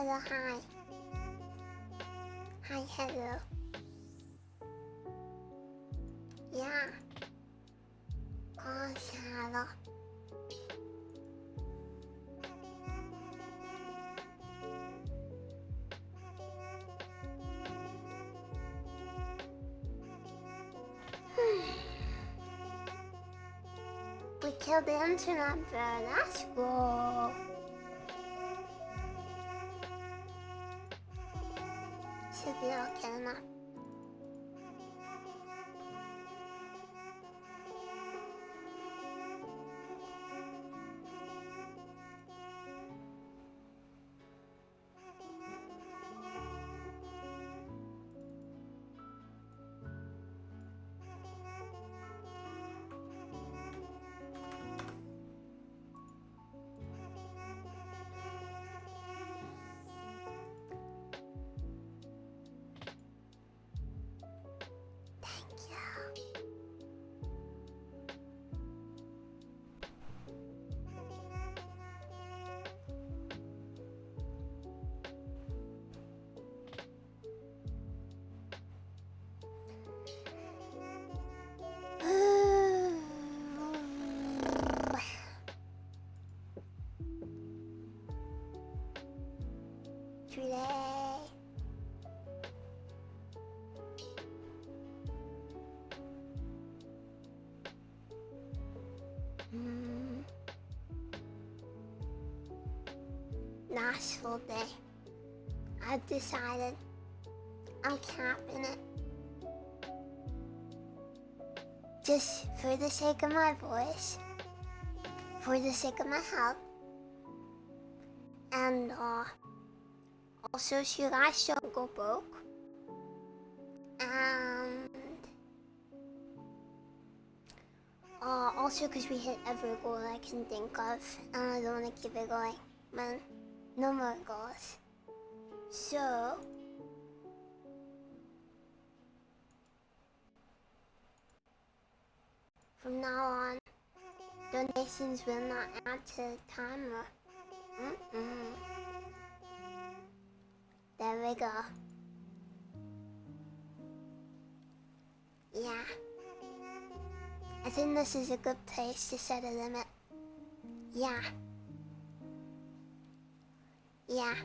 hello, hi. Hi, hello. Yeah. Gonzalo. We killed the internet bird, that's cool. Should be okay now. Today. Nice full day. I've decided I'm capping it. Just for the sake of my voice, for the sake of my health, and also so you guys don't go broke, and also because we hit every goal I can think of, and I don't want to keep it going, man. No more goals. So from now on, donations will not add to the timer. There we go. Yeah. I think this is a good place to set a limit. Yeah. Yeah.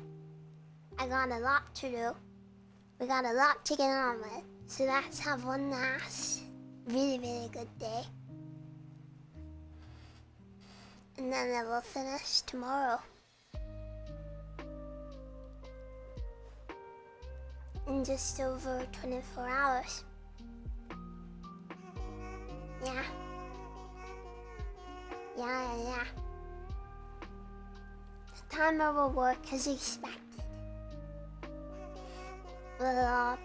I got a lot to do. We got a lot to get on with. So let's have one last really, really good day. And then it will finish tomorrow. In just over 24 hours. Yeah. Yeah. The timer will work as expected. We'll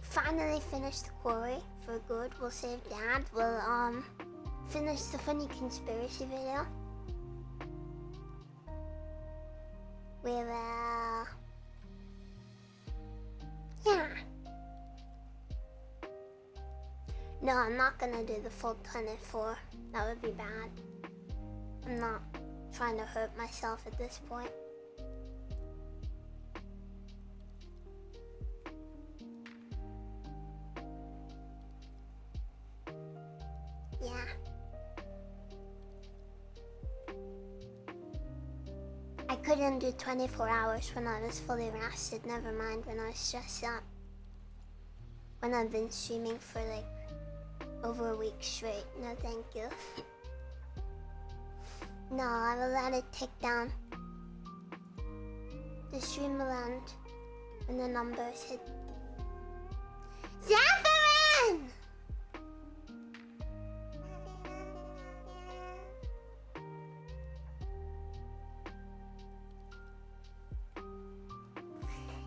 finally finish the quarry for good. We'll save Dad. We'll finish the funny conspiracy video. We will... Yeah. No, I'm not gonna do the full 24. That would be bad. I'm not trying to hurt myself at this point. Yeah. I couldn't do 24 hours when I was fully rested, never mind when I was stressed out. When I've been streaming for like over a week straight, no thank you. No, I will let it tick down. The stream will end when the numbers hit. Zephyrin!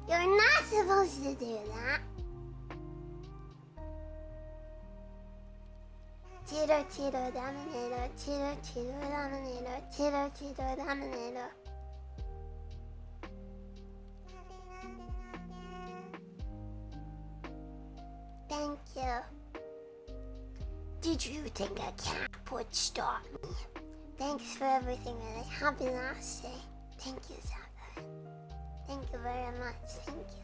You're not supposed to do that. Cheater, dominator, cheater, dominator, cheater, dominator. Thank you. Did you think a cat would stop me? Thanks for everything, really. Happy last day. Thank you, Zephyr. Thank very much. Thank you.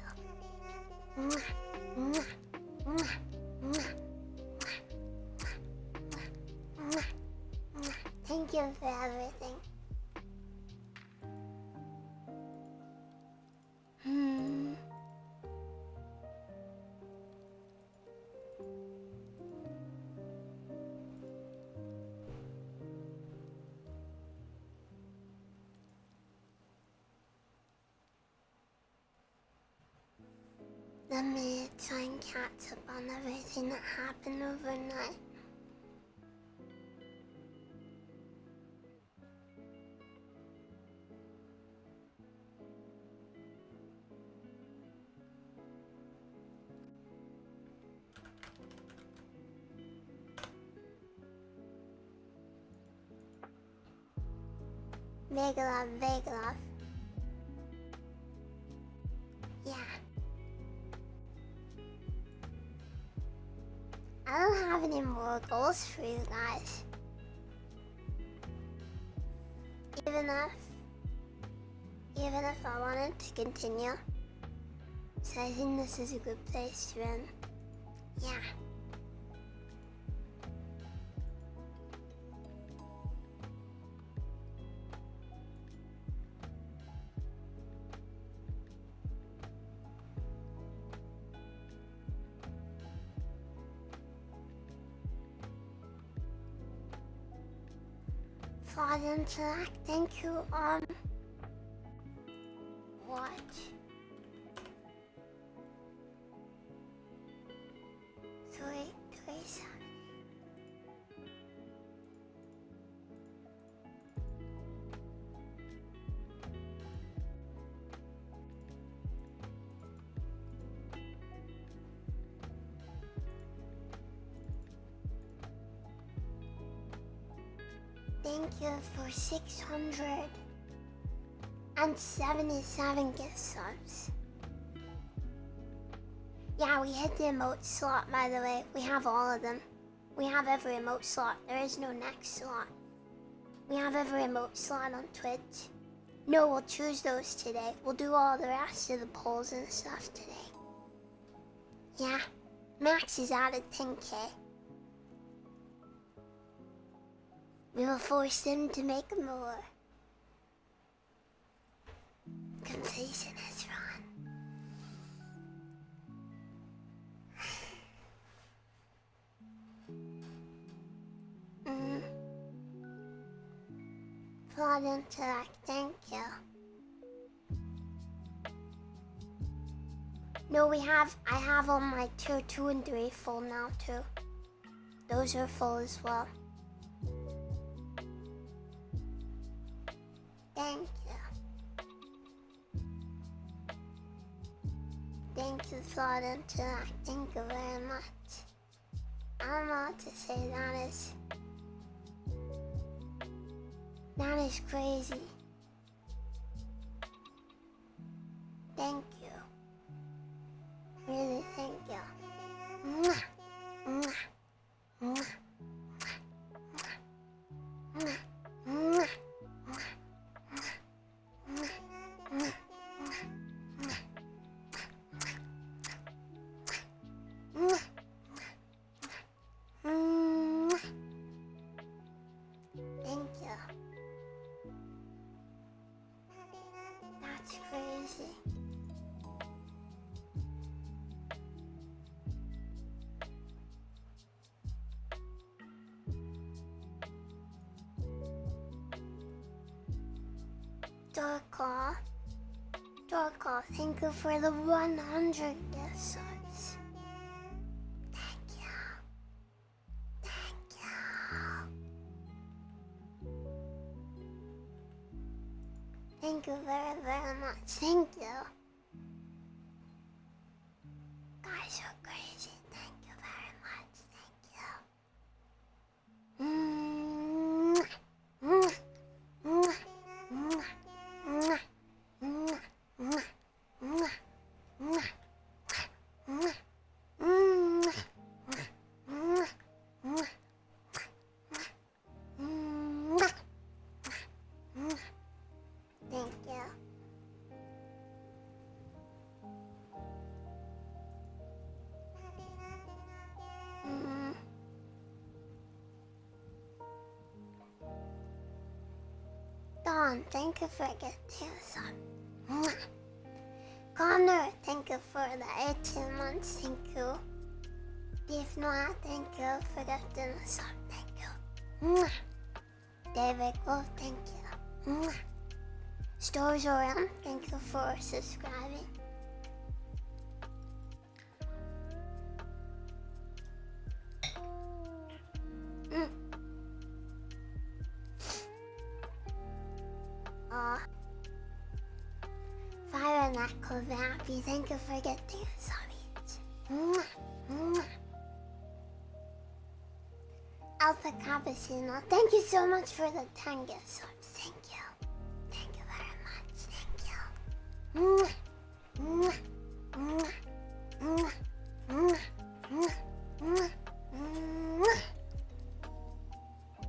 Thank you for everything. Let me try and catch up on everything that happened overnight. Big love, big love. Yeah. I don't have any more goals for you guys. Even if I wanted to continue. So I think this is a good place to end. Yeah. Fallenshadow, thank you. What? Three, seven. Thank you for 677 gift subs. Yeah, we hit the emote slot, by the way. We have all of them. We have every emote slot. There is no next slot. We have every emote slot on Twitch. No, we'll choose those today. We'll do all the rest of the polls and stuff today. Yeah, Max is out at 10K. We will force him to make more. Completion is run. Flawed intellect, thank you. No, I have all my tier 2 and 3 full now too. Those are full as well. Thank you. Thank you, Flawed Intellect. Thank you very much. I don't know what to say. That is crazy. Thank you. Really, thank you. Mwah. Mwah. Mwah. Mwah. Mwah. Thank you. That's crazy. Dorclaw, thank you for the 100 gift subs. Thank you. Thank you. Thank you very, very much. Thank you. Guys are crazy. Thank you very much. Thank you. Mwah. Mwah. Mwah. Mwah. Mwah. Mwah. Mwah. Mwah. Mwah. Mwah. Mwah. Mwah. Mwah. Mwah. Thank you. Subathon, thank you for getting a sub. Connor, thank you for the 18 months, thank you. Beef Noir, thank you for getting a sub, thank you. David Wolf, thank you. Stores around, thank you for subscribing. Fire Knuckle Vampy, thank you for getting a sub. Alpha Cappuccino, thank you so much for the 10 gift subs. Thank you. Thank you very much. Thank you.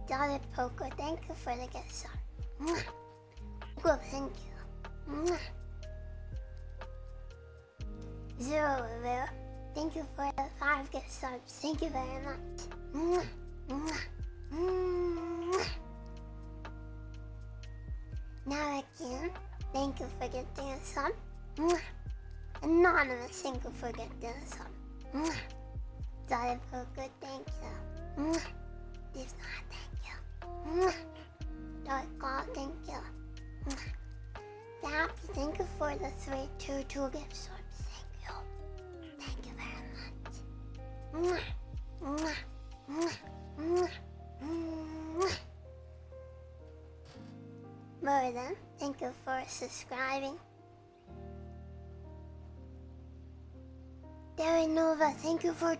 Dollar Poker, thank you for the gift sub. Well, thank you. Zero Revere, thank you for the 5 gift subs. Thank you very much. Now again, thank you for getting a sub. Anonymous, thank you for getting a sub. Dollar Poker, thank you. This not, thank you. Dark God, thank you. Happy, thank you for the 322 gift subs. Thank you. Thank you very much. Merlin, thank you for subscribing. Derry Nova, thank you for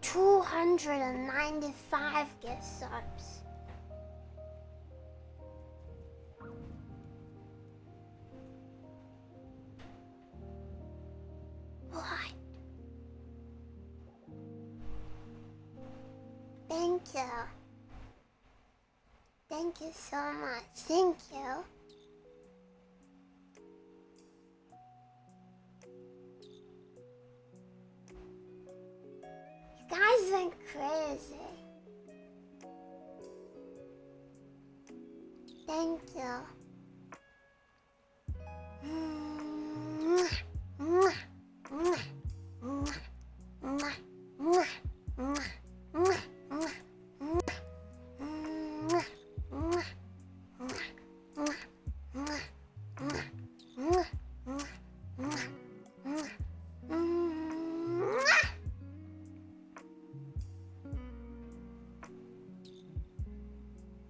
295 gift subs. What? Thank you. Thank you so much. Thank you. You guys went crazy. Thank you.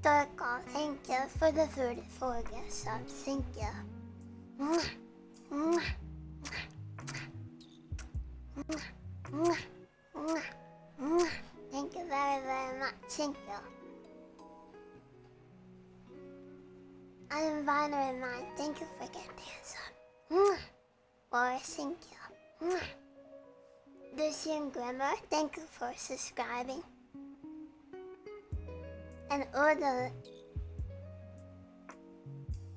Circle, thank you for the 34 gift subs. Thank you. Thank you very, very much. Thank you. I'm Binary Mind. Thank you for getting a sub. Or thank you. Lucian Grimmer, thank you for subscribing. And Order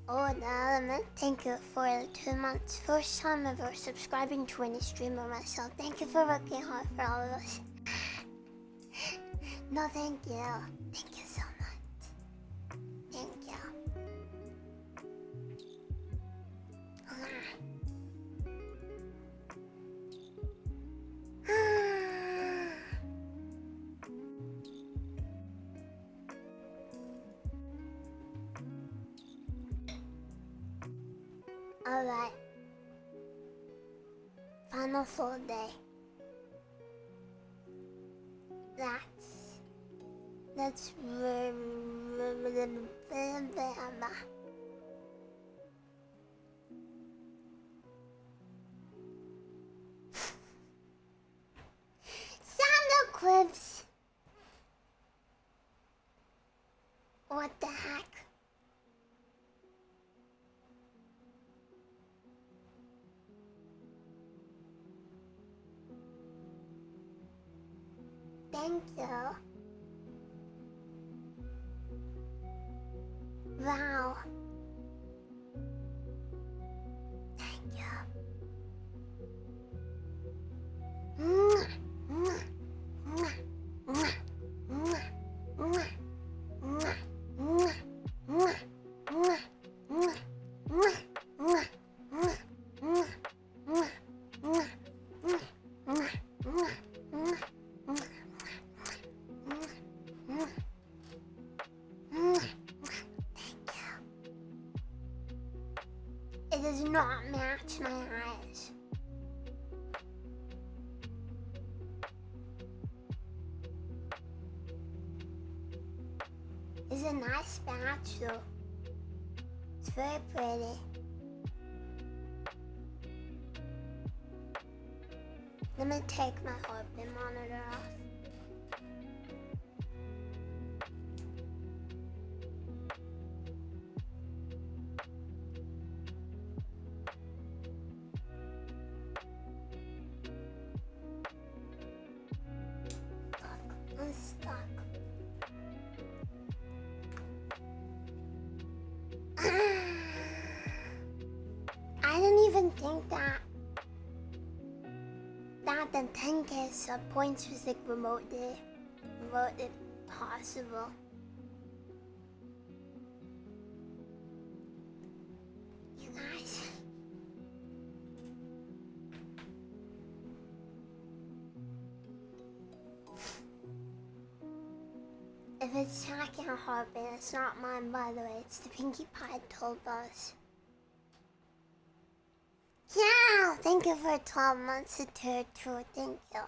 Element, thank you for the 2 months. First time ever subscribing to any streamer myself. Thank you for working hard for all of us. No, thank you. Thank you so much. Thank you. Alright. Final full day. That's sound clips. What the heck? Thank you. Wow. Thank you. not match my eyes. It's a nice patch though. It's very pretty. Let me take my heartbeat monitor off. I'm stuck. I didn't even think that the 10k sub points was like remotely possible. You guys. If it's tracking a heartbeat, it's not mine, by the way. It's the Pinkie Pie told us. Yeah! Thank you for 12 months to Tier 2. Thank you.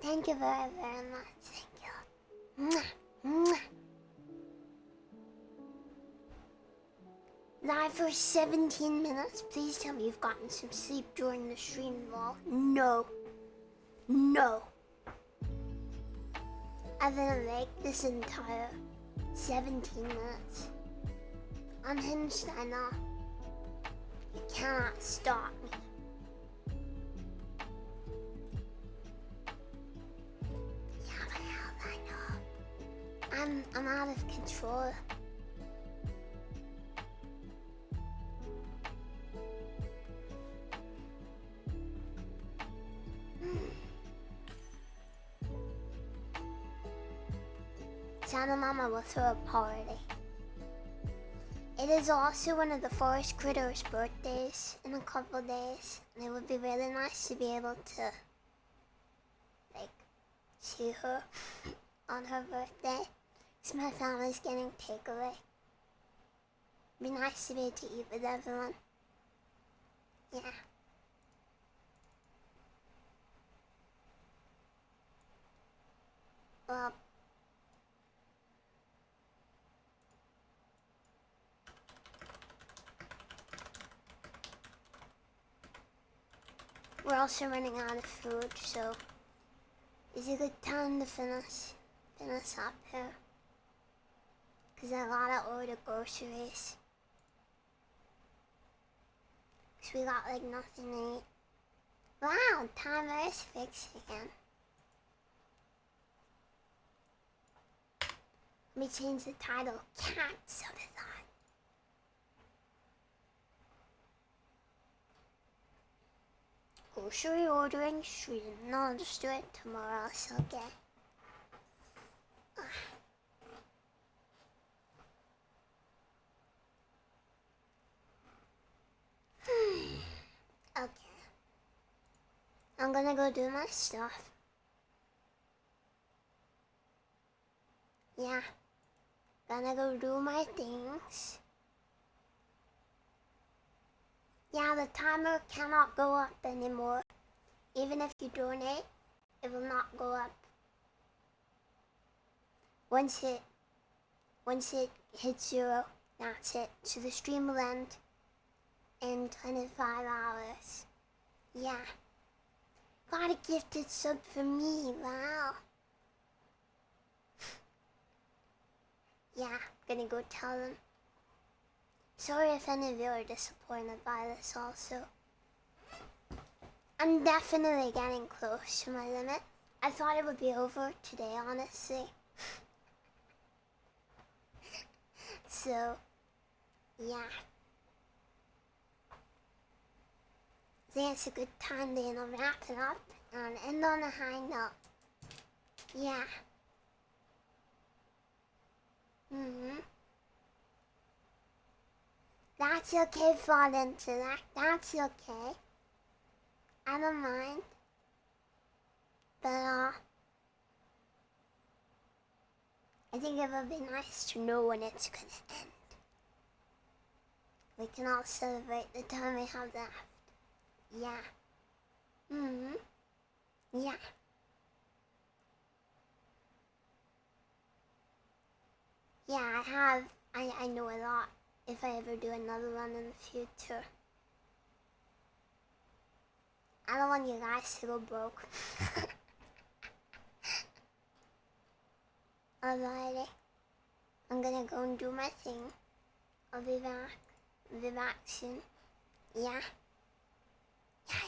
Thank you very, very much. Thank you. Mwah, mwah. Live for 17 minutes. Please tell me you've gotten some sleep during the stream, lol. No. No. I've been awake this entire 17 minutes. Unhinged, I know. You cannot stop me. Yeah, but hell, I know. I'm out of control. Santa Mama will throw a party. It is also one of the forest critters' birthdays in a couple days, and it would be really nice to be able to, like, see her on her birthday. Because my family's getting takeaway. It'd be nice to be able to eat with everyone. Yeah. Well, we're also running out of food, so it's a good time to finish up here. Cause I gotta order groceries. Cause we got like nothing to eat. Wow, timer is fixed again. Let me change the title. Cat Subathon. Grocery ordering stream. No, I'll just do it tomorrow, so okay. Okay. I'm gonna go do my stuff. Yeah. Gonna go do my things. Yeah, the timer cannot go up anymore. Even if you donate, it will not go up. Once it hits 0, that's it. So the stream will end in 25 hours. Yeah. Got a gifted sub for me, wow. Yeah, gonna go tell them. Sorry if any of you are disappointed by this also. I'm definitely getting close to my limit. I thought it would be over today, honestly. So, yeah. I think it's a good time to wrap it up and end on a high note. Yeah. That's okay, fall into that. That's okay. I don't mind. But, I think it would be nice to know when it's gonna end. We can all celebrate the time we have left. Yeah. Mm-hmm. Yeah. Yeah, I know a lot if I ever do another one in the future. I don't want you guys to go broke. Alrighty. I'm gonna go and do my thing. I'll be back. Be back soon. Yeah? Yeah.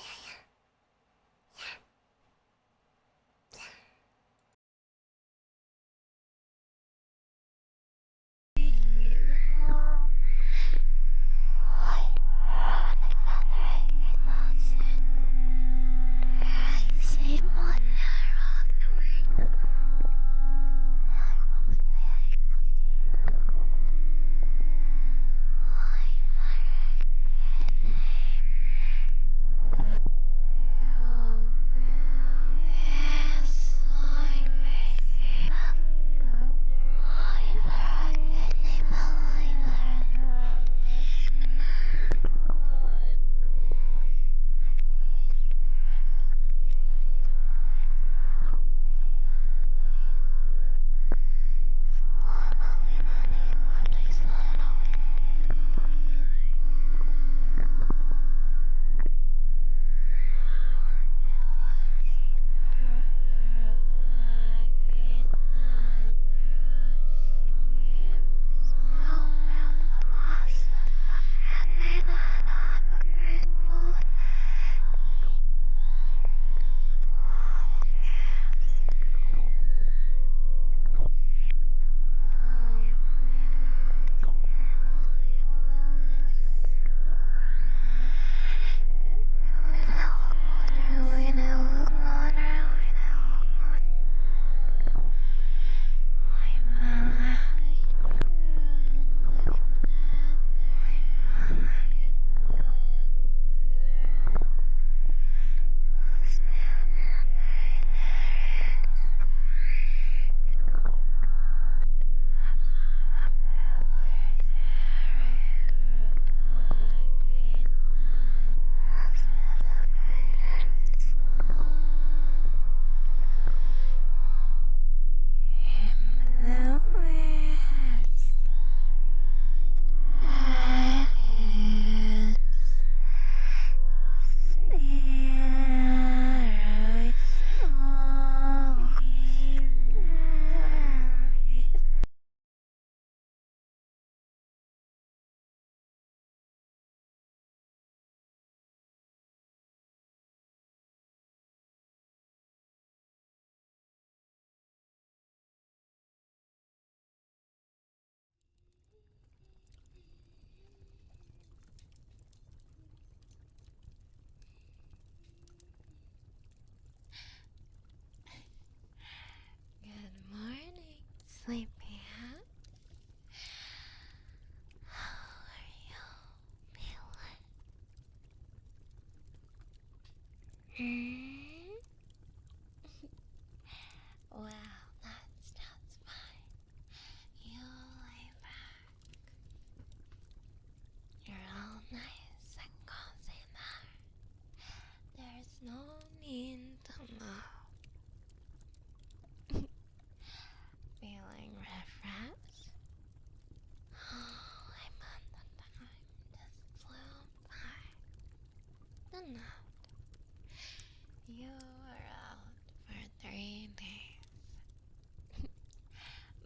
Good morning, sleepyhead. How are you feeling? Well, that's fine. You lay back. You're all nice and cozy there. There's no need to move. Feeling refreshed? Oh, I bet the time just flew by. Didn't it? You were out for 3 days.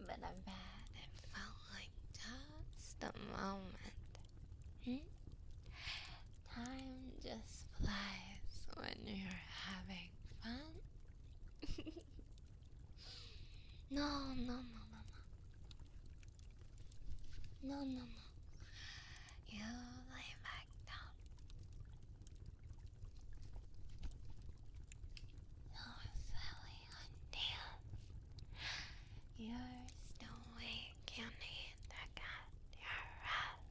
But I bet it felt like just a moment. Time just flies when you're having fun. No. You lay back down. No silly ideas. You're still weak. You need to get your rest.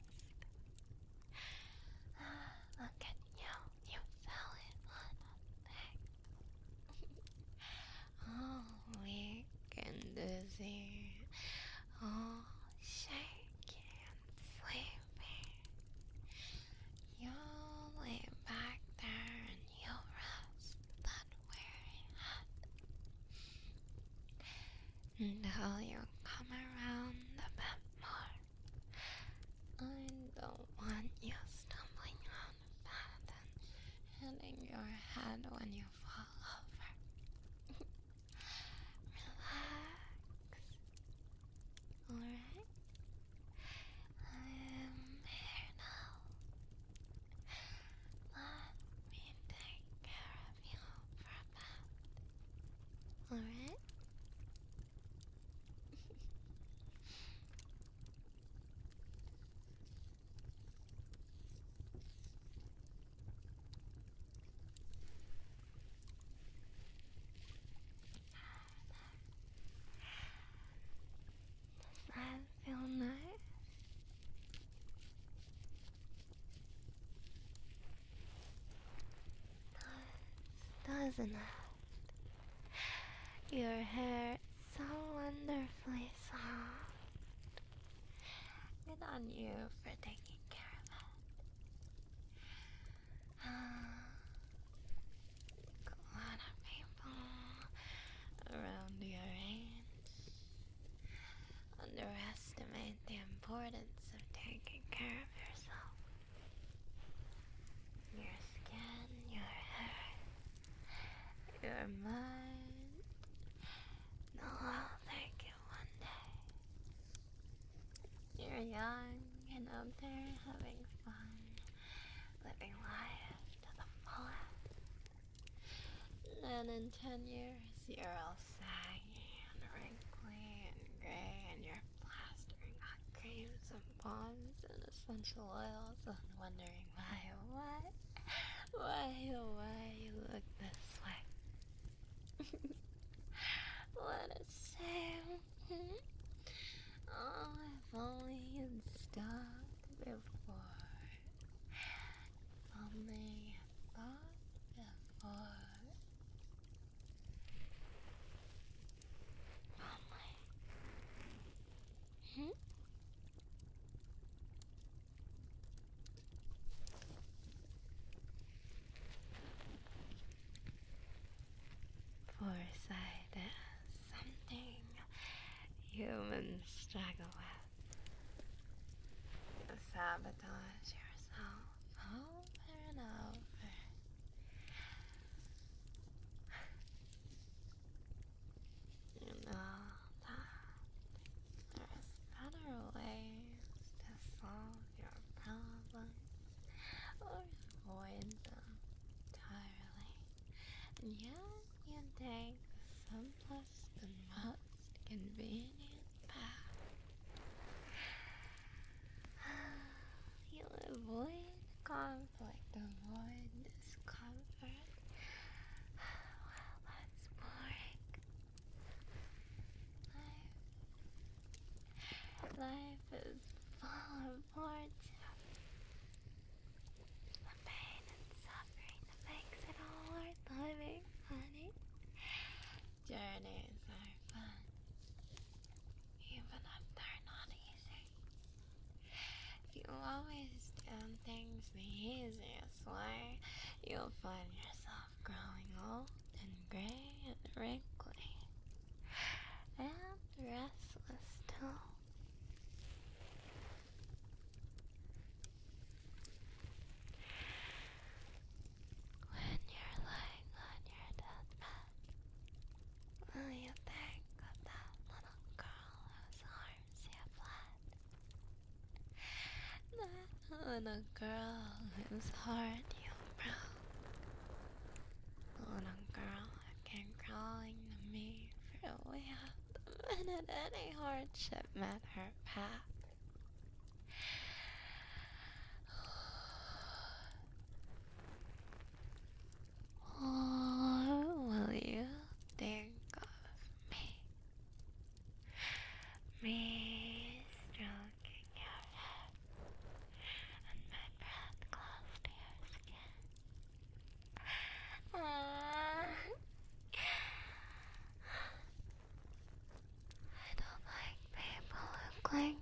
Look at you. You silly little thing. All weak and dizzy. All shaky and until you come around a bit more. I don't want you stumbling on the path and hitting your head when you fall over. Relax. Alright? I am here now. Let me take care of you for a bit. Alright? Does that feel nice? Doesn't it? Your hair is so wonderfully soft. Good on you for taking care of it. A lot of people around your age underestimate the importance of taking care of yourself. Your skin, your hair, your mind. No, I'll thank you one day. You're young and out there having fun, living life to the fullest. And then in 10 years, you're all saggy and wrinkly and gray, and you're plastering on creams and balms and essential oils and wondering why you look this way. What a shame. Oh, if only you'd stopped before. If only you thought before. Only. Foresight is something humans struggle with. You sabotage yourself over and over. You know that there's better ways to solve your problems or avoid them entirely. And yet you take the simplest and most convenient path. You avoid conflict, avoid discomfort. Well, that's boring. Life is full of more the pain and suffering that makes it all worth living, honey. Journeys are fun, even if they're not easy. If you always do things the easiest way, you'll find yourself growing old and gray and wrinkly. And restless too. When you're lying on your deathbed, will you think of that little girl whose arms you bled? That little girl whose heart you broke? The little girl who came crawling to me for a laugh the minute any hardship met her path. Or will you think of me? Me stroking your head and my breath close to your skin. I don't like people who cling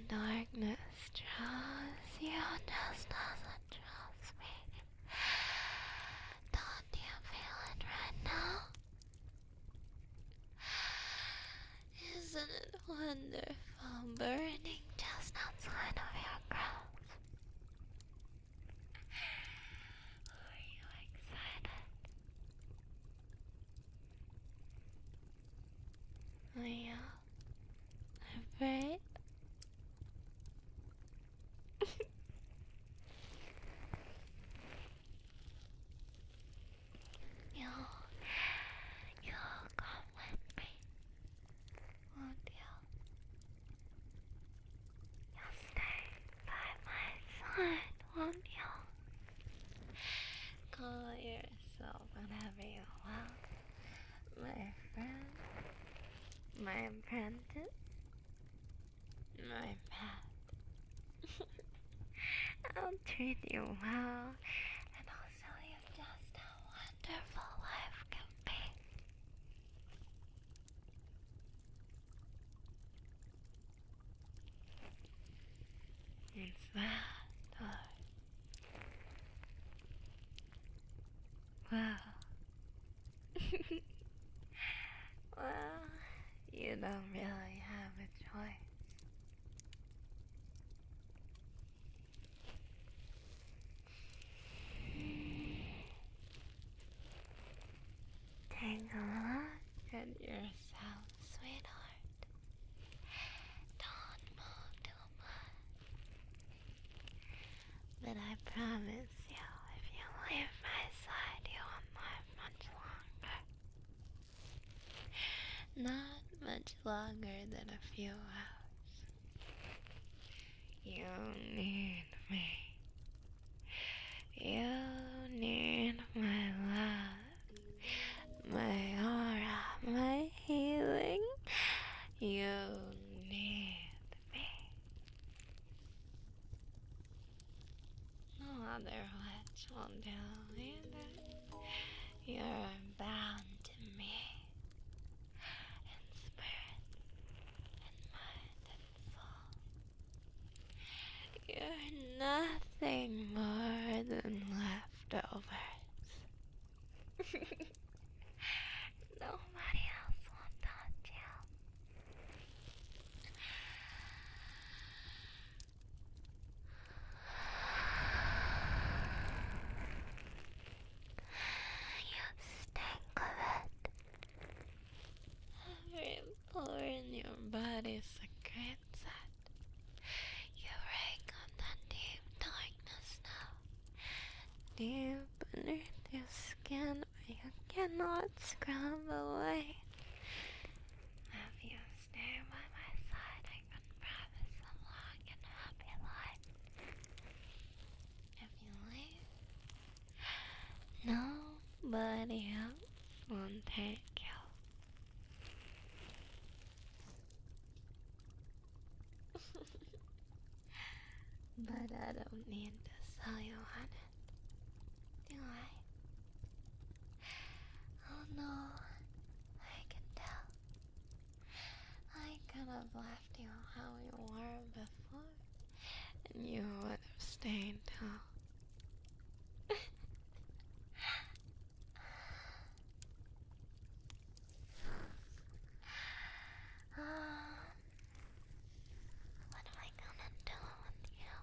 darkness trusts you just doesn't trust me. Don't you feel it right now? Isn't it wonderful burning just outside of your grasp? Are you excited? Are you afraid? You'll come with me, won't you? You'll stay by my side, won't you? Call yourself whatever you will, my friend, my apprentice, my pet. I'll treat you well, and I'll show you just how wonderful life can be. It's that, or... Well... well, you don't really have a choice. Take a look at yourself, sweetheart. Don't move too much. But I promise you, if you leave my side, you won't live much longer. Not much longer than a few hours. You need me. You need my love, my aura, my healing. You need me. No other witch will do either. You're bound to me in spirit, in mind, and soul. You're nothing more than leftovers. Nobody else will touch you. You stink of it. Every pore in your body secretes it. You rake on that deep darkness now. Deep beneath your skin where you cannot scrub away. If you stay by my side, I can promise a long and happy life. If you leave, nobody else won't take you. But I don't need to sell you on it, do I? Oh no, I can tell. I could have left you how you were before, and you would have stayed too. What am I gonna do with you?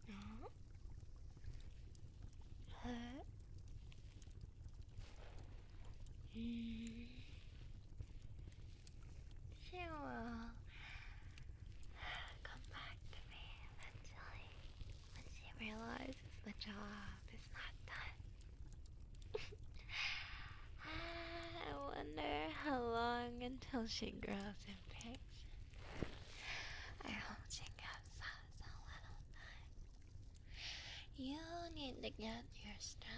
No? Hurt? She will come back to me eventually when she realizes the job is not done. I wonder how long until she grows impatient. I hope she gives us a little time. You need to get your strength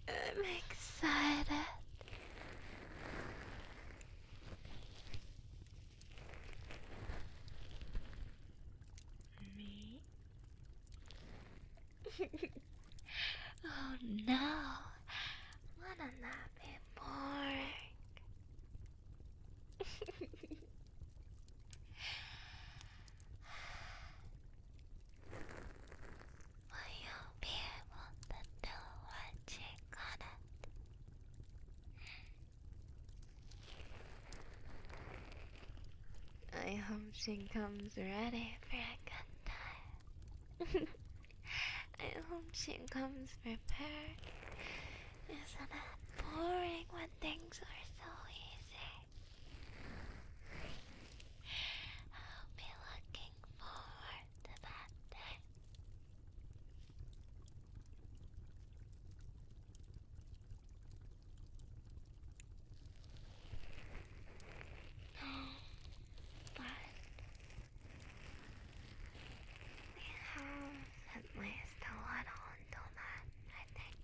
I'm excited. Me? Oh no! Wouldn't that be boring? Will you be able to do what you gotta? I hope she comes ready for a good time. I hope she comes prepared. Isn't it boring when things are so easy? I'll be looking forward to that day. But we have at least a little until then, I think.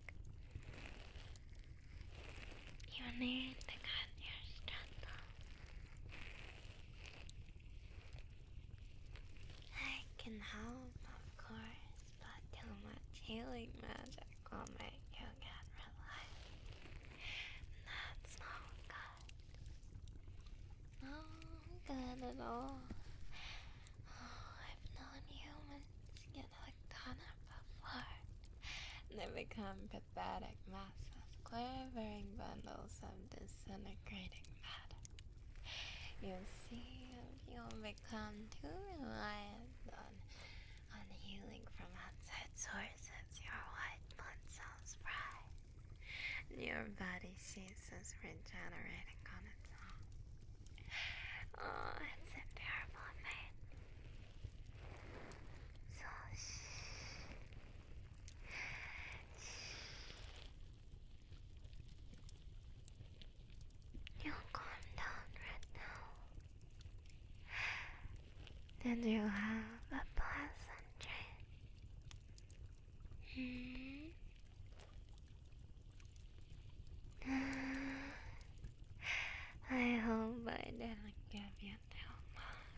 You need to get your strength up. I can help, of course, but too much healing magic will make you get relaxed. That's not good. No good at all. Oh, I've known humans get hooked on it before. They become pathetic messes, quivering bundles of disintegrating matter. You see, if you become too reliant on healing from outside sources, your white blood cells fry. Your body ceases regenerating on its own. Oh, it's a terrible fate. So, shh. You'll calm down right now. Did you have a pleasant dream? I hope I didn't give you too much.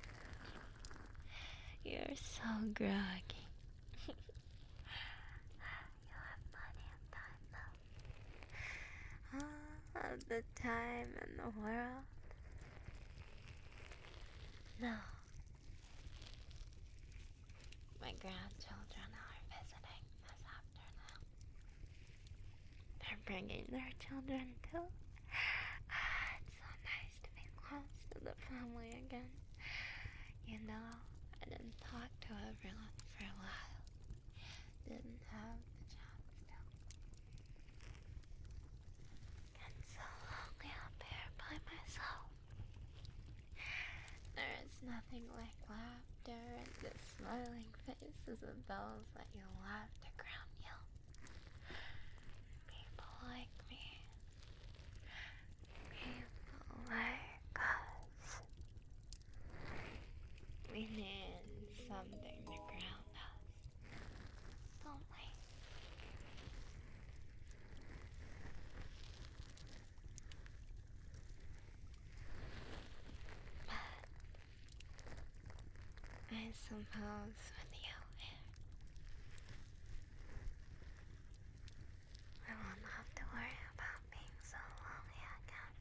You're so groggy. You have plenty of time though. All of the time in the world. No. My grandchildren are visiting this afternoon. They're bringing their children too. It's so nice to be close to the family again. You know, I didn't talk to everyone for a while. Didn't have the chance to. I'm so lonely up here by myself. There is nothing like laughter and the smiling faces of those that you love to ground you. People like me. People like us. We need something to ground us. Don't we? But I suppose with you here, I won't have to worry about being so lonely again.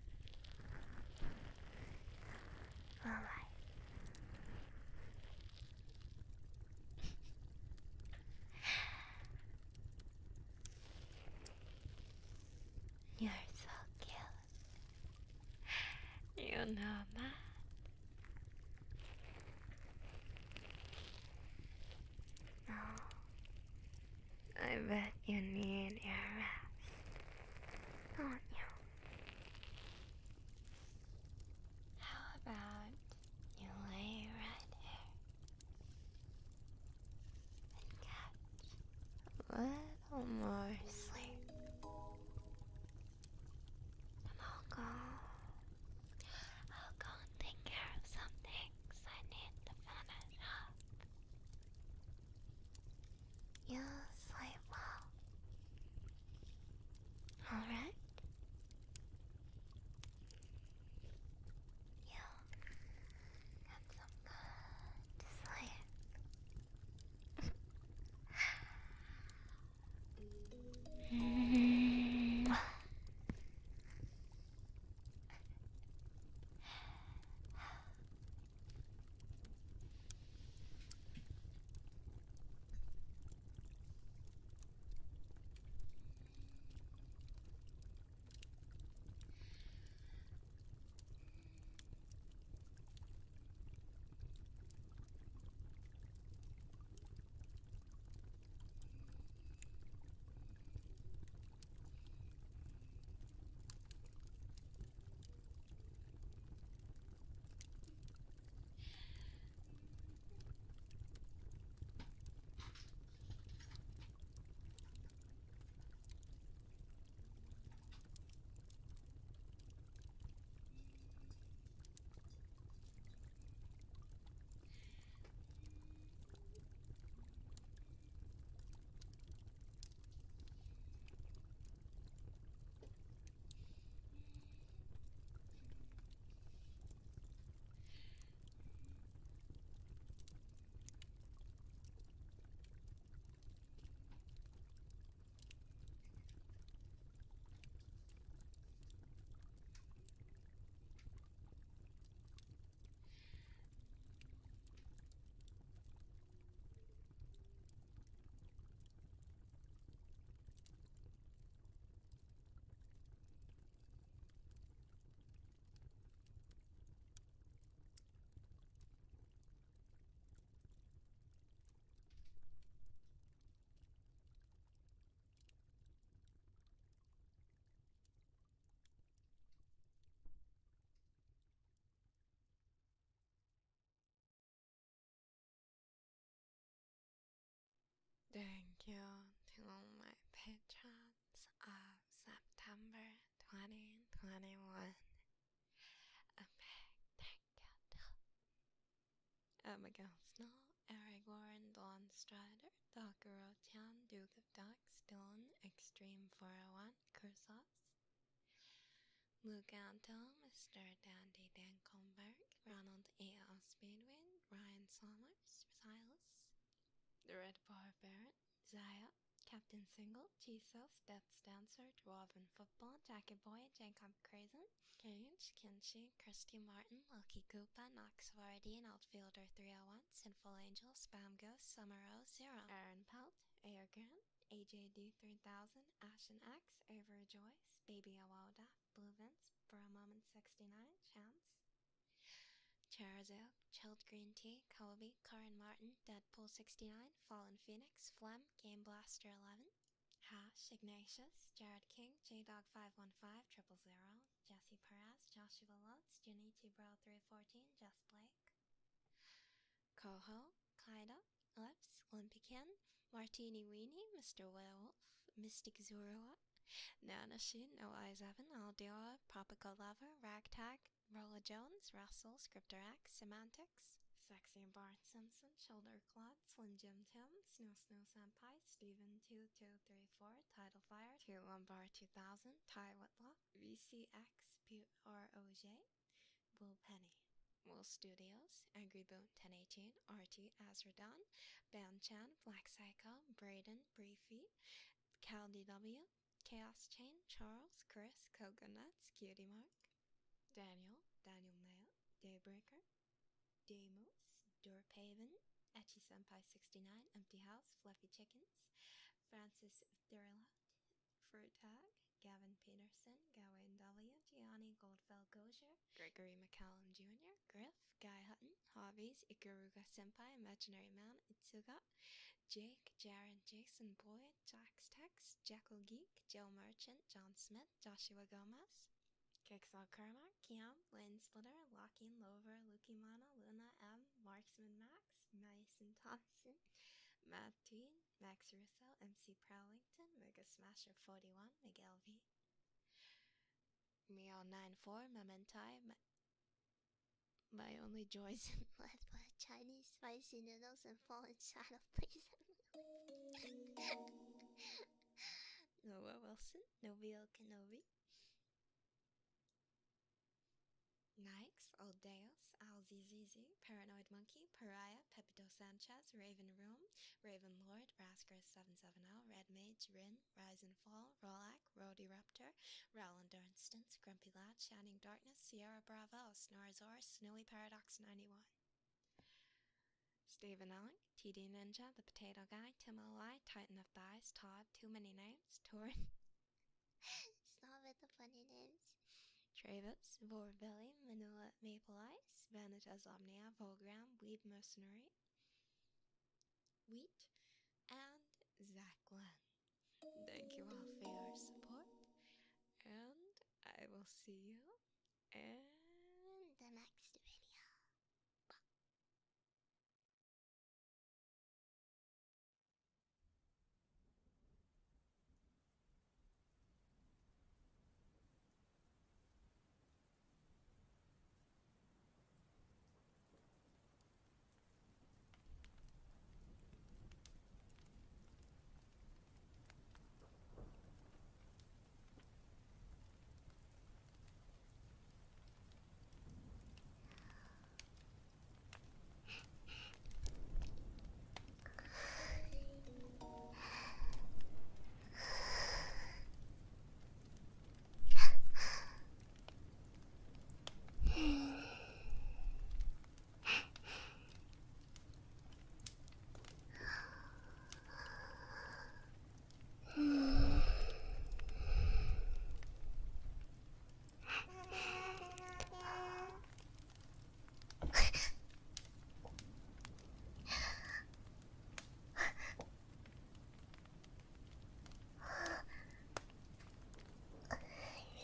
Will I? You're so cute. You know that. Oh, I bet you need your rest, don't you? How about you lay right here and catch a little more sleep? And I'll go and take care of some things I need to finish up. You sleep well. Alright? You get some good sleep. Thank you to my patrons of September 2021. A big thank you to Abigail Snow, Eric Warren, Dawn Strider, Dakuro Chan, Duke of Ducks, Dylan, Extreme 401, Kursos, Luke Anto, Mr. Dandy Dankomberg, Ronald A.L. Speedway, Ryan Sommers, Silas, The Red Bar Baron, Zaya, Captain Single, Jesus, Death's Dancer, Dwarven Football, Jackie Boy, Jacob Crazen, Cage, Kinshi, Kirsty Martin, Loki Koopa, Knox Vardy, Outfielder 301, Sinful Angel, Spam Ghost, Summer Rose, Zero, Aaron Pelt, Air Grant, AJD 3000, Ashen X, Avery Joyce, Baby Awoda, Blue Vince, For a Moment 69, Chance, Charizard, Chilled Green Tea, Kobe, Karen Martin, Deadpool 69, Fallen Phoenix, Phlegm, Game Blaster 11, Hash, Ignatius, Jared King, JDog 515, 000, Jesse Perez, Joshua Lutz, Jenny T Bro 314, Jess Blake, Coho, Kaida, Lips, Olympican, Martini Weenie, Mr. Werewolf, Mystic Zurua, Nanashin, No Eyes Evan, Aldioa, Propico Lover, Ragtag, Rolla Jones, Russell, Scriptor X, Semantics, Sexy Bart Simpson, Shoulder Claude, Slim Jim Tim, Snow Snow Senpai, Steven 2234, Tidal Fire, 2 Bar 2000, Ty Whitlock, VCX, Pute ROJ, Will Penny, Will Studios, Angry Boot 1018, RT Azradon, Ban Chan, Black Psycho, Braden, Briefy, Cal DW, Chaos Chain, Charles, Chris, Coconuts, Cutie Mark, Daniel, Daniel Mail, Daybreaker, Damos, Dorpaven, Etchy Senpai 69, Empty House, Fluffy Chickens, Francis Thurlot, Fruitag, Gavin Peterson, Gawain W, Gianni Goldfell Gosier, Gregory McCallum Jr., Griff, Guy Hutton, Hobbies, Ikaruga Senpai, Imaginary Man, Itsuga, Jake, Jared, Jason Boyd, Jax Tex, Jekyll Geek, Joe Merchant, John Smith, Joshua Gomez, Kixel Kerma, Kiam, Lane Splitter, Locking Lover, Lukimana, Luna M, Marksman Max, Mason Thompson, Matt T, Max Russo, MC Prowlington, Mega Smasher 41, Miguel V, Meow94, Mementai, my only joys in life are Chinese spicy noodles and Fallenshadow, please. Wilson, Novio Kenobi, Nikes, Aldeos, Alzizizi, Paranoid Monkey, Pariah, Pepito Sanchez, Raven Room, Raven Lord, Rasker770, Red Mage, Rin, Rise and Fall, Rolak, Road Eruptor, Rowland Dunstan, Grumpy Lad, Shining Darkness, Sierra Bravo, Snorazor, Snowy Paradox 91. Stephen Allen, TD Ninja, The Potato Guy, Tim L.I., Titan of Thighs, Todd, Too Many Names, Torin, Stop with the funny names. Travis, Vorbilly, Manila Maple Ice, Vanitas Omnia, Volgram, Weeb Mercenary, Wheat, and Zach Glenn. Thank you all for your support, and I will see you in The next video.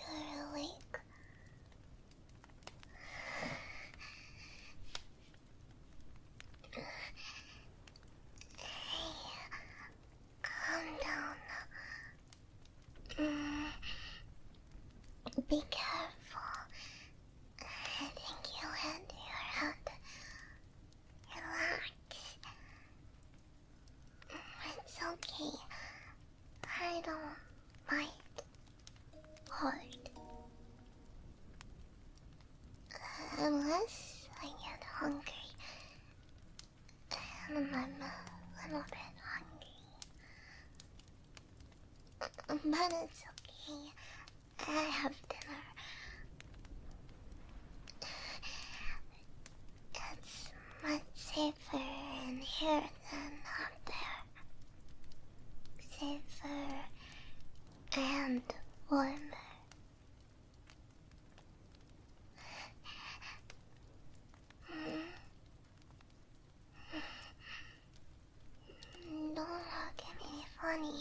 You're awake. Calm down. Be careful. I think you hit your head. Relax. It's okay. I don't bite hard. Unless I get hungry. And I'm a little bit hungry. But it's okay. I have dinner. It's much safer in here than out there. Safer and warmer. Don't look at me funny.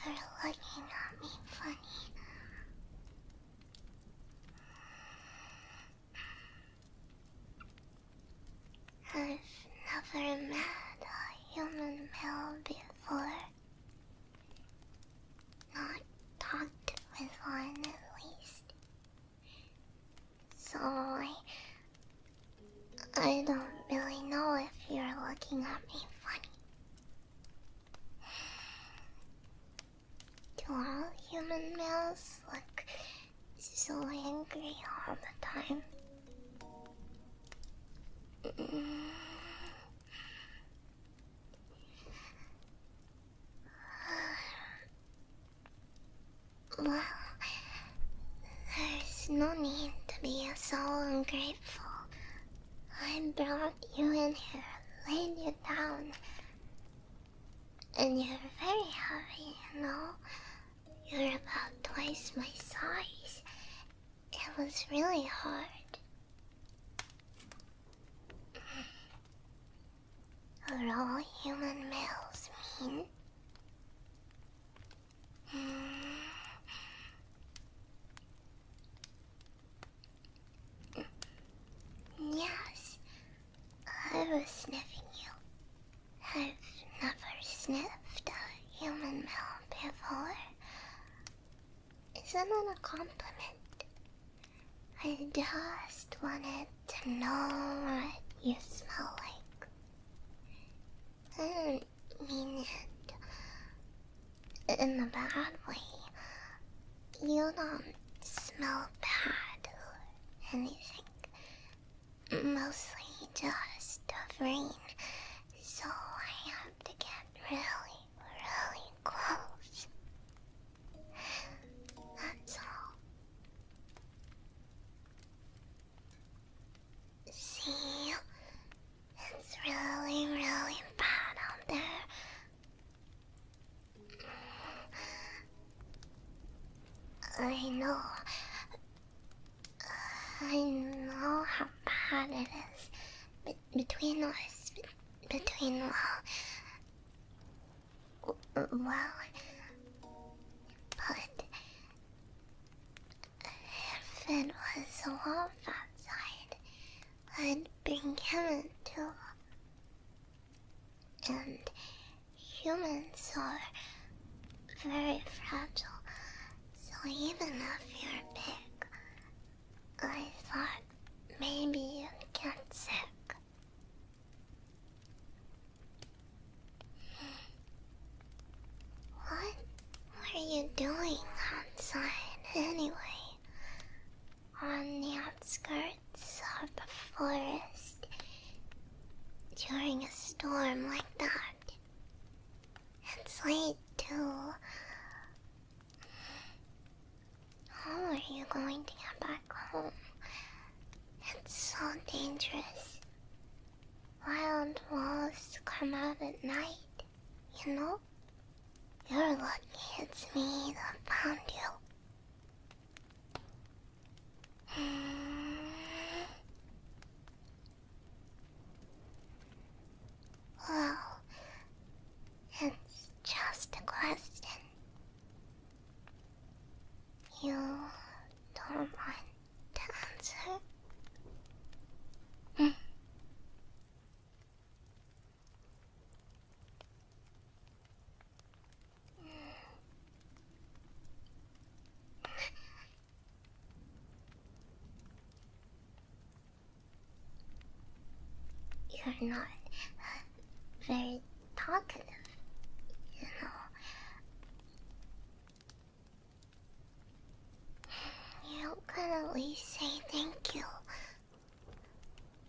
You're looking at me funny. I've never met a human male before. Not talked with one at least. So I don't really know if you're looking at me funny. Do all human males look so angry all the time? Well, there's no need to be so ungrateful. I brought you in here, laid you down, and you're very heavy, you know? You're about twice my size. It was really hard. Are all human males mean? Yes, I was sniffing you. I've never sniffed a human male before. Isn't it a compliment? I just wanted to know what you smell like. I didn't mean it in a bad way. You don't smell bad or anything. Mostly just of rain. So I have to get really, really close. That's all. See? It's really, really bad out there. I know. I know how bad it is. Between us. Between, well, but if it was a wolf outside, I'd bring him too. And humans are very fragile, so even if you're big, I thought maybe you'd get sick. What were you doing outside anyway? On the outskirts of the forest during a storm like that. It's late too. How are you going to get back home? It's so dangerous. Wild wolves come out at night, you know? You're lucky it's me that found you. Well, it's just a question. You don't want to answer? You're not very talkative, you know. You could at least say thank you.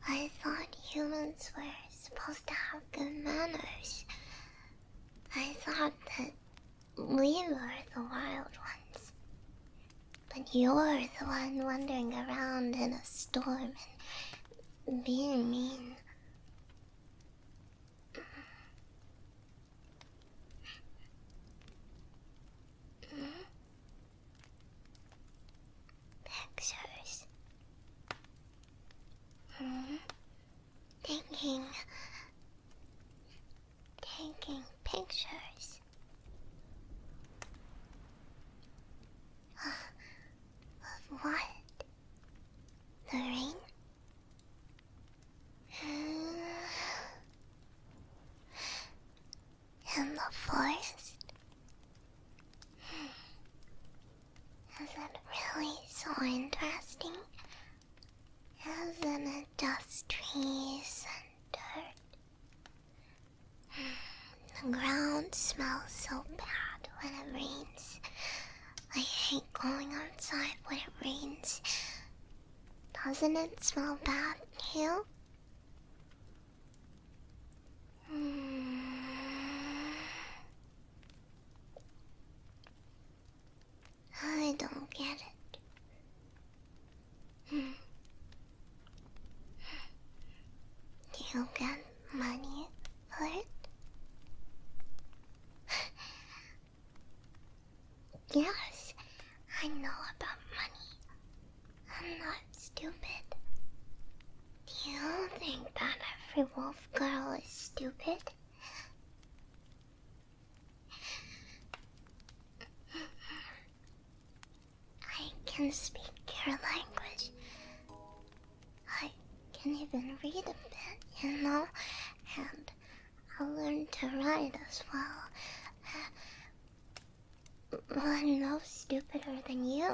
I thought humans were supposed to have good manners. I thought that we were the wild ones. But you're the one wandering around in a storm and being mean. Pictures. Taking pictures. Of what? The rain? In the forest? Is it really so interesting? Isn't it just trees and dirt? The ground smells so bad when it rains. I hate going outside when it rains. Doesn't it smell bad too? I don't get it. Do you get money for it? Yes, I know about money. I'm not stupid. Do you think that every wolf girl is stupid? I can speak your language. I can even read a bit, you know? And I'll learn to write as well. I'm no stupider than you.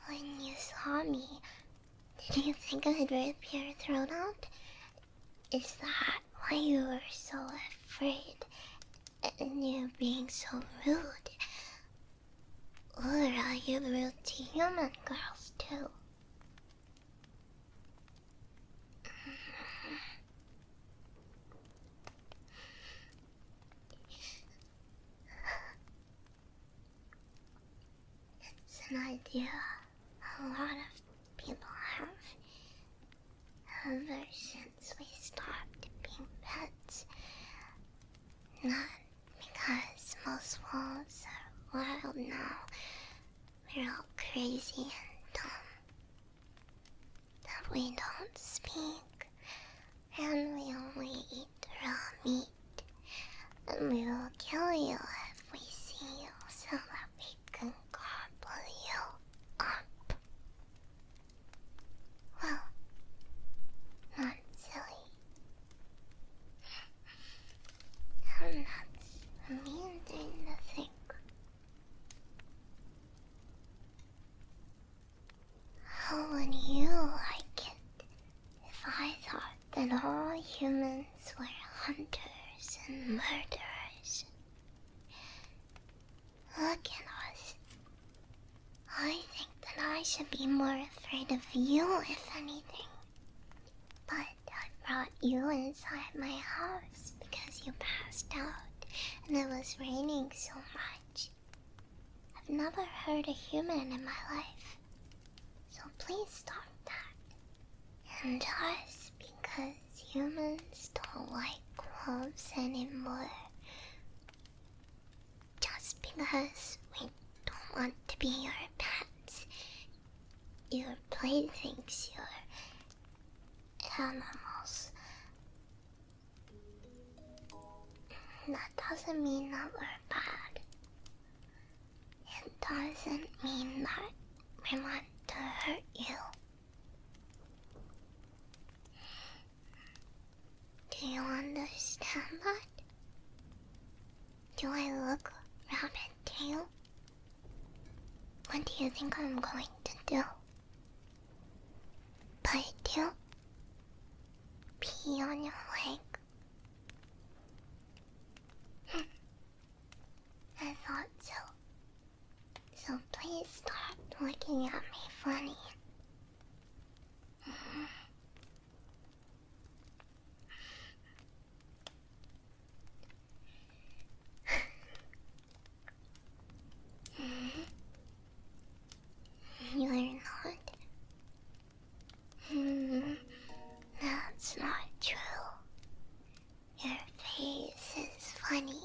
When you saw me, did you think I'd rip your throat out? Is that why you were so afraid? And you being so rude? Or are you rude to human girls too? It's an idea a lot of people have ever since we stopped being pets. Not because most wolves are wild now. We're all crazy and dumb. That we don't speak, and we only eat raw meat. And we will kill you if we see you so that we can gobble you up. Well, not silly. And that's a mean thing to think. How would you like it if I thought that all humans were hunters and murderers? Look at us. I think that I should be more afraid of you, if anything. But I brought you inside my house because you passed out and it was raining so much. I've never hurt a human in my life. So please stop that. And just because humans don't like wolves anymore, just because we don't want to be your pets, your playthings, your animals, that doesn't mean that we're bad. It doesn't mean that we want to hurt you. Do you understand that? Do I look rabbit to you? What do you think I'm going to do? Bite you? Pee on your leg? I thought so. So please stop looking at me funny. You're not. That's not true. Your face is funny,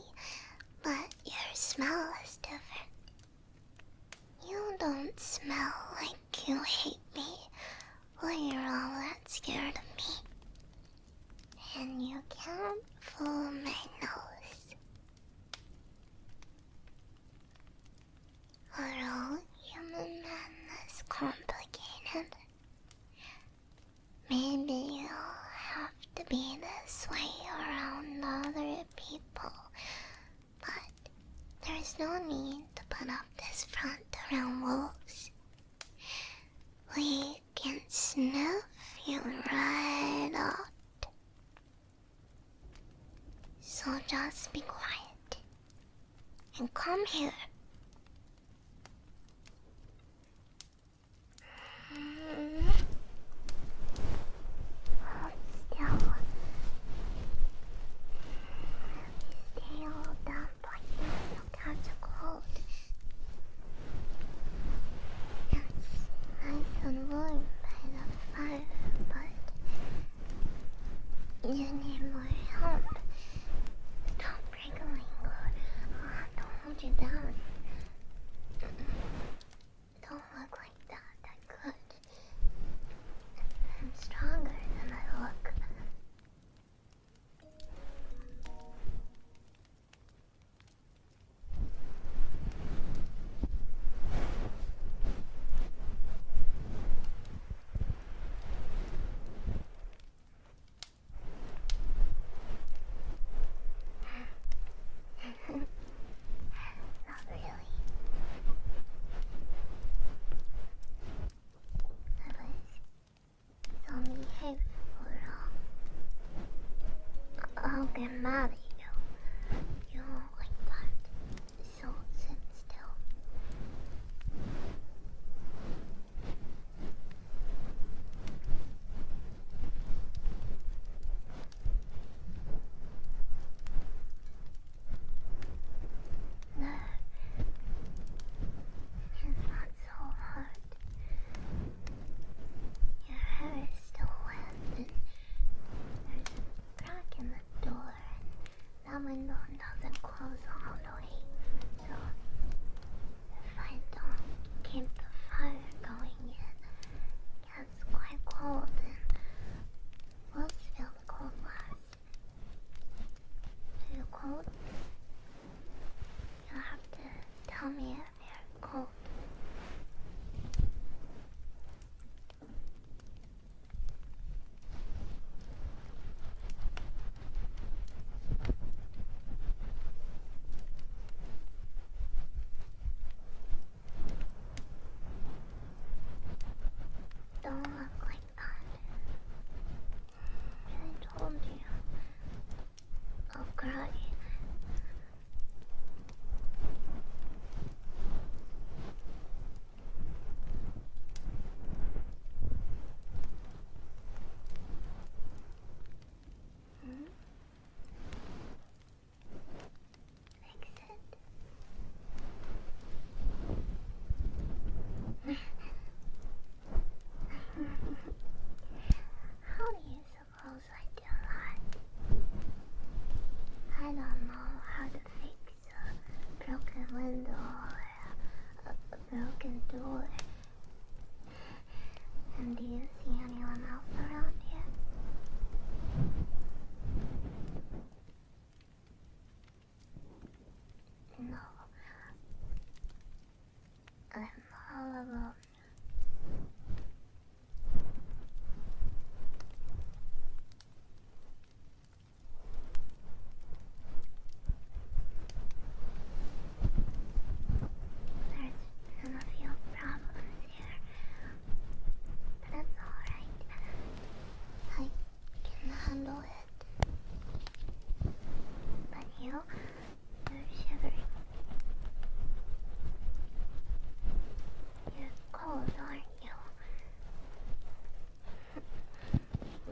but your smell is different. You don't smell like you hate me, or you're all that scared of me. And you can't fool my nose. Are all human men this complicated? Maybe you'll have to be this way around other people, but there's no need to put up this front around wolves. We can sniff you right out. So just be quiet and come here. Hold still. If you stay all damp like this, you'll catch a cold. It's nice and warm by the fire, but you need more help. Stop wriggling or I'll have to hold you down. Don't look like that, I could. cold? You'll have to tell me if you're cold. Don't look like that. I told you. I'll cry. Fix it. How do you suppose I do that? I don't know how to fix a broken window or a broken door. And do you see anyone else around here? No. I'm all alone. There's been a few problems here, but it's alright. I can handle it. But you're shivering. You're cold, aren't you?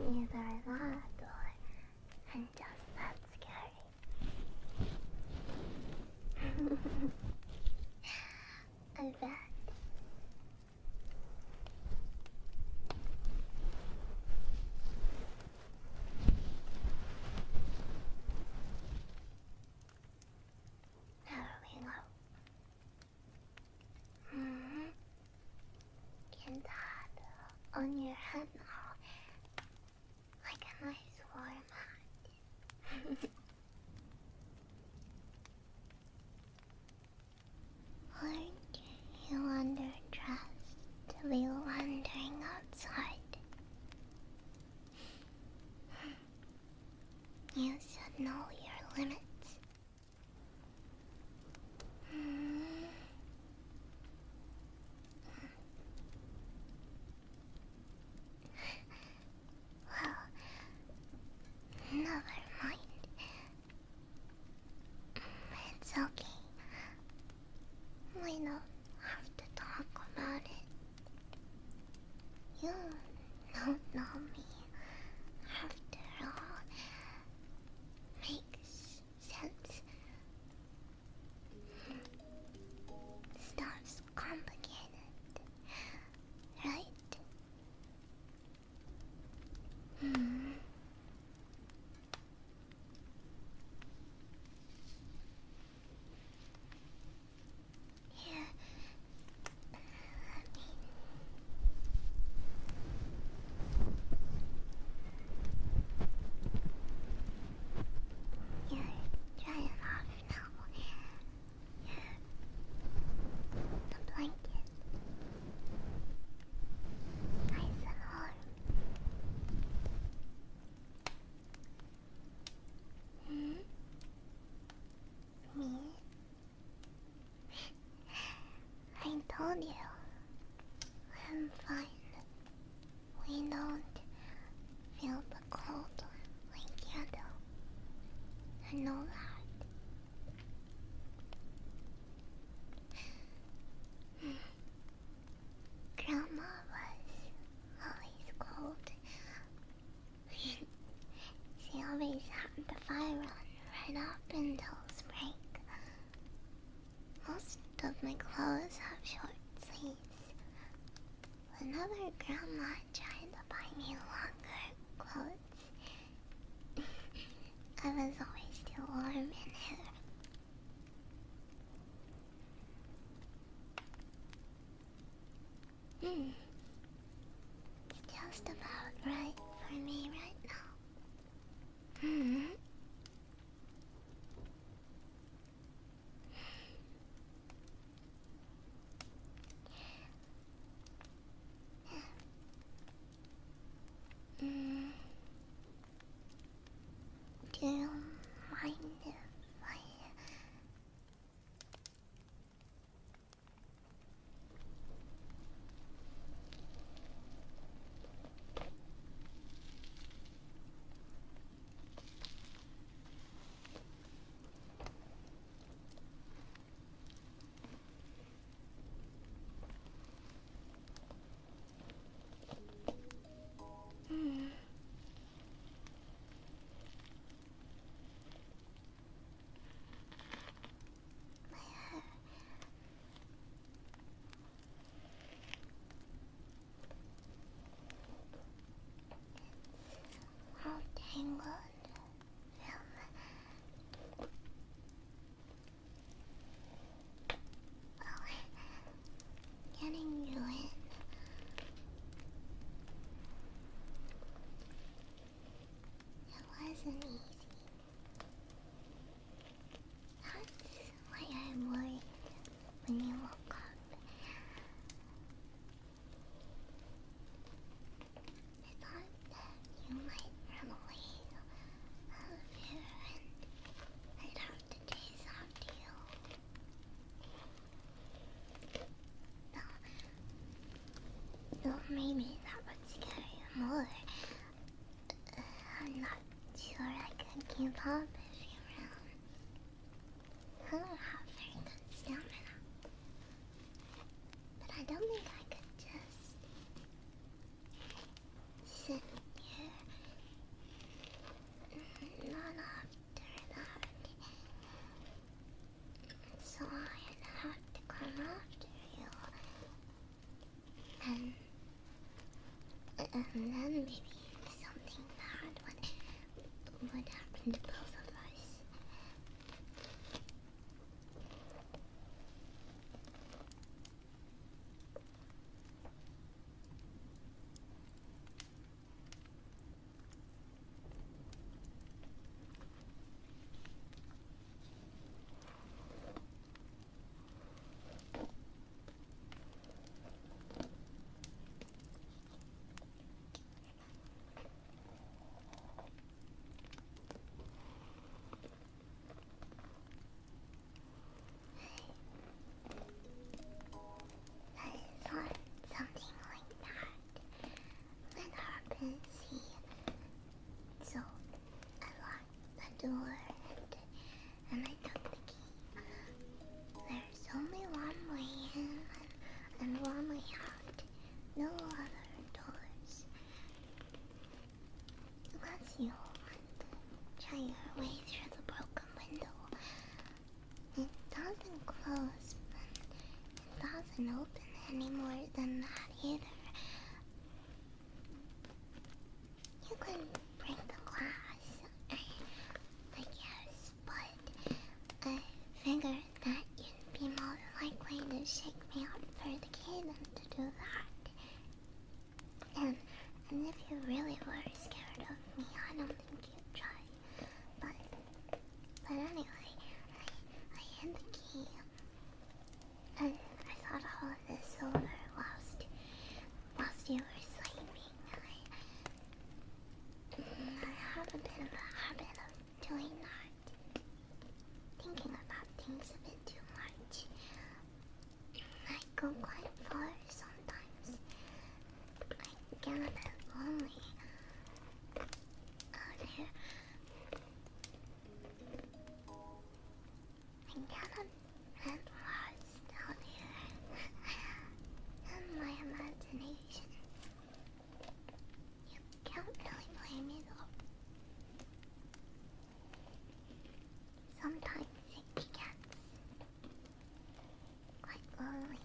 Either that or I'm just that scary. I bet. There we go. Get that on your head now, like a nice warm hat. Aren't you underdressed to be wandering outside? You should know your limits. Well, never mind. It's okay. We don't have to talk about it. You don't know me. After all, makes sense. Stuff's complicated, right? Here, you're drying off now. The blanket. Nice and warm. Me? I told you. I'm fine. We don't feel the cold like you do. I know that. Grandma was always cold. She always had the fire on right up until spring. Most of my clothes have short sleeves. Whenever Grandma tried to buy me longer clothes, I was always too warm in here. It's just about right for me right now. maybe that would scare you more. I'm not sure I could keep up if you ran. I don't have very good stamina. But I don't think I could just sit here. Not after that. So I'd have to come after you. And then maybe something bad would happen to both of us. I thought something like that would happen, see. So I locked the door and I took the key. There's only one way in and one way out. No other doors. Unless you want to try your way through the broken window. It doesn't close, but it doesn't open any more than that either. You can break the glass, I guess, but I figured that you'd be more likely to shake me up for the key than to do that. And if you really were scared of me, I don't think you'd try. But anyway, I hid the key. And I thought all of this over whilst you were sleeping. I have a bit of a habit of doing that. Thinking about things a bit too much. I go quite far sometimes. I get a bit lonely out here. I get a bit lost out here. In my imagination. You can't really blame me though. Sometimes it gets quite lonely.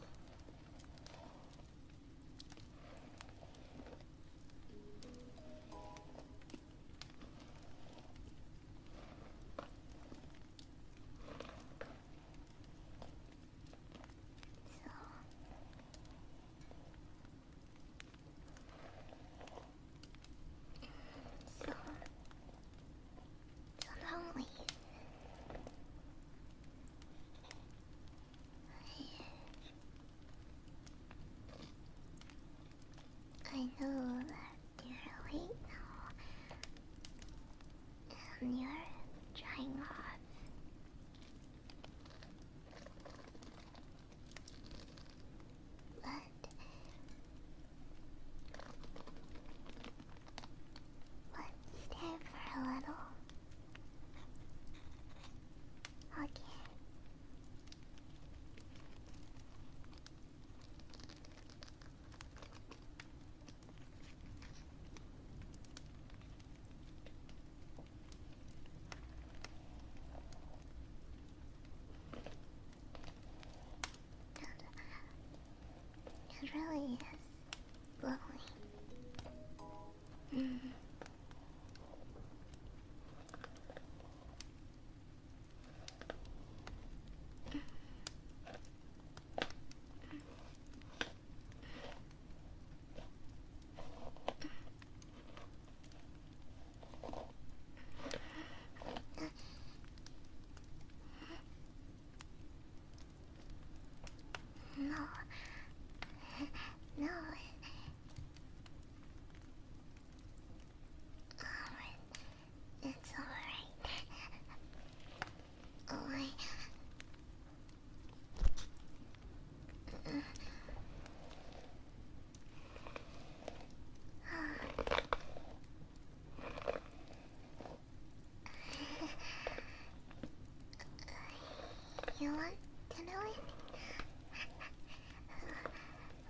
You want to know it?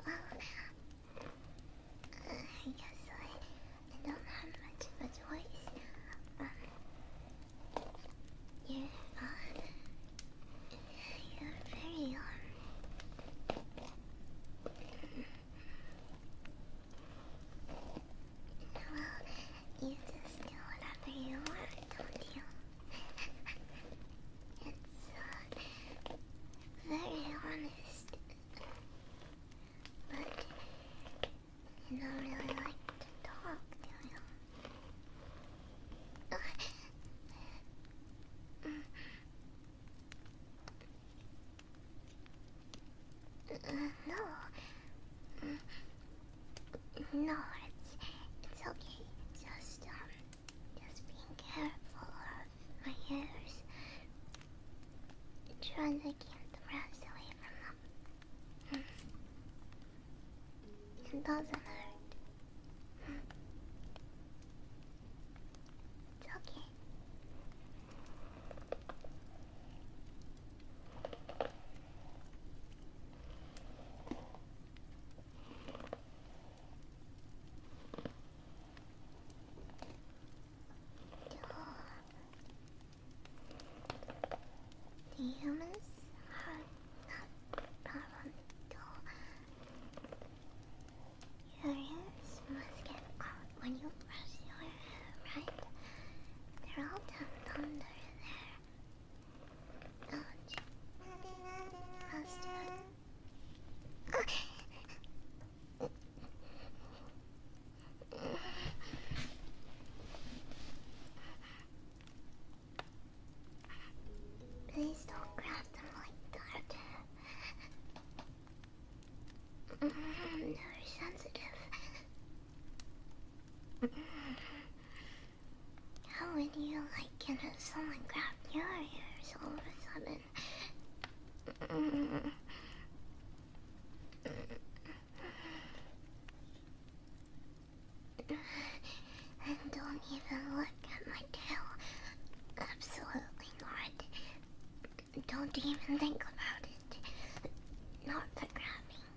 Well, I guess I don't have much of a choice. You're very, well, you just do whatever you want, don't you? It's, very honest. But you don't really like to talk, do you? No. No, it's okay. Just being careful of my hairs. Trying to keep the rest away from them. It doesn't hurt. It's okay. The humans have that problem too. Your ears must get out when you brush your hair, right? They're all tucked under there. Ouch. Faster. Please don't grab them like that. They're sensitive. How would you like it if someone grabbed your ears all of a sudden? And don't even look at my tail. Absolutely not. Don't even think about it. Not the grabbing.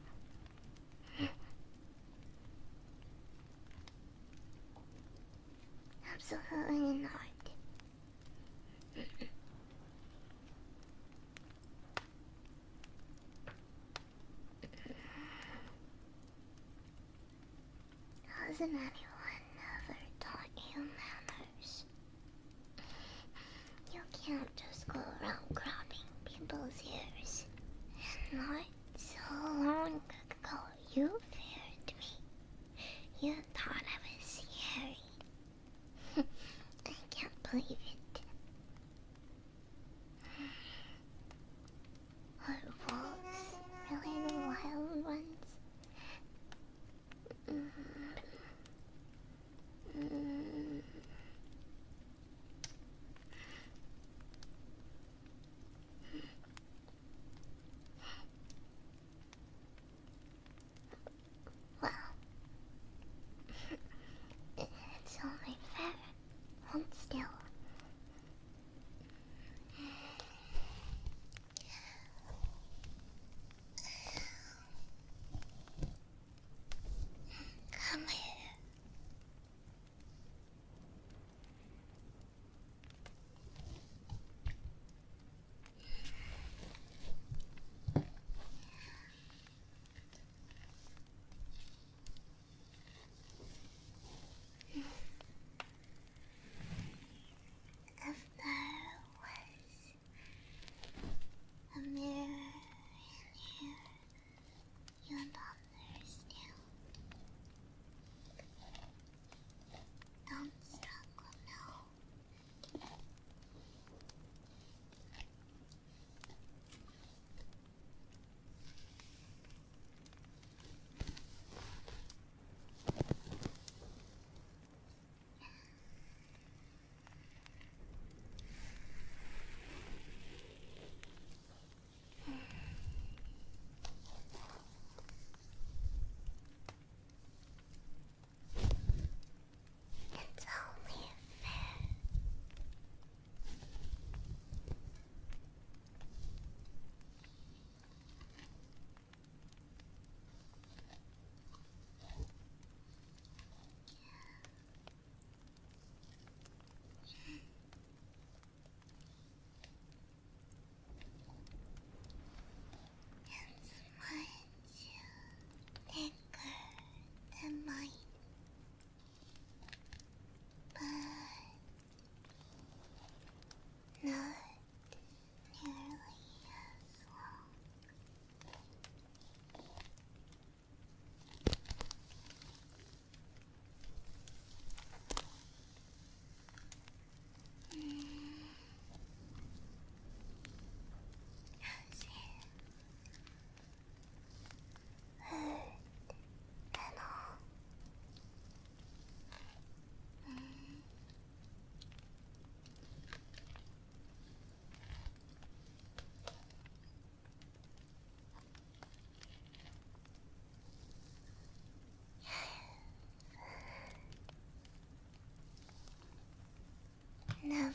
Absolutely not. Hasn't anyone ever taught you manners? You can't just go around grabbing people's ears. And not so long ago, you feared me. You thought I was scary. I can't believe it. Are wolves really the wild ones?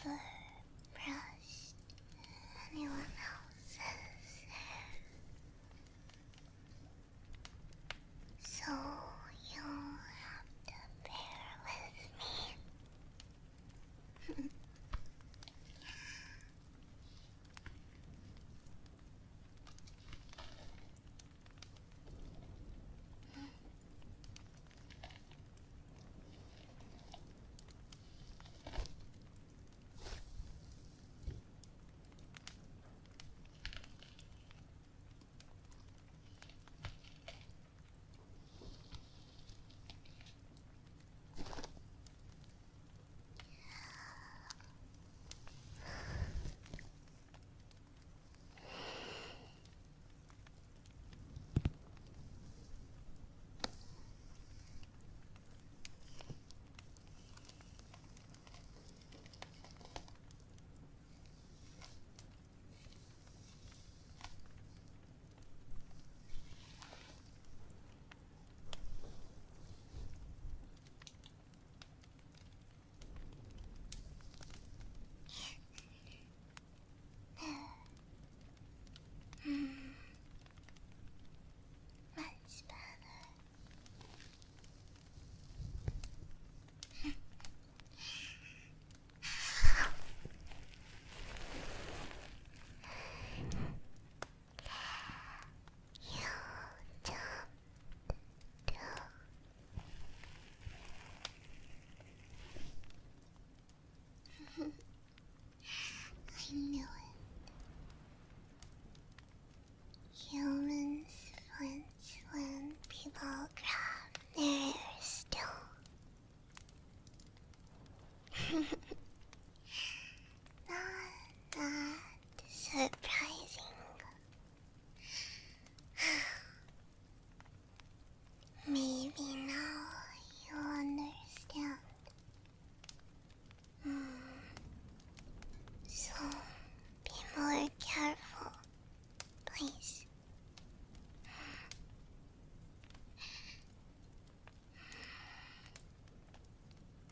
never brushed anyone else's hair. So you'll have to bear with me. Much better. You jumped too. I knew it. Humans flinch when people grab their ears too. Not that surprising. Maybe now you understand. So, be more careful, please.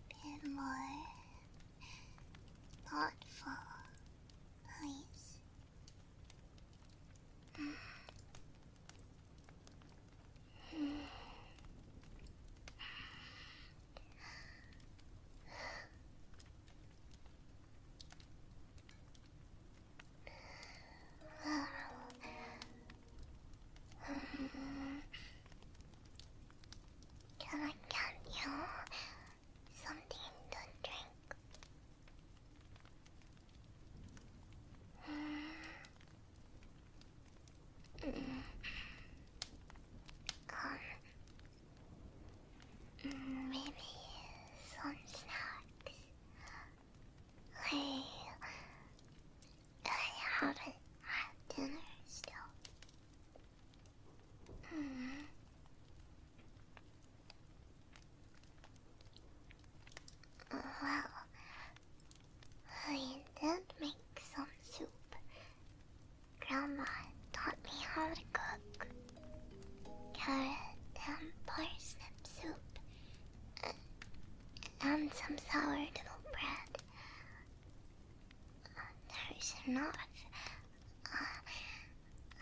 Be more thoughtful, please. Can I get you something to drink? Maybe some snacks. I haven't had dinner still. Well, I did make some soup. Grandma taught me how to cook. Carrot and parsnip soup. And some sourdough bread. There's enough.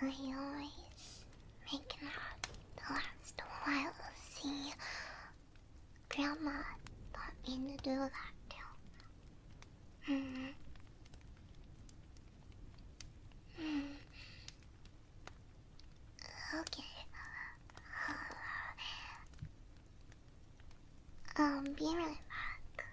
I always make enough to last a while. See, Grandma taught me to do that too. Okay. I'll be right back.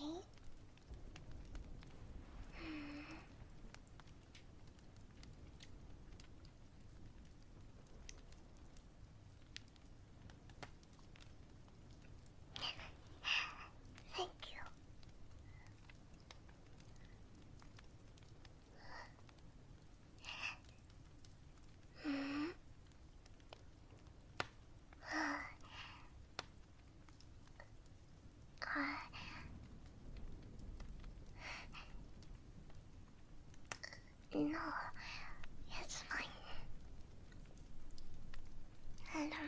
okay? Thank you. No, it's fine. I don't mind.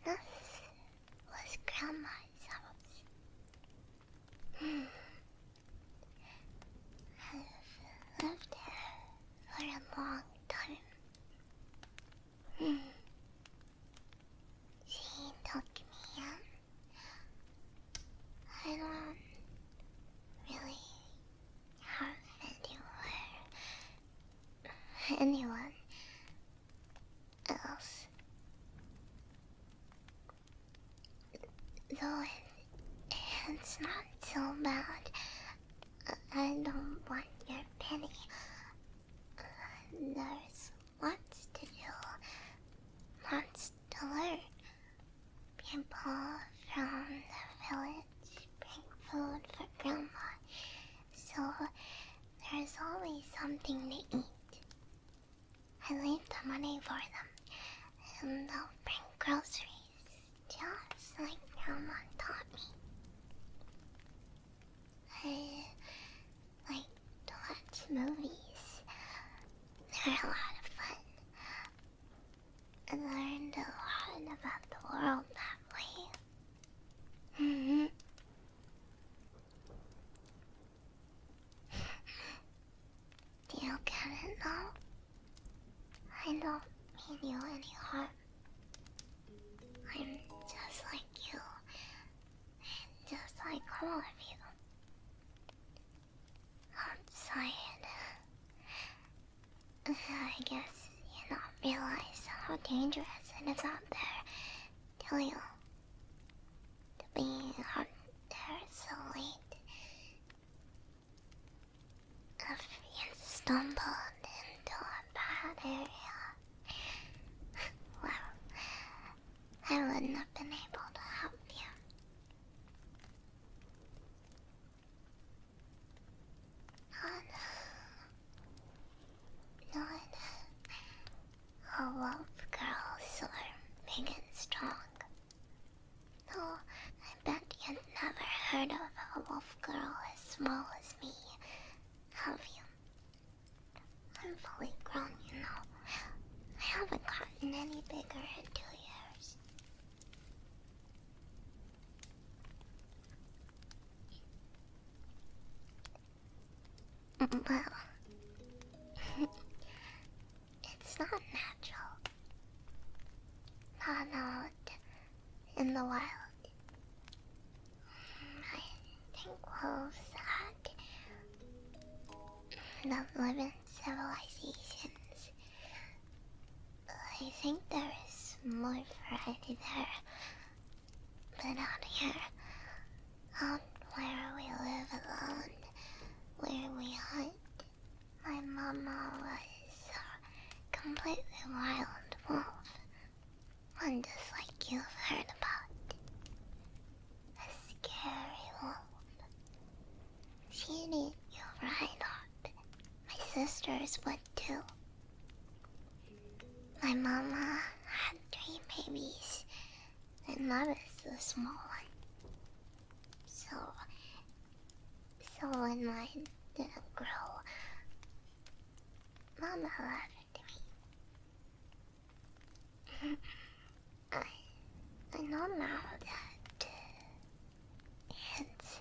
This was Grandma's house. I've lived there for a long time. She took me in. I don't really have anyone else. Though it's not so bad. I don't want your pity. There's lots to do, lots to learn. People from the village bring food for Grandma, so there's always something to eat. I leave the money for them, and they'll bring groceries, just like Grandma taught me. I like to watch movies. They're a lot of fun. I learned a lot about the world that way. Do you get it now? I don't mean you any harm. I'm just like you. Just like all of you. Outside. I guess you don't realize how dangerous it is out there till you to be out there so late. If you stumbled into a bad area, well, I wouldn't have been able to help you. Not all wolf girls are big and strong. Though I bet you've never heard of a wolf girl as small as me, have you? I'm fully grown, you know. I haven't gotten any bigger in 2 years. Well, it's not natural. Not out in the wild. I think wolves that live in civilizations. I think there is more variety there. But out here, out where we live alone, where we hunt, my mama was a completely wild wolf. One just like you've heard about. A scary wolf. She'd eat you right up. My sisters would too. My mama had 3 babies, and that is the small one. So when mine didn't grow, Mama left me. I know now that it's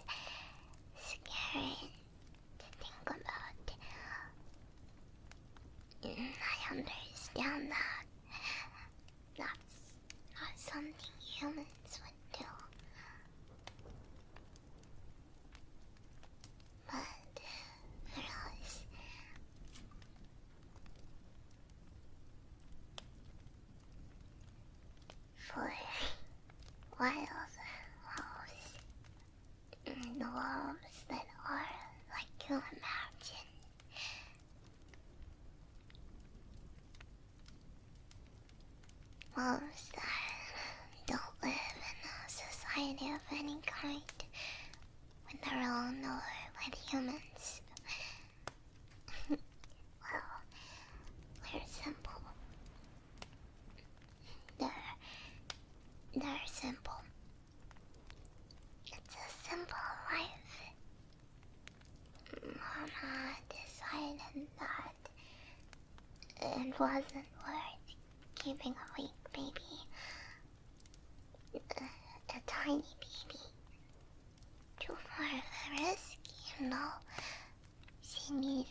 scary to think about. I understand that. That's not something humans would do. But for us, to imagine. Wolves that don't live in a society of any kind, when they're all nowhere with humans. Well, they're simple. They're simple. It's a simple life. Mama decided that it wasn't worth keeping a weak baby. A tiny baby. Too far of a risk, you know. She needed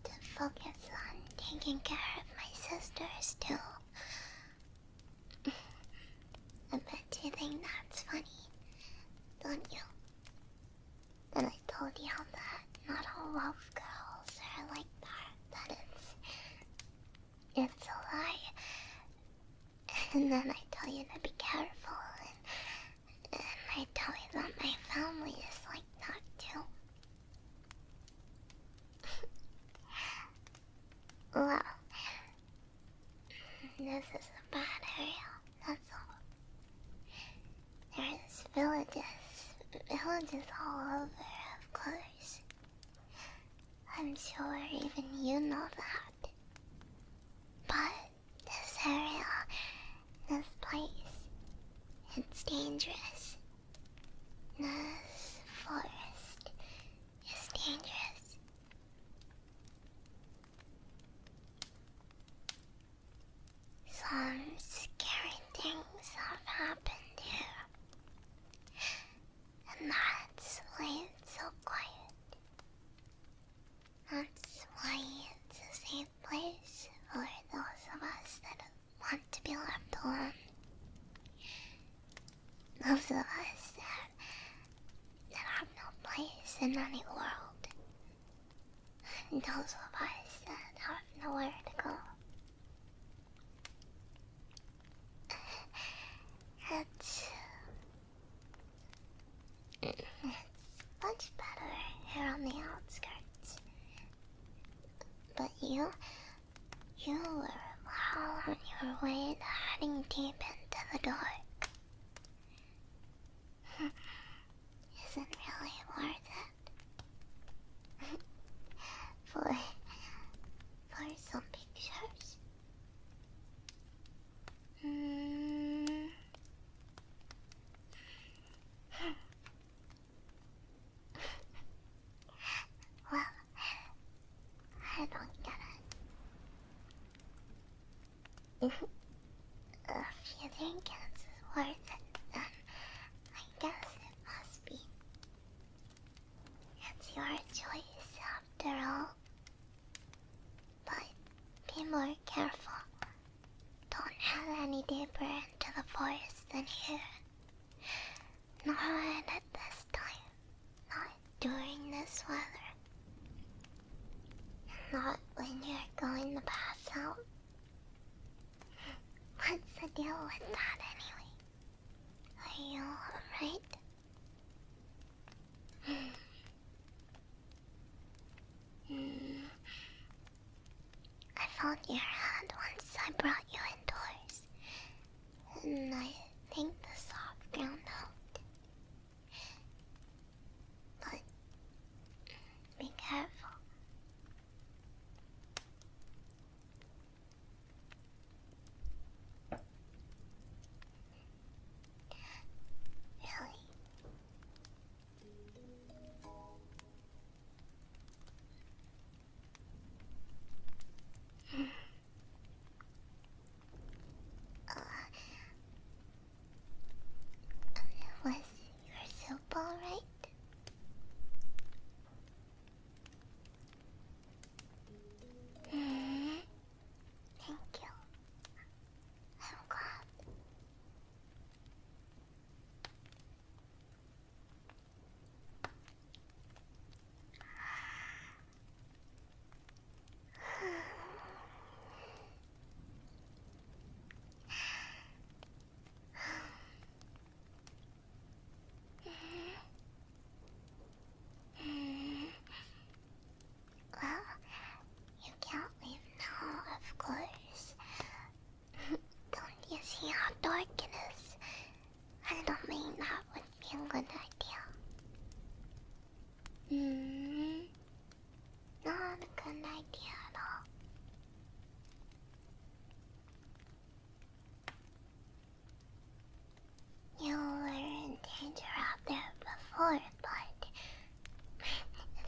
to focus on taking care of my sisters too. I bet you think that's funny, don't you? And I told you that not all wolf girls are like that. That it's a lie. And then I tell you to be careful, and I tell you that my family is like that too. Well, this is a bad area, that's all. There's villages all over, of course. I'm sure even you know that. But this area, this place, it's dangerous. This forest is dangerous. Some scary things have happened here. And that's why it's so quiet. That's why it's a safe place for those of us that want to be left alone. Those of us that have no place in any world. And those of us that have nowhere to go. It's much better here on the outskirts. But you were well on your way to heading deep into the dark. Isn't really worth it. for some pictures. Well, I don't get it. If you think it's worth it, then I guess it must be. It's your choice after all. But be more careful. Don't head any deeper into the forest than here. Not at this time. Not during this weather. Not when you're going to pass out. What's the deal with that anyway? Are you alright? I felt your hand once I brought you indoors. And I think the soft ground helped. But be careful. Really.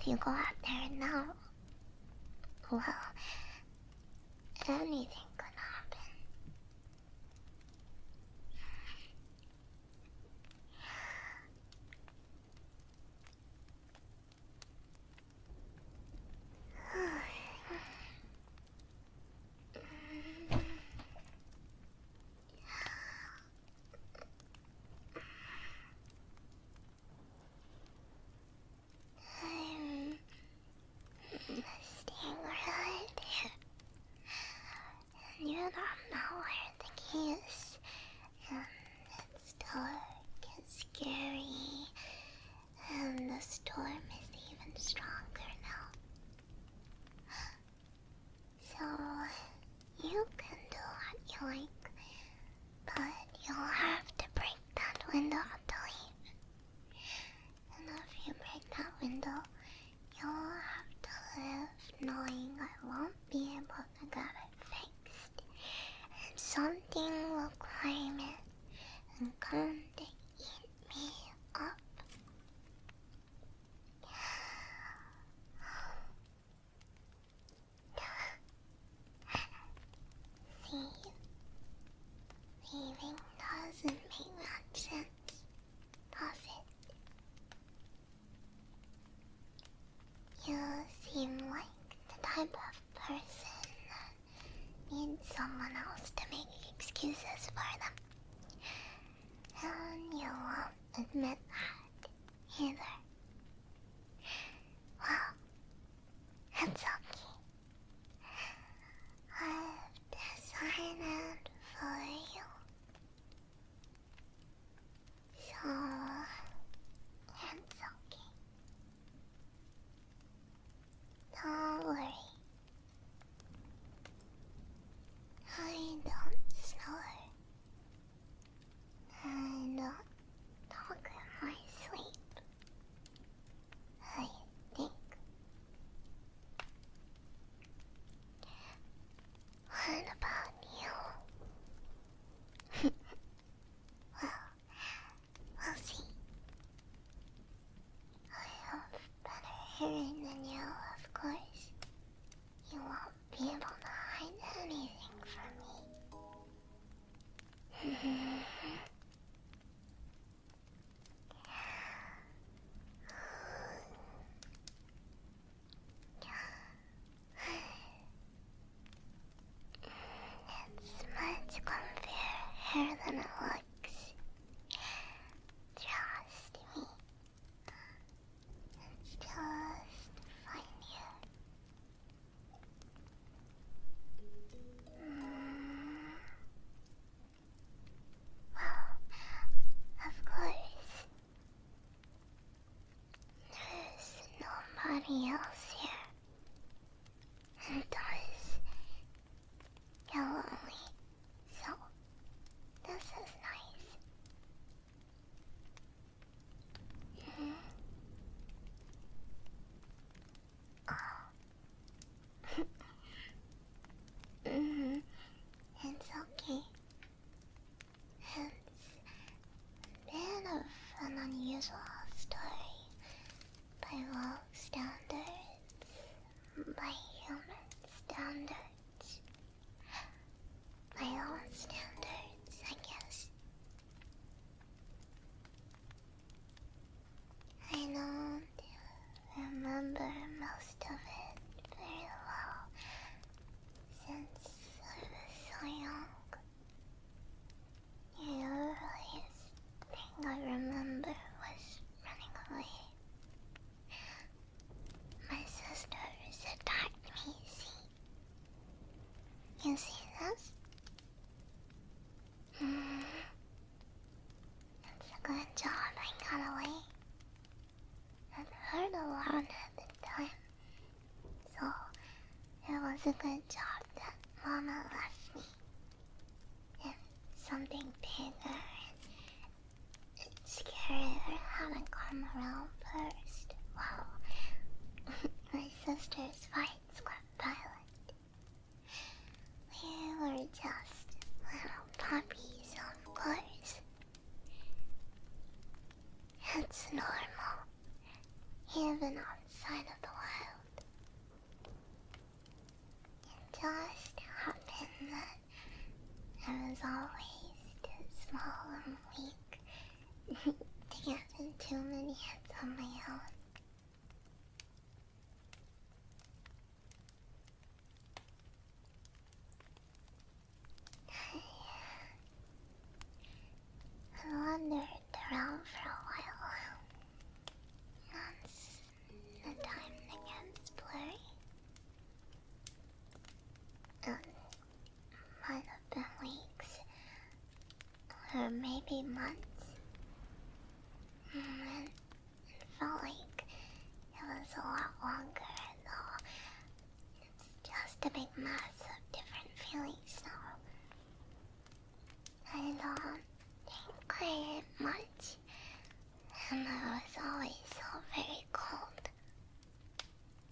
if you go out there now, well, anything could happen. I'm staying right here. And you don't know where the key is. And it's dark and scary. And the storm is even stronger now. So, you can do what you like. But you'll have to break that window to leave. And if you break that window, you'll have to live knowing I won't be able to get it fixed. And something will climb it and come to eat me up. See, leaving doesn't make much sense, does it? You seem like the type of person that needs someone else to make excuses for them. And you won't admit that either. Well, it's okay. I've decided for you. So, it's okay. Don't worry. I don't snore. I don't talk in my sleep. I think. What about you? Well, we'll see. I have better hearing than you, of course. You won't be able to hide anything from me. It's much comfier than it looks. Trust me. It's just fine here. Well, of course. There's nobody else here. And does get lonely. So, this is nice. It's okay. It's a bit of an unusual story by world standards, by human standards, by all standards, I guess. I don't remember most of it very well since I was so young. The earliest thing I remember was running away. My sisters attacked me, see? You see this? It's a good job I got away. It hurt a lot at the time. So, it was a good job that Mama left me. If something bigger and scarier hadn't come around first, well, my sister's fights got violent. We were just little puppies, of course. It's normal, even outside outside of the wild. It just happened that I was always too small and weak to get in too many hits on my own. I wandered around for a while. Once the time gets blurry. Might have been weeks, or maybe months. And it felt like it was a lot longer, though. It's just a big mess of different feelings now. I don't think I ate much, and I was always so very cold.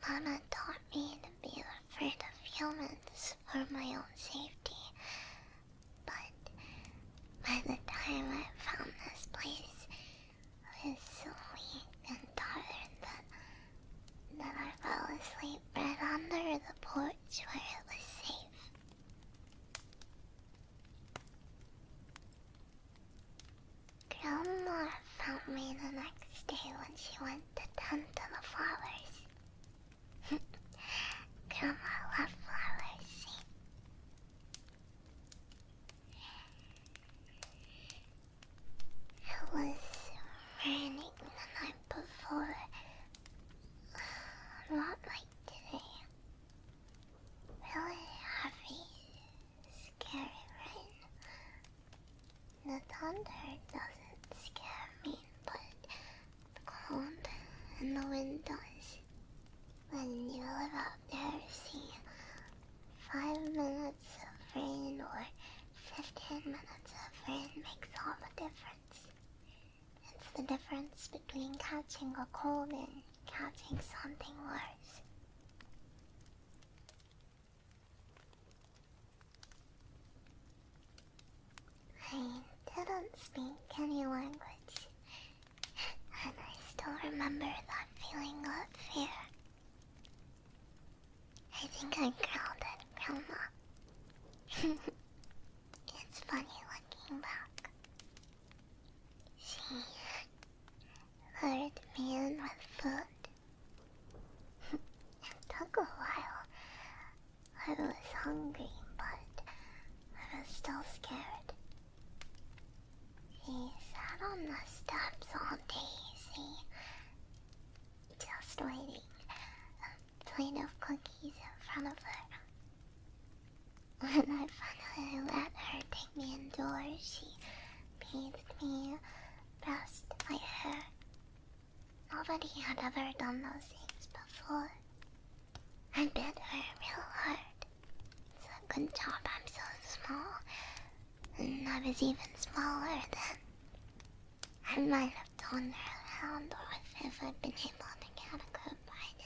Mama taught me to be afraid of humans for my own safety, but by the time I found this place, I was so weak and tired that I fell asleep right under the porch where it was safe. Grandma found me the next day when she went to tend to the flowers. Grandma loved flowers, see? It was raining the night before. Not like today. Really heavy, scary rain. The thunder doesn't scare me, but the cold and the wind does. When you live out there, see, 5 minutes of rain or 15 minutes of rain makes all the difference. It's the difference between catching a cold and catching something worse. I didn't speak any language, and I still remember that feeling of fear. I think I growled at Grandma. It's funny looking back. She lured me in with food. It took a while. I was hungry, but I was still scared. She sat on the steps all day, see, just waiting, a plate of cookies in front of her. When I finally let her take me indoors, she bathed me, brushed my hair. Nobody had ever done those things before. I bit her real hard. It's a good job I'm so small. And I was even smaller then. I might have torn her around off if I'd been able to get a good bite in.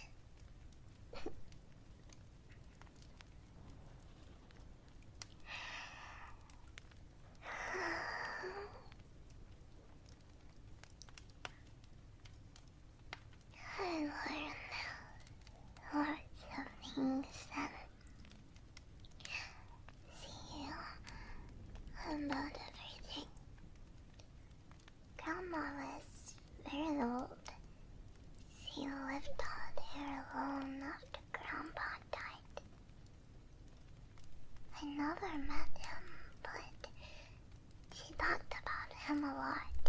I learned lots of things then. See, about everything. Grandma was very old. She lived out here alone after Grandpa died. I never met him, but she talked about him a lot.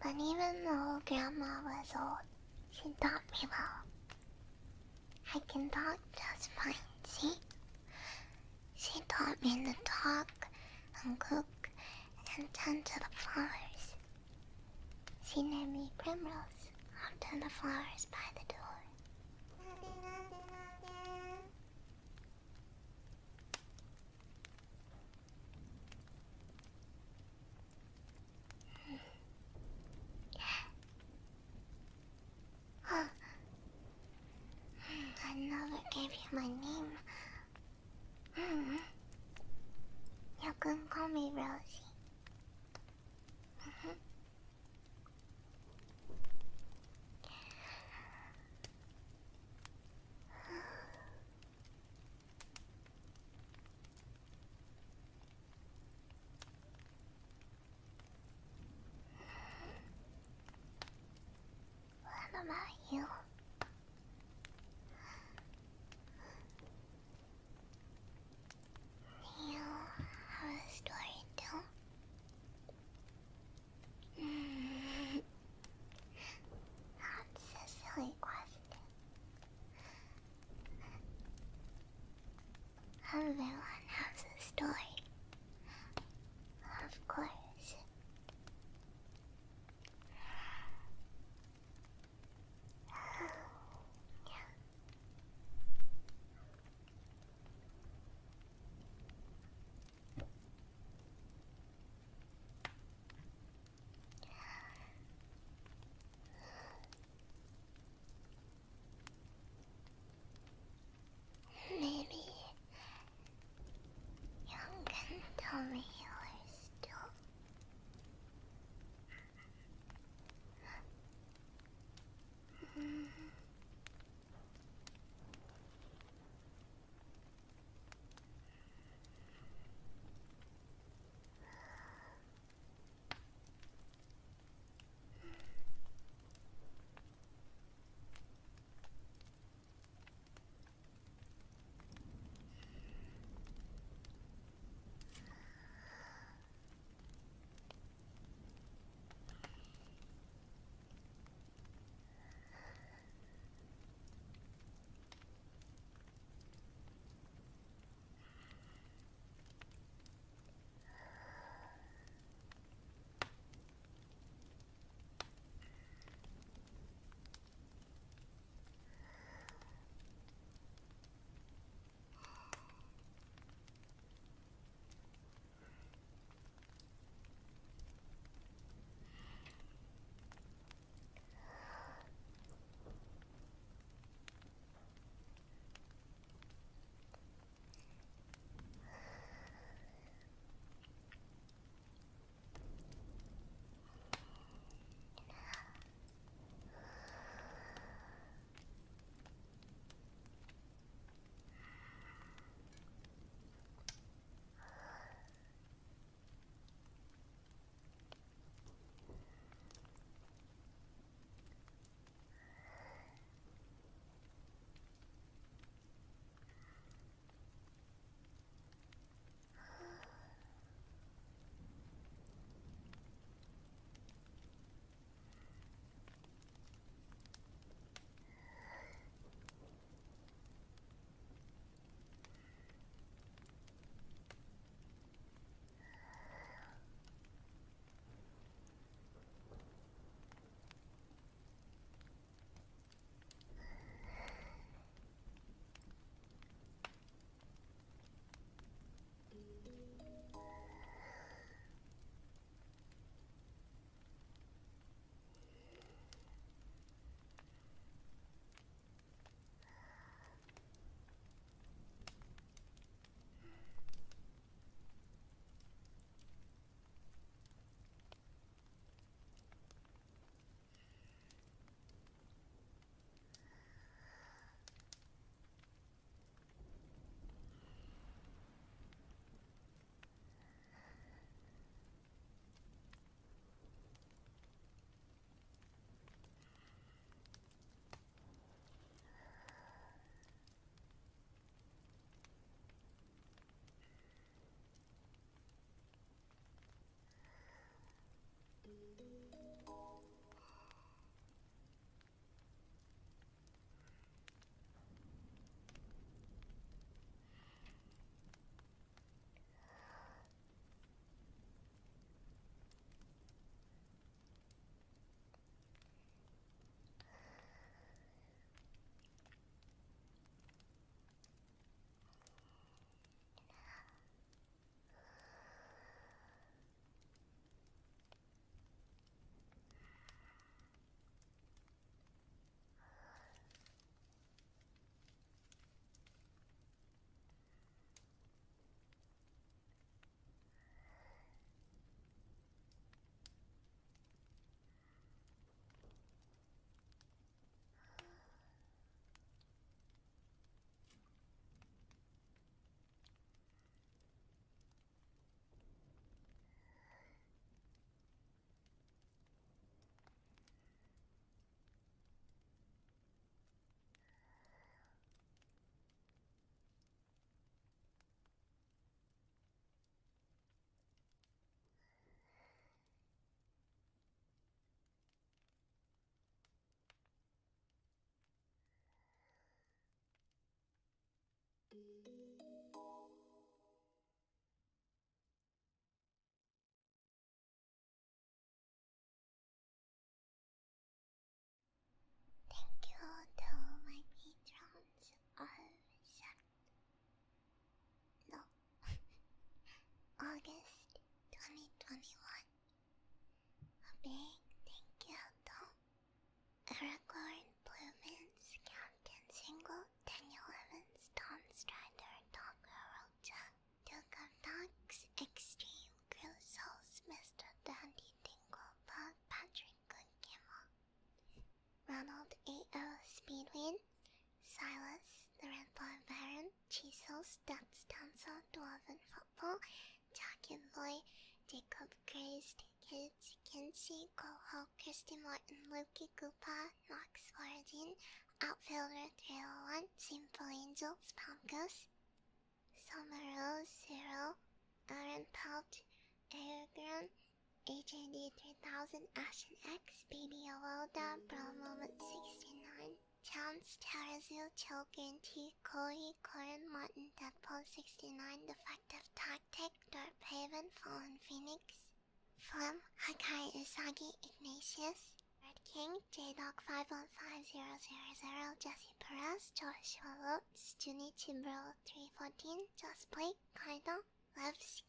But even though Grandma was old, she taught me well. I can talk just fine, see? She taught me to talk and cook and tend to the flowers. She named me Primrose after the flowers by the door. I never gave you my name. You can call me Rosie. about you? You have a story too? That's a silly question. Everyone has a story. Of course. Yeah. Maybe Uncapped Raised Kids, Kinsey, Coho, Christy Martin, Lukey Koopa, Knox Florentine, Outfielder 301, Simple Angels, Pamcos, Summer Rose, Zero, Aaron Pelt, Aragorn, HAD 3000, Ashen X, Baby Awoda, Bro Moment 69, Chance, Tarazoo, Chill Green Tea, Corey, Corin, Martin, Deadpool 69, Defective Tactic, Dark Haven, Fallen Phoenix, Flem, Hakai Usagi, Ignatius, Red King, JDog 515000, Jesse Perez, Joshua Lutz, Junichi Bro 314, Just Blake, Kaido, Levsk,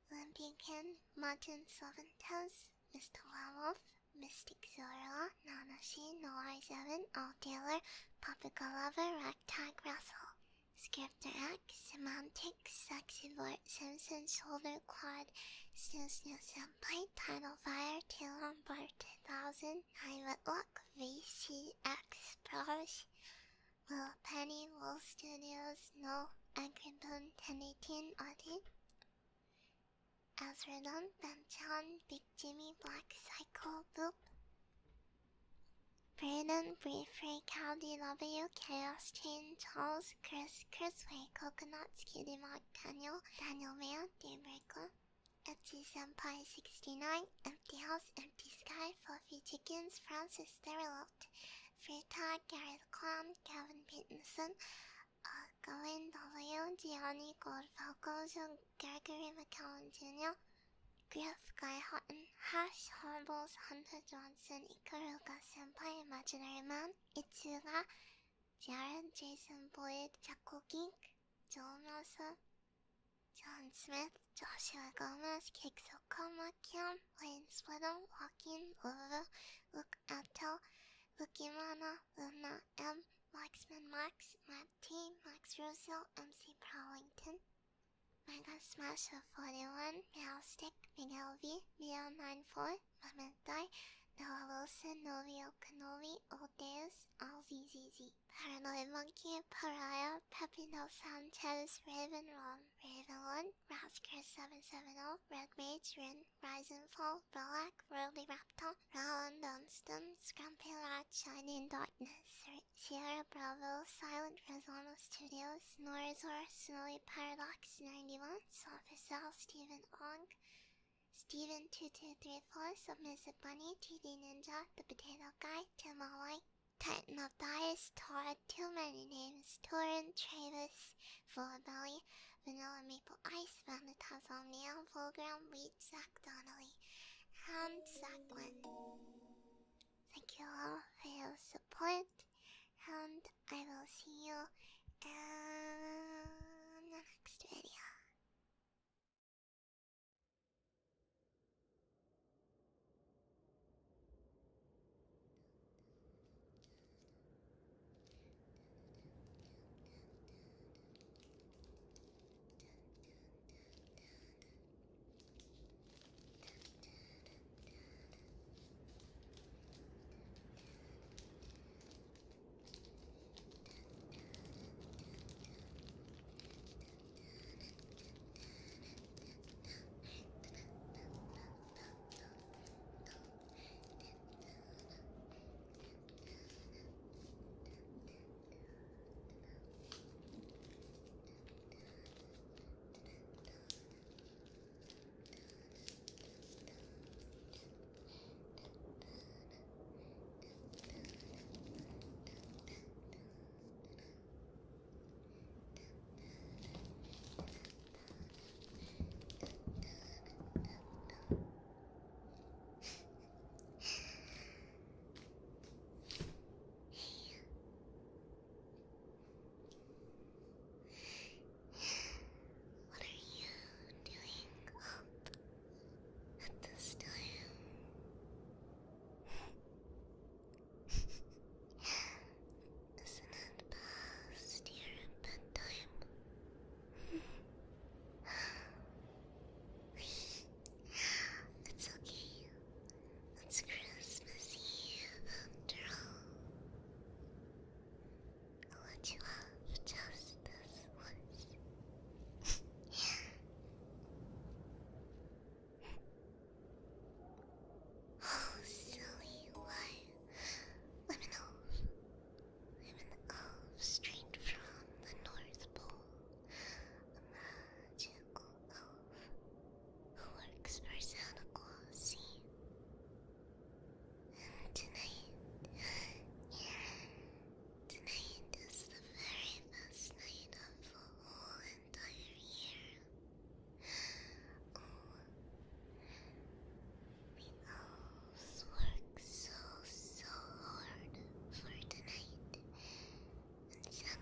Olympian, Martin Seventos, Mr. Werewolf, Mystic Zorilla, Nanashi, Noir 7, All Taylor, Paprika Lover, Ragtag Russell, Scripter X, Semantics, Sexy Vort, Simpson, Shoulder Quad, Snoo Senpai, Tidal Fire, Taylor Bar 2000, High Whitlock, VCX Pros, Will Penny, Will Studios, No, Angry Boon 1018, Audie, Azradon, Benchan, Big Jimmy, Black Cycle, Boop, Braden, Free Cow, DW, Chaos Chain, Charles, Chris Way, Coconuts, Kitty Mark, Daniel Mayo, Daybreaker, Etsy Senpai 69, Empty House, Empty Sky, Fluffy Chickens, Francis Sterilot, Free Tag, Gary the Clown, Kevin Peterson, Glenn W, Gianni Gold Falco, Gregory McCollum Jr., Griff Guy Houghton, Hash Horribles, Hunter Johnson, Ikaruga Senpai, Imaginary Man, Itsuga, Jared, Jason Boyd, Jackal Geek, Joel Massa, John Smith, Joshua Gomez, Kixokoma Kiam, Lane Spliddle, Joaquin, Ova, Luke Attel, Lukimana, Luna M, Maxman Max, Matt T, Max Russo, MC Prowlington, Mega Smash of 41, Meowstick, Miguel V, Meo94, Momentai, Noah Wilson, Novio Kanovi, Old Deus, LZZZ, Paranoid Monkey, Pariah, Pepino Sanchez, Raven Ron, Raven1, Rasker770, Red Mage, Rin, Rise and Fall, Belak, Worldly Raptor, Rowan Dunstan, Scrumpy Rat, Shining Darkness, Sierra Bravo, Silent Arizona Studios, Norizor, Snowy Paradox 91, Sofisel, Stephen Ong, Steven2234, Submissive Bunny, TD Ninja, The Potato Guy, Tim White, Titan of Dice, Todd, Too Many Names, Torin, Travis, Full Belly, Vanilla Maple Ice, Vanitas Omnia, Volgram, Wheat, Zach Donnelly, and Zach Glenn. Thank you all for your support, and I will see you in the next video. What are you doing up at this time? Isn't it past your bedtime? It's okay. It's Christmas Eve after all. I'll let you have just this once. straight from the North Pole, a magical elf who works for Santa Claus, see? And tonight, tonight is the very best night of the whole entire year. Oh, the elves work so hard for tonight, and Santa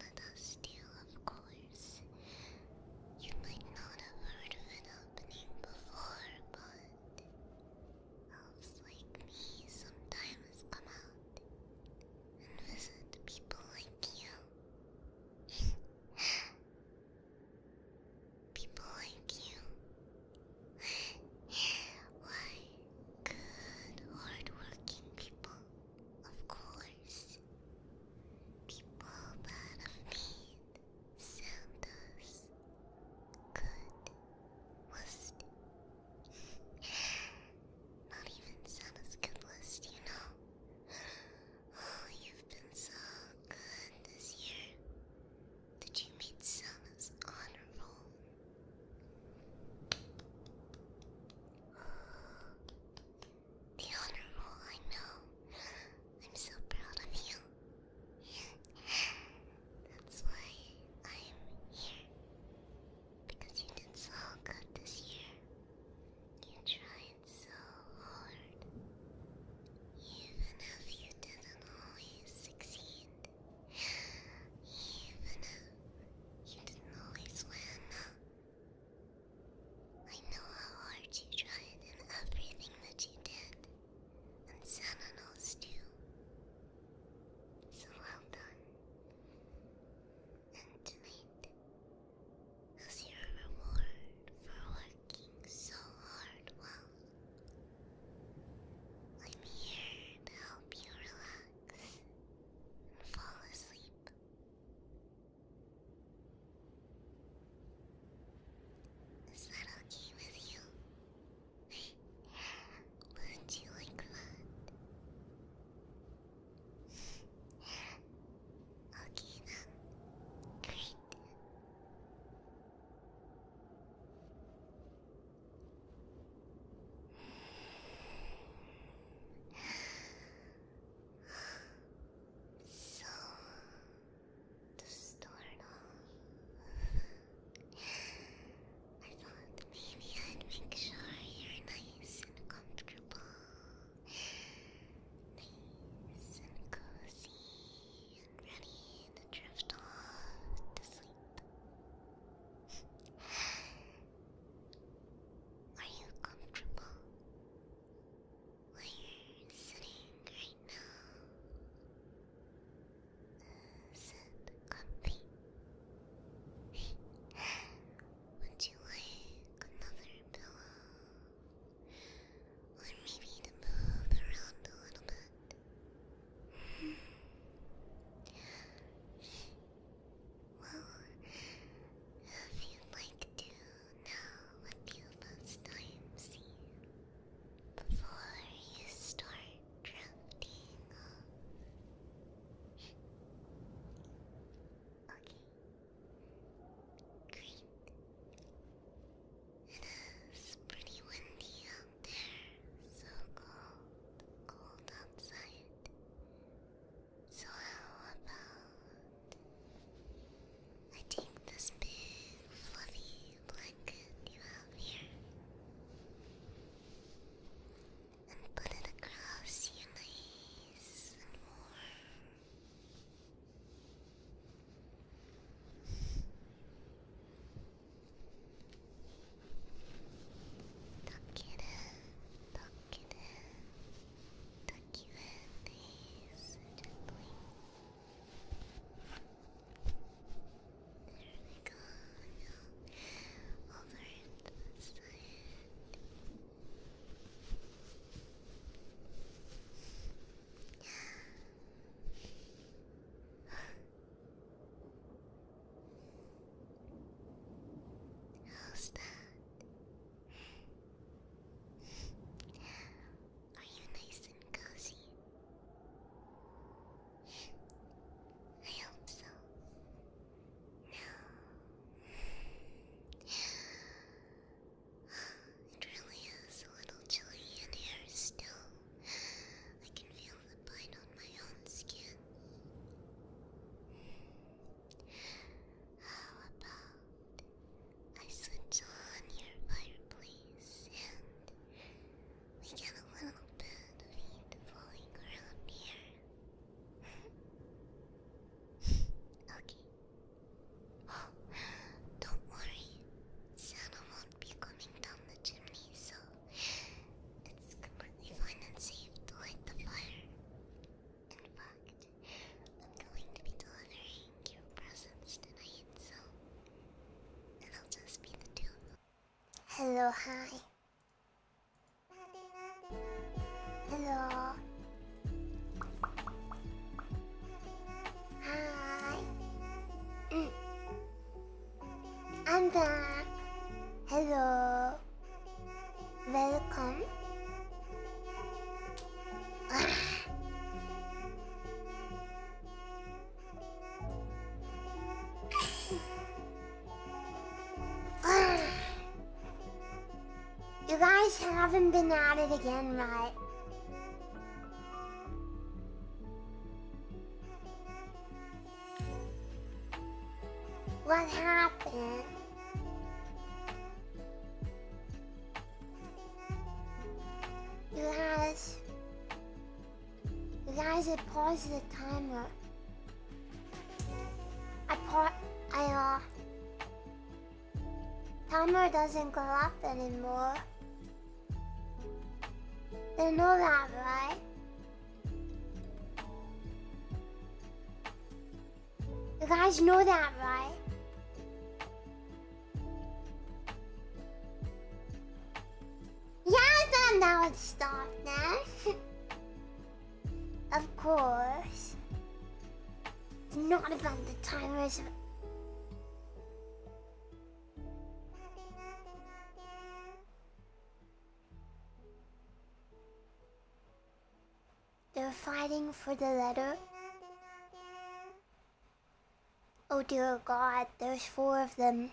Hello, hi. Hello. Hi. I'm back. Hello. Welcome. You guys haven't been at it again, right? What happened? You guys had paused the timer. Timer doesn't go up anymore. They know that, right? You guys know that, right? Yeah, I thought that would stop then. Of course. It's not about the timers. They're fighting for the letter. Oh dear God, there's 4 of them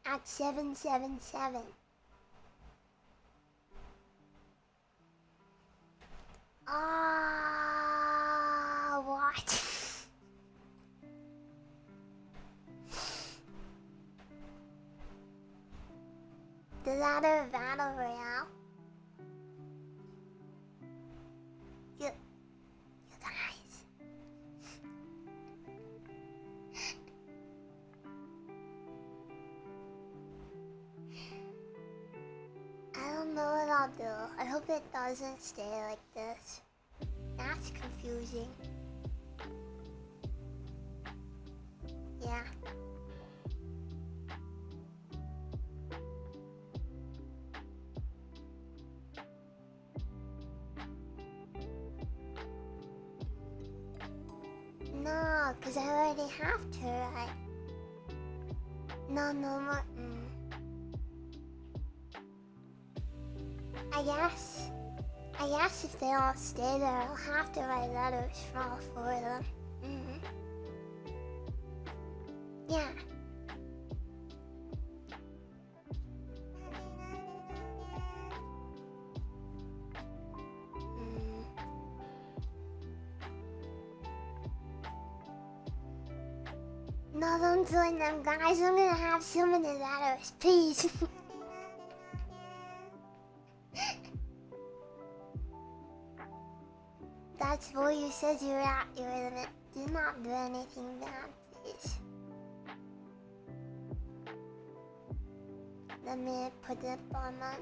at 777. What? The ladder battle royale. You guys. I don't know what I'll do. I hope it doesn't stay like this. That's confusing. Yeah. No, because I already have to, right? No more. I guess if they all stay there, I'll have to write letters for all 4 of them. Yeah. No, don't join them, guys. I'm gonna have so many letters, please. That's why you said you're at your limit. Do not do anything bad, please. Let me put it on my...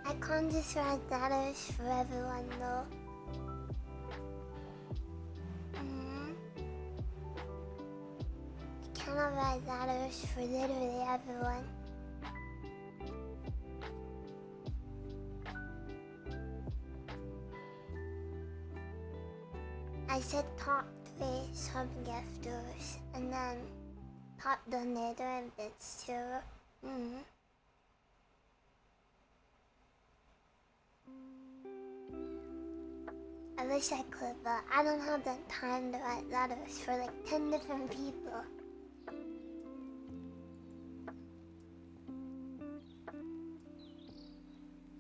I can't just write letters for everyone though. I cannot write letters for literally everyone. I said top 3 sub gifters and then top donator and bits too. I wish I could, but I don't have the time to write letters for like 10 different people.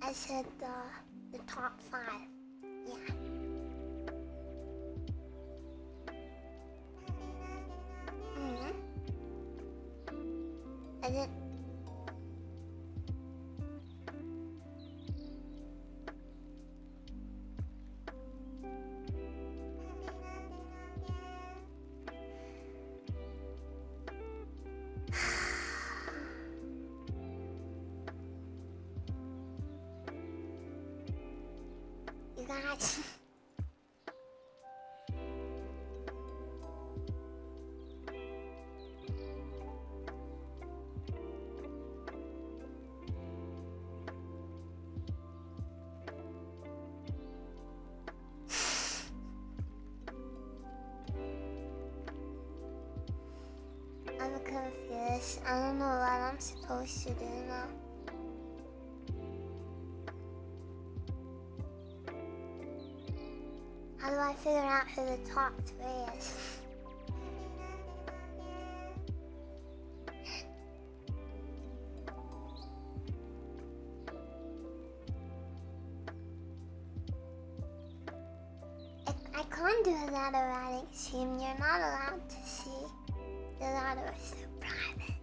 I said the top 5. Yeah. I didn't. You guys. I'm confused. I don't know what I'm supposed to do now. How do I figure out who the top 3 is? I can't do a ladder riding stream. You're not allowed to see. The ladder is so private.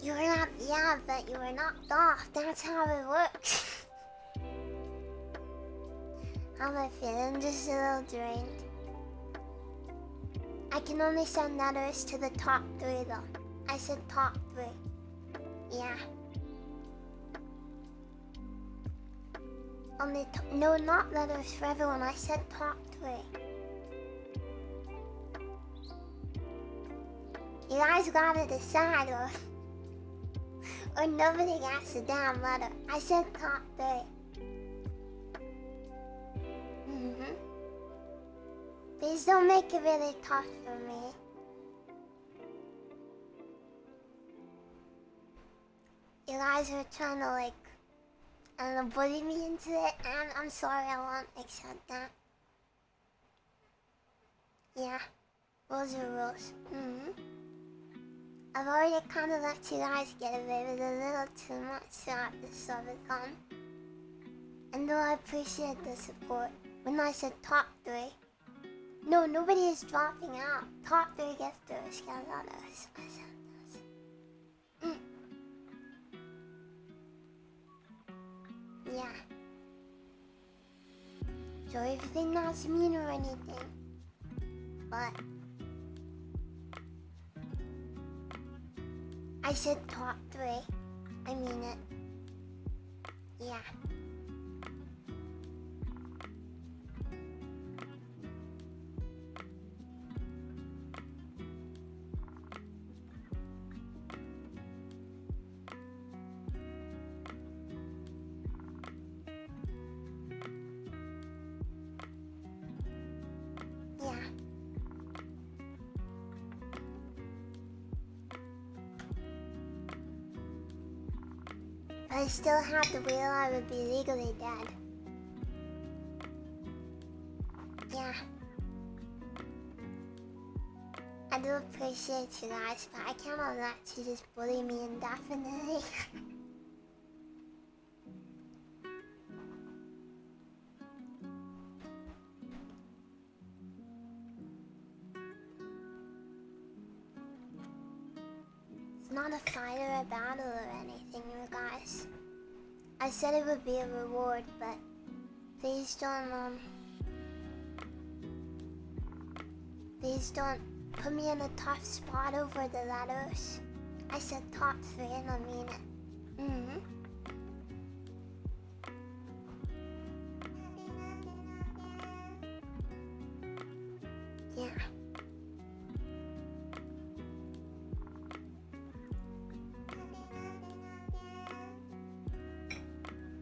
You were not, yeah, but you were knocked off. That's how it works. How am I feeling? Just a little drained. I can only send letters to the top 3 though. I said top 3. Yeah. Only no, not letters for everyone. I said top 3. You guys gotta decide, or nobody gets a damn letter. I said top 3. Please don't make it really tough for me. You guys are trying to like, I don't know, bully me into it, and I'm sorry, I won't accept that. Yeah, rules are rules. I've already kind of let you guys get away with a little too much throughout the Subathon. And though I appreciate the support, when I said top 3, no, nobody is dropping out. Top 3 gifters get letters. I said this. Yeah. Sorry if you think that's mean or anything, but I said top 3. I mean it. Yeah. Yeah. But I still had the wheel, I would be legally dead. Yeah. I do appreciate you guys, but I cannot let you just bully me indefinitely. It's not a fight or a battle or anything, you guys. I said it would be a reward, but please don't put me in a tough spot over the letters. I said top 3 and I mean it. Yeah.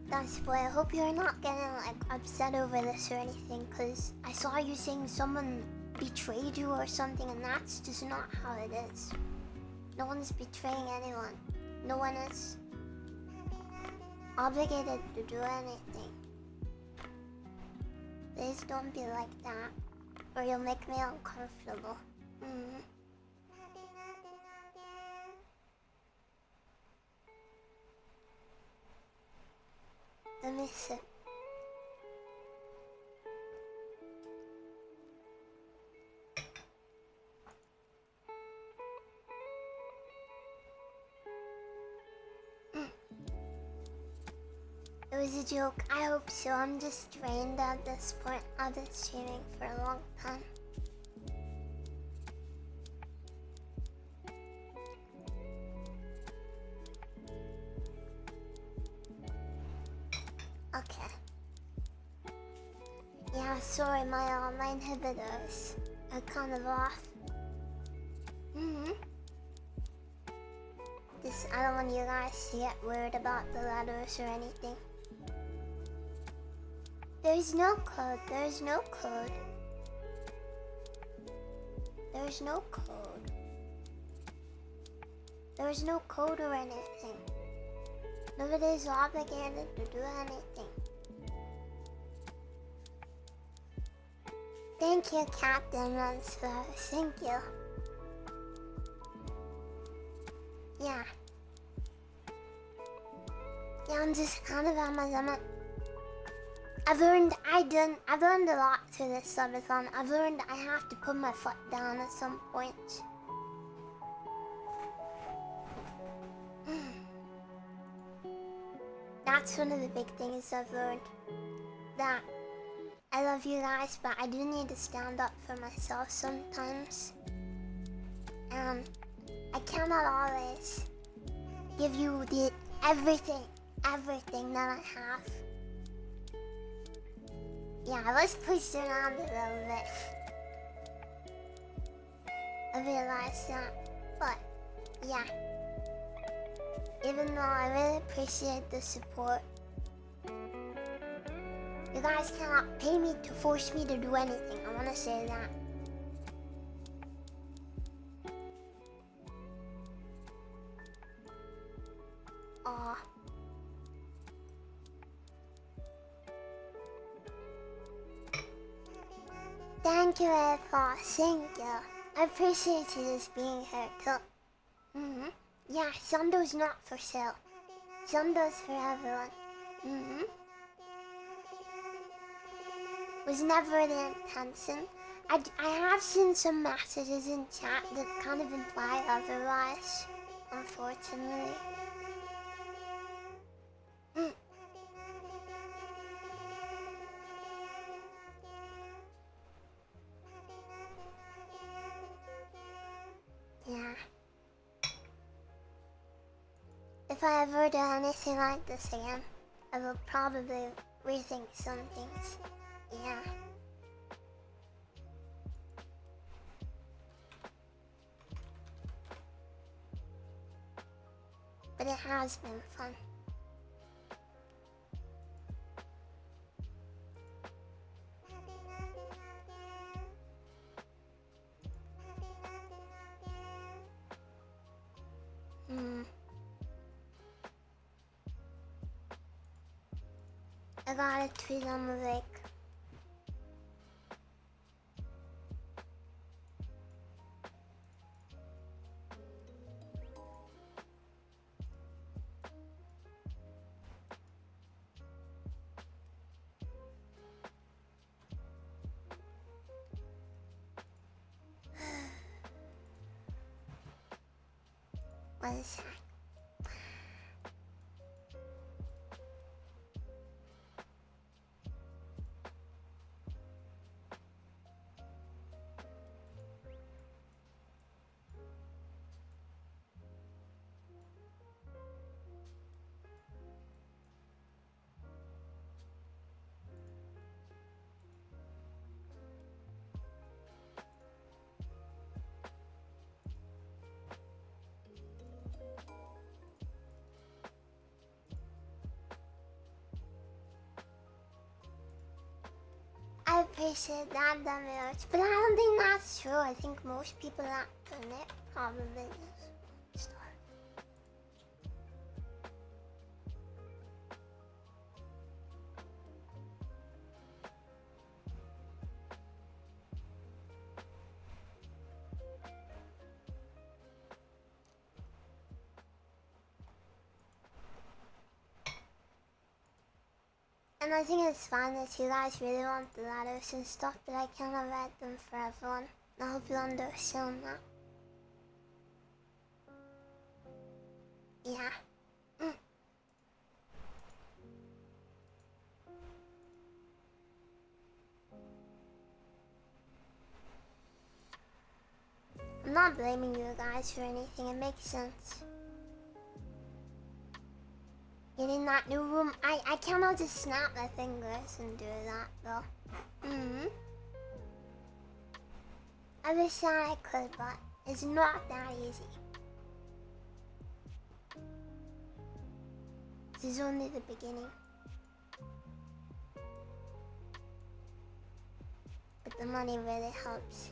That's boy, I hope you're not getting like upset over this or anything, cause I saw you saying someone betrayed you or something, and that's just not how it is. No one is betraying anyone. No one is obligated to do anything. Please don't be like that, or you'll make me uncomfortable. Let me see. It was a joke. I hope so. I'm just drained at this point. I've been streaming for a long time. Okay. Yeah, sorry, my online inhibitors are kind of off. I don't want you guys to get worried about the letters or anything. There's no code. There's no code. There's no code. There's no code or anything. Nobody's obligated to do anything. Thank you, Captain Runsflower. Thank you. Yeah. Yeah, I'm just kind of on my limit. I've learned a lot through this subathon. I've learned I have to put my foot down at some point. That's one of the big things I've learned. That I love you guys, but I do need to stand up for myself sometimes. And I cannot always give you everything that I have. Yeah, let's push it around a little bit. I realize that, but yeah. Even though I really appreciate the support, you guys cannot pay me to force me to do anything. I want to say that. Aw. Thank you, Edgar. Thank you. I appreciate you just being here too. Yeah, Sundo's not for sale. Sundo's for everyone. Was never the intention. I have seen some messages in chat that kind of imply otherwise, unfortunately. Yeah. If I ever do anything like this again, I will probably rethink some things. Yeah. But it has been fun. I got a tweet on the lake. What is that? I appreciate that, Demiurge, but I don't think that's true. I think most people that donate probably just start. And I think it's fine if you guys really want the letters and stuff, but I cannot write them for everyone. I hope you understand that. Yeah. not blaming you guys for anything, it makes sense. Getting that new room, I cannot just snap my fingers and do that though. I wish that I could, but it's not that easy. This is only the beginning. But the money really helps.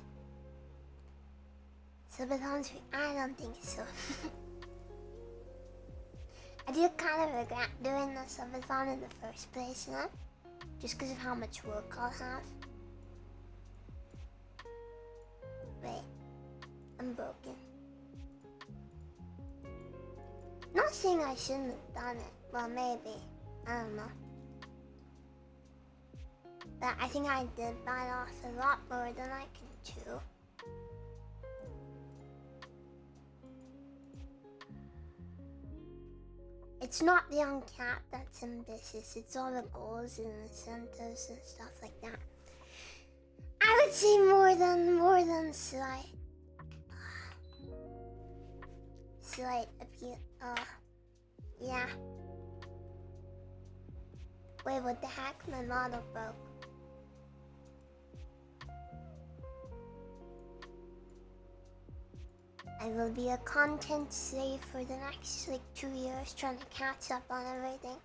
Subathon's free? I don't think so. I do kind of regret doing the subathon in the first place, you know? Just because of how much work I'll have. Wait, I'm broken. Not saying I shouldn't have done it. Well, maybe. I don't know. But I think I did bite off a lot more than I can chew. It's not the Uncapped that's ambitious, it's all the goals and incentives and stuff like that. I would say more than slight. Slight appeal. Yeah. Wait, what the heck? My model broke. I will be a content slave for the next 2 years trying to catch up on everything.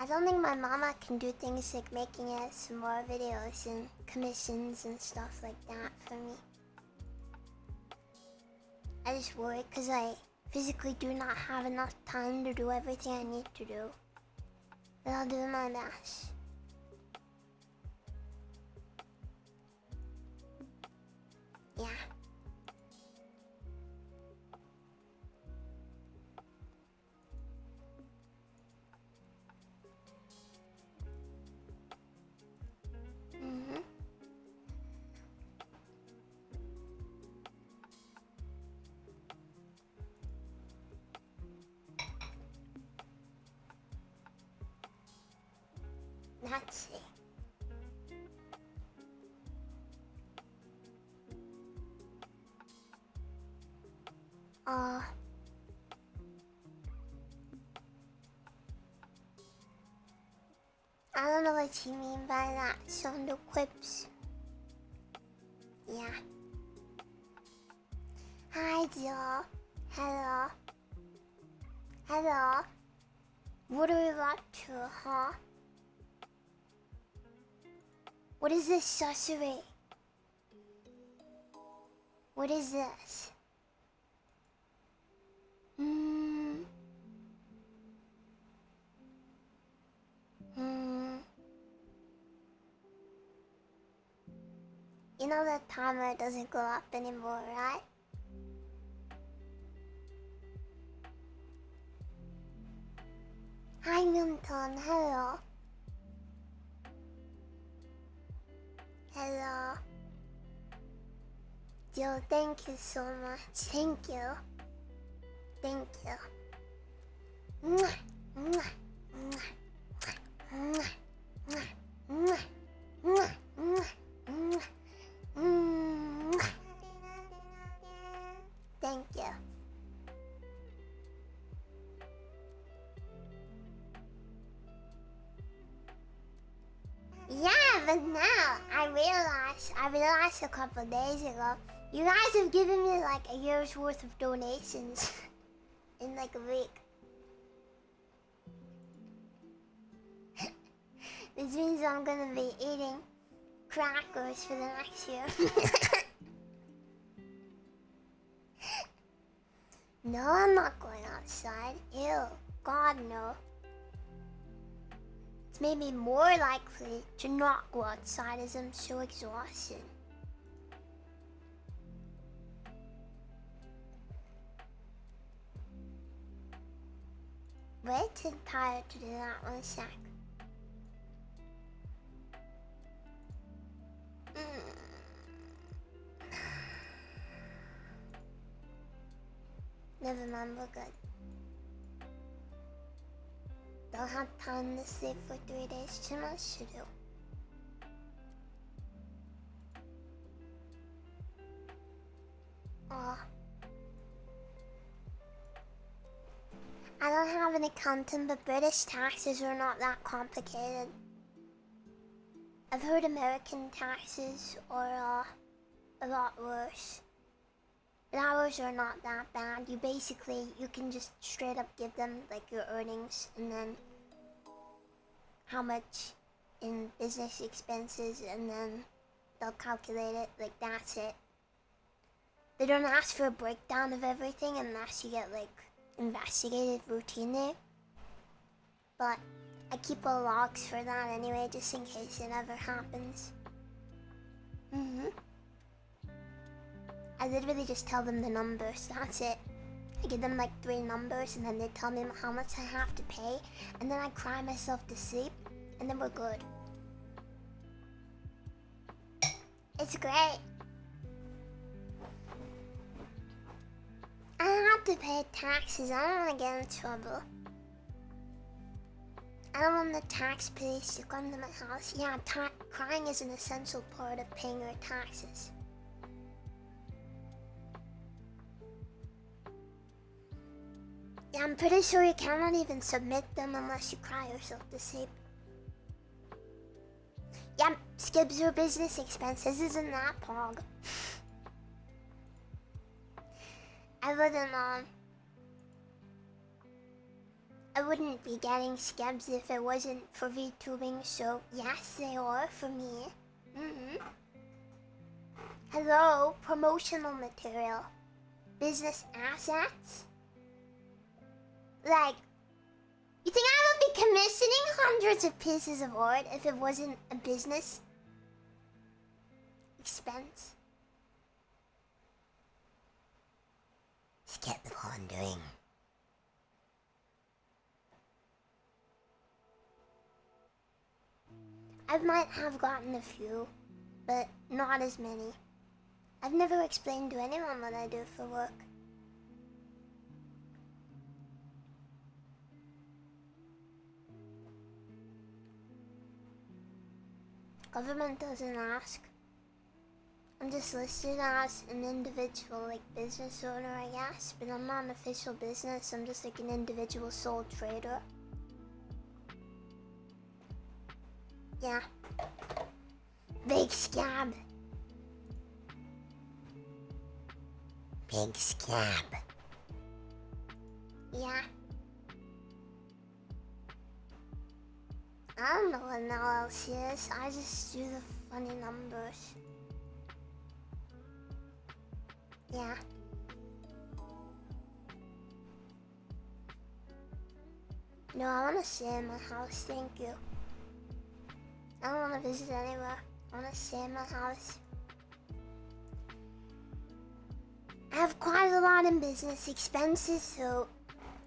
I don't think my mama can do things like making ASMR videos and commissions and stuff like that for me. I just worry because I physically do not have enough time to do everything I need to do. But I'll do my best. Yeah. Let's see. I don't know what you mean by that. Sound quips. Yeah. Hi, Jill. Hello. Hello. What are we up to, huh? What is this sorcery? What is this? You know the timer doesn't go up anymore, right? Hi, Milton. Hello. Hello. Jill, thank you so much. Thank you. Thank you. Mwah, mwah, mwah, mwah, mwah, mwah, mwah, mwah, mwah, mwah. Thank you. Yeah, but now I realized a couple days ago, you guys have given me like a year's worth of donations in like a week. This means I'm gonna be eating crackers for the next year. No, I'm not going outside. Ew. God, no. It's made me more likely to not go outside as I'm so exhausted. Way too tired to do that. 1 sec. Never mind, we're good. Don't have time to sleep for 3 days. Too much to do. Oh. I don't have an accountant, but British taxes are not that complicated. I've heard American taxes are a lot worse. But ours are not that bad. You can just straight up give them like your earnings and then how much in business expenses, and then they'll calculate it. Like, that's it. They don't ask for a breakdown of everything unless you get like investigative routinely. But I keep all logs for that anyway, just in case it ever happens. I literally just tell them the numbers, that's it. I give them like 3 numbers and then they tell me how much I have to pay, and then I cry myself to sleep, and then we're good. It's great. I have to pay taxes. I don't want to get in trouble. I don't want the tax police to come to my house. Yeah, crying is an essential part of paying your taxes. Yeah, I'm pretty sure you cannot even submit them unless you cry yourself to sleep. Yeah, skips your business expenses. Isn't that pog? I wouldn't be getting skebs if it wasn't for VTubing, so yes, they are for me. Hello, promotional material. Business assets? Like, you think I would be commissioning hundreds of pieces of art if it wasn't a business expense? Skip pondering. I might have gotten a few, but not as many. I've never explained to anyone what I do for work. Government doesn't ask. I'm just listed as an individual, like business owner, I guess, but I'm not an official business. I'm just like an individual sole trader. Yeah. Big scab. Big scab. Yeah. I don't know what an LLC is. I just do the funny numbers. Yeah. No, I want to stay in my house, thank you. I don't want to visit anywhere. I want to stay in my house. I have quite a lot in business expenses, so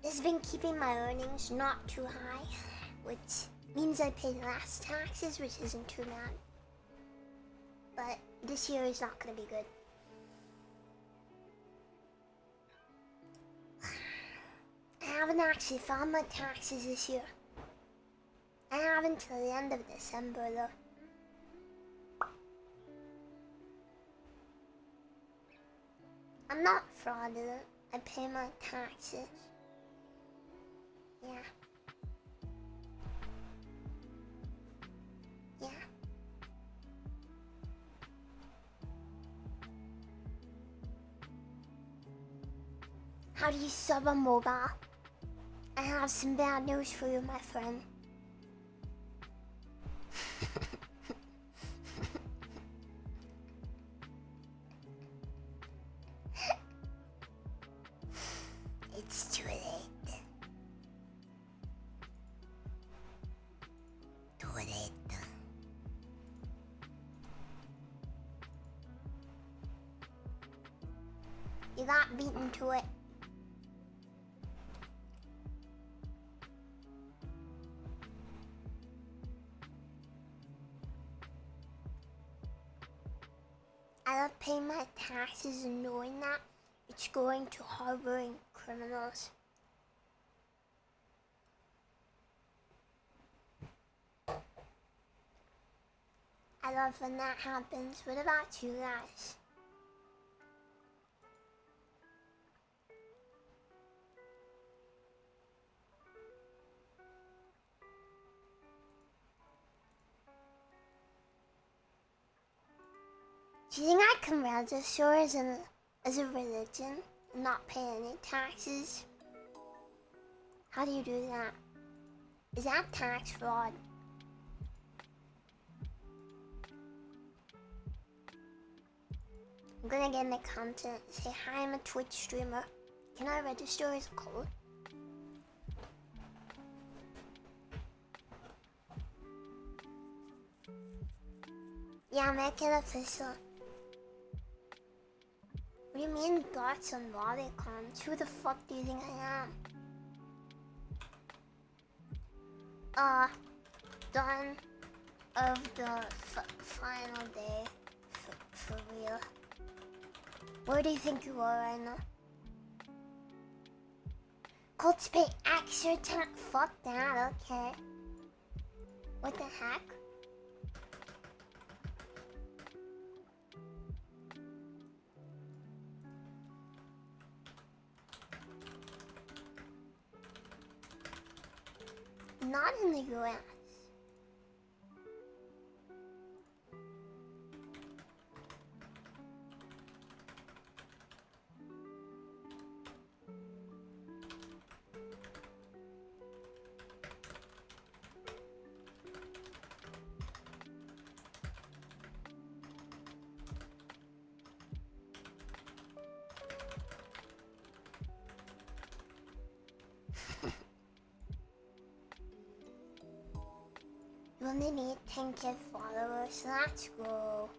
it's been keeping my earnings not too high, which means I pay less taxes, which isn't too bad. But this year is not going to be good. I haven't actually filed my taxes this year. I have until the end of December though. I'm not fraudulent. I pay my taxes. Yeah. Yeah. How do you sub on mobile? I have some bad news for you, my friend. You got beaten to it. I love paying my taxes and knowing that it's going to harboring criminals. I love when that happens. What about you guys? Do you think I can register as a religion and not pay any taxes? How do you do that? Is that tax fraud? I'm gonna get an account and say, hi, I'm a Twitch streamer. Can I register as a code? Yeah, make it official. What do you mean bots and bodycons? Who the fuck do you think I am? Done of the final day. For real. Where do you think you are right now? Cultivate extra time. Fuck that, okay. What the heck? Not in the US. You only need 10k followers, let's go.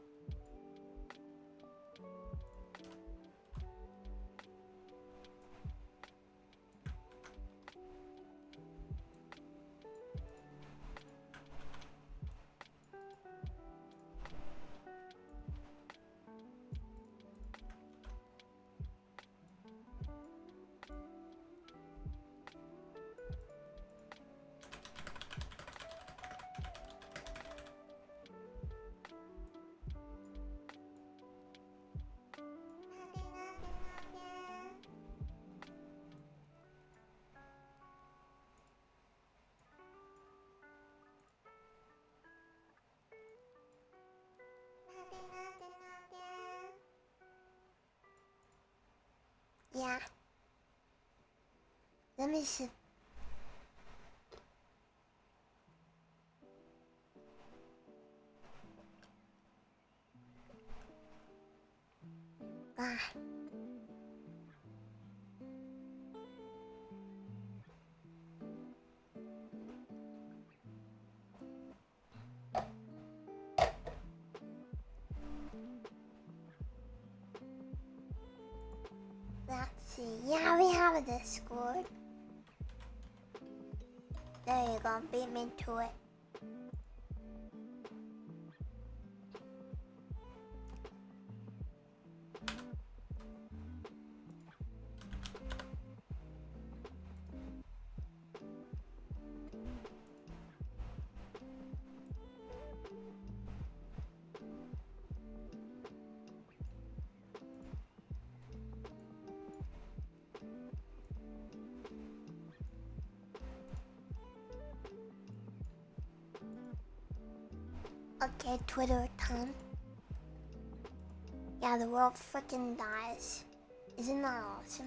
Yeah. Let me see. Ah. Let's see. Yeah, we have a Discord. There you go. Beat me to it. Okay, Twitter time. Yeah, the world freaking dies. Isn't that awesome?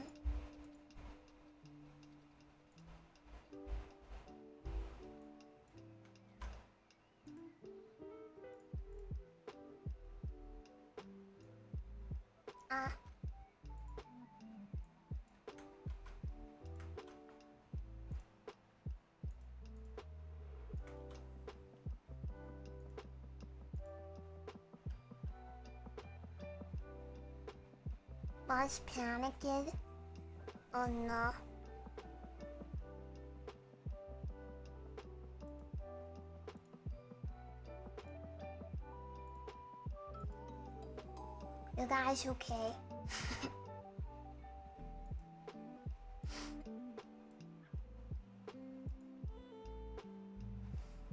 us panicking? Oh no. You guys okay?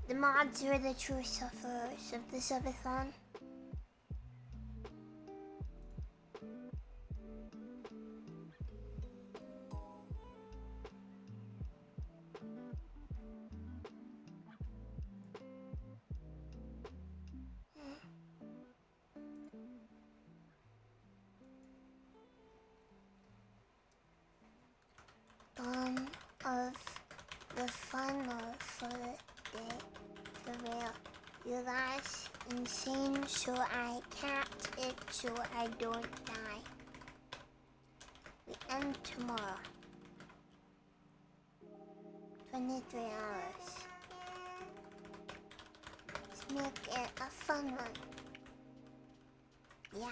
The mods are the true sufferers of the Subathon. Dawn of the final for the day. For real. You guys insane, so I capped it so I don't die. We end tomorrow. 23 hours. Let's make it a fun one. Yeah.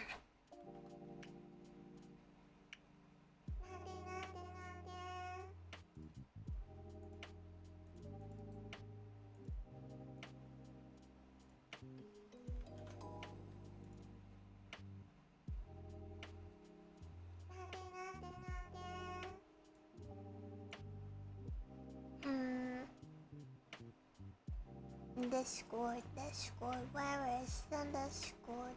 Discord, where is the Discord?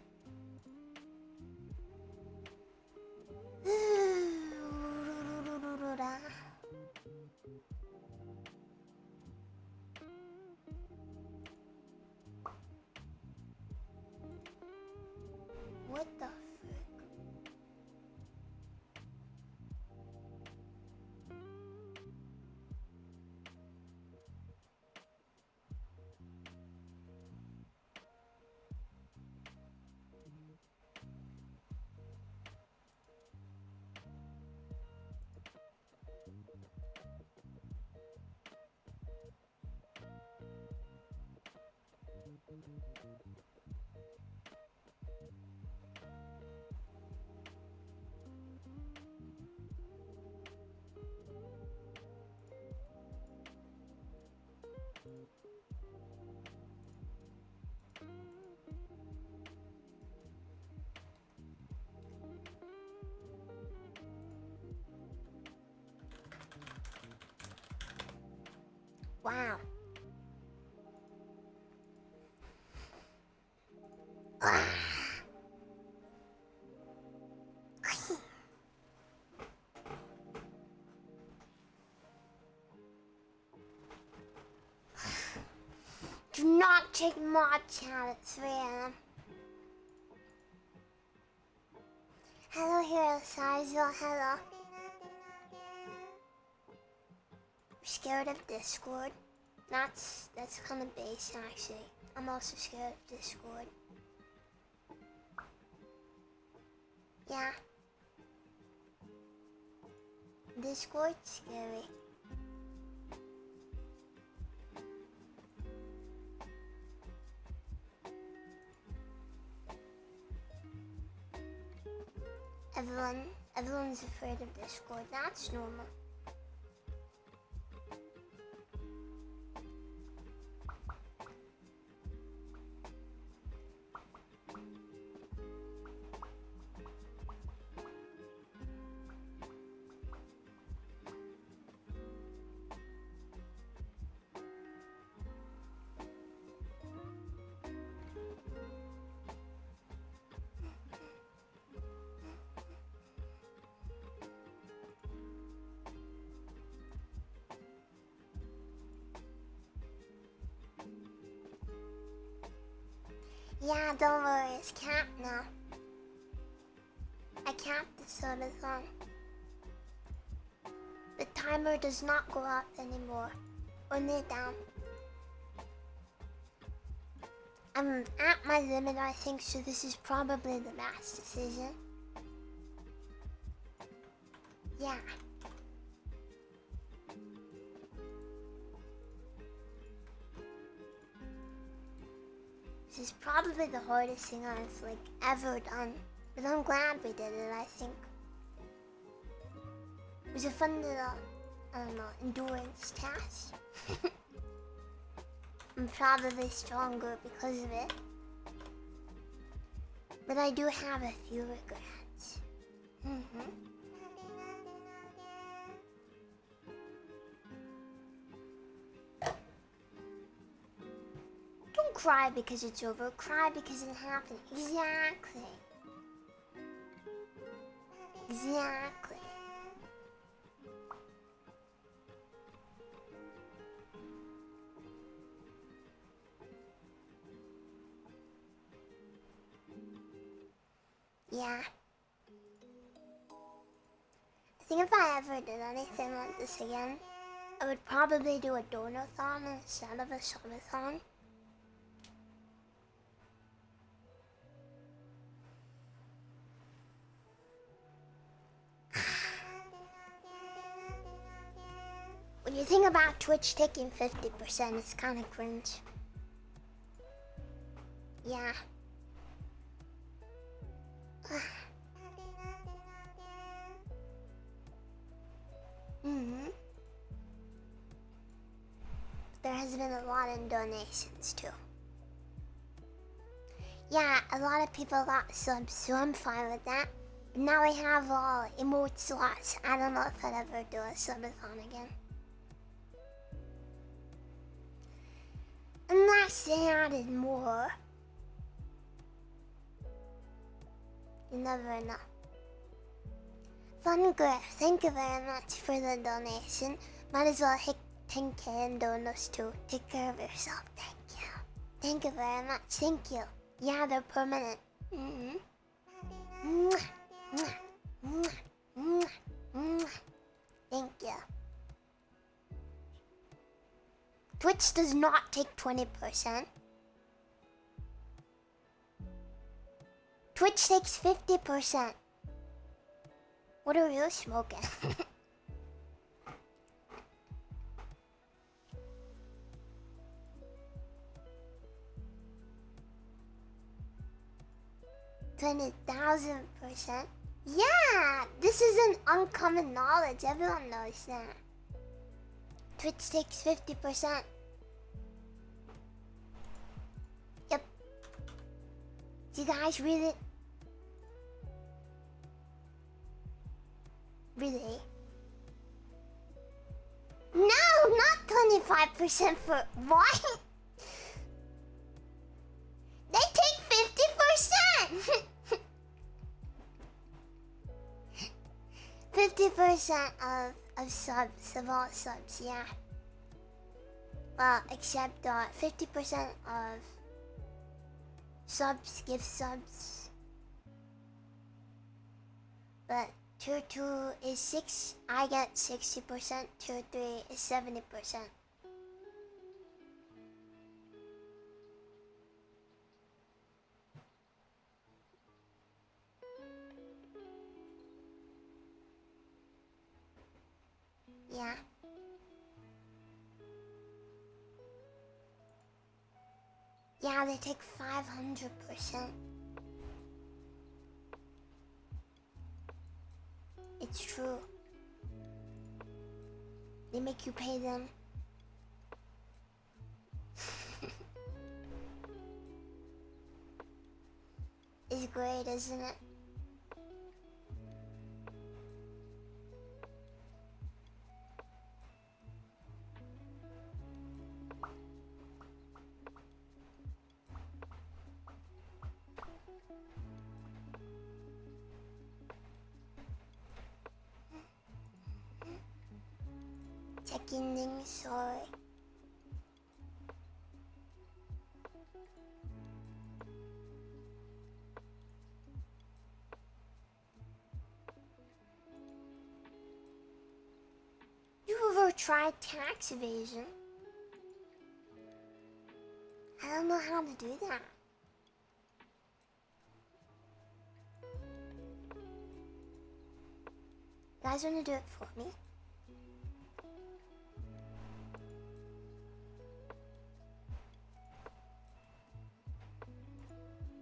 What the frick? Wow. Do not take mod chat at 3 AM. Hello here, Sizel, hello. You're scared of Discord? That's kind of base actually. I'm also scared of Discord. Yeah. Discord's scary. Everyone's afraid of Discord. That's normal. Yeah, don't worry, it's capped now. I capped the Subathon. The timer does not go up anymore, only down. I'm at my limit, I think, so this is probably the best decision. Yeah. This is probably the hardest thing I've ever done, but I'm glad we did it, I think. was a fun little, I don't know, endurance task. I'm probably stronger because of it. But I do have a few regrets. Don't cry because it's over. Cry because it happened. Exactly. Exactly. Yeah. I think if I ever did anything like this again, I would probably do a donathon instead of a subathon. When you think about Twitch taking 50%, it's kind of cringe. Yeah. There has been a lot in donations too. Yeah, a lot of people got subs, so I'm fine with that. But now I have all emote slots. I don't know if I'd ever do a subathon again. Unless they added more. You never know. Fun Griff, thank you very much for the donation. Might as well hit 10k and donuts too. Take care of yourself. Thank you. Thank you very much. Thank you. Yeah, they're permanent. Thank you. Twitch does not take 20%. Twitch takes 50%. What are you smoking? $20,000%. Yeah, this isn't uncommon knowledge. Everyone knows that. Twitch takes 50%. Yep. Do you guys read it? Really? No, not 25% for what? They take 50%. 50% of subs, of all subs, yeah. Well, except 50% of subs give subs. But tier 2 is 6, I get 60%, tier 3 is 70%. Yeah. Yeah, they take 500%. It's true. They make you pay them. It's great, isn't it? Checking things, sorry. You ever tried tax evasion? I don't know how to do that. You guys wanna do it for me?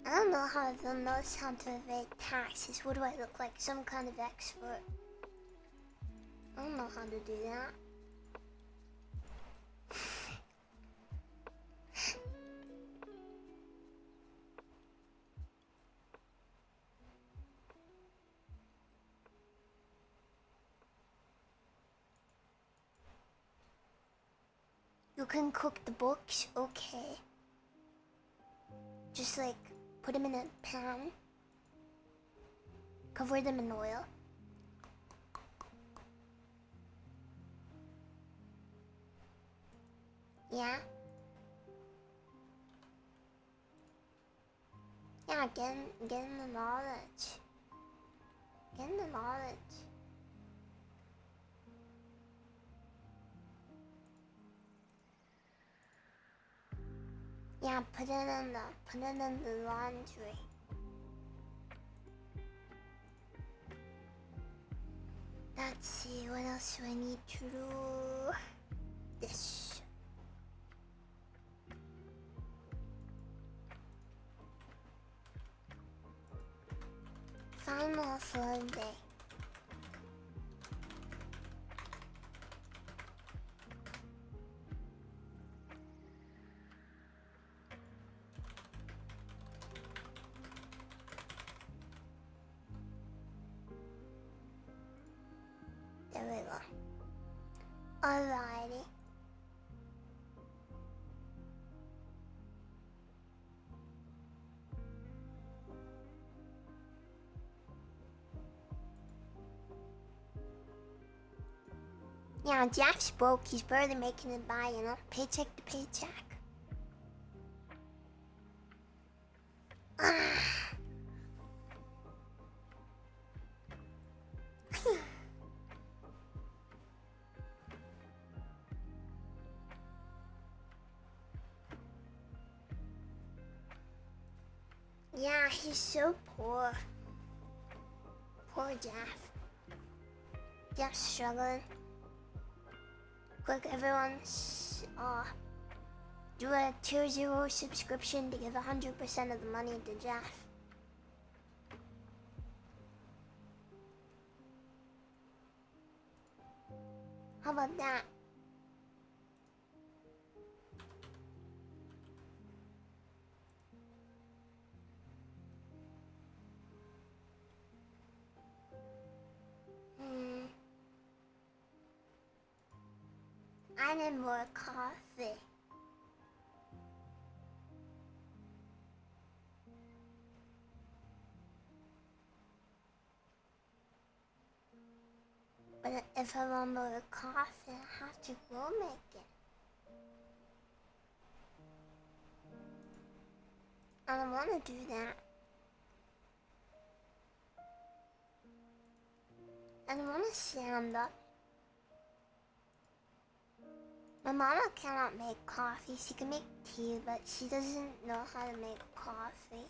I don't know how everyone knows how to evade taxes. What do I look like? Some kind of expert. I don't know how to do that. You can cook the books, okay. Just like put them in a pan, cover them in oil. Yeah? Yeah, getting the knowledge. Getting the knowledge. Yeah, put it in the laundry. Let's see, what else do I need to do? This. Final fun day. There we go. Alrighty. Yeah, Jack's broke. He's barely making it by, you know? Paycheck to paycheck. Yeah, he's so poor. Poor Jeff. Jeff's struggling. Quick, everyone, do a tier 0 subscription to give 100% of the money to Jeff. How about that? I need more coffee. But if I want more coffee, I have to go make it. I don't want to do that. I don't want to stand up. My mama cannot make coffee. She can make tea, but she doesn't know how to make coffee.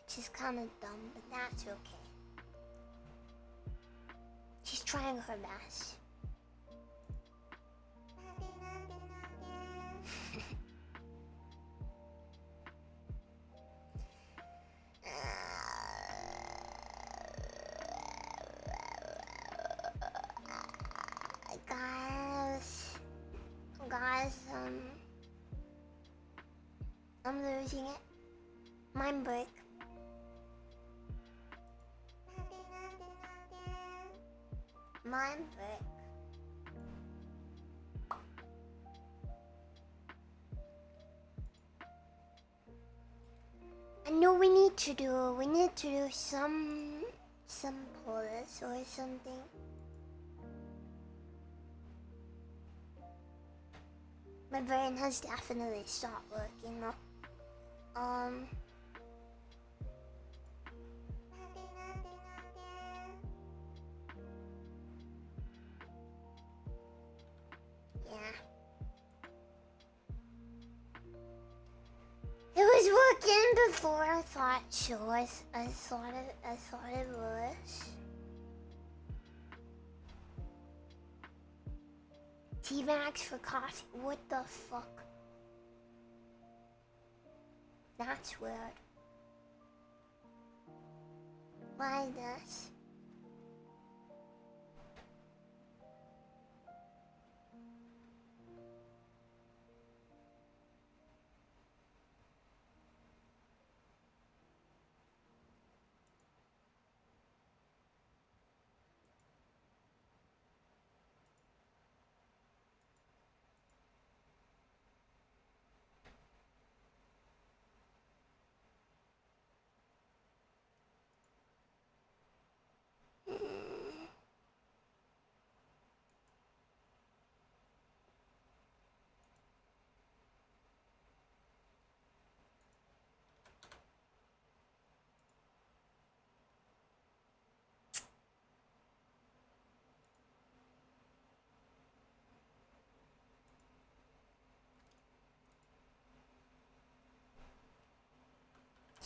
Which is kind of dumb, but that's okay. She's trying her best. Guys, I'm losing it. Mind break. Mind break. I know we need to do some pulls or something. My brain has definitely stopped working though. Yeah. It was working before I thought so. I thought it was. Tea bags for coffee. What the fuck? That's weird. Why this?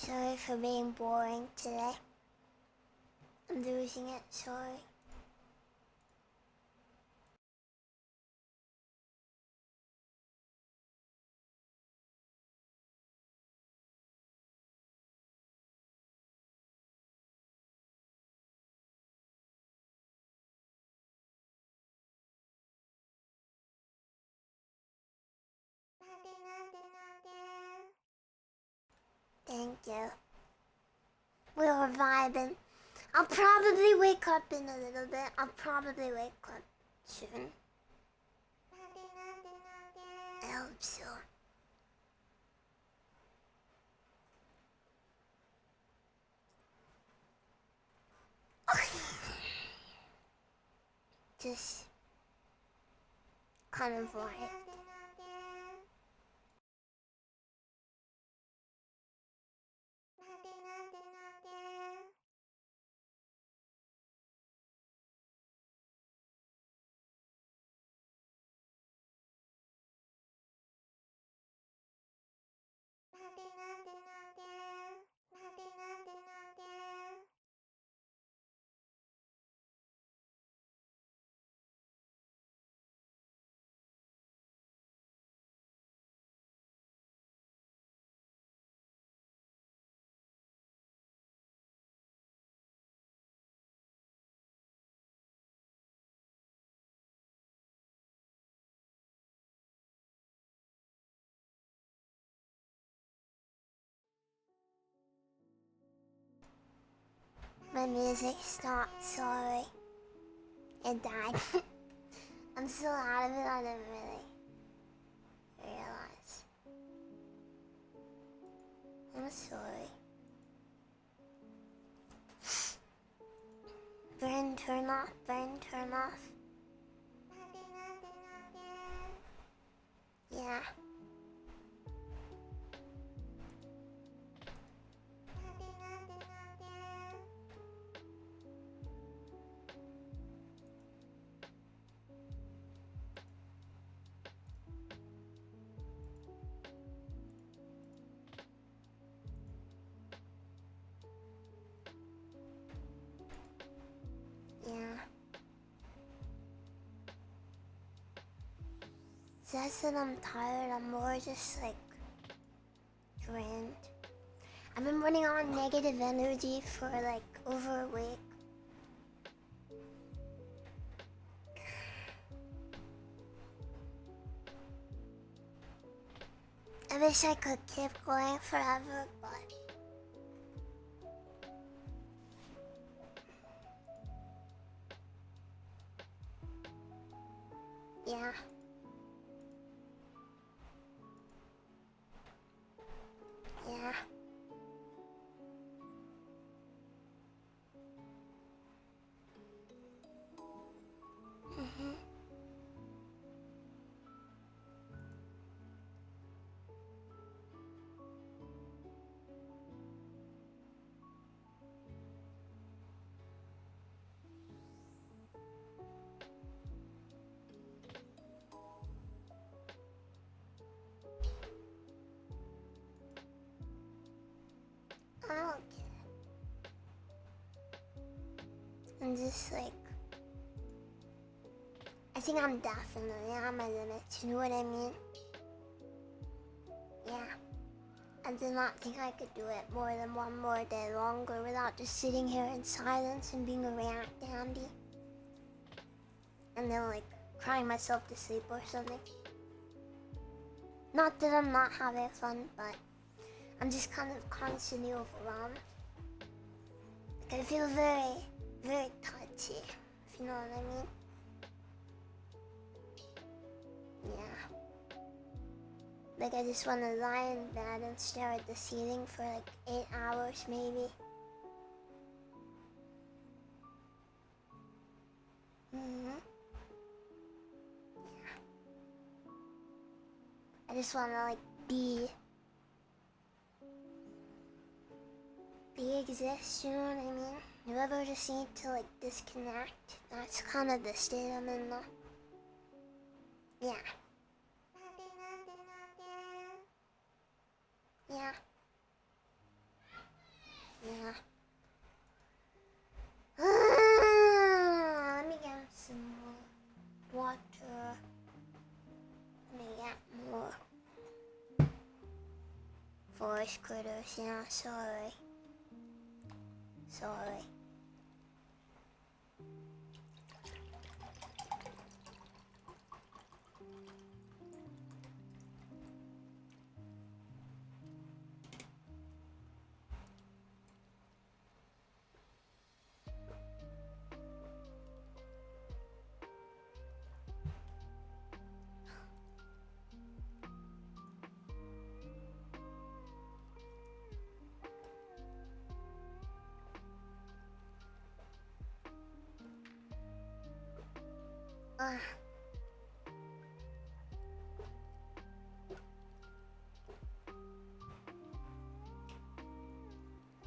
Sorry for being boring today. I'm losing it, sorry. Thank you. We were vibing. I'll probably wake up in a little bit. I'll probably wake up soon. I hope so. Just kind of like my music stopped, sorry. It died. I'm still out of it, I didn't really realize. I'm sorry. Burn, turn off, burn, turn off. Yeah. Yeah. It's less that I'm tired, I'm more just like drained. I've been running on negative energy for like over a week. I wish I could keep going forever, but yeah. Yeah. Mhm. I'm okay. I'm just like, I think I'm definitely on my limits, you know what I mean? Yeah. I did not think I could do it more than one more day longer without just sitting here in silence and being a react dandy. And then like crying myself to sleep or something. Not that I'm not having fun, but I'm just kind of constantly overwhelmed. Like I feel very, very touchy, if you know what I mean. Yeah. Like I just want to lie in bed and stare at the ceiling for like 8 hours maybe. Mhm. Yeah. I just want to like be exist, you know what I mean? You ever just need to like disconnect? That's kind of the state I'm in now. Yeah. Yeah. forest critters, yeah, sorry. Sorry.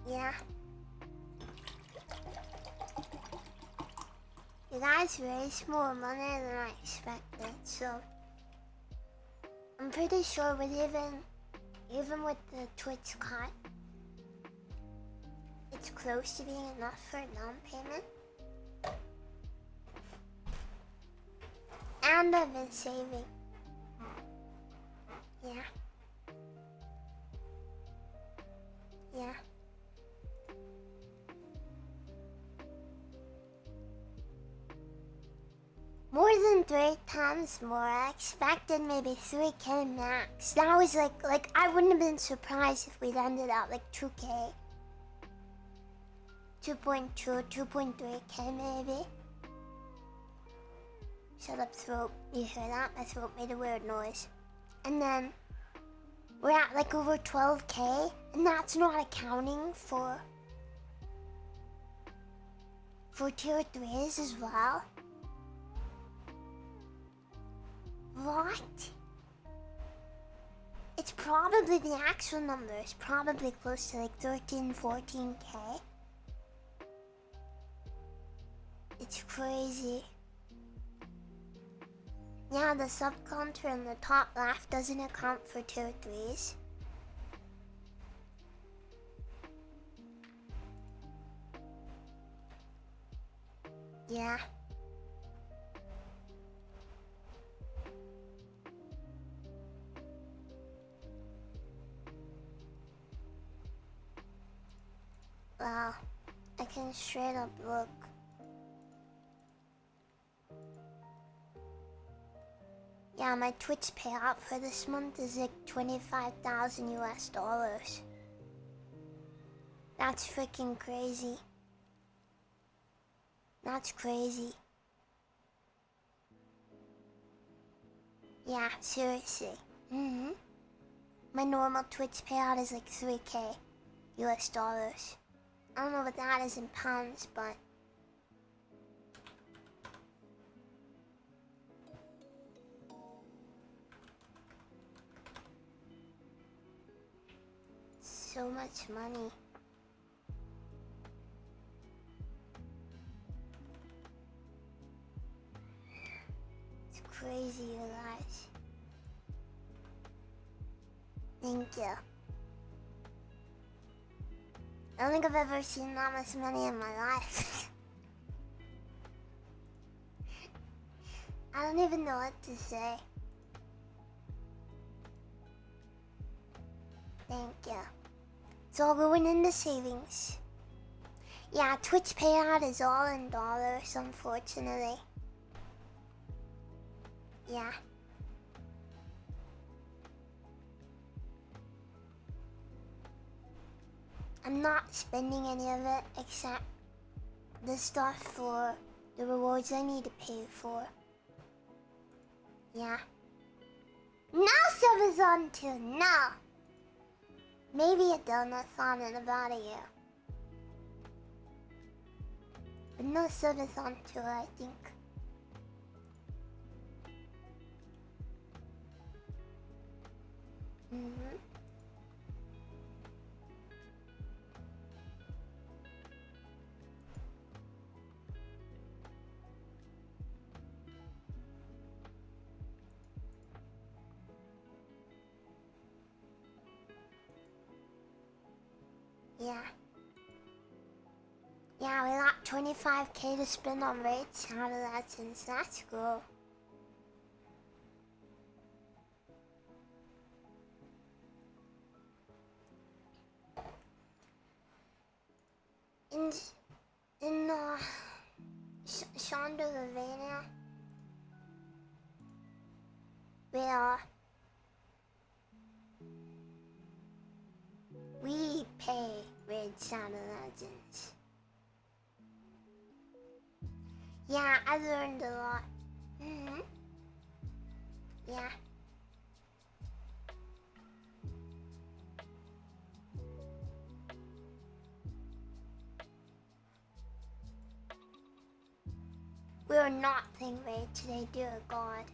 Yeah. You guys raised more money than I expected, so I'm pretty sure with even with the Twitch cut, it's close to being enough for a down payment. And I've been saving. Yeah. Yeah. More than 3 times more. I expected maybe 3K max. That was like I wouldn't have been surprised if we'd ended up like 2K. 2.2, 2.3K maybe. Shut up, throat. You hear that? My throat made a weird noise. And then we're at like over 12K, and that's not accounting for tier 3s as well. What? It's probably the actual number is probably close to like 13, 14K. It's crazy. Yeah, the sub counter in the top left doesn't account for tier 3s. Yeah. Wow, I can straight up look. Yeah, my Twitch payout for this month is like 25,000 US dollars. That's freaking crazy. That's crazy. Yeah, seriously. My normal Twitch payout is like 3K US dollars. I don't know what that is in pounds, but so much money. It's crazy, you guys. Thank you. I don't think I've ever seen that much money in my life. I don't even know what to say. Thank you. It's all going into savings. Yeah, Twitch payout is all in dollars, unfortunately. Yeah. I'm not spending any of it except the stuff for the rewards I need to pay for. Yeah. No Subathon 2, no! Maybe a donathon in about a year. But no Subathon 2, I think. Yeah. Yeah, we got 25K to spend on rates out of that since that's cool. in Shondalavania, we pay Raid Shadow Legends. Yeah, I learned a lot. Yeah. We are not playing Raid today, dear God.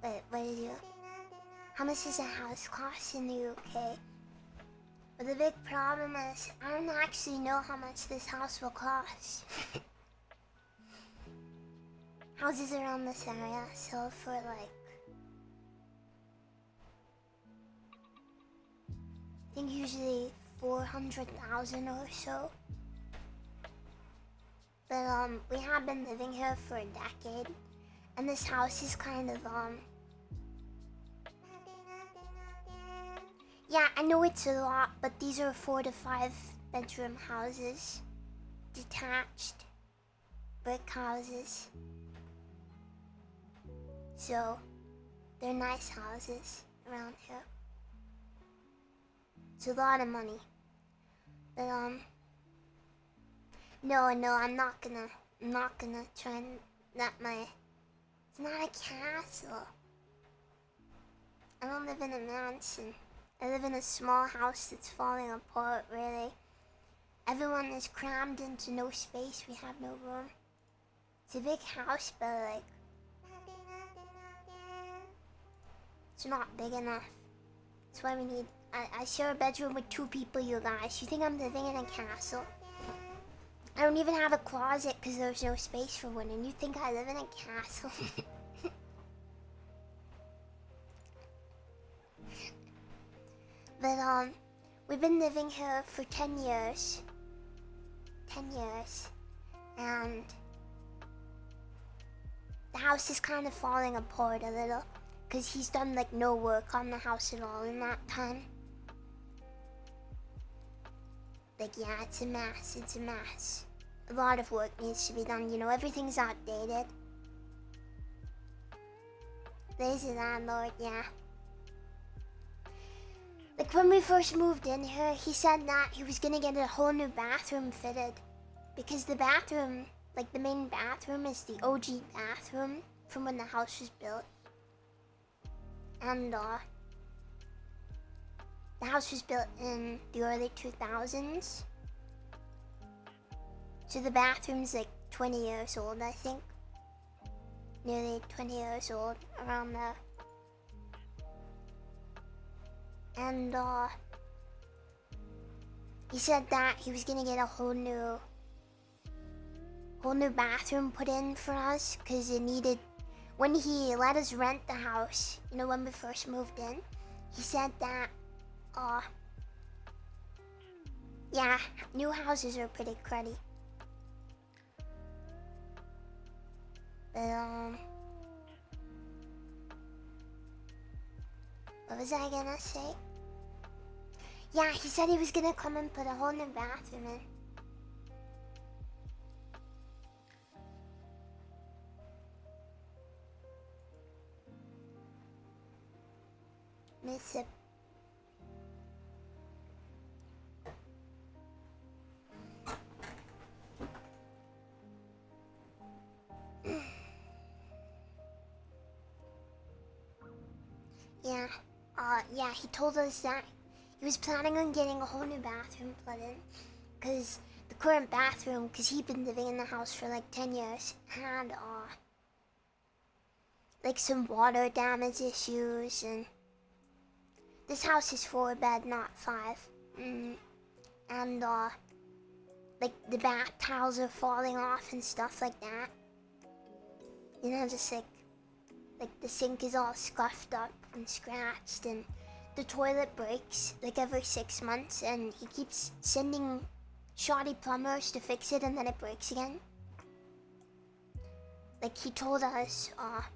Wait, what did you... How much does a house cost in the UK? But the big problem is, I don't actually know how much this house will cost. Houses around this area sell for like... I think usually 400,000 or so. But we have been living here for a decade. And this house is kind of yeah, I know it's a lot, but these are 4 to 5 bedroom houses. Detached. Brick houses. So, they're nice houses around here. It's a lot of money. But no, I'm not gonna try and let my... It's not a castle. I don't live in a mansion. I live in a small house that's falling apart, really. Everyone is crammed into no space. We have no room. It's a big house, but like... It's not big enough. That's why we need... I share a bedroom with 2 people, you guys. You think I'm living in a castle? I don't even have a closet because there's no space for one, and you think I live in a castle? But we've been living here for 10 years. 10 years. And the house is kind of falling apart a little, because he's done like no work on the house at all in that time. Like, yeah, it's a mess, it's a mess. A lot of work needs to be done, you know, everything's outdated. Lazy landlord, yeah. Like, when we first moved in here, he said that he was gonna get a whole new bathroom fitted. Because the bathroom, like the main bathroom, is the OG bathroom from when the house was built. And, the house was built in the early 2000s. So the bathroom's like 20 years old, I think. Nearly 20 years old, around there. And, he said that he was gonna get a whole new bathroom put in for us, because it needed... When he let us rent the house, you know, when we first moved in, he said that, yeah, new houses are pretty cruddy. But, what was I gonna say? Yeah, he said he was gonna come and put a whole new bathroom in. Miss it. Yeah, yeah, he told us that he was planning on getting a whole new bathroom put in, because the current bathroom, because he'd been living in the house for like 10 years, had, like some water damage issues, and this house is 4-bed, not 5. And, like the bath towels are falling off and stuff like that. You know, just like like the sink is all scuffed up and scratched, and the toilet breaks like every 6 months, and he keeps sending shoddy plumbers to fix it, and then it breaks again. Like, he told us,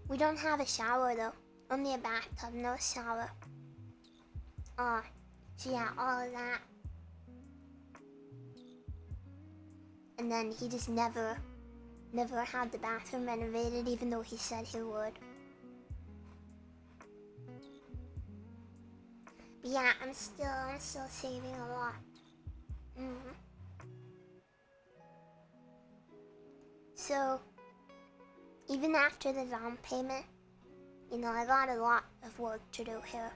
we don't have a shower though, only a bathtub, no shower. So yeah, all of that. And then he just never had the bathroom renovated, even though he said he would. But yeah, I'm still saving a lot. So, even after the down payment, you know, I got a lot of work to do here.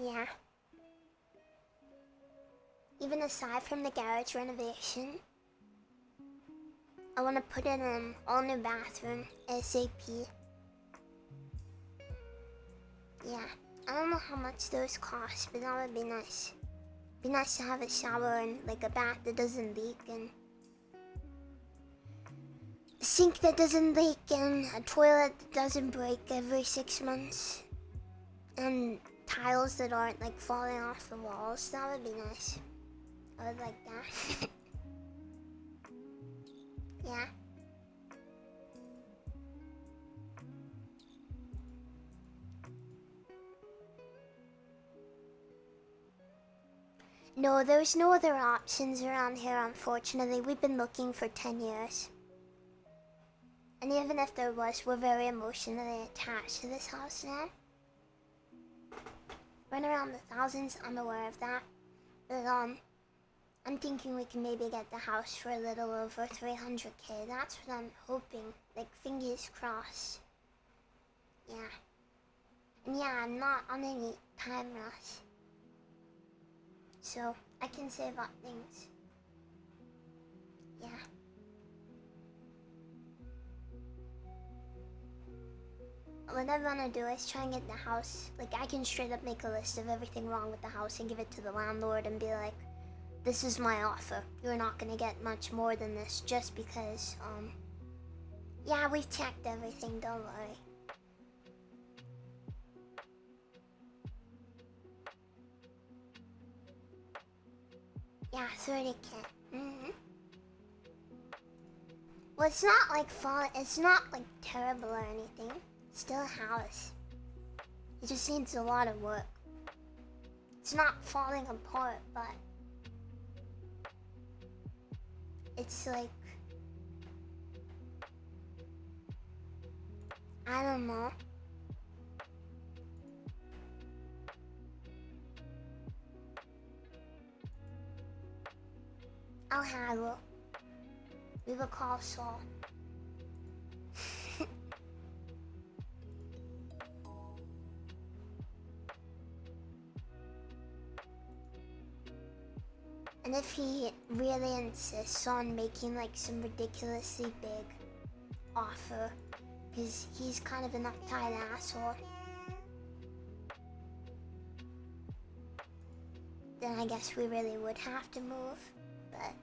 Yeah. Even aside from the garage renovation, I want to put in an all-new bathroom ASAP. Yeah, I don't know how much those cost, but that would be nice. Be nice to have a shower and like a bath that doesn't leak, and a sink that doesn't leak, and a toilet that doesn't break every 6 months, and tiles that aren't like falling off the walls. That would be nice. I would like that. Yeah. No, there's no other options around here, unfortunately. We've been looking for 10 years. And even if there was, we're very emotionally attached to this house now. Run around the thousands, I'm aware of that. But I'm thinking we can maybe get the house for a little over 300k. That's what I'm hoping. Like, fingers crossed. Yeah. And yeah, I'm not on any time rush. So, I can save up things. Yeah. What I want to do is try and get the house. Like, I can straight up make a list of everything wrong with the house and give it to the landlord and be like, this is my offer. You're not gonna get much more than this just because, yeah, we've checked everything, don't worry. Yeah, 30k. Well, it's not like it's not like terrible or anything. It's still a house. It just needs a lot of work. It's not falling apart, but it's like, I don't know. I'll haggle. We will call Saul. And if he really insists on making like some ridiculously big offer, because he's kind of an uptight asshole, then I guess we really would have to move, but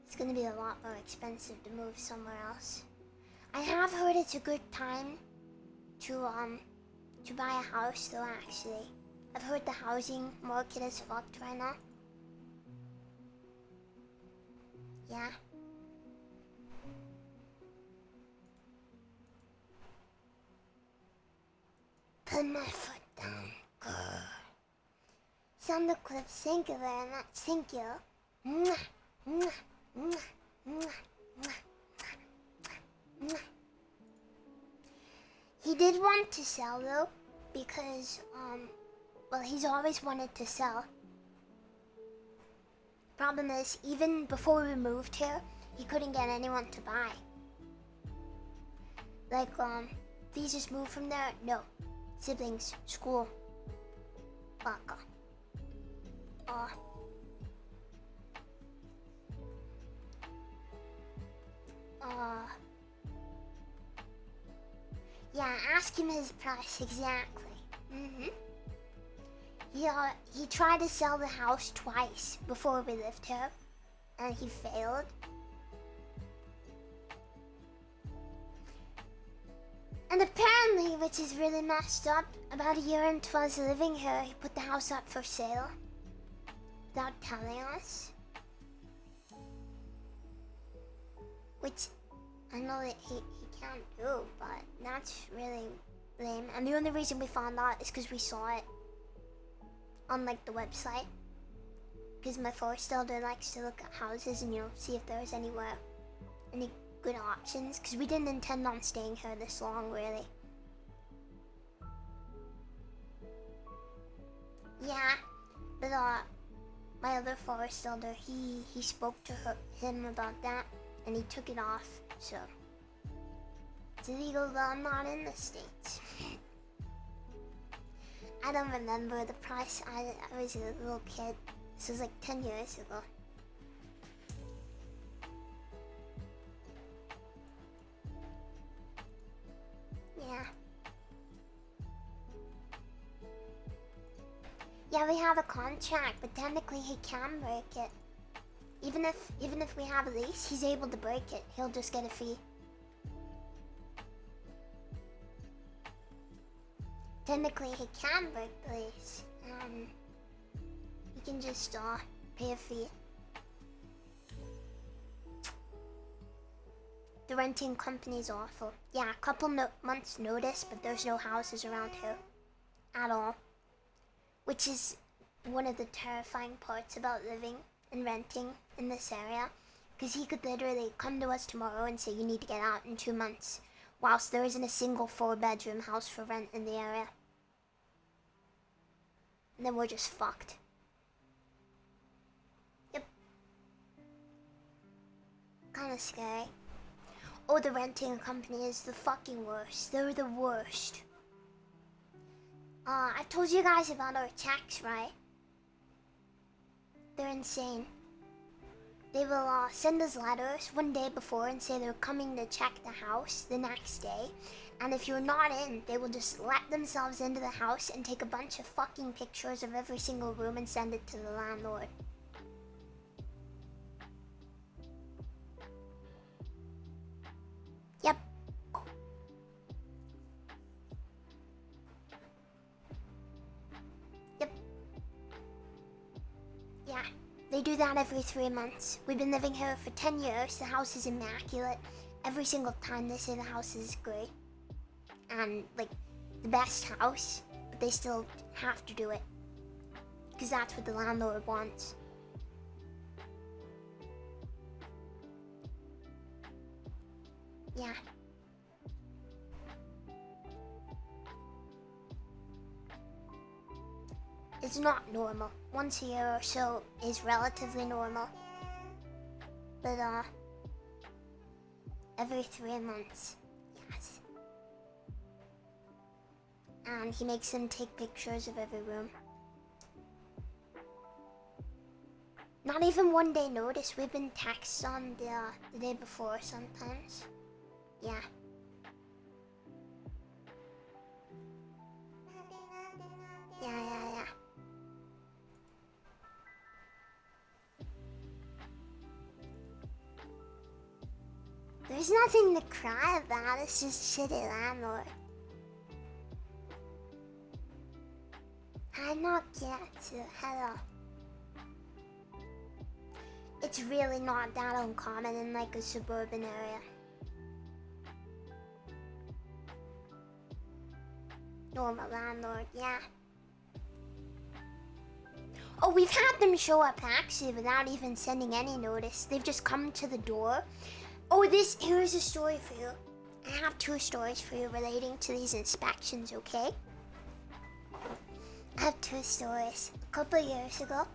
it's gonna be a lot more expensive to move somewhere else. I have heard it's a good time to buy a house though, actually. I've heard the housing market is fucked right now. Yeah. Put my foot down. Sound the clip. Thank you very much. Thank you. Mwah, mwah, mwah, mwah, mwah, mwah. He did want to sell though, because well, he's always wanted to sell. Problem is, even before we moved here, he couldn't get anyone to buy. Like, did he just move from there? No. Siblings, school. Baka. Yeah, ask him his price exactly. He tried to sell the house twice before we lived here, and he failed. And apparently, which is really messed up, about a year into us living here, he put the house up for sale. Without telling us. Which, I know that he can't do, but that's really lame. And the only reason we found out is because we saw it on like the website. Because my forest elder likes to look at houses and, you know, see if there's any good options. Because we didn't intend on staying here this long, really. Yeah, but my other forest elder, he spoke to him about that, and he took it off, so it's illegal, but I'm not in the States. I don't remember the price. I was a little kid. This was like 10 years ago. Yeah. Yeah, we have a contract, but technically he can break it. Even if we have a lease, he's able to break it. He'll just get a fee. Technically, he can break the lease. He can just pay a fee. The renting company's awful. Yeah, a couple months notice, but there's no houses around here at all. Which is one of the terrifying parts about living and renting in this area. Because he could literally come to us tomorrow and say you need to get out in 2 months. Whilst there isn't a single 4-bedroom house for rent in the area. And then we're just fucked. Yep. Kinda scary. Oh, the renting company is the fucking worst. They're the worst. I told you guys about our checks, right? They're insane. They will send us letters one day before and say they're coming to check the house the next day. And if you're not in, they will just let themselves into the house and take a bunch of fucking pictures of every single room and send it to the landlord. Yep. Yep. Yeah, they do that every 3 months. We've been living here for 10 years. The house is immaculate. Every single time they say the house is great. And, like, the best house. But they still have to do it. Because that's what the landlord wants. Yeah. It's not normal. Once a year or so is relatively normal. But, every 3 months, yes. And he makes them take pictures of every room. Not even 1 day notice. We've been texted on the day before sometimes. Yeah. Yeah. There's nothing to cry about, it's just shitty landlord. I'm not get hello. It's really not that uncommon in like a suburban area. Normal landlord, yeah. Oh, we've had them show up actually without even sending any notice. They've just come to the door. Oh, here's a story for you. I have 2 stories for you relating to these inspections, okay? I have 2 stories. A couple of years ago,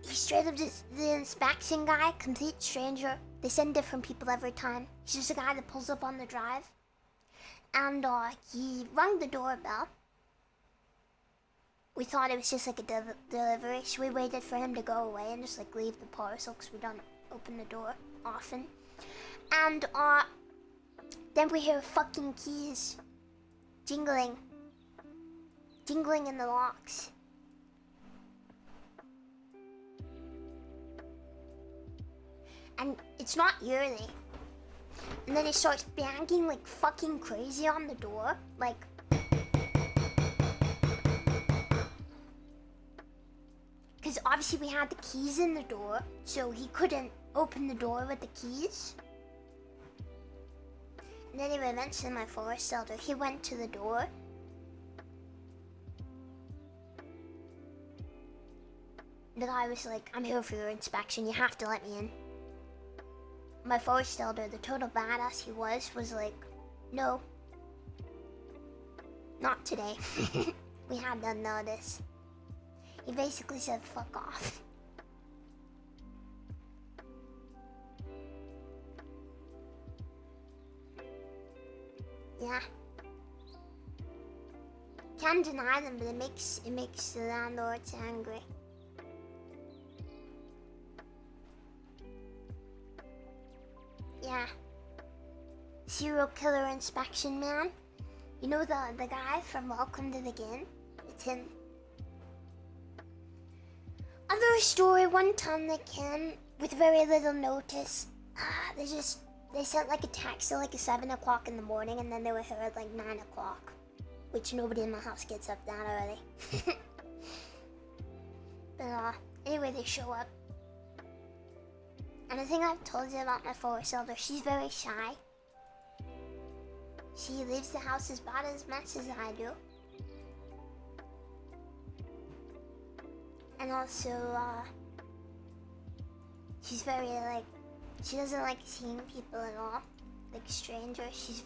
he straight up just, the inspection guy, complete stranger. They send different people every time. He's just a guy that pulls up on the drive. And he rang the doorbell. We thought it was just like a delivery, so we waited for him to go away and just like leave the parcel because we don't open the door often. And then we hear fucking keys jingling in the locks. And it's not yearly. And then he starts banging like fucking crazy on the door. Like, because obviously we had the keys in the door, so he couldn't open the door with the keys. And anyway, eventually my forest elder, he went to the door. The guy was like, I'm here for your inspection, you have to let me in. My forest elder, the total badass he was like, no. Not today. We had no notice. He basically said, fuck off. Yeah. Can't deny them, but it makes the landlords angry. Yeah. Serial killer inspection man. You know the guy from Welcome to the Inn? It's him. Other story, one time they came with very little notice. They sent like a text at like 7 o'clock in the morning, and then they were here at like 9 o'clock. Which nobody in my house gets up that early. But anyway, they show up. And I think I've told you about my forest elder. She's very shy. She leaves the house about as much as I do. And also, she's very like, she doesn't like seeing people at all. Like strangers, she's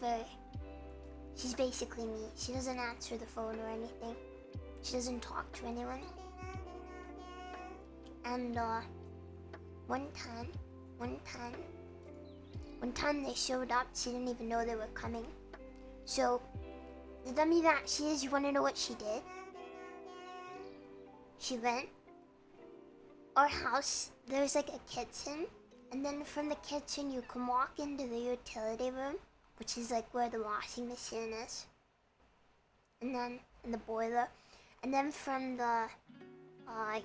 basically me. She doesn't answer the phone or anything. She doesn't talk to anyone. And one time they showed up, she didn't even know they were coming. So, the dummy that she is, you wanna know what she did? She went, our house, there's like a kitchen, and then from the kitchen you can walk into the utility room, which is like where the washing machine is. And then, in the boiler. And then from the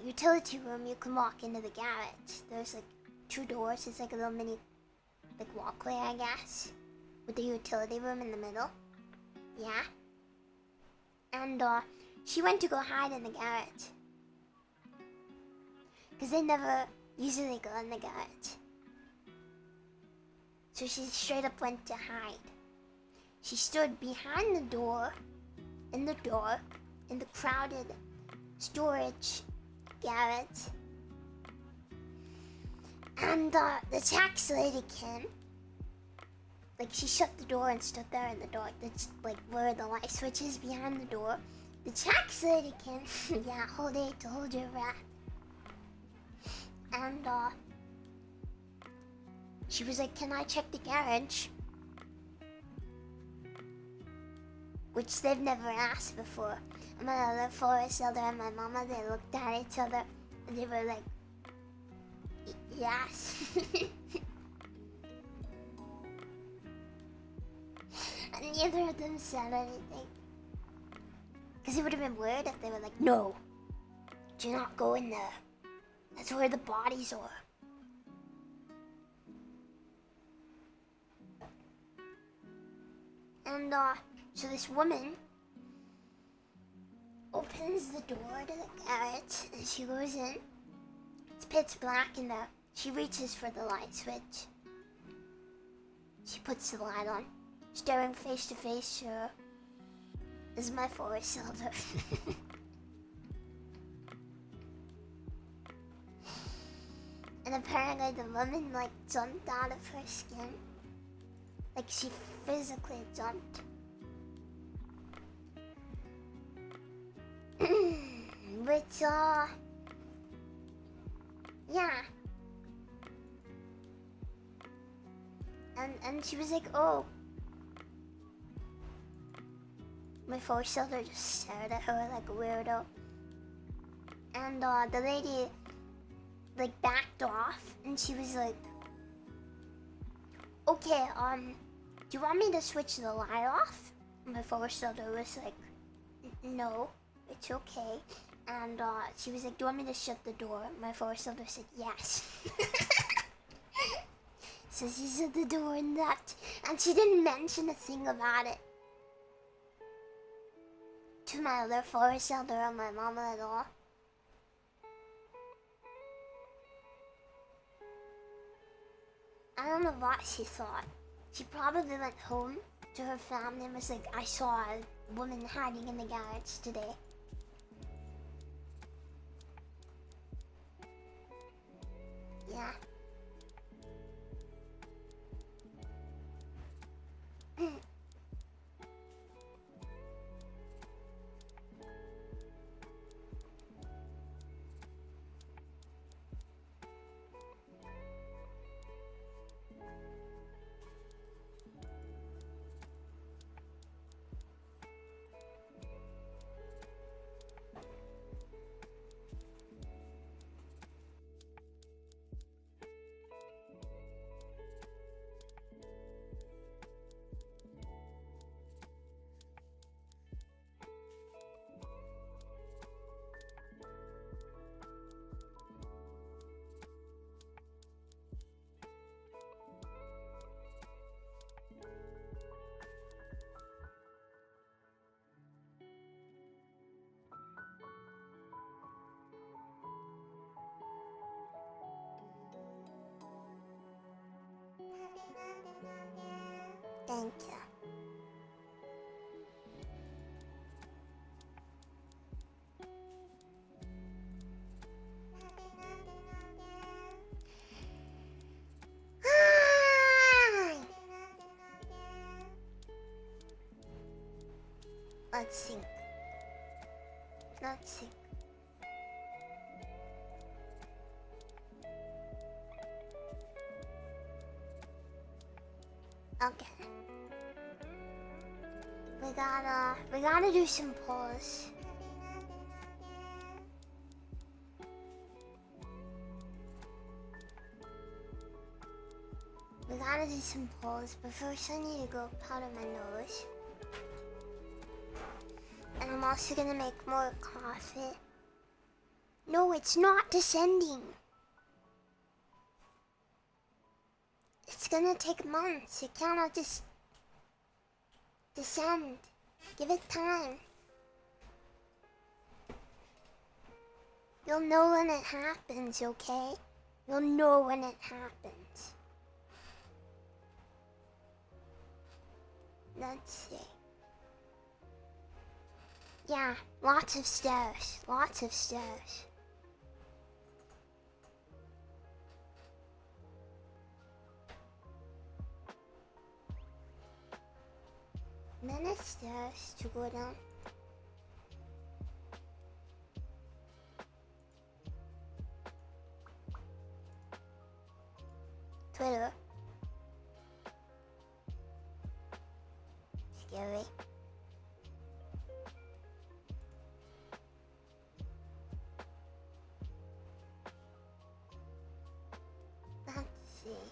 utility room you can walk into the garage. There's like 2 doors, it's like a little mini like walkway, I guess, with the utility room in the middle. Yeah. And she went to go hide in the garage. Because they never usually go in the garage. So she straight up went to hide. She stood behind the door, in the crowded storage garage. And the tax lady came. Like, she shut the door and stood there in the dark. That's like where the light switch is, behind the door. The tax lady came. Yeah, hold your breath. And she was like, can I check the garage? Which they've never asked before. And my other forest elder and my mama, they looked at each other and they were like, yes. And neither of them said anything. Because it would have been weird if they were like, no, do not go in there. That's where the bodies are. And so this woman opens the door to the garage and she goes in. It's pitch black in there. She reaches for the light switch. She puts the light on. Staring face to face to her is my forest elder. And apparently the woman like jumped out of her skin. Like she physically jumped. Which yeah. And she was like, oh. My forest elder just stared at her like a weirdo. And the lady like backed off and she was like, okay, do you want me to switch the light off? My forest elder was like, no, it's okay. And she was like, do you want me to shut the door? My forest elder said yes. So she shut the door and left, and she didn't mention a thing about it to my other forest elder or my mama at all. I don't know what she thought. She probably went home to her family and was like, I saw a woman hiding in the garage today. Yeah. Thank you. Let's sing. Let's sing. Okay. We gotta do some polls. We gotta do some polls, but first I need to go powder my nose. And I'm also gonna make more coffee. No, it's not descending. It's gonna take months. It cannot just descend. Give it time. You'll know when it happens, okay? You'll know when it happens. Let's see. Yeah, lots of stairs. Lots of stairs. Many stairs to go down. Twitter. Scary. Let's see.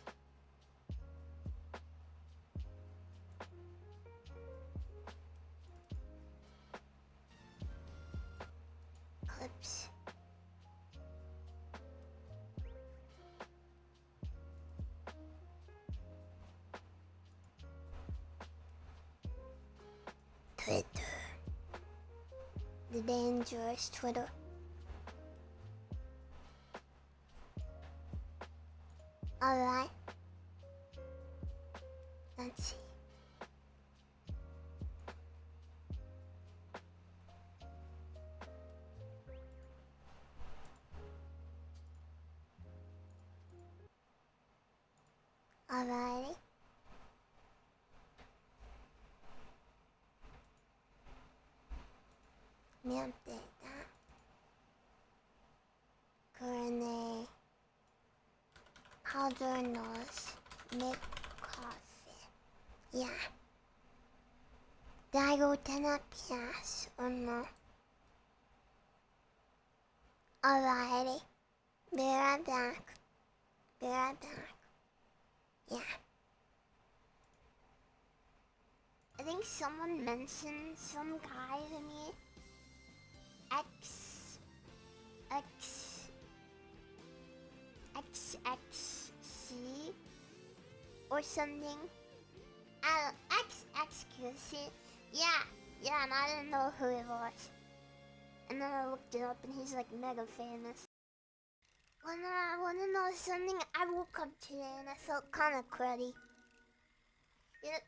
Clips. Twitter. The dangerous Twitter. Alright. Let's see. Alrighty. Let me update that. Currently, powder nose, make coffee. Yeah. Did I go 10 up? Yes or no? Alrighty. Be right back. Be right back. Yeah. I think someone mentioned some guy to me. XXC or something. Excuse. Yeah, and I didn't know who it was. And then I looked it up and he's like mega famous. Wanna know something? I woke up today and I felt kinda cruddy.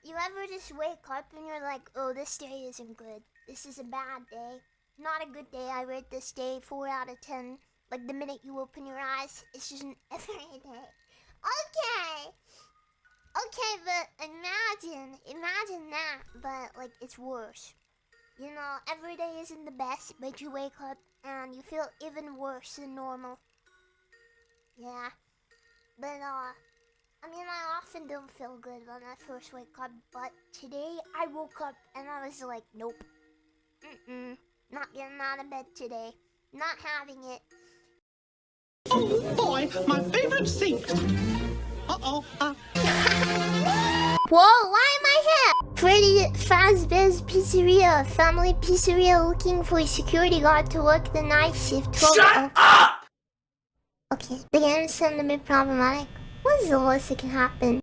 You ever just wake up and you're like, oh, this day isn't good. This is a bad day. Not a good day. I rate this day 4 out of 10. Like the minute you open your eyes, it's just an every day. Okay, but imagine that, but like it's worse. You know, every day isn't the best, but you wake up and you feel even worse than normal. Yeah, but I mean, I often don't feel good when I first wake up, but today I woke up and I was like, nope. Not getting out of bed today. Not having it. Oh boy, my favorite seat. Whoa, why am I here? Freddy Fazbear's Pizzeria, family pizzeria looking for a security guard to work the night shift. Shut up! Okay, the game seemed a bit problematic. What's the worst that can happen?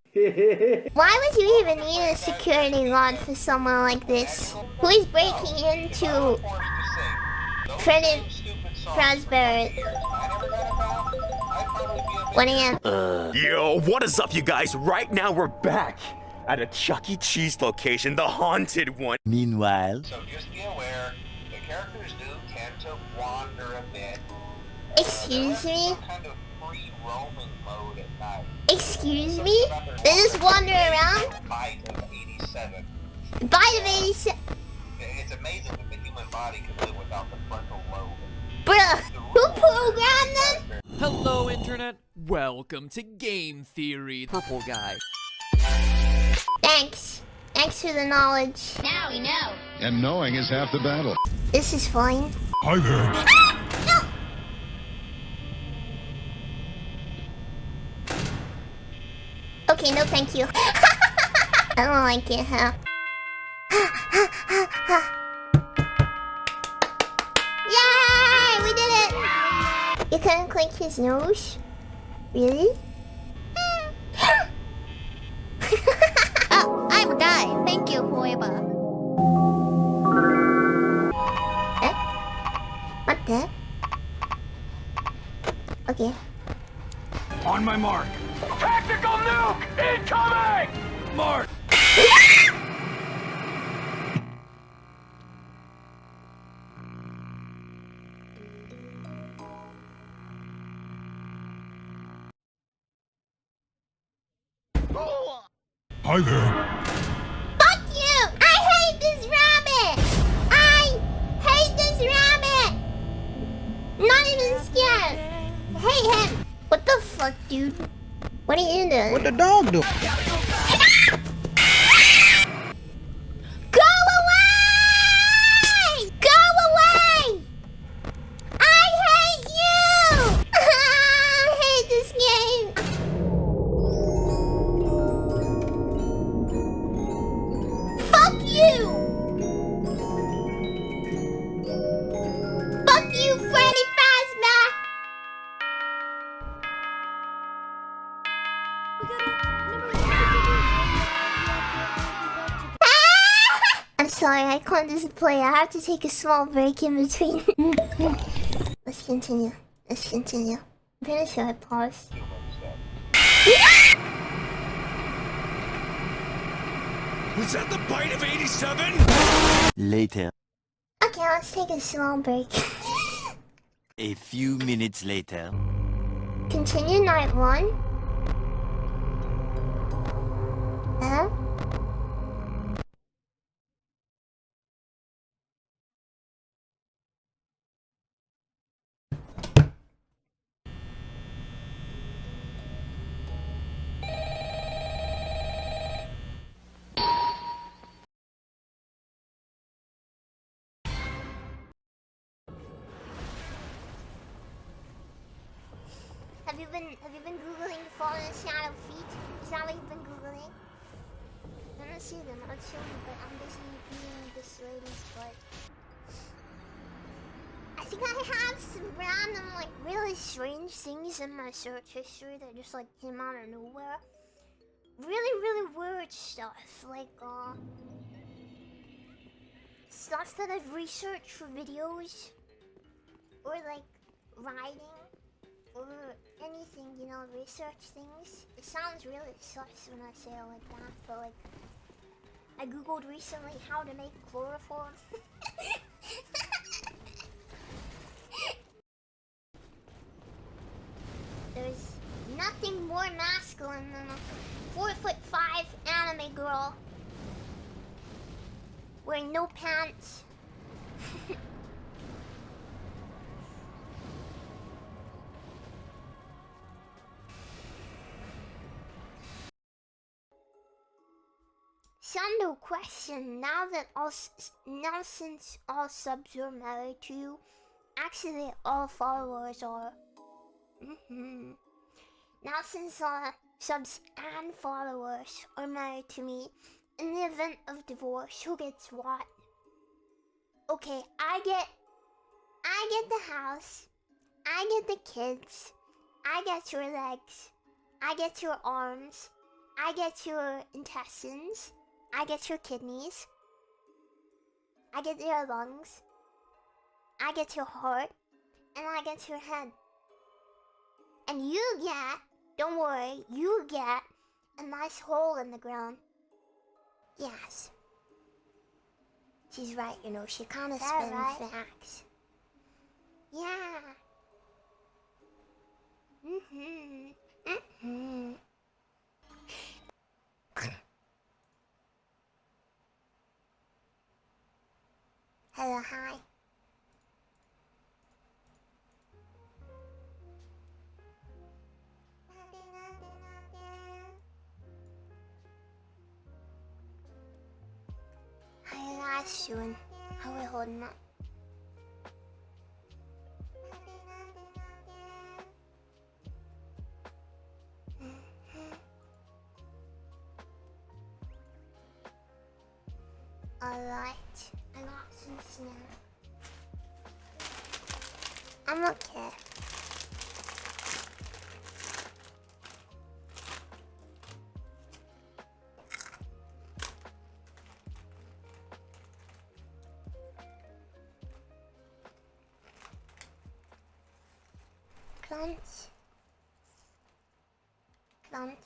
Why would you even need a security guard for someone like this? Who is breaking into Freddy Fazbear? 1 a.m. Yo, what is up, you guys? Right now we're back at a Chuck E. Cheese location, the haunted one. Meanwhile, So just be aware, the characters do tend to wander a bit. Excuse me? Some kind of free roaming mode at night. Excuse me? They just wander around? Bite of 87. Bite of 87. It's amazing that the human body can live without the frontal lobe. Bruh, who programmed them? Hello, Internet. Welcome to Game Theory. Purple guy. Thanks. Thanks for the knowledge. Now we know. And knowing is half the battle. This is fine. Hi there. No! Okay, no thank you. I don't like it, huh? Yay! We did it! You couldn't click his nose? Really? Oh, I'm a guy. Thank you, Hoiba. Eh? What the? Okay. On my mark. Tactical nuke incoming! Mark! Hi there. Fuck you! I hate this rabbit! I hate this rabbit! Not even scared! I hate him! What the fuck, dude? What are you doing? what the dog do? Go away! Go away! I hate you! I hate this game! Fuck you! Fuck you, Freddy Fazbear! I'm sorry, I can't just play. I have to take a small break in between. Let's continue. Let's continue. I'm pretty sure I paused. Was that the bite of 87? Later. Okay, let's take a small break. A few minutes later. Continue night 1. Huh? Have you been googling Fallenshadow feet? Is that what you've been googling? I don't see them. I'll show you, but I'm busy being this lady's butt. I think I have some random, like, really strange things in my search history that just, like, came out of nowhere. really weird stuff, like stuff that I've researched for videos, or like writing, or anything, you know, research things. It sounds really sus when I say it like that, but like, I googled recently how to make chloroform. There's nothing more masculine than a 4'5" anime girl wearing no pants. Sando question, now since all subs are married to you, actually all followers are. Now since all subs and followers are married to me, in the event of divorce, who gets what? Okay, I get the house, I get the kids, I get your legs, I get your arms, I get your intestines, I get your kidneys, I get your lungs, I get your heart, and I get your head. And you get, don't worry, you get a nice hole in the ground. Yes. She's right, you know, she kind of spins right? Facts. Yeah. Hello, hi. How you guys doing? How are we holding up? Alright, I got some snack. I'm okay. Crunch. Crunch.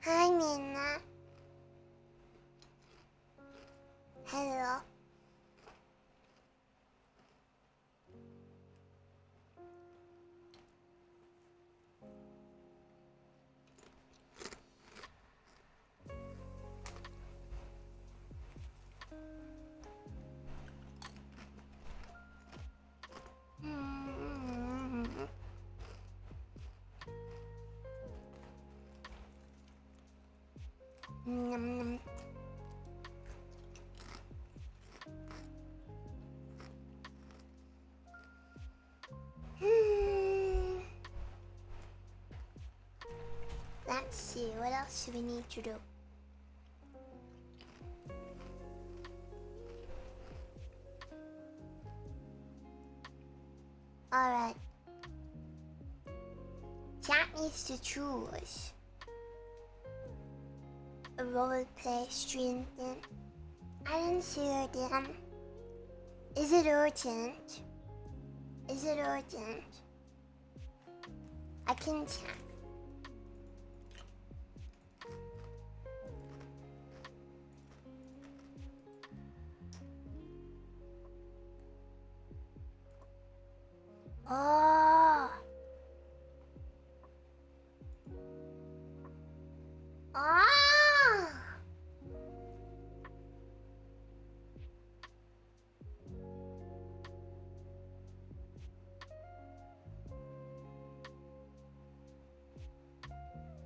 Hi, Nina. Hello. Nom nom. Let's see, what else do we need to do? Alright. Chat needs to choose a roleplay stream thing. I didn't see her damn. Is it urgent? Is it urgent? I can check. Oh. Oh.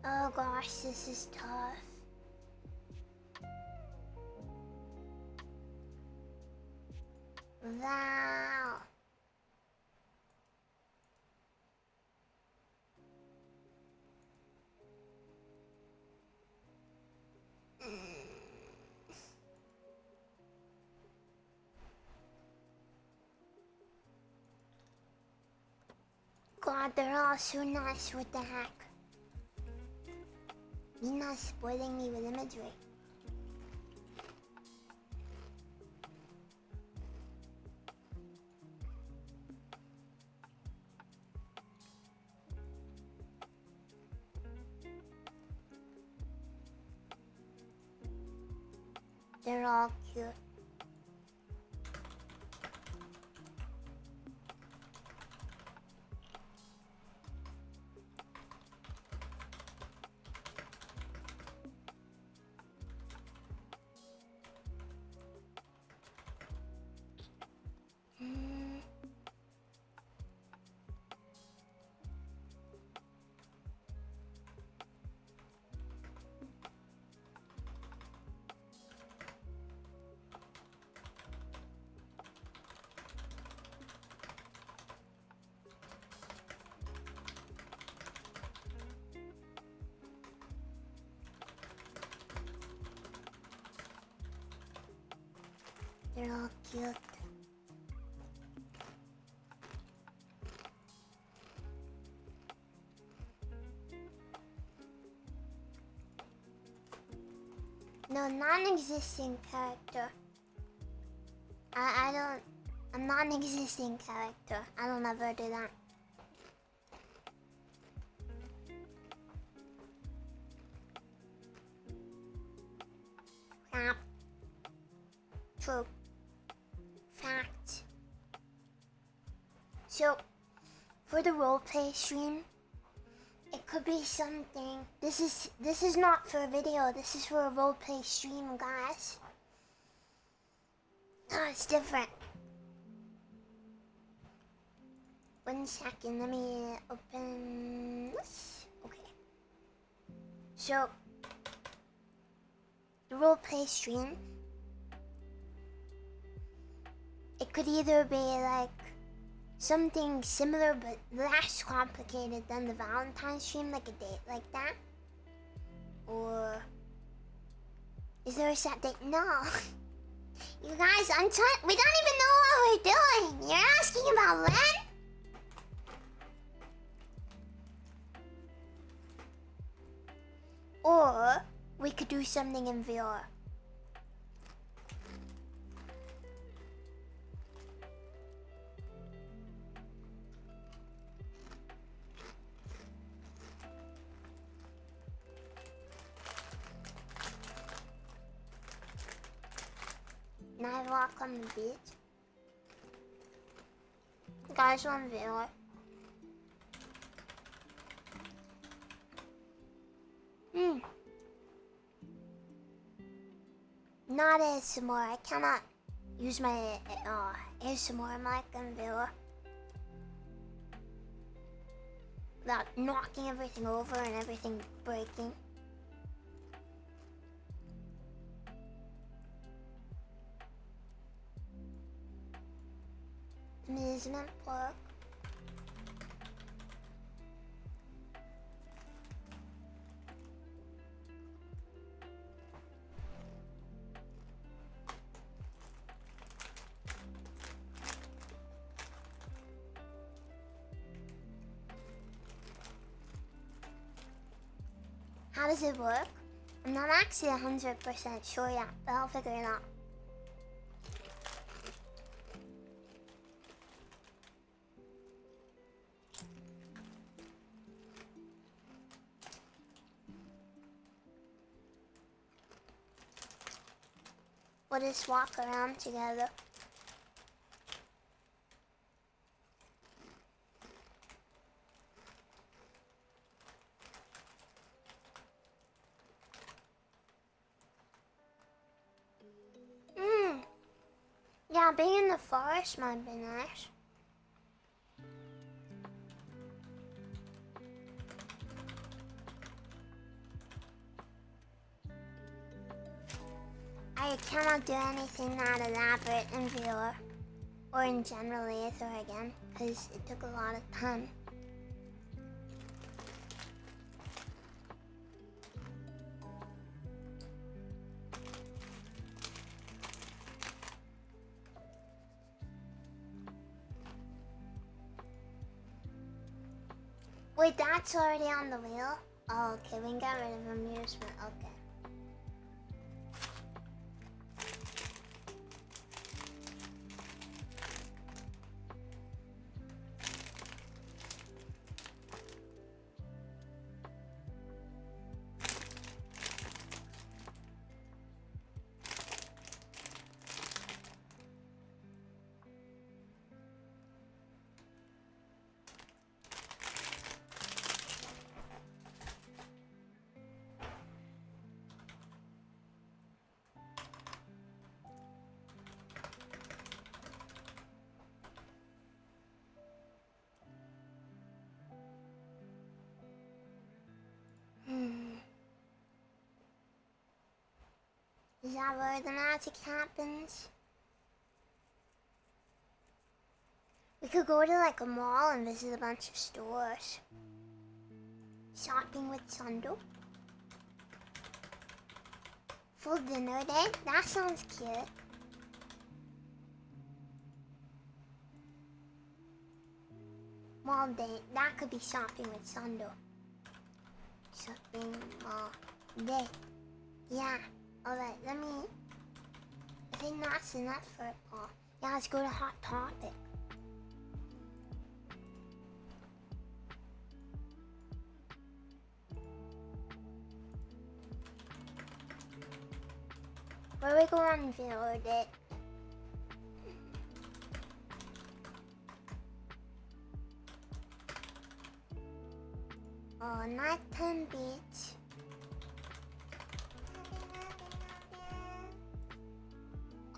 Oh gosh, this is tough. Wow. God, they're all so nice. What the heck? You're not spoiling me with imagery. They're all cute. They're all cute. No, non-existing character. I don't... A non-existing character. I don't ever do that. Crap. True. Fact. So, for the roleplay stream, it could be something. This is not for a video. This is for a roleplay stream, guys. Oh, it's different. 1 second. Let me open this. Okay. So, the roleplay stream. It could either be like something similar but less complicated than the Valentine's stream, like a date like that. Or is there a set date? No. You guys, we don't even know what we're doing. You're asking about when? Or we could do something in VR. Night walk on the beach. Guys on VR. Not ASMR. I cannot use my ASMR mic on VR without knocking everything over and everything breaking. Amusement park. How does it work? I'm not actually 100% sure yet, but I'll figure it out. We'll just walk around together. Yeah, being in the forest might be nice. I cannot do anything that elaborate in VR or in general either again, because it took a lot of time. Wait, that's already on the wheel? Oh, okay, we can get rid of amusement. Okay. Is that where the magic happens? We could go to like a mall and visit a bunch of stores. Shopping with Sundo. Full dinner day? That sounds cute. Mall day. That could be shopping with Sundo. Shopping mall day. Yeah. Alright, I think that's enough for it, Paul. Yeah, let's go to Hot Topic. Where we go on Villard it? Oh, nighttime beach.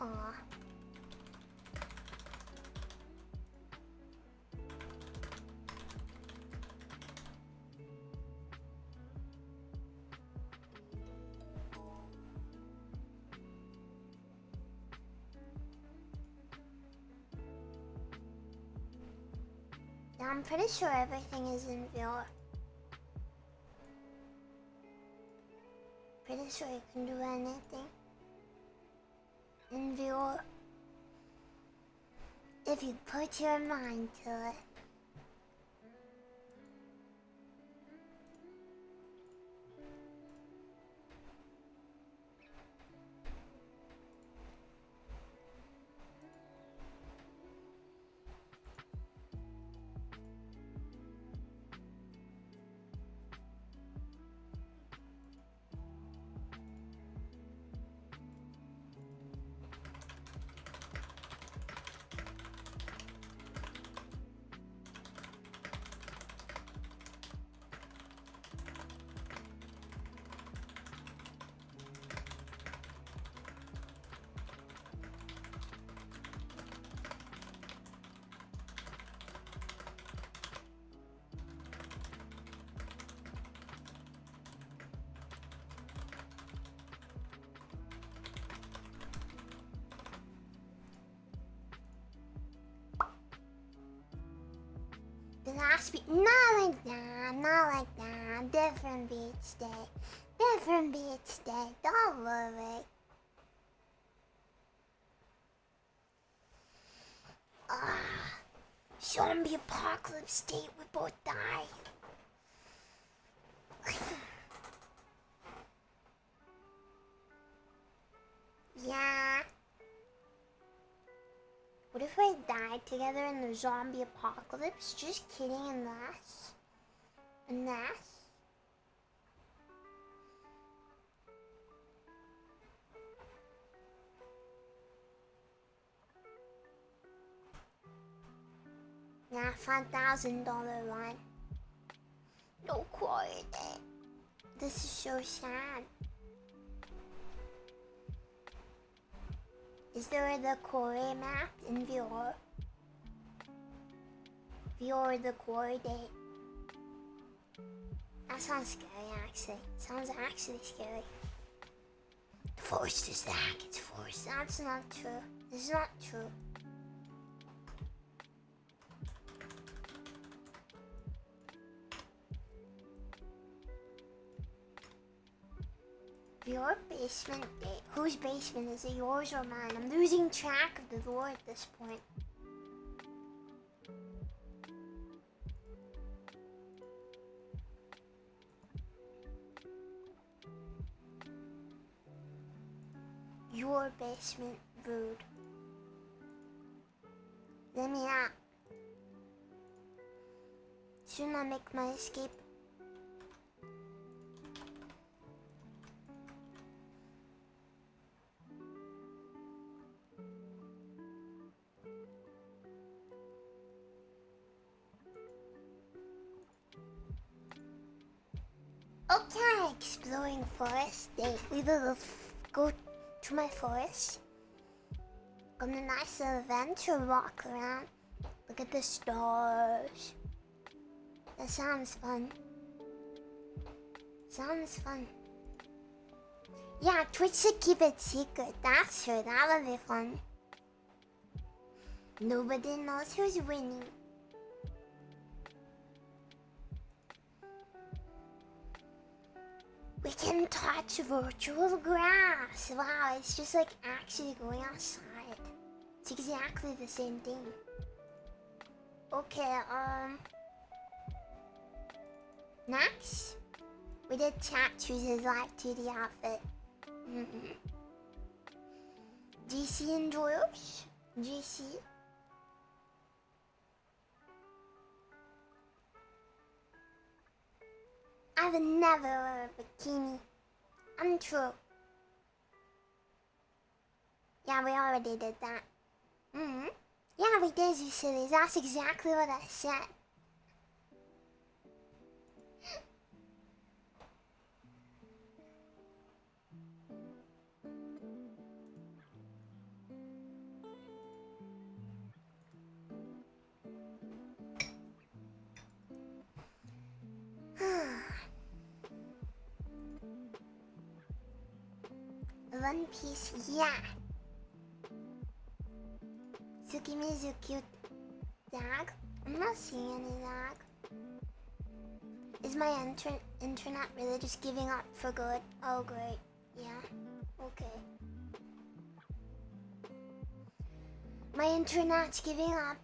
Aw. Yeah, I'm pretty sure everything is in VR. Pretty sure you can do anything in VR if you put your mind to it. The last beach, not like that, not like that. Different beach day, different beach day. Don't worry. Zombie apocalypse day, we both die. Yeah. What if we died together in the zombie apocalypse? Just kidding, unless. Yeah, $5,000 one. No quality. This is so sad. Is there the quarry map in VR? VR the quarry date. That sounds scary actually. Sounds actually scary. The forest is the Hackett's forest. That's not true. This is not true. Your basement date. Whose basement is it? Yours or mine? I'm losing track of the lore at this point. your basement, rude. Let me out. Soon I make my escape. Okay, exploring forest day. We will go to my forest. On a nice little adventure walk around. Look at the stars. That sounds fun. Sounds fun. Yeah, Twitch should keep it secret. That's true. That would be fun. Nobody knows who's winning. We can touch virtual grass. Wow, it's just like actually going outside. It's exactly the same thing. Okay, next, we did chat choose his live 2D outfit. GC enjoyers? GC? I would never wear a bikini. Untrue. Yeah, we already did that. Yeah, we did, you sillies. That's exactly what I said. One Piece, yeah. Tsukimi is a cute dog. I'm not seeing any dog. Is my internet really just giving up for good? Oh great, yeah, okay. My internet's giving up.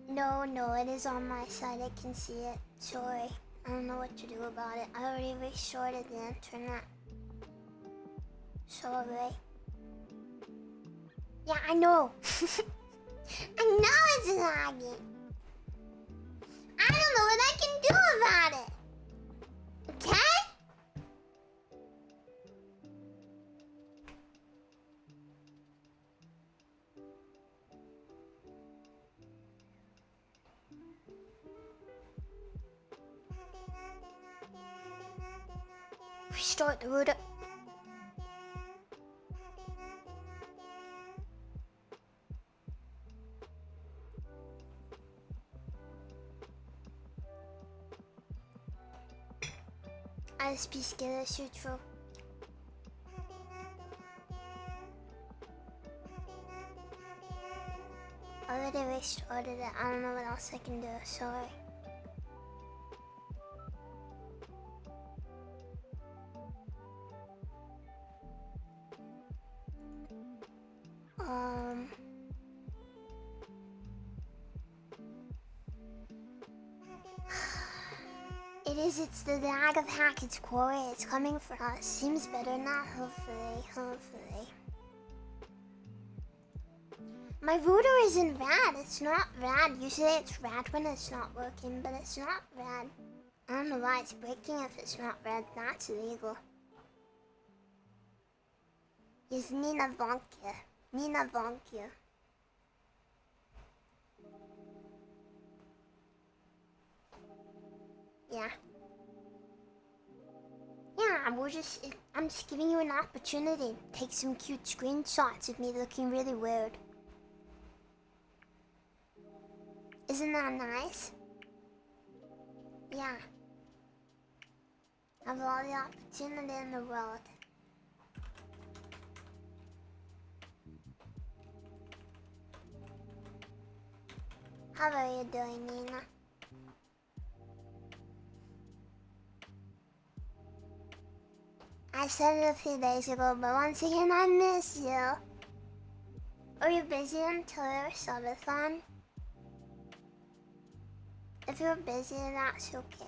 No, it is on my side, I can see it. Sorry, I don't know what to do about it. I already restarted the internet. Sorry. Yeah, I know. I know it's lagging. I don't know what I can do about it. Okay? Restart the router. I just be scared of true. I already restarted it. I don't know what else I can do. Sorry. It's the dag of Hackett's quarry. It's coming for us. Seems better now, hopefully. My router isn't rad. It's not rad. Usually it's rad when it's not working, but it's not rad. I don't know why it's breaking if it's not rad. That's illegal. Yes, Nina Vonkia. Nina Vonkia. Yeah. Yeah, I'm just giving you an opportunity. Take some cute screenshots of me looking really weird. Isn't that nice? Yeah. I have all the opportunity in the world. How are you doing, Nina? I said it a few days ago, but once again, I miss you. Are you busy until your Subathon? If you're busy, that's okay.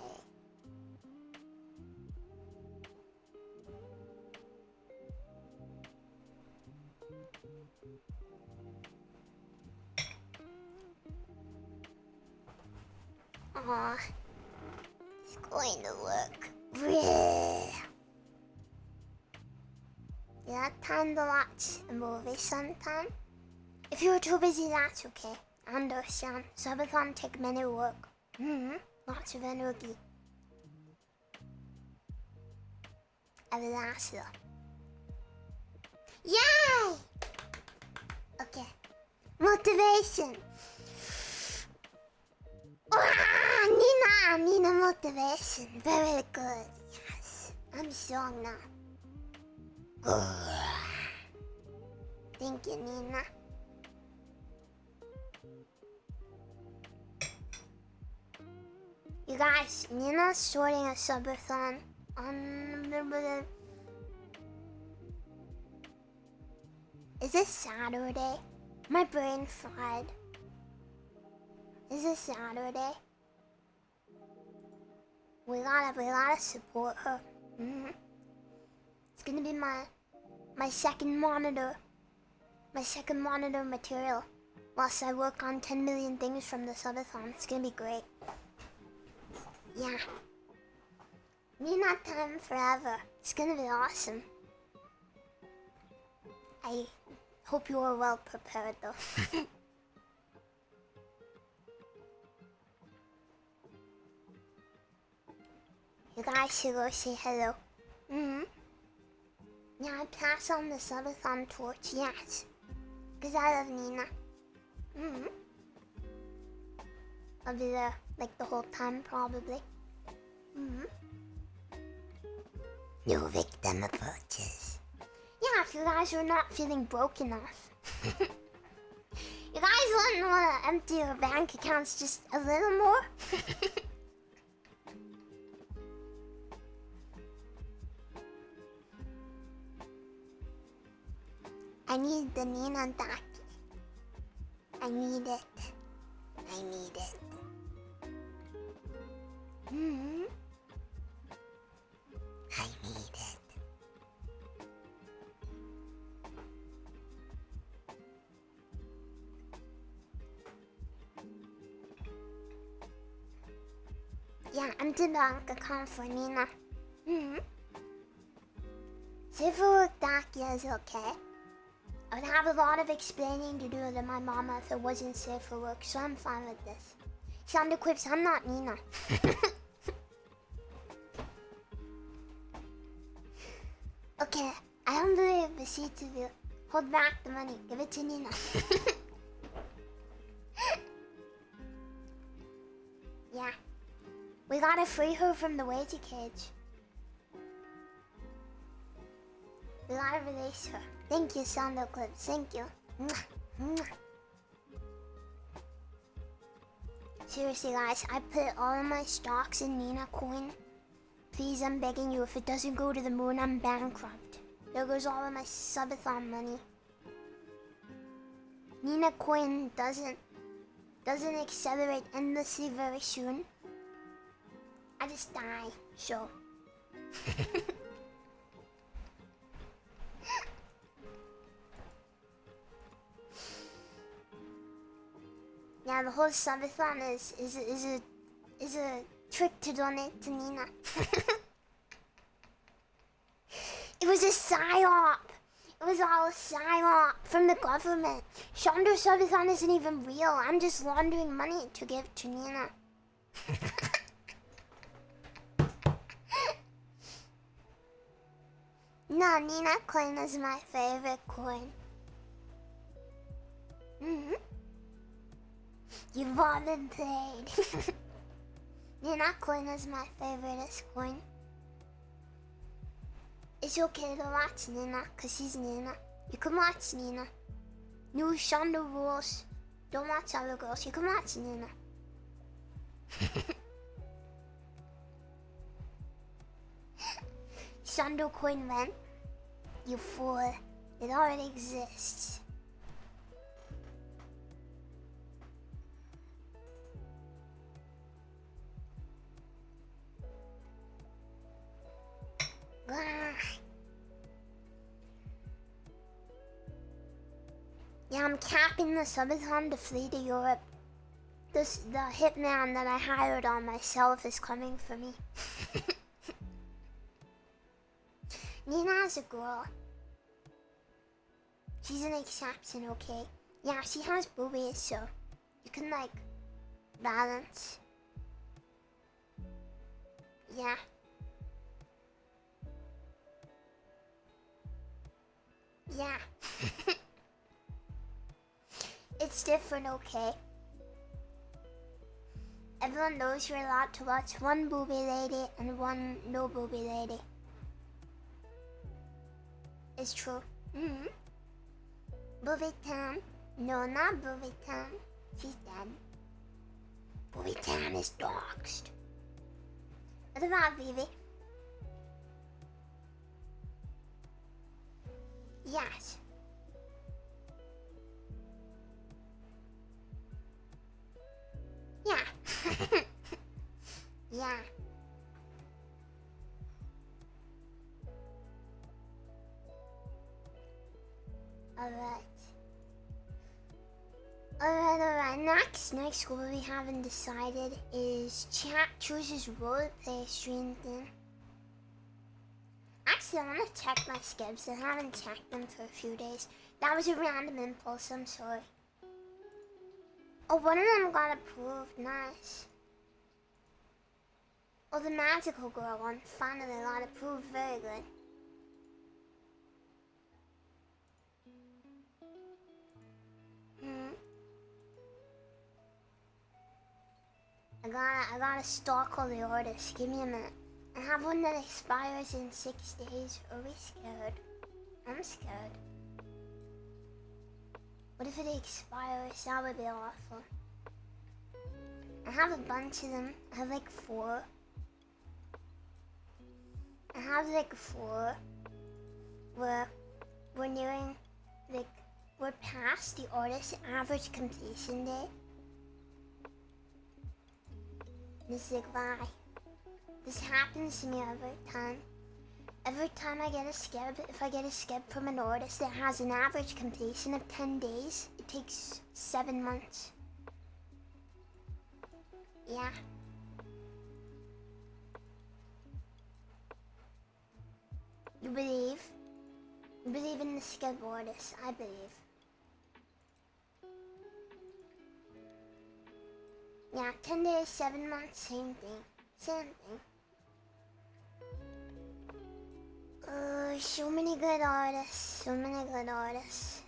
Aw. It's going to look real. You got time to watch a movie sometime? If you're too busy, that's okay. I understand. Subathon take many work. Lots of energy. I will ask you. Yay! Okay. Motivation. Nina motivation. Very good. Yes. I'm strong now. Thank you, Nina. You guys, Nina's starting a subathon on... Is it Saturday? My brain fried. Is it Saturday? We gotta support her. It's gonna be my second monitor. My second monitor material. Whilst I work on 10 million things from the subathon. It's gonna be great. Yeah. Nina time forever. It's gonna be awesome. I hope you are well prepared though. You guys should go say hello. Yeah, I pass on the subathon torch, yes. Cause I love Nina. I'll be there like the whole time probably. No victim approaches. Yeah, if you guys are not feeling broke enough. You guys wouldn't want to empty your bank accounts just a little more? I need the Nina Daki. I need it. I need it. I need it. Yeah, empty bank account for Nina. Safer work Dakia is okay. I would have a lot of explaining to do to my mama if it wasn't safe for work, so I'm fine with this. Sound equips, I'm not Nina. Okay, I humbly beseech of you. Hold back the money, give it to Nina. Yeah. We gotta free her from the waiting cage. We gotta release her. Thank you, Sound Eclipse. Thank you. Mwah, mwah. Seriously, guys, I put all of my stocks in Nina coin. Please, I'm begging you, if it doesn't go to the moon, I'm bankrupt. There goes all of my subathon money. Nina coin doesn't accelerate endlessly very soon. I just die, so. Yeah, the whole subathon is a trick to donate to Nina. It was a psyop. It was all a psyop from the government. Chandra Subathon isn't even real. I'm just laundering money to give to Nina. No, Nina coin is my favorite coin. You've all been played. Nina coin is my favorite coin. It's okay to watch Nina, cause she's Nina. You can watch Nina. New Shonda rules. Don't watch other girls, you can watch Nina. Shonda coin went. You fool. It already exists. Yeah, I'm capping the subathon to flee to Europe. the hitman that I hired on myself is coming for me. Nina's a girl. She's an exception, okay? Yeah, she has boobies, so you can like balance. Yeah. Yeah. It's different, okay? Everyone knows you're allowed to watch one booby lady and one no booby lady. It's true. Booby Tan. No, not Booby Tan. She's dead. Booby Tan is doxed. What about Vivi? Yes. Yeah. Yeah. Alright. Next what we haven't decided is chat chooses roleplay stream thing. Actually, I want to check my skips. I haven't checked them for a few days. That was a random impulse, I'm sorry. Oh, one of them got approved, nice. Oh, the magical girl one finally got approved, very good. I gotta stalk all the artists. Give me a minute. I have one that expires in 6 days. Are we scared? I'm scared. What if it expires? That would be awful. I have a bunch of them. I have like 4. I have like 4. We're nearing, like, we're past the artist average completion date. This is like why. This happens to me every time. Every time I get a skip, if I get a skip from an artist that has an average completion of 10 days, it takes 7 months. Yeah. You believe? You believe in the skip artist, I believe. Yeah, 10 days, 7 months, same thing. Same thing. So many good artists. So many good artists.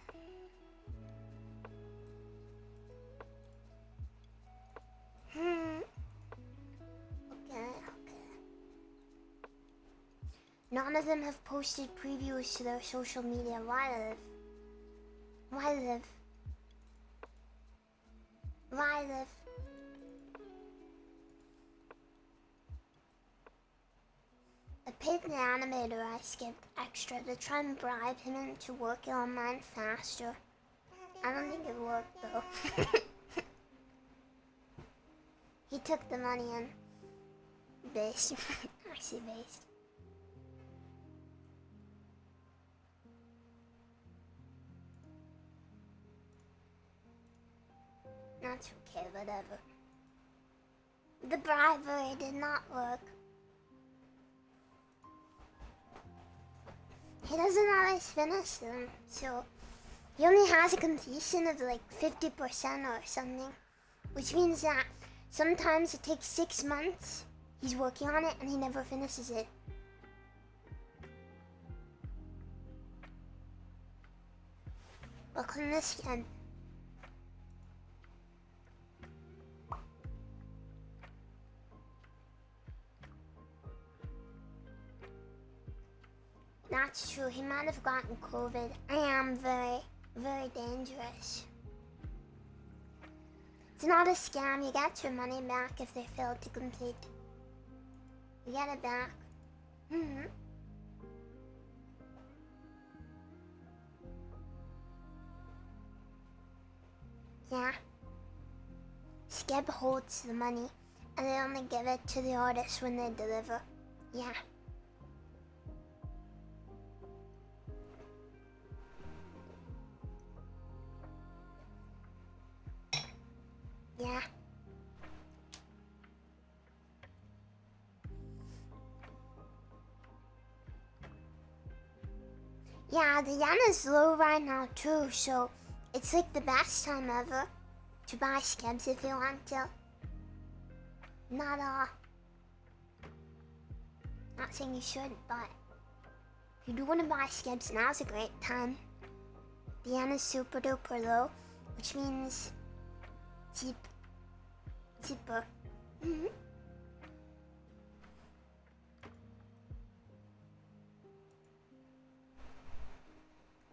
Okay. None of them have posted previews to their social media. Why live? I paid the animator I skipped extra to try and bribe him into working on mine faster. I don't think it worked though. He took the money and based. Actually based. That's okay, whatever. The bribery did not work. He doesn't always finish them, so he only has a completion of like 50% or something. Which means that sometimes it takes 6 months, he's working on it and he never finishes it. Look on this again. That's true, he might have gotten COVID. I am very, very dangerous. It's not a scam, you get your money back if they fail to complete. You get it back. Yeah. Skeb holds the money, and they only give it to the artist when they deliver. Yeah. Yeah. Yeah, the yen is low right now too, so it's like the best time ever to buy skims if you want to. Not saying you shouldn't, but if you do want to buy skims, now's a great time. The yen is super duper low, which means cheaper.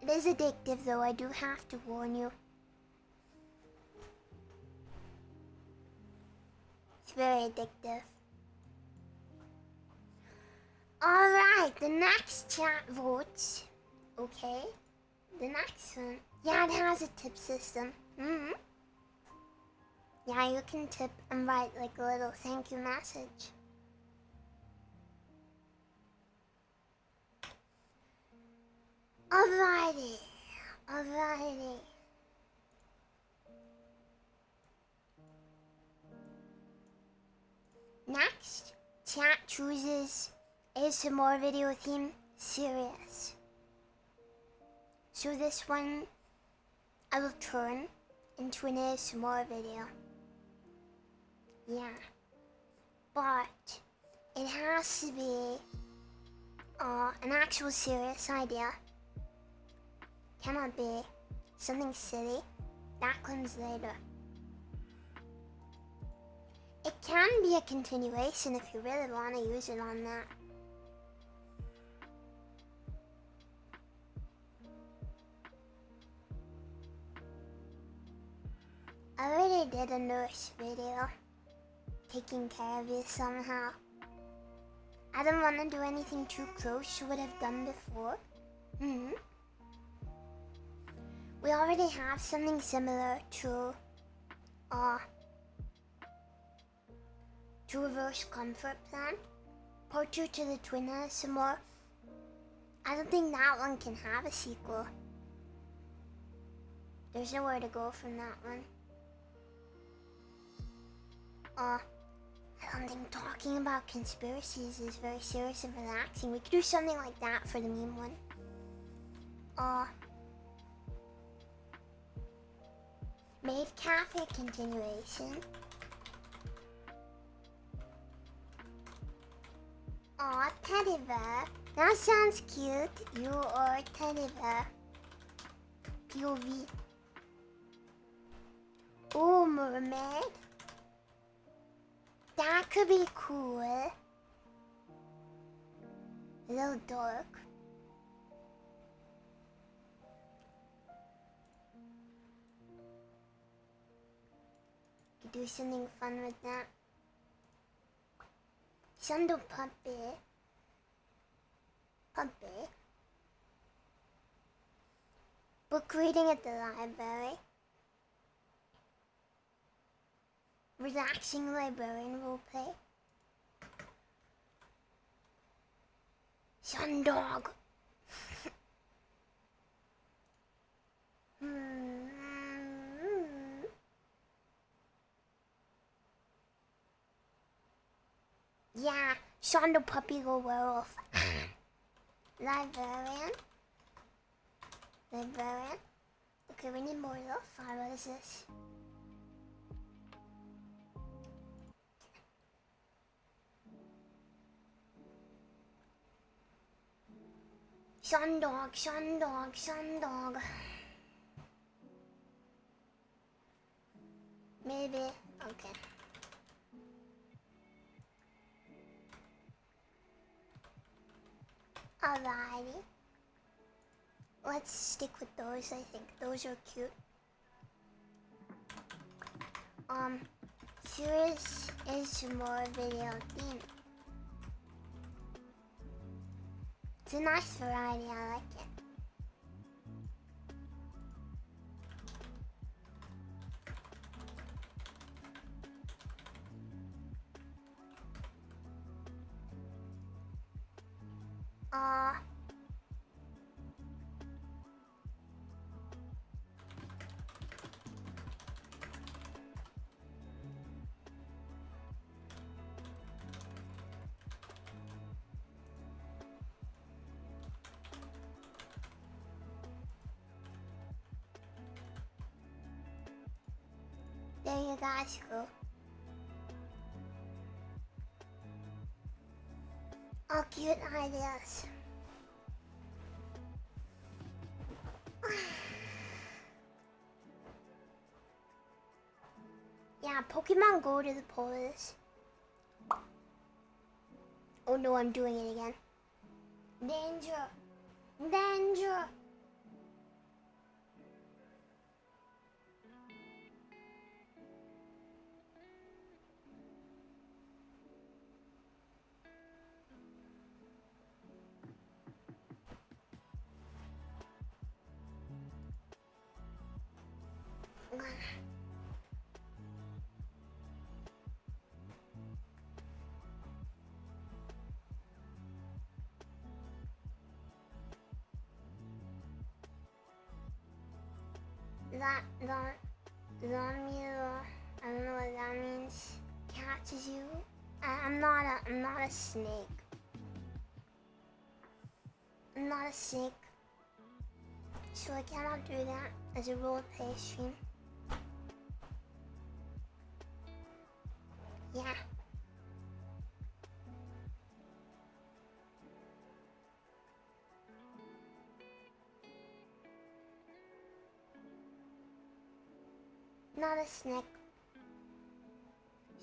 It is addictive though, I do have to warn you. It's very addictive. Alright, the next chat votes. Okay. The next one. Yeah, it has a tip system. Yeah, you can tip and write like a little thank you message. Alrighty. Next, chat chooses ASMR video theme serious. So this one I will turn into an ASMR video. Yeah. But it has to be an actual serious idea. Cannot be something silly. That comes later. It can be a continuation if you really want to use it on that. I already did a nurse video. Taking care of you somehow. I don't want to do anything too close to what I've done before. We already have something similar to reverse comfort plan. Part 2 to the twin ASMR. I don't think that one can have a sequel. There's nowhere to go from that one. I don't think talking about conspiracies is very serious and relaxing. We could do something like that for the meme one. Maid Cafe continuation. Aw, teddy bear. That sounds cute. You are a teddy bear. POV. Oh, mermaid. That could be cool. A little dark. Could do something fun with that. Sando puppy. Book reading at the library. Relaxing librarian roleplay. Sundog. Yeah, Sean the puppy go werewolf. Librarian. Okay, we need more lo-fi. What is this? Sundog. Maybe. Okay. Alrighty. Let's stick with those, I think. Those are cute. Serious is more video theme. It's a nice variety, I like it. There you guys go. All cute ideas. Yeah, Pokemon Go to the polls. Oh no, I'm doing it again. Danger! Danger! That I don't know what that means. Catches you. I'm not a snake. I'm not a snake. So I cannot do that as a roleplay stream. Yeah. Not a snake.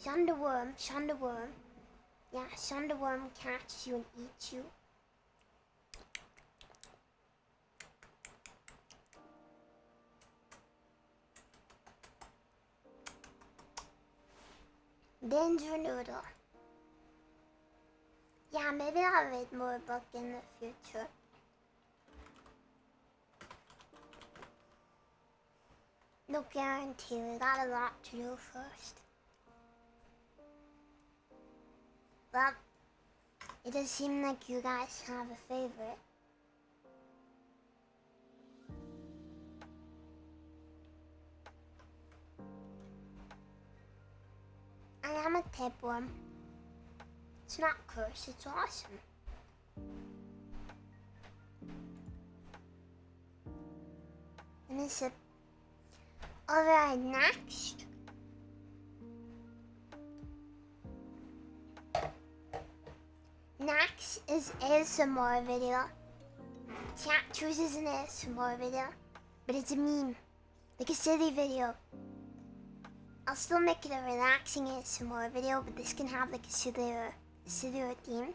Shunderworm. Yeah, Shunderworm catches you and eats you. Danger Noodle. Yeah, maybe I'll read more book in the future. No guarantee, we got a lot to do first. Well, it does seem like you guys have a favorite. I am a tapeworm. It's not cursed, it's awesome. And it's a... Alright, next. Next is ASMR video. Chat chooses an ASMR video, but it's a meme, like a silly video. I'll still make it a relaxing ASMR video, but this can have like a sillier theme.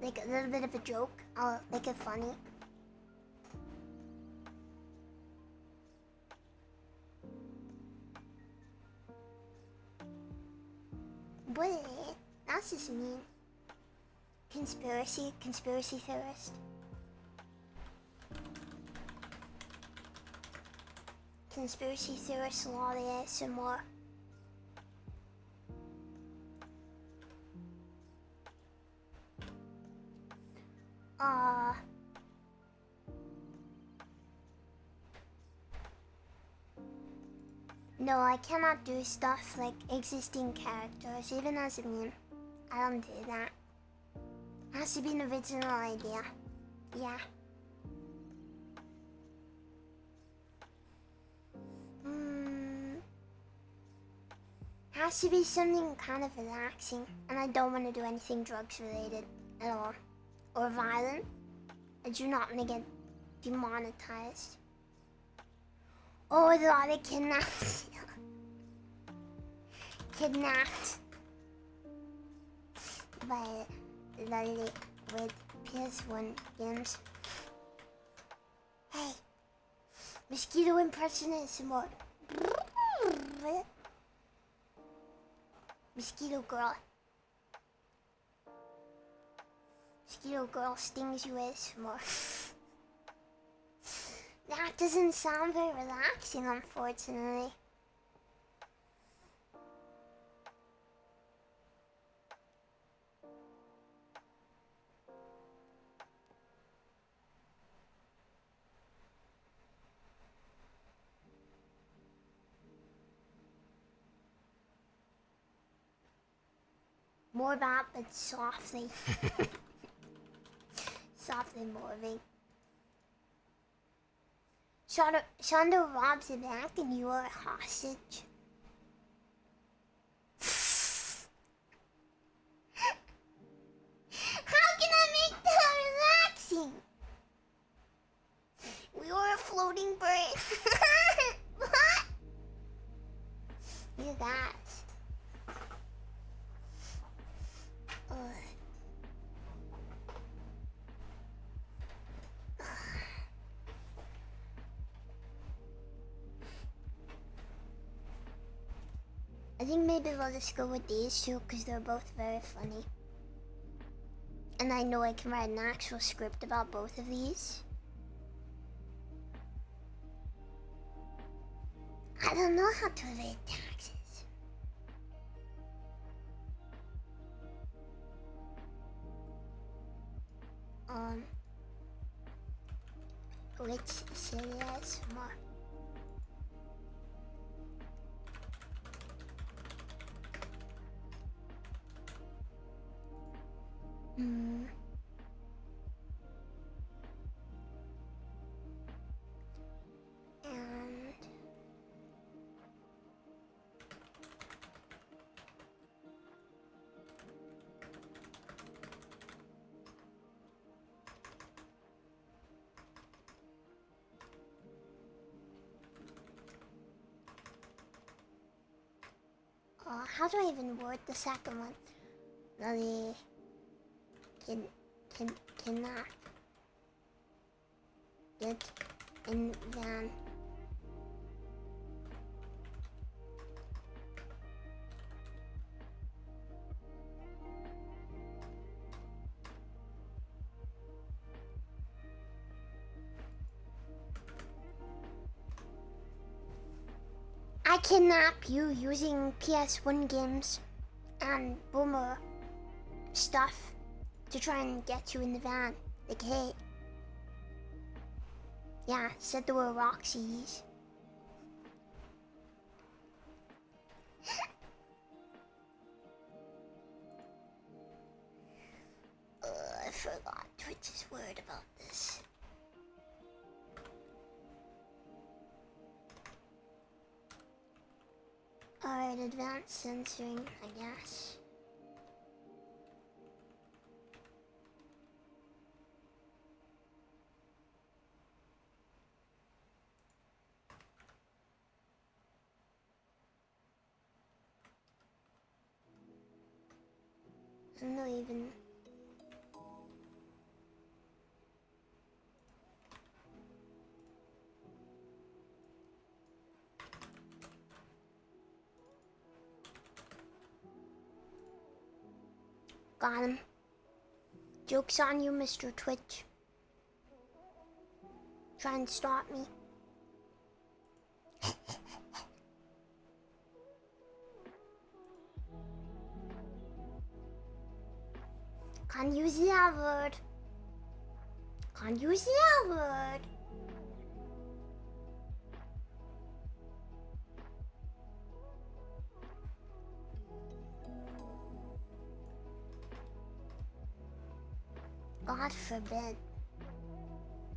Like a little bit of a joke. I'll make it funny. What? That's just mean. Conspiracy theorist. Conspiracy theorist law the ASMR. No, I cannot do stuff like existing characters, even as a meme. I don't do that. It has to be an original idea. Yeah. Has to be something kind of relaxing, and I don't want to do anything drugs related at all. Or violent. I do not want to get demonetized. Oh, a lot of kidnapped. Kidnapped by Lolly with PS1 games. Hey, mosquito impression some more. Mosquito girl. Mosquito girl stings you with more. That doesn't sound very relaxing, unfortunately. More about, but softly. Softly moving. Shonda robs a bank and you are a hostage. floating bird. What? Look at that. Ugh. I think maybe we'll just go with these two because they're both very funny. And I know I can write an actual script about both of these. I don't know how to evade taxes. Which city has more? And how do I even word the second one? The cannot get in van. I kidnap you using PS1 games and boomer stuff to try and get you in the van. Like, hey. Yeah, said there were Roxy's. I forgot Twitch's word about this. Alright, advanced censoring, I guess. I'm not even... Got him. Joke's on you, Mr. Twitch. Try and stop me. Can't use that word. Can't use that word. God forbid.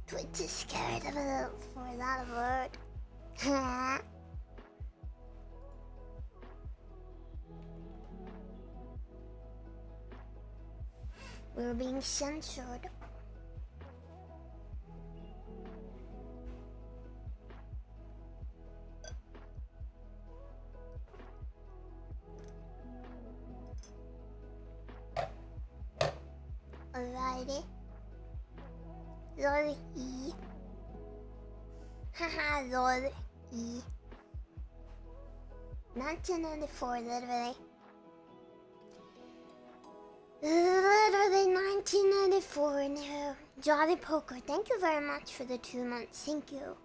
Twitch is scared of it for that word. We're being censored. Alrighty. Lol E. Haha, lol E. 1994, literally. Literally 1994 now. Jolly Poker, thank you very much for the 2 months. Thank you.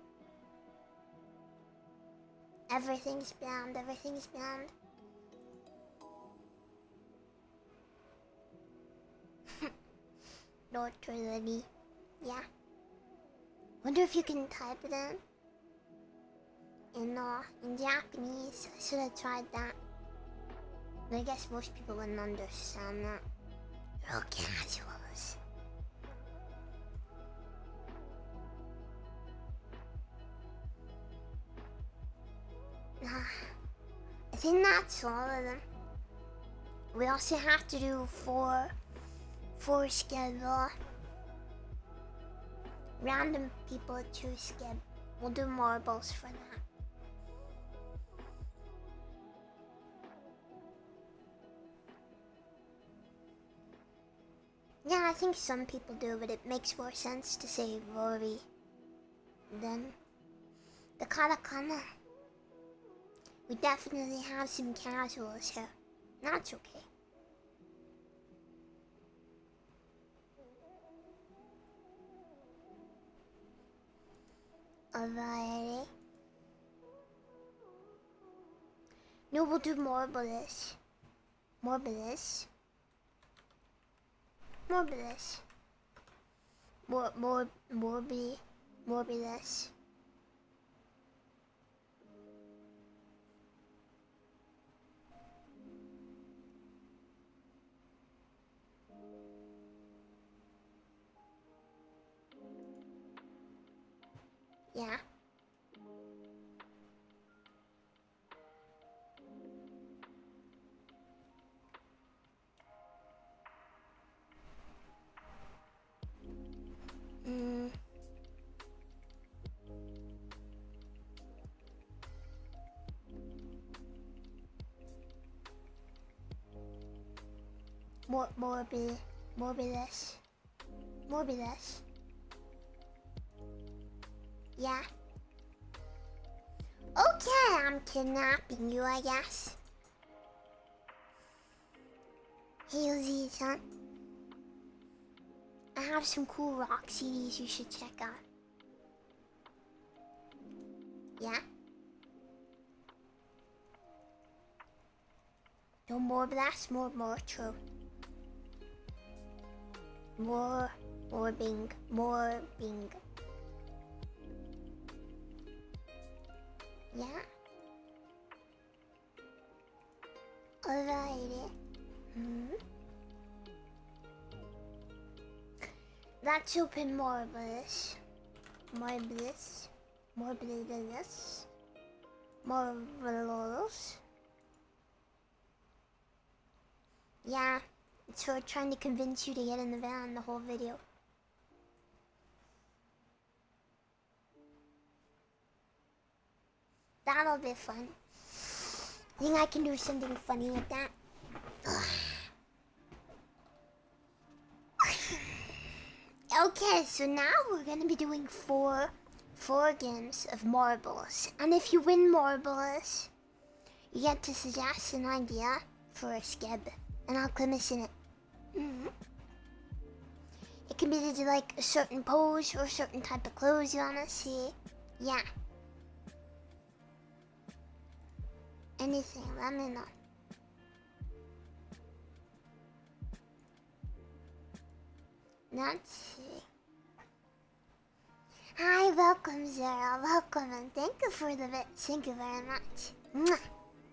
Everything's banned, everything's banned. Not really. Yeah. Wonder if you can type it in Japanese. I should have tried that. But I guess most people wouldn't understand that. Real casuals. I think that's all of them. We also have to do four schedule. Random people choose We'll do marbles for that. Yeah, I think some people do, but it makes more sense to say Rory than the katakana. We definitely have some casuals here. That's okay. Alrighty. No, we'll do marvelous. Marvelous. Marvelous. Marvelous. Yeah. Morbidus. Morbidus. Yeah. Okay, I'm kidnapping you, I guess. Hailsies, huh? I have some cool rock CDs you should check out. Yeah? No more blast, more true. More bing. Yeah? Alrighty. That's open marvelous. Marvelous. Marvelous. Marvelous. Yeah, it's her trying to convince you to get in the van the whole video. That'll be fun. I think I can do something funny with that. Okay, so now we're gonna be doing four games of marbles. And if you win marbles, you get to suggest an idea for a skeb. And I'll commission it. It can be to do like a certain pose or a certain type of clothes you wanna see. Yeah. Anything, let me know. Let's see. Hi, welcome Zara, welcome and thank you for the bit. Thank you very much. Mwah.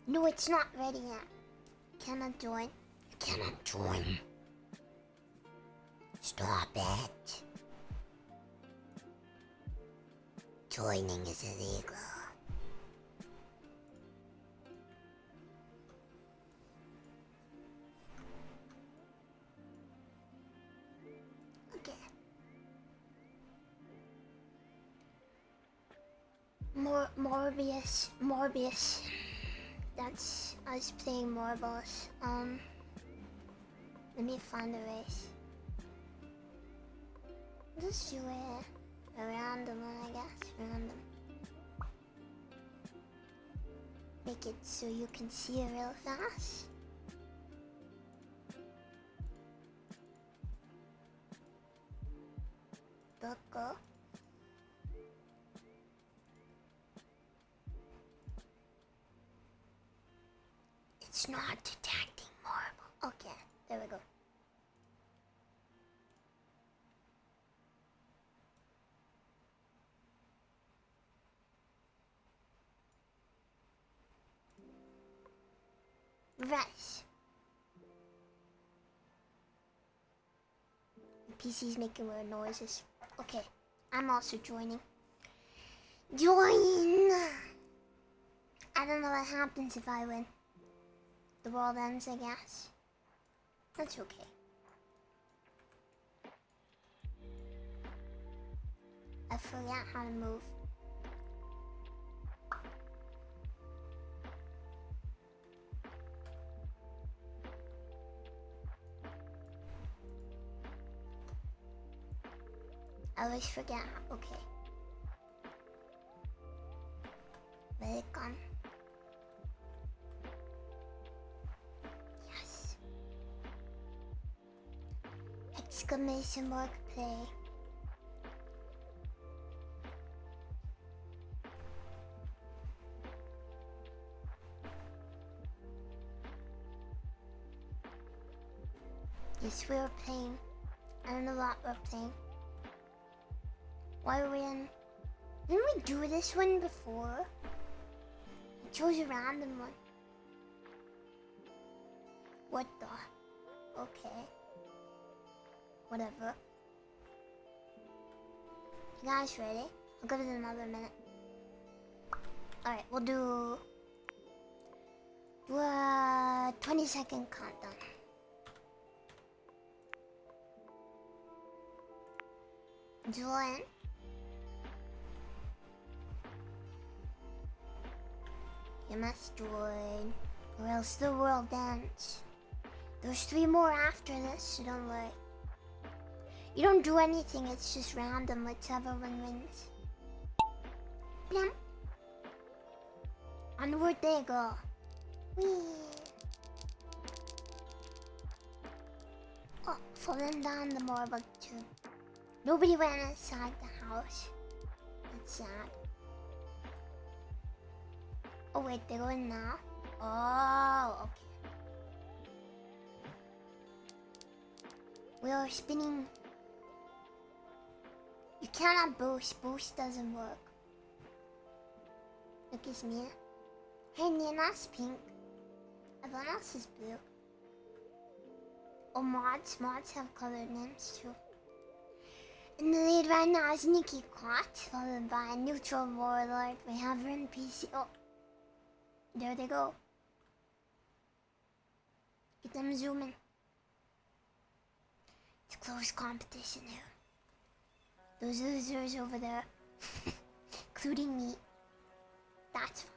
No, it's not ready yet. Cannot join. Cannot join. Stop it. Joining is illegal. Okay. Morbius. That's us playing marbles. Let me find the race. Just do a random one, I guess. Random. Make it so you can see it real fast. Go. It's not detecting marble. Okay, there we go. Right. The PC's making weird noises. Okay, I'm also joining. Join! I don't know what happens if I win. The world ends, I guess. That's okay. I forgot how to move. I always forget. Okay. Let it come. Yes. Exclamation mark play. Yes, we were playing. I don't know what we're playing. Why are we in? Didn't we do this one before? I chose a random one. What the? Okay. Whatever. You guys ready? I'll give it another minute. Alright, we'll do a 20-second countdown. Join. You must join, or else the world ends. There's 3 more after this, so don't worry. You don't do anything, it's just random, whichever one wins. Blam. Onward they go. Whee. Oh, falling down the marble tube. Nobody went inside the house. That's sad. Oh wait, they're going now? Oh, okay. We are spinning. You cannot boost. Boost doesn't work. Look, it's me. Hey, Nina's pink. Everyone else is blue. Oh, mods. Mods have colored names too. In the lead right now is Nikki Clot, followed by Neutral Warlord. We have her in PC. Oh, there they go. Get them zooming. It's close competition here. Those losers over there, including me. That's fine.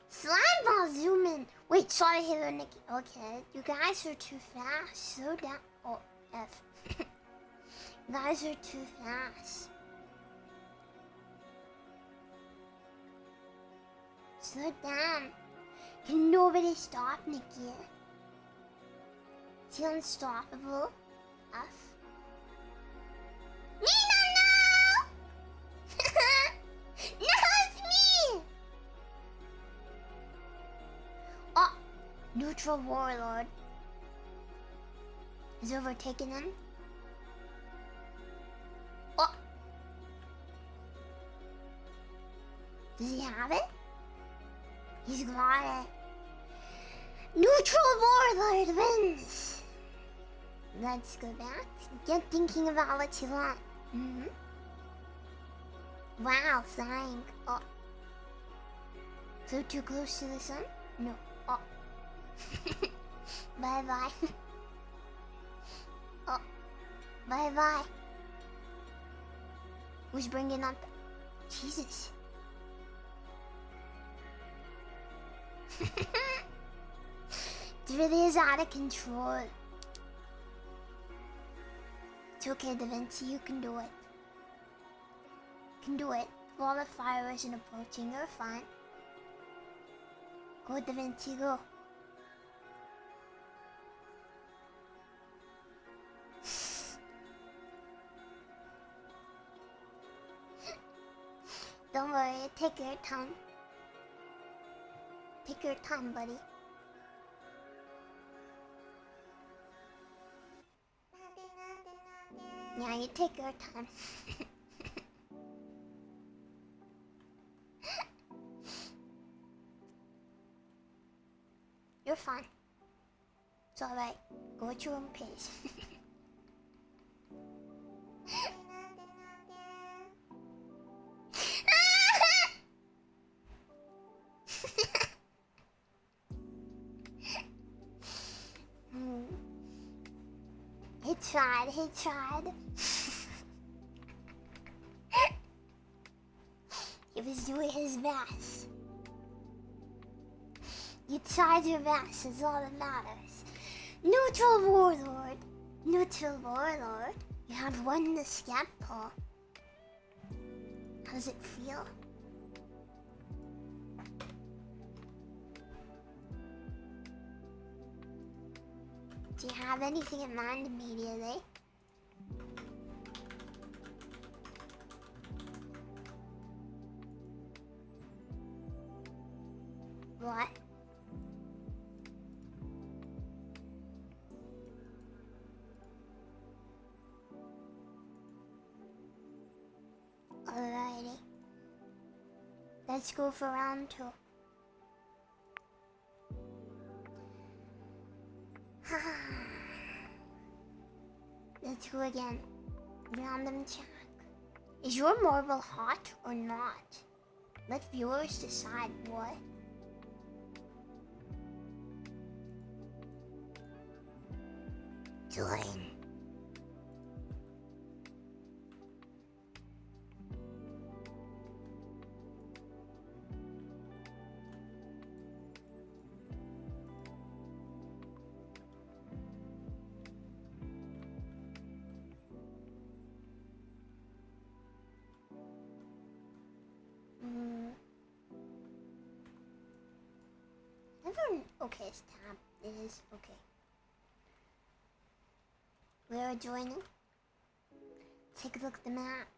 Slime ball zoom in. Wait, sorry, Halo Nikki. Okay, you guys are too fast. Slow down. Oh, F. You guys are too fast. Slow down. Can nobody stop Nikki? Is he unstoppable? F. Nina, no! No, it's me! Oh, Neutral Warlord is overtaking him. Oh, does he have it? He's got it. Neutral Warlord wins. Let's go back. Get thinking about what you want. Wow, flying. Oh. So too close to the sun? No. Oh. Bye bye. Oh. Bye bye. Who's bringing up? Jesus. It really is out of control. It's okay, Da Vinci, you can do it. You can do it. While the fire isn't approaching, you're fine. Go, Da Vinci, go. Don't worry, take your time. Take your time, buddy. Yeah, you take your time. You're fine. It's alright. Go at your own pace. He tried. He was doing his best. You tried your best, is all that matters. Neutral Warlord. You have won the scap pull. How does it feel? Do you have anything in mind immediately? What? Alrighty. Let's go for round 2. Let's go again. Random check. Is your marble hot or not? Let viewers decide what. Join. Okay, it's tab. It is okay. We are joining. Take a look at the map.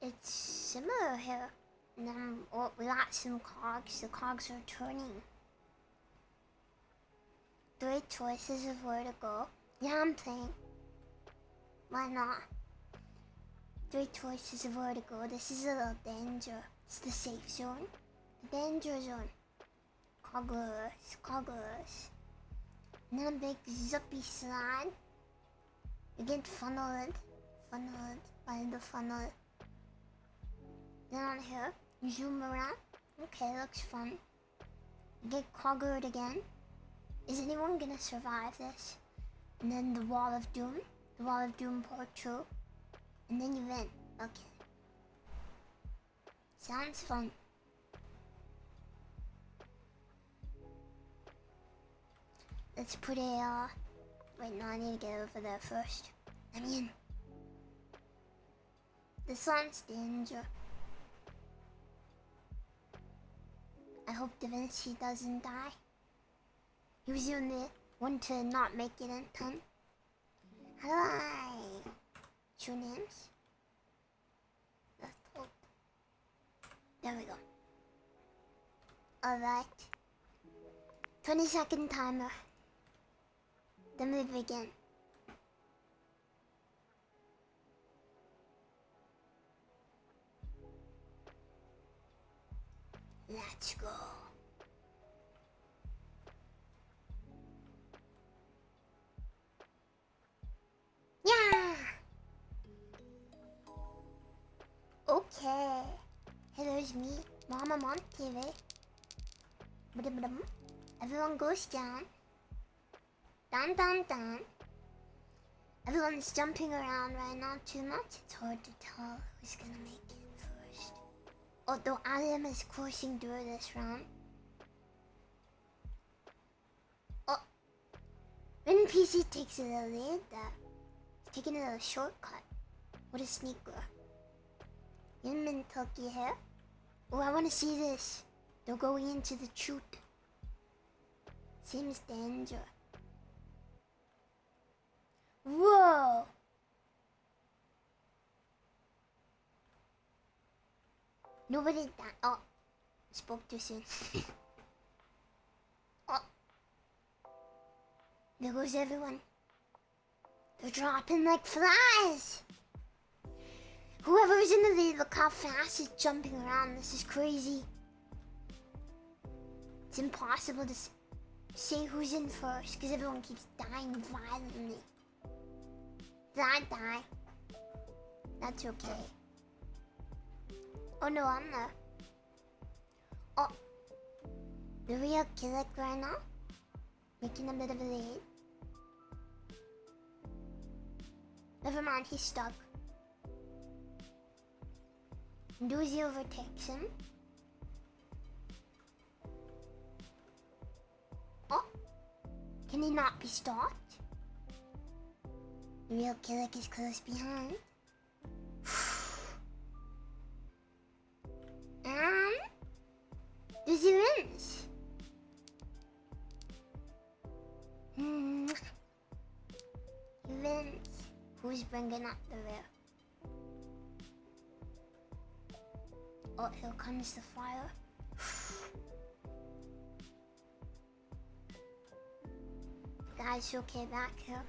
It's similar here. And then we got some cogs. The cogs are turning. 3 choices of where to go. Yeah, I'm playing. Why not? 3 choices of where to go. This is a little danger. It's the safe zone. The danger zone. Cogglers. And then a big zippy slide. You get funneled by the funnel. Then on here, you zoom around. Okay, looks fun. You get coggled again. Is anyone gonna survive this? And then the wall of doom. The wall of doom part 2. And then you win. Okay. Sounds fun. Let's put a, wait, no, I need to get over there first. I mean, this one's danger. I hope Da Vinci doesn't die. He was the only one to not make it in time. How do I show names? Let's hope. There we go. Alright. 20-second timer. Then we begin. Let's go. Yeah. Okay. Hey, there's me, Mama on TV. Everyone goes down. Down, down, down. Everyone's jumping around right now too much. It's hard to tell who's gonna make it first. Although Adam is coursing through this round. Oh, when PC takes a little lead, he's taking a little shortcut. What a sneaker. You're Mintucky here. Oh, I wanna see this. They're going into the chute. Seems danger. Whoa! Nobody died. Oh, spoke too soon. Oh, there goes everyone. They're dropping like flies. Whoever's in the lead, look how fast it's jumping around. This is crazy. It's impossible to say who's in first because everyone keeps dying violently. Did I die? That's okay. Oh no, I'm there. Oh, the real killer right now, making a bit of a lead. Never mind, he's stuck. Doozy overtakes him. Oh, can he not be stopped? The real killer is close behind. There's the wins. Wins. Who's bringing up the rear? Oh, here comes the fire. Guys, okay back here?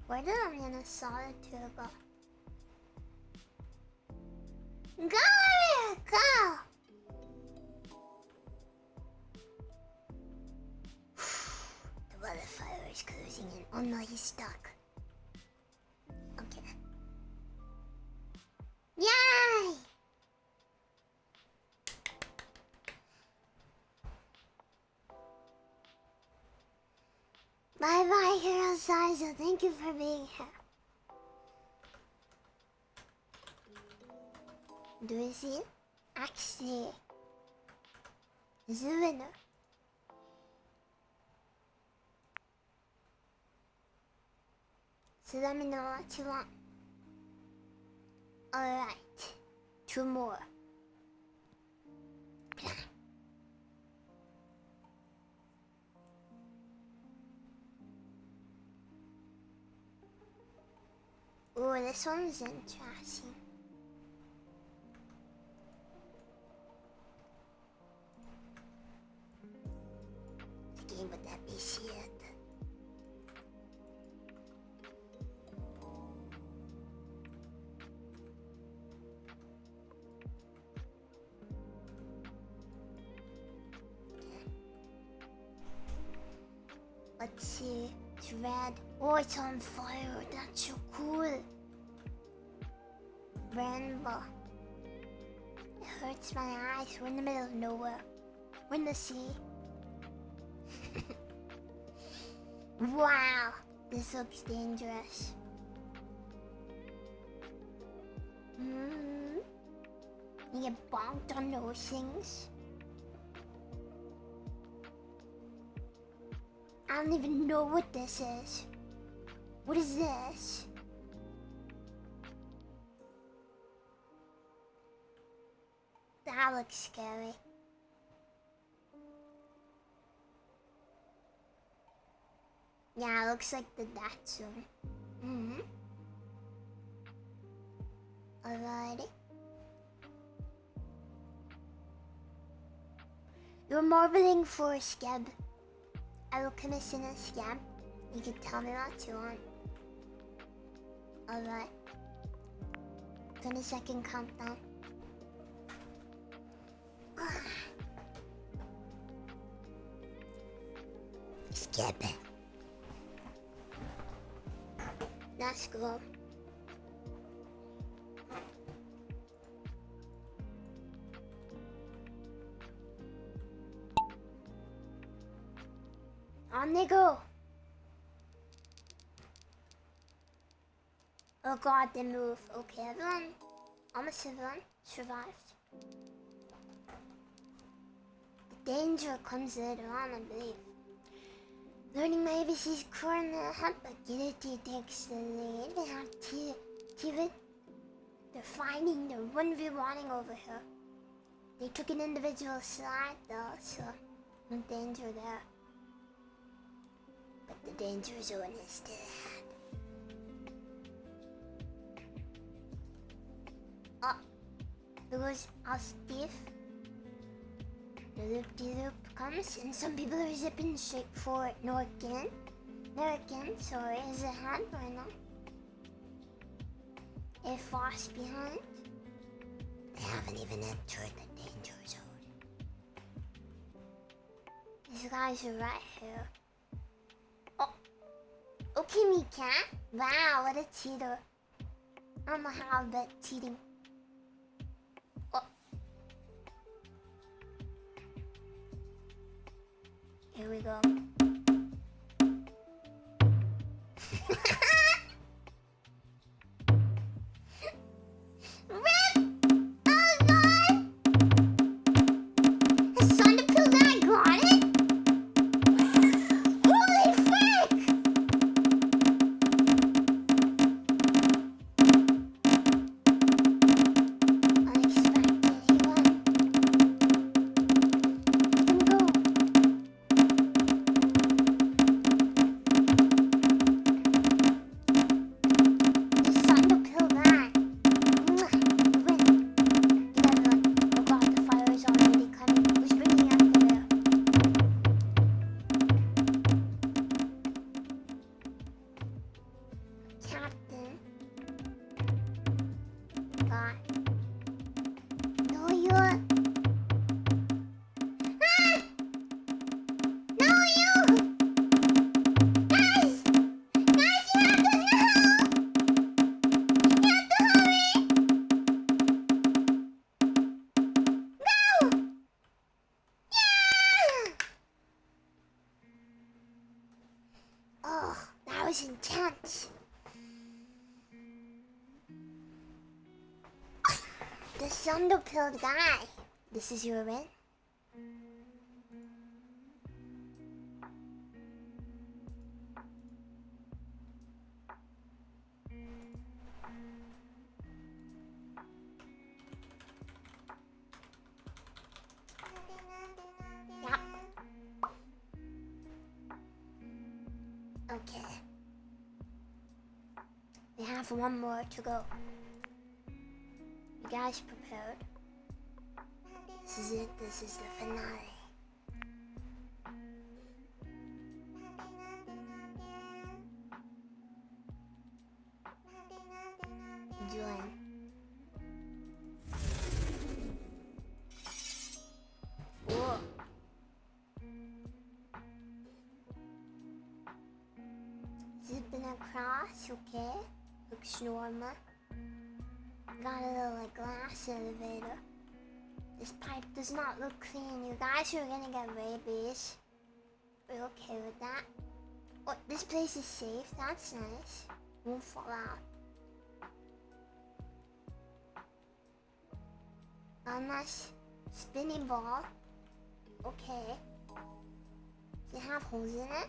Where did I in a solitude go? Go! Go! The wildfire is closing in. Oh no, he's stuck. Okay. Yay! Bye bye, Hero Sizer. Thank you for being here. Do you see? Actually, is the winner. So let me know what you want. Alright, 2 more. Oh, this one's interesting. The game would let me see it. Let's see. It's red. Oh, it's on fire. That's so cool. Rainbow. It hurts my eyes. We're in the middle of nowhere. We're in the sea. Wow. This looks dangerous. You get bonked on those things. I don't even know what this is. What is this? That looks scary. Yeah, it looks like the death zone. Alrighty. You're marbling for a scab. I will commission a scam. You can tell me what you want. Alright. 20-second countdown. Skip it. Let's go. On they go. Oh god, they move. Okay, everyone. Almost everyone survived. The danger comes later on, I believe. Learning my ABC's corner help, but Guilty takes the lead. They have TV. They're fighting, they're 1v1ing over here. They took an individual slide though, so no danger there. But the danger zone is still ahead. Oh, there goes our Steve. The loop-de-loop comes, and some people are zipping straight for it. Norkin, sorry, is ahead right now. They're fast behind. They haven't even entered the danger zone. These guys are right here. Oh, okay, Mika. Wow, what a cheater. I don't know how, but cheating. Oh. Here we go. Rip! Oh god! It's time to kill that, got it? was intense. The thunder-pilled guy. This is your win. Yep. Okay. We have one more to go. You guys prepared? This is it. This is the finale. Join. Whoa. Zipping across, okay? Looks normal. Got a little like glass elevator. This pipe does not look clean. You guys are gonna get rabies. We're okay with that. Oh, this place is safe. That's nice. Won't fall out. Unless spinning ball. Okay. Does it have holes in it?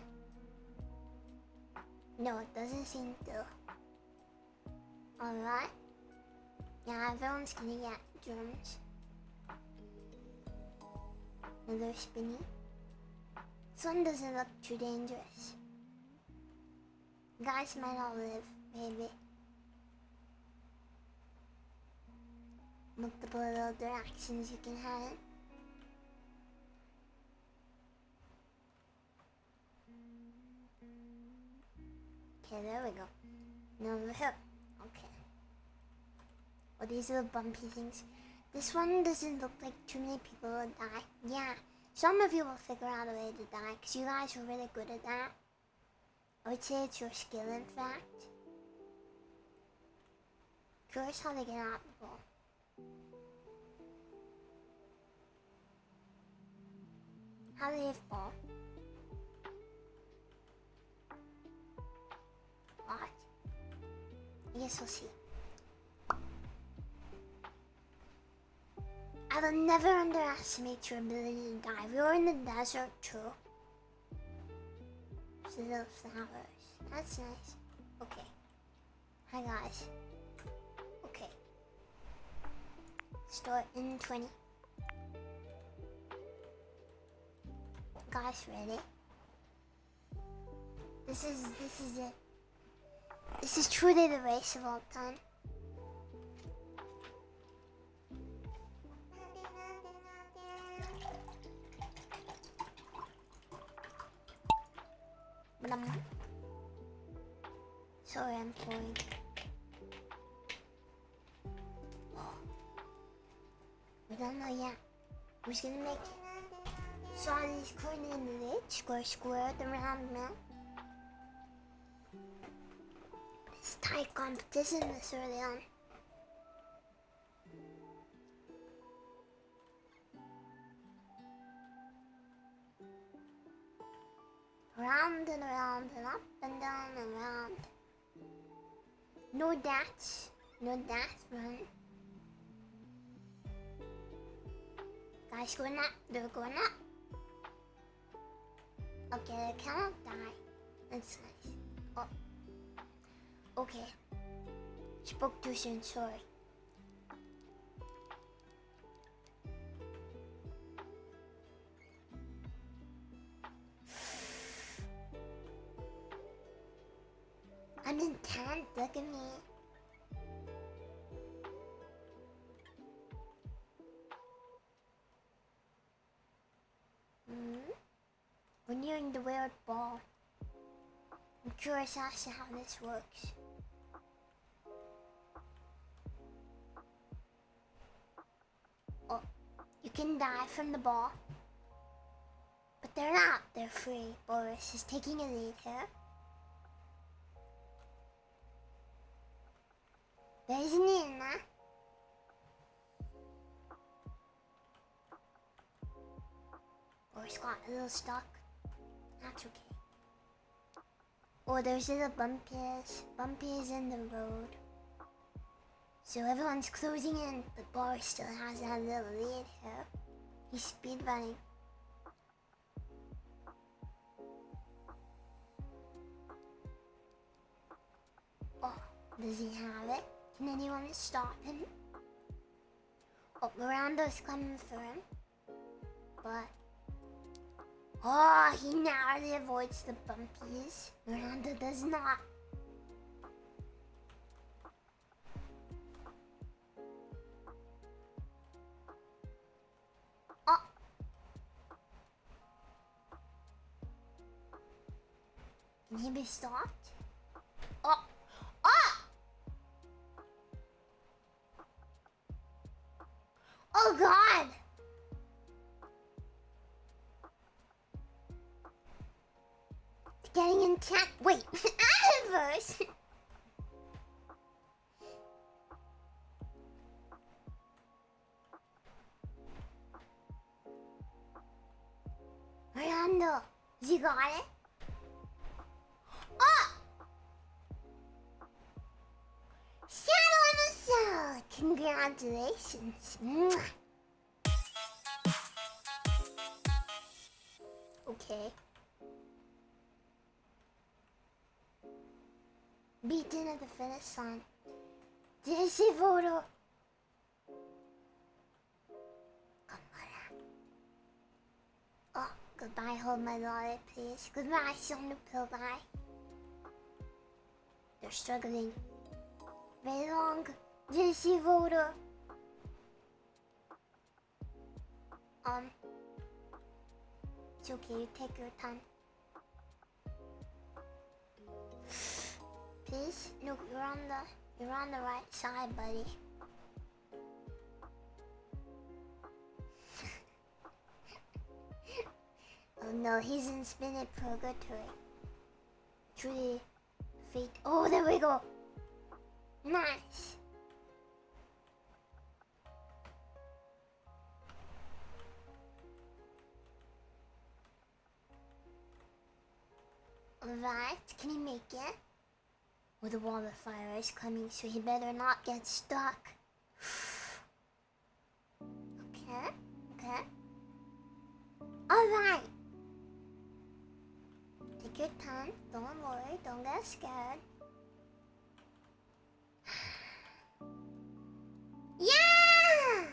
No, it doesn't seem to. Alright. Yeah, everyone's gonna get germs. Another spinny. This one doesn't look too dangerous. You guys might all live, maybe. Multiple little directions you can head in. Okay, there we go. Now the hip. Okay. Oh, these little bumpy things. This one doesn't look like too many people will die. Yeah, some of you will figure out a way to die because you guys are really good at that. I would say it's your skill, in fact. Curious how they get out the ball. How do they fall? What? I guess we'll see. I will never underestimate your ability to dive. We were in the desert too. There's little flowers. That's nice. Okay. Hi guys. Okay. Start in 20. Guys, ready? This is it. This is truly the race of all time. Sorry, I'm pouring. We don't know yet. Who's gonna make it? Saw these coordinates, square, square, the round mill. It's tight competition this early on. Round and around and up and down and round. No deaths. No death run. Guys going up. They're going up. Okay, they cannot die. That's nice. Oh. Okay. Spoke too soon, sorry. I'm in 10th, look at me. We're nearing the weird ball. I'm curious as to how this works. Oh, you can die from the ball. But they're not, they're free. Boris is taking a lead here. There's Nina. Boris got a little stuck. That's okay. Oh, there's little bumpies. Bumpies in the road. So everyone's closing in, but Boris still has that little lead here. He's speed running. Oh, does he have it? Can anyone stop him? Oh, Miranda's coming for him. But... oh, he narrowly avoids the bumpies. Miranda does not. Oh! Can he be stopped? Oh! Oh! Oh God! It's getting intense. Wait, adverse. Miranda, you got it? Oh! Shadow episode! Congratulations. Mwah. Okay. Beaten at the finish line. JC photo. Oh, goodbye, hold my lolly, please. Goodbye, Shadow Pill guy. They're struggling. Very long. JC photo. It's okay, you take your time. Please? No, you're on the right side, buddy. Oh no, he's in Spinning Purgatory. Truly fate. Oh, there we go. Nice. Alright, can he make it? Well, the wall of fire is coming, so he better not get stuck. Okay, okay. Alright. Take your time, don't worry, don't get scared. Yeah!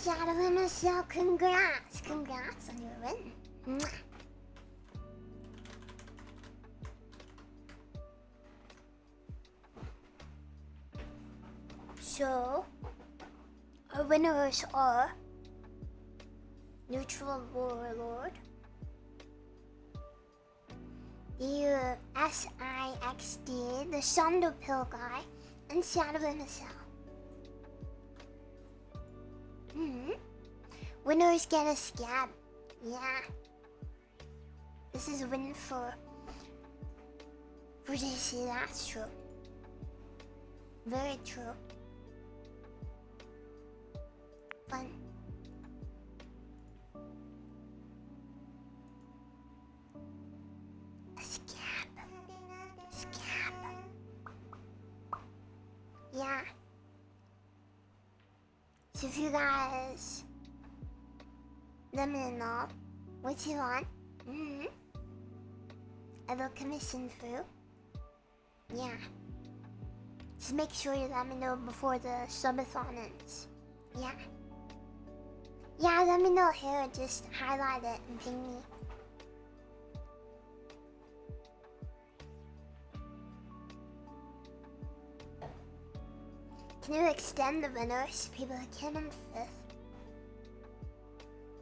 Shadow MSL, congrats! Congrats on your win. Mwah. So, our winners are Neutral Warlord, the SIXD, the Shondo Pill guy, and Shadow MSL. Winners get a scab. Yeah. This is a win for JC, that's true. Very true. Fun. A scab. Scab. Yeah. So if you guys let me know what you want, I will commission through. Yeah. Just make sure you let me know before the subathon ends. Yeah. Yeah, let me know here. Just highlight it and ping me. Can you extend the winners to people that came in 5th?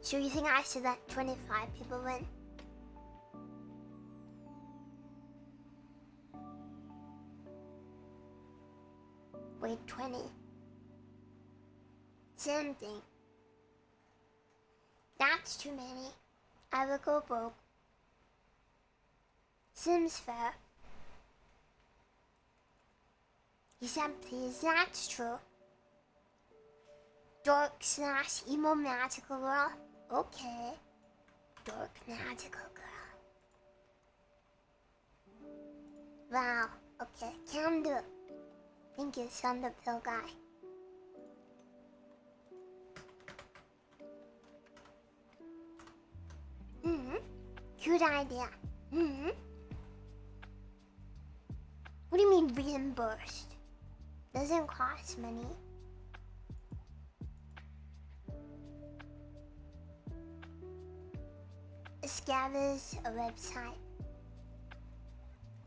So you think I should let 25 people win? Wait, 20. Same thing. That's too many. I will go broke. Seems fair. He said please, that's true. Dork slash emo magical girl. Okay. Dork magical girl. Wow. Okay. Can do. Thank you, Thunder Pill guy. Good idea. What do you mean reimbursed? Doesn't cost money. Scab is a website.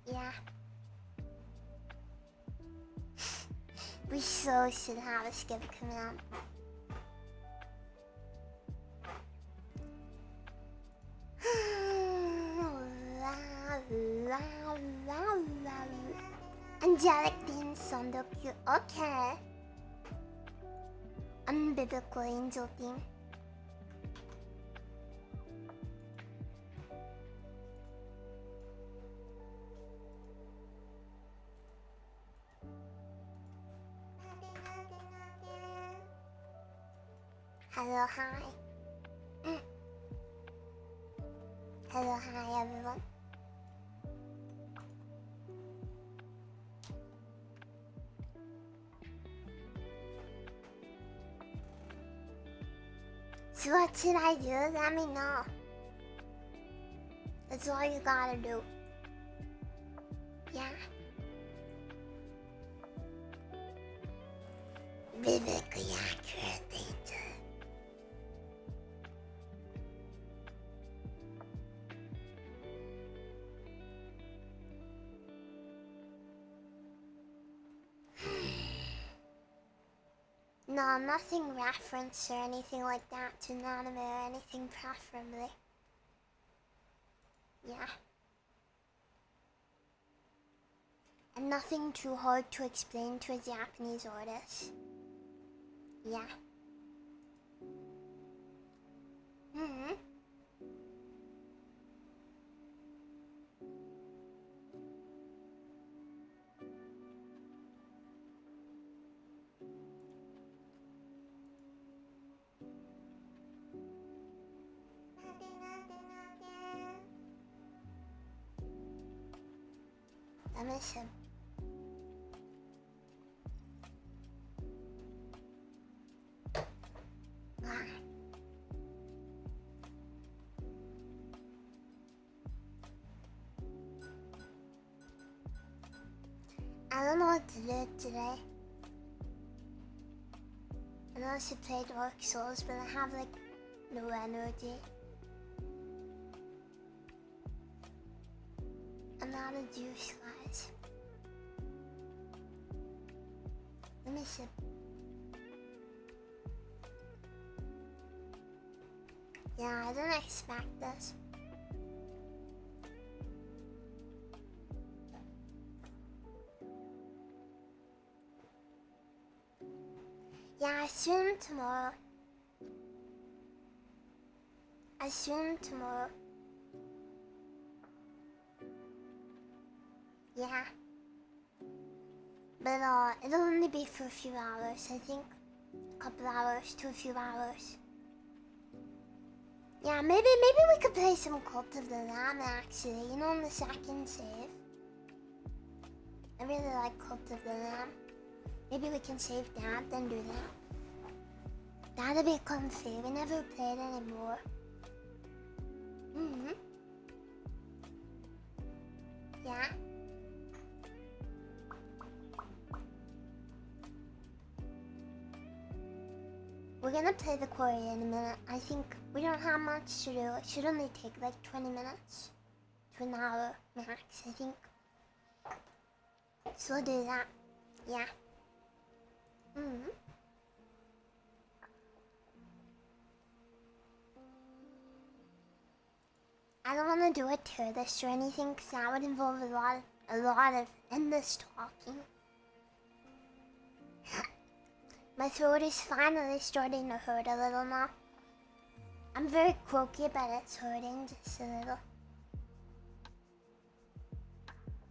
Yeah. We so should have a skip command. Angelic theme sound cute. Okay. Unbiblical angel theme. Hello, hi. Hello, hi, everyone. So what should I do? Let me know. That's all you gotta do. Yeah. Biblically accurate data. No, nothing reference or anything like that to an anime or anything preferably. Yeah. And nothing too hard to explain to a Japanese artist. Yeah. I miss him. Why? I don't know what to do today. I know I should play Dark Souls, but I have like no energy. I'm not a juice, guys. Let me sip. Yeah, I didn't expect this. Yeah, I swim tomorrow. I swim tomorrow. Yeah. But it'll only be for a few hours, I think. A couple hours to a few hours. Yeah, maybe we could play some Cult of the Lamb actually, you know, on the second save. I really like Cult of the Lamb. Maybe we can save that, then do that. That'd be comfy, we never played anymore. Yeah. We're gonna play the quarry in a minute. I think we don't have much to do. It should only take like 20 minutes to an hour max, I think. So we'll do that. Yeah. I don't want to do a tier list or anything because that would involve a lot of endless talking. My throat is finally starting to hurt a little now. I'm very croaky, but it's hurting just a little.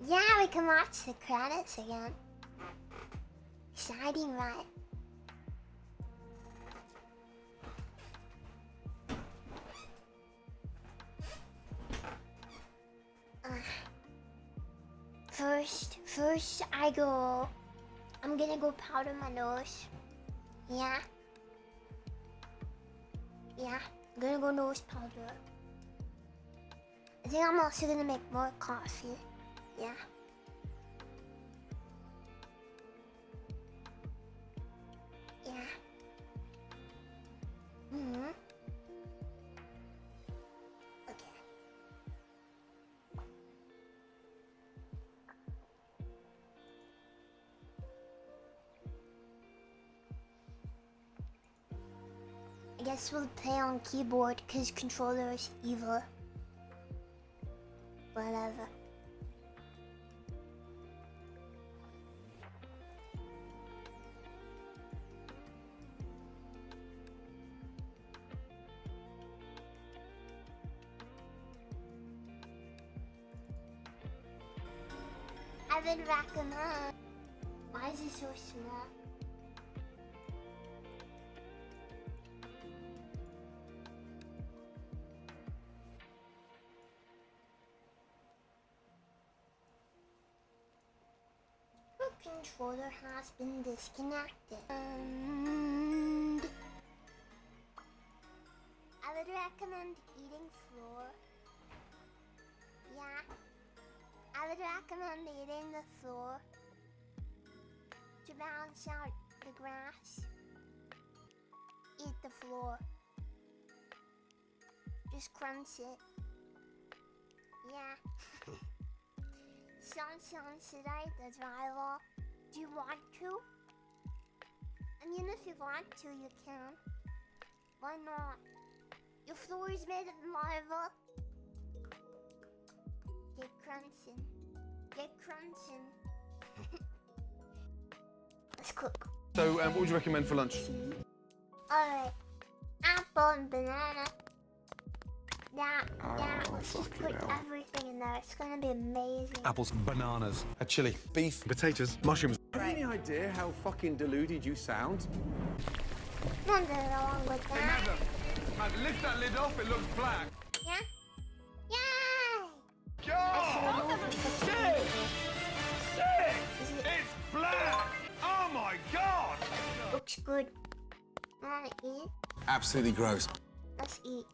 Yeah, we can watch the credits again. Exciting, right? First I'm gonna go powder my nose. Yeah. Yeah, I'm gonna go nose powder. I think I'm also gonna make more coffee. Yeah. Yeah. Okay. I guess we'll play on keyboard because controller is evil. Whatever. I would recommend. Why is it so small? Controller has been disconnected. And I would recommend eating floor. Yeah. I would recommend eating the floor to balance out the grass. Eat the floor. Just crunch it. Yeah. Should I eat the drywall? Do you want to? I mean, if you want to, you can. Why not? Your floor is made of lava. Get crunching. Get crunching. Let's cook. So, what would you recommend for lunch? Alright. Apple and banana. Yeah, let's just put everything in there. It's gonna be amazing. Apples, bananas, a chili, beef, potatoes, mushrooms. Have you any idea how fucking deluded you sound? Nothing wrong with that. Man, lift that lid off, it looks black. Yeah? Yay! God! Shit! It's black! Oh my God! Looks good. Wanna eat? Absolutely gross. Let's eat.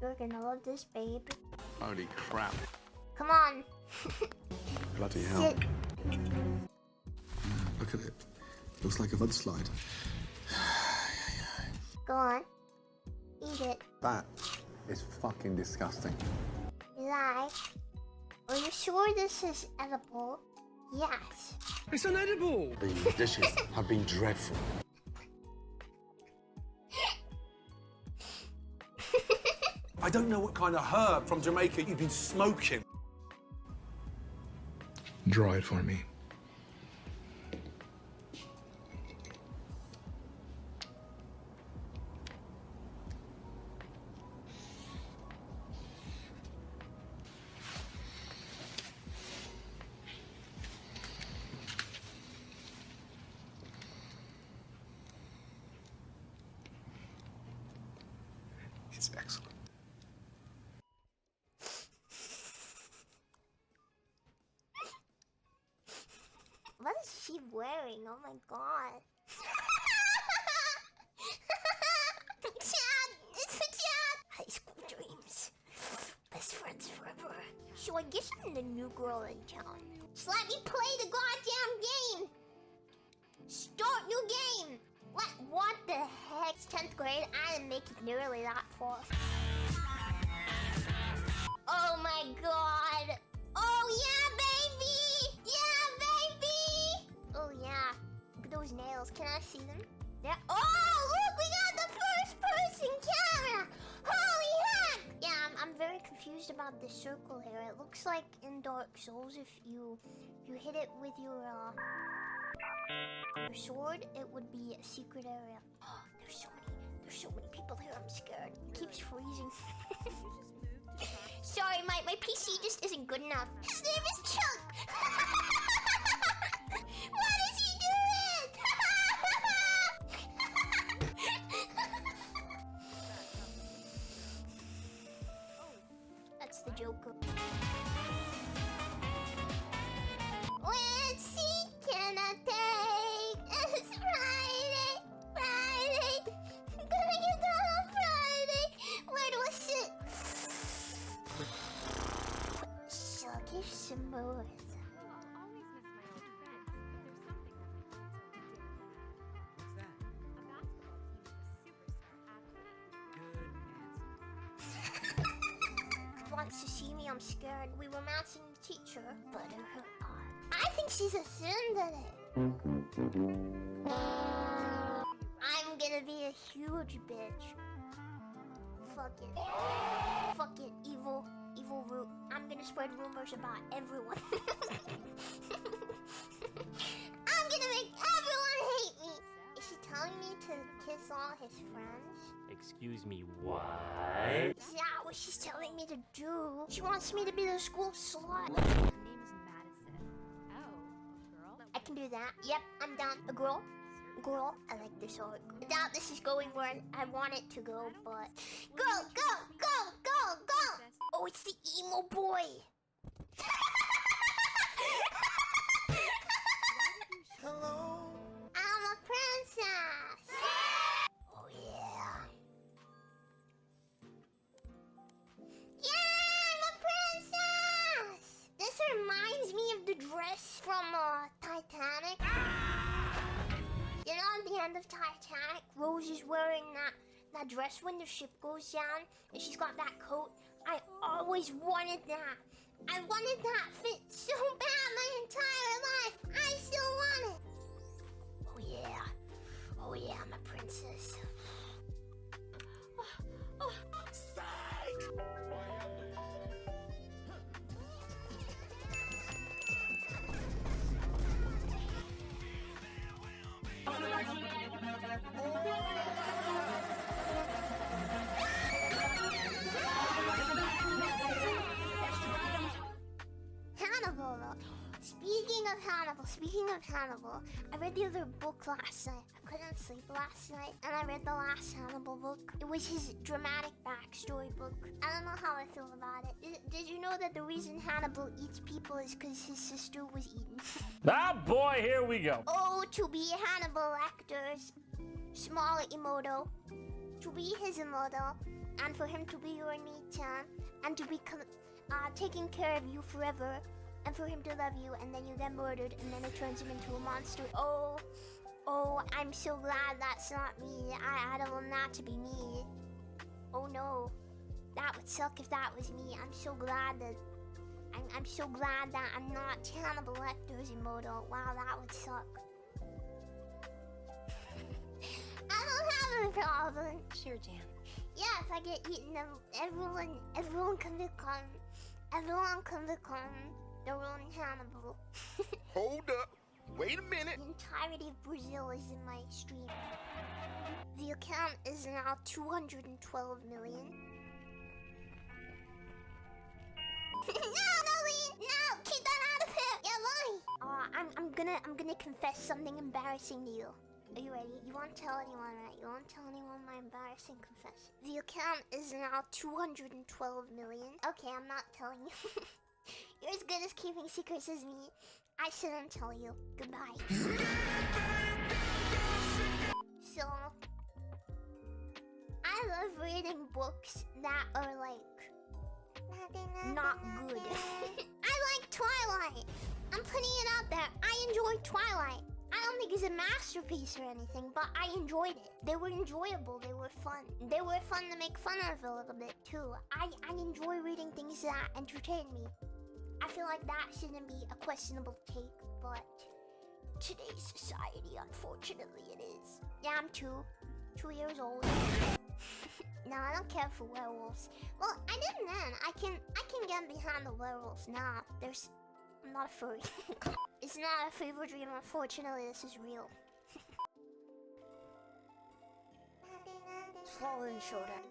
You're gonna love this, babe. Holy crap. Come on. Bloody hell. Sit. Look at it. Looks like a mudslide. Go on. Eat it. That is fucking disgusting. Like. Are you sure this is edible? Yes. It's unedible! The dishes have been dreadful. I don't know what kind of herb from Jamaica you've been smoking. Draw it for me. It's excellent. What is she wearing? Oh my god. Chad! It's the Chad! High school dreams. Best friends forever. So I guess I'm the new girl in town. Just let me play the goddamn game! Start new game! What the heck? It's 10th grade. I didn't make it nearly that far. Oh my god! Oh yeah, baby! Yeah, baby! Oh yeah. Look at those nails. Can I see them? Yeah. Oh, look! We got the first-person camera! Holy heck! Yeah, I'm very confused about this circle here. It looks like in Dark Souls, if you hit it with your sword, it would be a secret area. Oh, there's so many people here. I'm scared. It keeps freezing. Sorry, my PC just isn't good enough. His name is Chuck. What is he doing? That's the Joker. smooth. I'll always miss my old friends, but there's something that my friends are doing. What's that? A basketball team with a superstar athlete. Good answer. Wants to see me, I'm scared. We were matching the teacher, but her I think she's a tsundere. I'm gonna be a huge bitch. Fuck it. Fuck it, evil root. I'm gonna spread rumors about everyone. I'm gonna make everyone hate me. Is she telling me to kiss all his friends? Excuse me, what? Is that what she's telling me to do? She wants me to be the school slut. Her name is Madison. Oh, a girl? I can do that. Yep, I'm down. A girl? Girl, I like this art. I doubt this is going where I want it to go, but... Go! Oh, it's the emo boy! Hello. I'm a princess! Oh, yeah. Yeah, I'm a princess! This reminds me of the dress from Titanic. You know, at the end of Titanic, Rose is wearing that dress when the ship goes down, and she's got that coat. I always wanted that. I wanted that fit so bad my entire life. I still want it. Oh yeah. Oh yeah, I'm a princess. Hannibal. Speaking of Hannibal, I read the other book last night. I couldn't sleep last night, and I read the last Hannibal book. It was his dramatic backstory book. I don't know how I feel about it. Did you know that the reason Hannibal eats people is because his sister was eaten? Ah, boy, here we go. Oh, to be Hannibal Lecter's small Emoto, to be his Emoto, and for him to be your Nichan, and to be taking care of you forever, and for him to love you, and then you get murdered, and then it turns him into a monster. Oh, I'm so glad that's not me. I don't want that to be me. Oh no, that would suck if that was me. I'm so glad that I'm not Hannibal Lecter's Emoto. Wow, that would suck. I don't have a problem. Sure, Jan. Yeah, if I get eaten, everyone can become their own Hannibal. Hold up. Wait a minute. The entirety of Brazil is in my stream. The account is now 212 million. No, Lily! No! Keep that out of here! Yeah, Lily! I'm gonna confess something embarrassing to you. Are you ready? You won't tell anyone, right? You won't tell anyone my embarrassing confession. The account is now 212 million. Okay, I'm not telling you. You're as good as keeping secrets as me. I shouldn't tell you. Goodbye. So, I love reading books that are like not good. I like Twilight. I'm putting it out there. I enjoyed Twilight. I don't think it's a masterpiece or anything, but I enjoyed it. They were enjoyable. They were fun. They were fun to make fun of a little bit too. I enjoy reading things that entertain me. I feel like that shouldn't be a questionable take, but today's society, unfortunately, it is. Yeah, I'm 2 years old. No, I don't care for werewolves. Well, I didn't then. I can get behind the werewolves now. I'm not a furry. It's not a fever dream, unfortunately, this is real. Fallenshadow.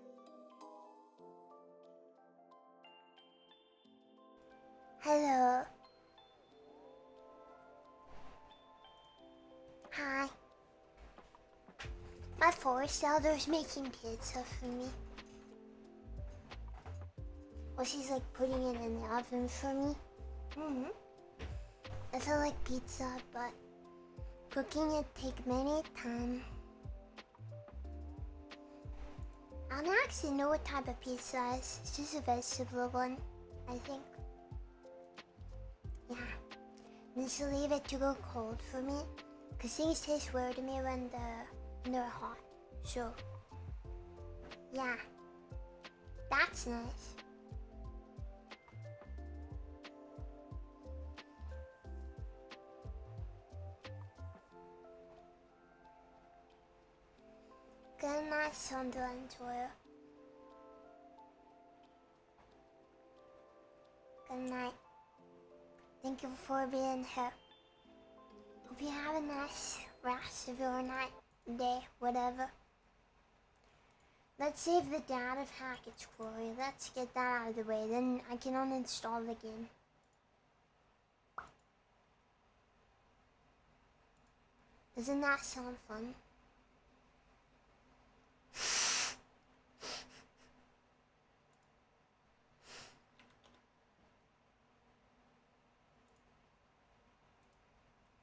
Hello. Hi. My forest elder's making pizza for me. Well, she's like putting it in the oven for me. I feel like pizza, but cooking it takes many time. I don't actually know what type of pizza it is. It's just a vegetable one, I think. Yeah. Just leave it to go cold for me. Cause things taste weird to me when they're hot. So, yeah. That's nice. Good night, Sunderland Toya. Good night. Thank you for being here. Hope you have a nice rest of your night, day, whatever. Let's save the data package, Chloe. Let's get that out of the way, then I can uninstall the game. Doesn't that sound fun?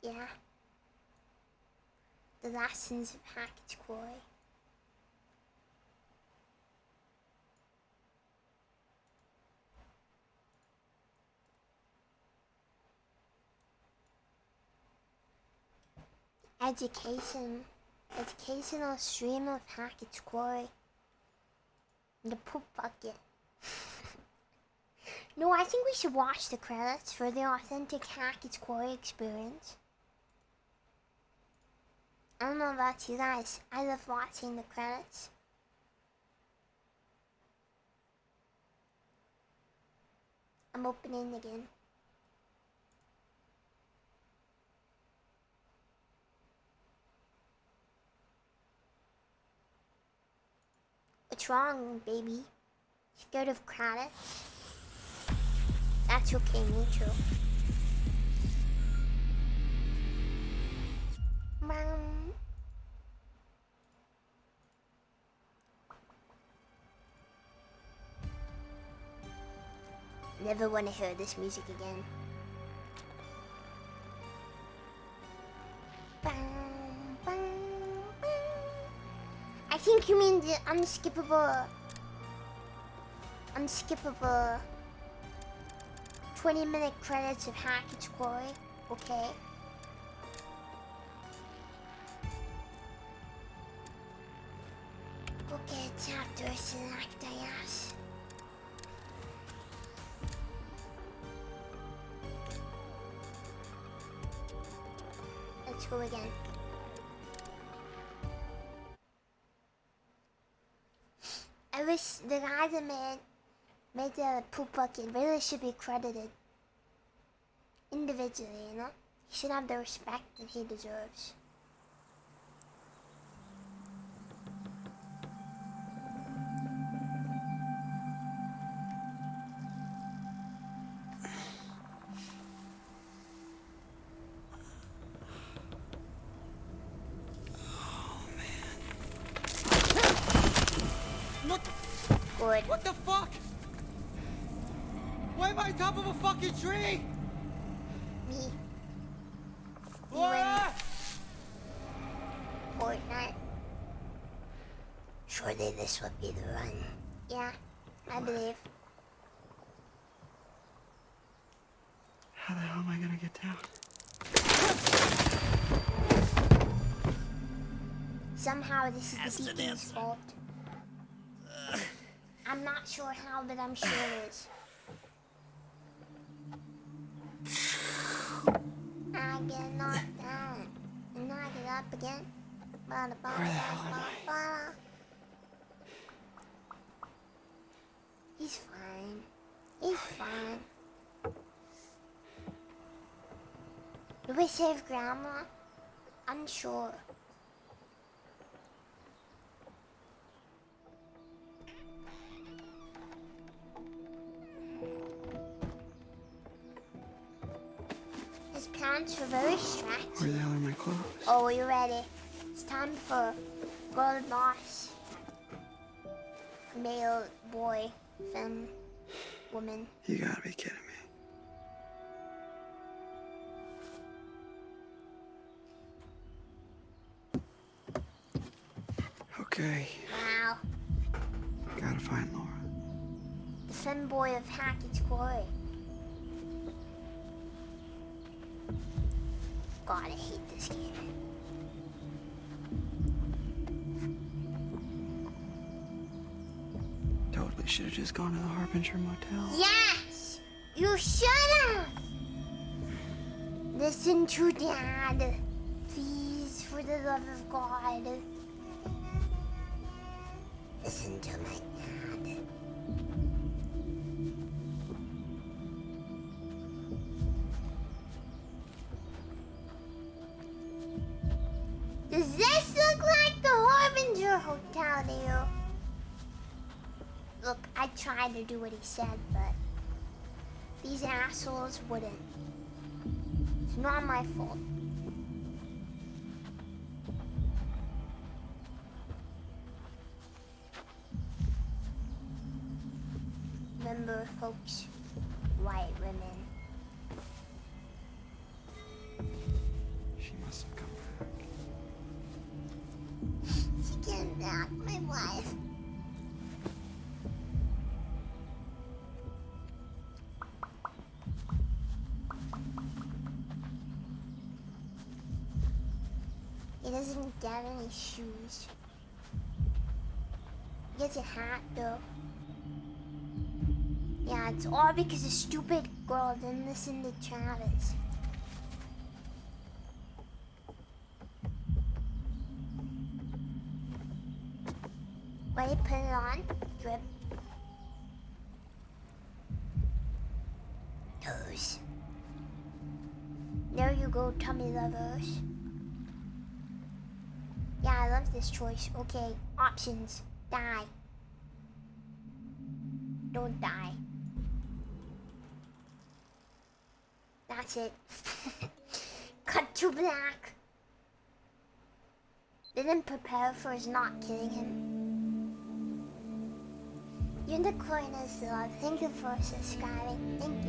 Yeah. The lessons of package, Chloe. Educational stream of package, Chloe. The poop bucket. No, I think we should watch the credits for the authentic package, Chloe experience. I don't know about you guys. I love watching the credits. I'm opening again. What's wrong, baby? Scared of credits? That's okay, me too. Never want to hear this music again. I think you mean the unskippable 20-minute credits of package, Chloe. Okay. Okay, chapter select, I guess. Let's go again. I wish the guy that made the poop bucket really should be credited individually, you know? He should have the respect that he deserves. Good. What the fuck? Why am I on top of a fucking tree? Me. Ah! Fortnite. Surely this would be the run. Yeah, I believe. How the hell am I gonna get down? Somehow this is the beacon's fault. I'm not sure how, but I'm sure it is. I get knocked down and I get up again. Where the hell am I? He's fine. He's fine. Do we save Grandma? Unsure. His parents were very strict. Where the hell are my clothes? Oh, are you ready? It's time for Girl Boss. Male, boy, femme, woman. You gotta be kidding me. Okay, Wow. gotta find Laura. The femboy of Hackett Quarry. God, I hate this game. Totally should have just gone to the Harbinger Motel. Yes! You should have! Listen to Dad. Please, for the love of God. Listen to my dad. Does this look like the Harbinger Hotel to you? Look, I tried to do what he said, but these assholes wouldn't. It's not my fault. Remember, folks, white women. She must have come back. She came back, my wife. He doesn't get any shoes. He gets a hat though. Yeah, it's all because the stupid girl didn't listen to Travis. Ready, put it on. Drip. Toes. There you go, tummy lovers. Yeah, I love this choice. Okay, options. Die. Don't die. That's it. Cut to black. Didn't prepare for his not killing him. Unicorn's love. Thank you for subscribing. Thank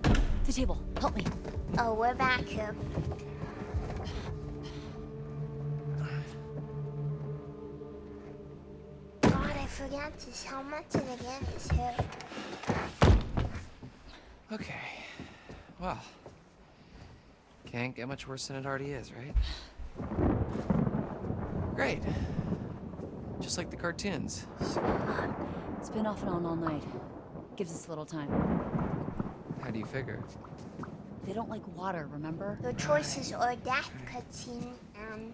you. The table. Help me. Oh, we're back here. God, I forgot just how much of the game is here. Okay. Well, can't get much worse than it already is, right? Great. Just like the cartoons. It's been off and on all night. Gives us a little time. How do you figure? They don't like water, remember? Your choices are death cutscene and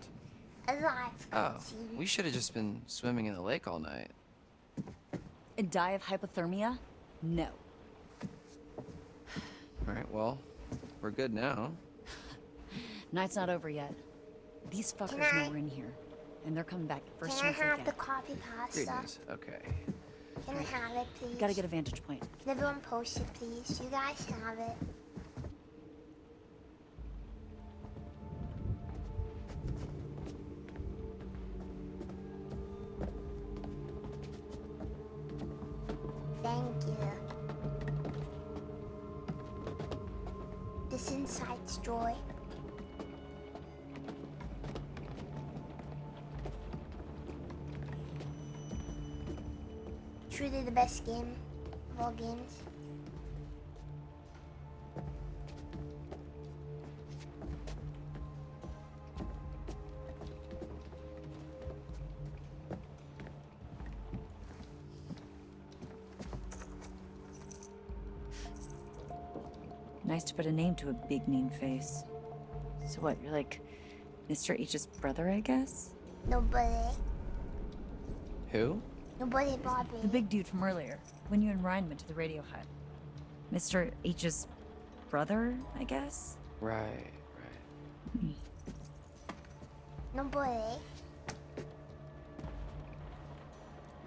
alive Oh, cutscene. we should have just been swimming in the lake all night. And die of hypothermia? No. Alright, well, we're good now. Night's not over yet. These fuckers know we're in here. And they're coming back first Can I chance they have get. the copy Great pasta? news. Okay. Can I have it, please? Gotta get a vantage point. Can everyone post it, please? You guys have it. Thank you. This incites joy. Truly the best game of all games. Nice to put a name to a big mean face. So what, you're like Mr. H's brother, I guess? Nobody. Who? Nobody, Bobby. The big dude from earlier, when you and Ryan went to the radio hut. Mr. H's brother, I guess? Right. Nobody.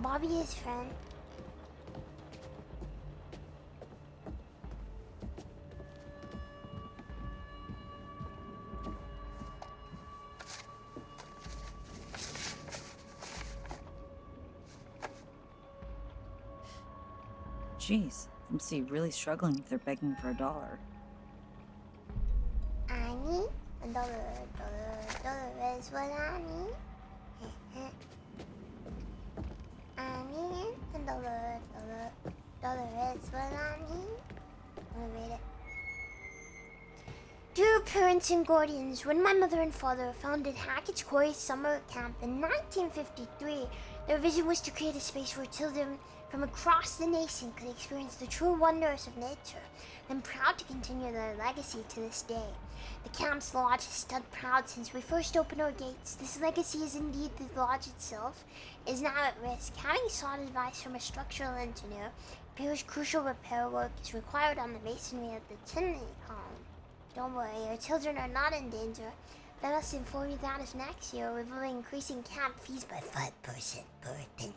Bobby is friend. Jeez, I'm see really struggling if they're begging for $1. I need $1. $1 is what I need. I need $1. $1 is what I need. Let me read it. parents and guardians, when my mother and father founded Hackett's Quarry Summer Camp in 1953, their vision was to create a space where children from across the nation could experience the true wonders of nature. I'm proud to continue their legacy to this day. The camp's lodge has stood proud since we first opened our gates. This legacy is indeed the lodge itself is now at risk. Having sought advice from a structural engineer, it appears crucial repair work is required on the masonry of the chimney column. Don't worry, our children are not in danger. Let us inform you that as next year we will be increasing camp fees by 5% per attendee.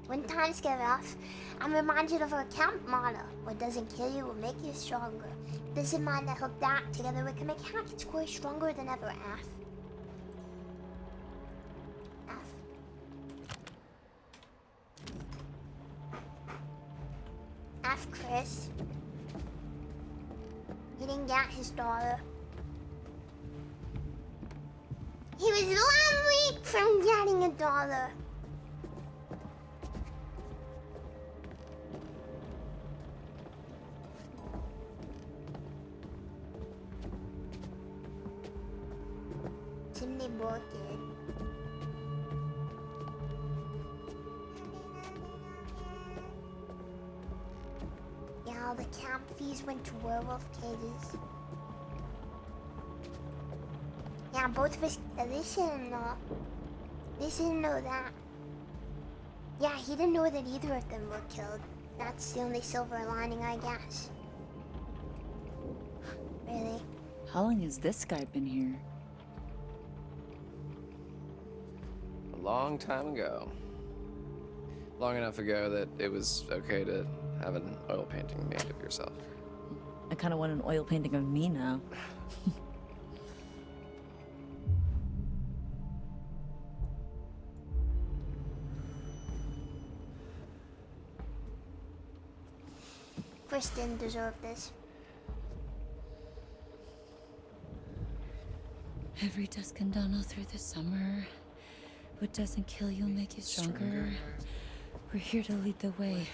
When times get rough, I'm reminded of our camp motto: what doesn't kill you will make you stronger. With this in mind, I hope that together we can make Hackett's Quarry stronger than ever. F Chris. He didn't get his daughter. He was 1 week from getting a daughter. Chimney broken. Yeah, all the camp fees went to werewolf cages. Yeah, both of us. They didn't know. They didn't know that. Yeah, he didn't know that either of them were killed. That's the only silver lining, I guess. Really? How long has this guy been here? A long time ago. Long enough ago that it was okay to have an oil painting made of yourself. I kind of want an oil painting of me now. Chris didn't deserve this. Every dusk and dawn all through the summer. What doesn't kill you'll make you stronger. We're here to lead the way.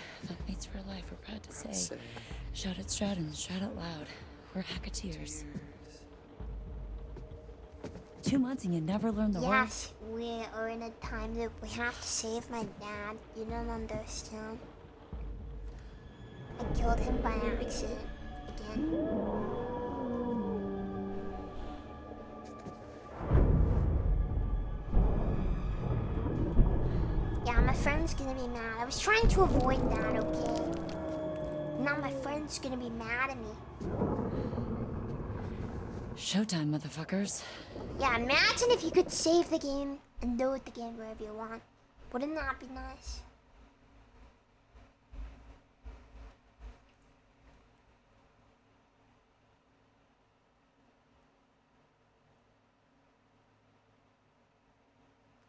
Mates for life, we're proud to say. Shout it, shout and shout it loud. We're Hacketeers. 2 months and you never learned the words? Yes, we are in a time loop. We have to save my dad. You don't understand. I killed him by accident. Again. Yeah, my friend's gonna be mad. I was trying to avoid that, okay? Now my friend's gonna be mad at me. Showtime, motherfuckers. Yeah, imagine if you could save the game and load the game wherever you want. Wouldn't that be nice?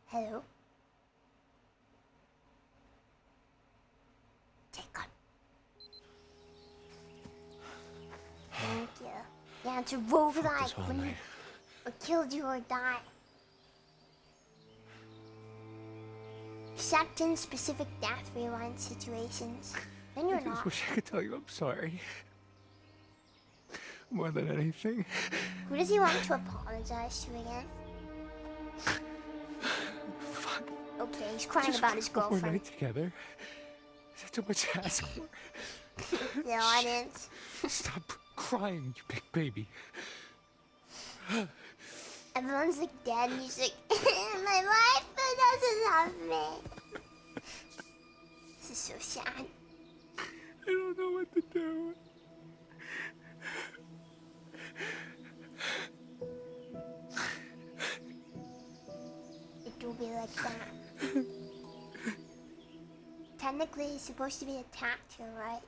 Hello? Take on. Thank you. Yeah, it's a roguelike when you or killed you or die. Except in specific death rewind situations. Then you're I just not. wish I could tell you I'm sorry. More than anything. Who does he want to apologize to again? Fuck. Okay, he's crying Just about his one more girlfriend. night together. Is that too much to ask for? The audience. Stop crying, you big baby. Everyone's like dead and he's like, my wife doesn't love me. This is so sad. I don't know what to do. It will be like that. Technically, he's supposed to be attacked here, right?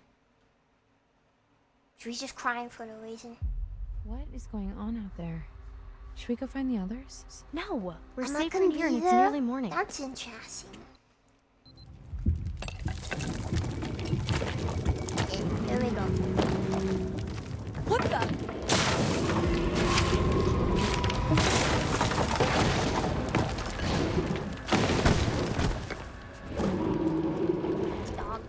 So he's just crying for no reason. What is going on out there? Should we go find the others? No, we're I'm not safe gonna in here and be it's there. nearly morning. That's interesting. Okay, here we go. What the? Dog.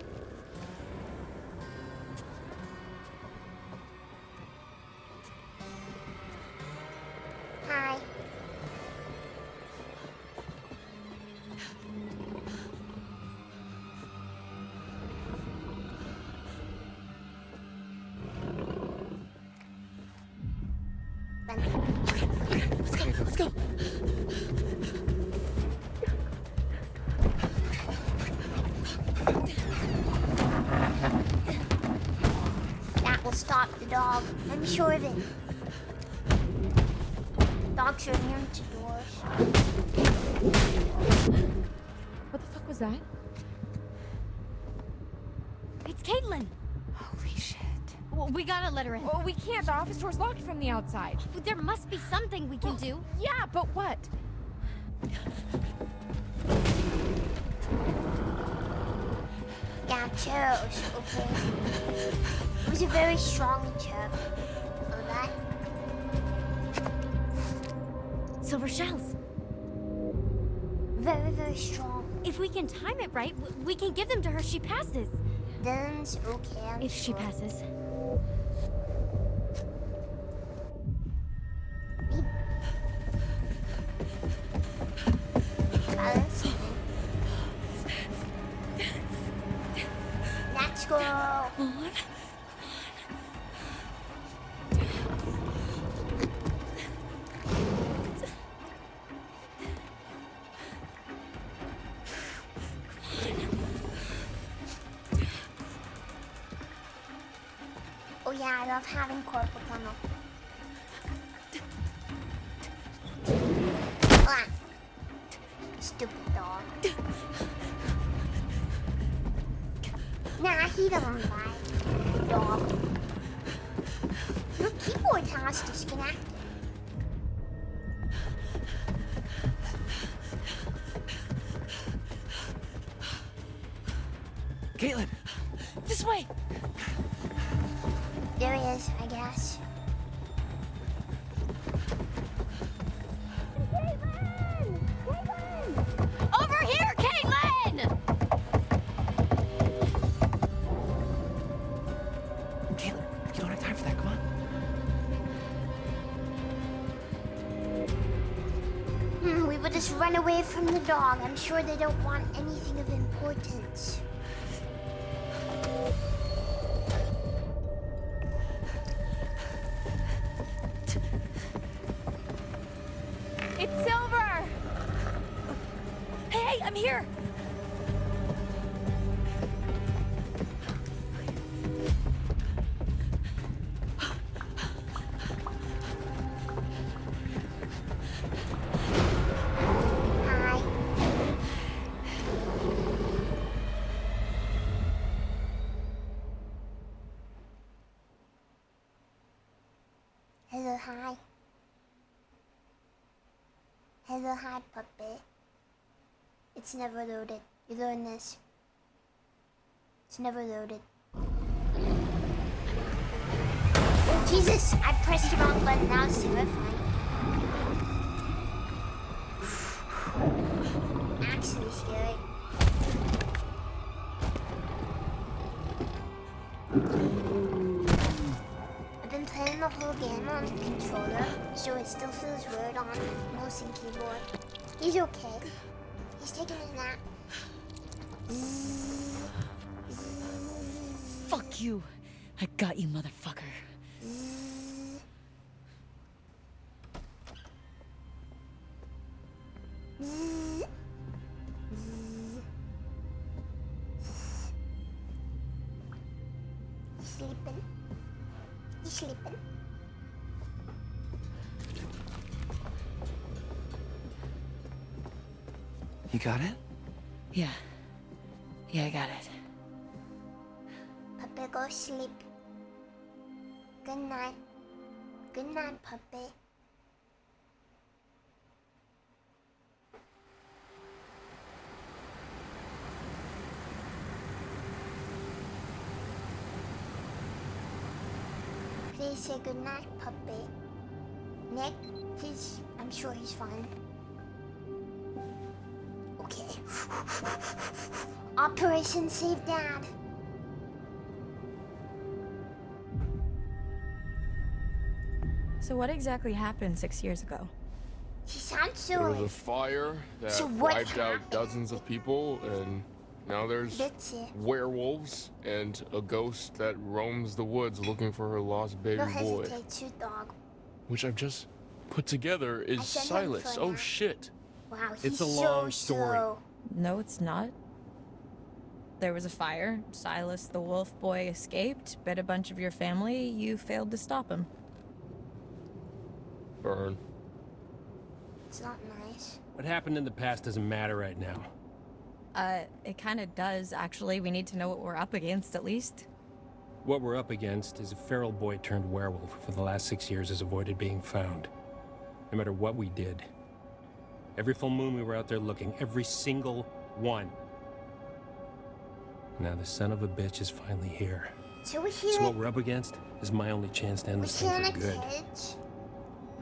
That will stop the dog. I'm sure of it. Dogs are immune to doors. What the fuck was that? It's Caitlin! Holy shit. Well, we gotta let her in. Well, we can't. The office door's locked from the outside. Well, there must be something we can do. Yeah, but what? Yeah, churros, okay. It was a very strong churro. Know that? Silver shells. Very, very strong. If we can time it right, we can give them to her. She passes. Then's okay. I'm If she sure. passes. Balance. Let's go. Oh yeah, I love having corporal tunnel. Ah. Stupid dog. Nah, he doesn't bite. Dog. Your keyboard has disconnected. Caitlin! This way! There he is, I guess. Over here, Caitlin! Caitlin, you don't have time for that, come on. We would just run away from the dog. I'm sure they don't want anything of importance. It's Silver! Hey, I'm here! Hi. Hello, hi. Hello, hi, puppy. It's never loaded. You learn this. It's never loaded. Oh, Jesus! I pressed the wrong button. That was terrifying. Actually scary. I've been playing the whole game on the controller, so it still feels weird on mouse and keyboard. He's okay. He's taking a nap. Fuck you. I got you, motherfucker. He's sleeping. He's sleeping. You got it? Yeah. Yeah, I got it. Puppy, go sleep. Good night. Good night, puppy. Please say good night, puppy. Nick, please. I'm sure he's fine. Okay. Operation Save Dad. So what exactly happened 6 years ago? He sounds so There was a like... fire that So what wiped out happened? dozens of people, and now there's That's it. werewolves and a ghost that roams the woods looking for her lost baby No boy, hesitate, shoot dog. which I've just put together is I sent him Silas. for Oh that. shit. Wow, he's It's a so long story. slow. No, it's not. There was a fire. Silas the wolf boy escaped, bit a bunch of your family. You failed to stop him. Burn. It's not nice. What happened in the past doesn't matter right now. It kind of does, actually. We need to know what we're up against, at least. What we're up against is a feral boy turned werewolf who for the last 6 years has avoided being found. No matter what we did. Every full moon we were out there looking. Every single one. Now the son of a bitch is finally here. So was he So like, what we're up against is my only chance to end was this he thing in a for good. cage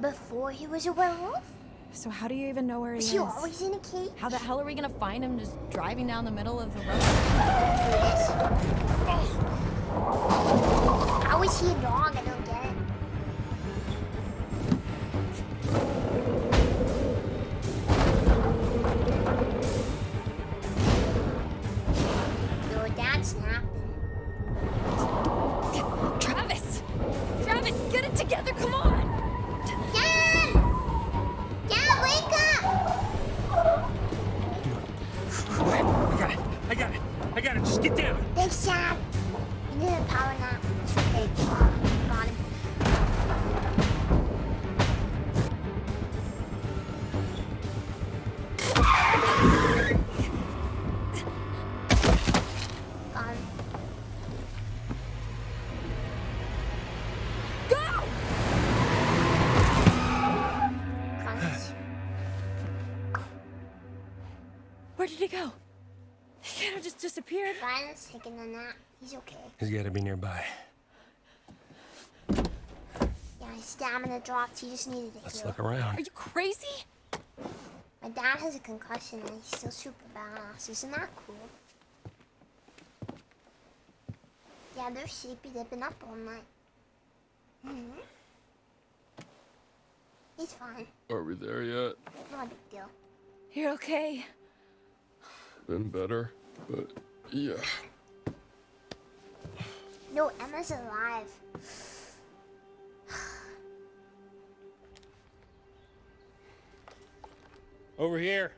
before he was a werewolf? So how do you even know where he Was is? he always in a cage? How the hell are we gonna find him just driving down the middle of the road? How is he a dog? I don't get it. Your dad's napping. Travis! Travis, get it together, come on! Dad! Dad, wake up! I got it, just get down! Thanks, Dad. You need a power nap. Okay, got him. Got him. Go! Comes. Where did he go? He kind of just disappeared. Ryan's taking a nap. He's okay. He's gotta be nearby. Yeah, his stamina dropped. He just needed a Let's heal. look around. Are you crazy? My dad has a concussion and he's still super badass. Isn't that cool? Yeah, they're sleepy. They've been up all night. He's fine. Are we there yet? Not a big deal. You're okay. Been better, but yeah. No, Emma's alive. Over here.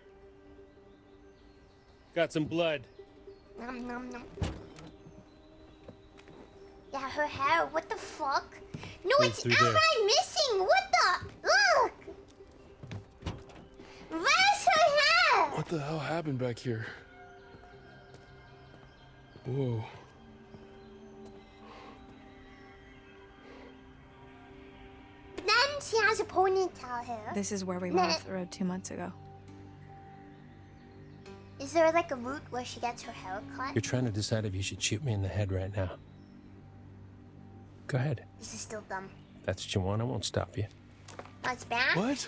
Got some blood. Nom nom nom. Yeah, her hair. What the fuck? No, Go it's through there. outright missing. What the? Look. Where's her hair? What the hell happened back here? Whoa. Then she has a ponytail hair. This is where we went off the road 2 months ago. Is there like a route where she gets her hair cut? You're trying to decide if you should shoot me in the head right now. Go ahead. This is still dumb. That's what you want, I won't stop you. Oh, it's back. What?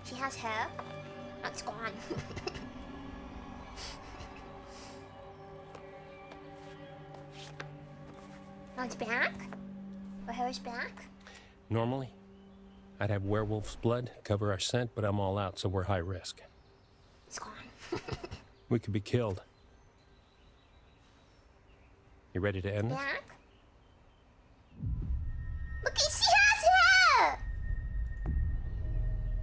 She has hair. Oh, it's gone. Oh, it's back. Her hair is back. Normally, I'd have werewolf's blood cover our scent, but I'm all out, so we're high risk. It's gone. We could be killed. You ready to end this? Back. Look, she has hair.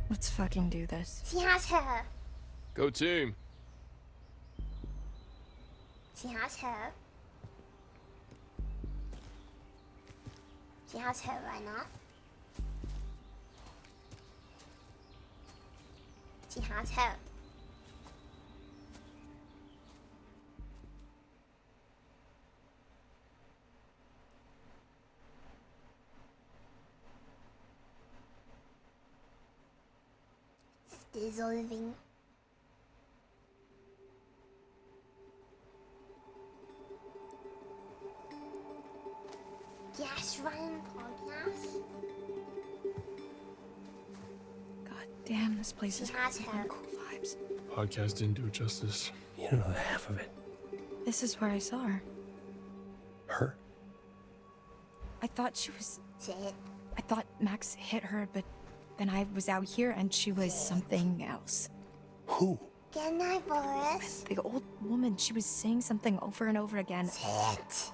Let's fucking do this. She has hair. Go team. She has hair. She has hair right now. She has hair. It's dissolving. Yes, Ryan podcast. God damn, this place She is has crazy. hair. Cool vibes. Podcast didn't do it justice. You don't know the half of it. This is where I saw her. Her? I thought she was... Say it. I thought Max hit her, but then I was out here and she was something else. Who? Good night, Boris. The old woman, she was saying something over and over again. Say it.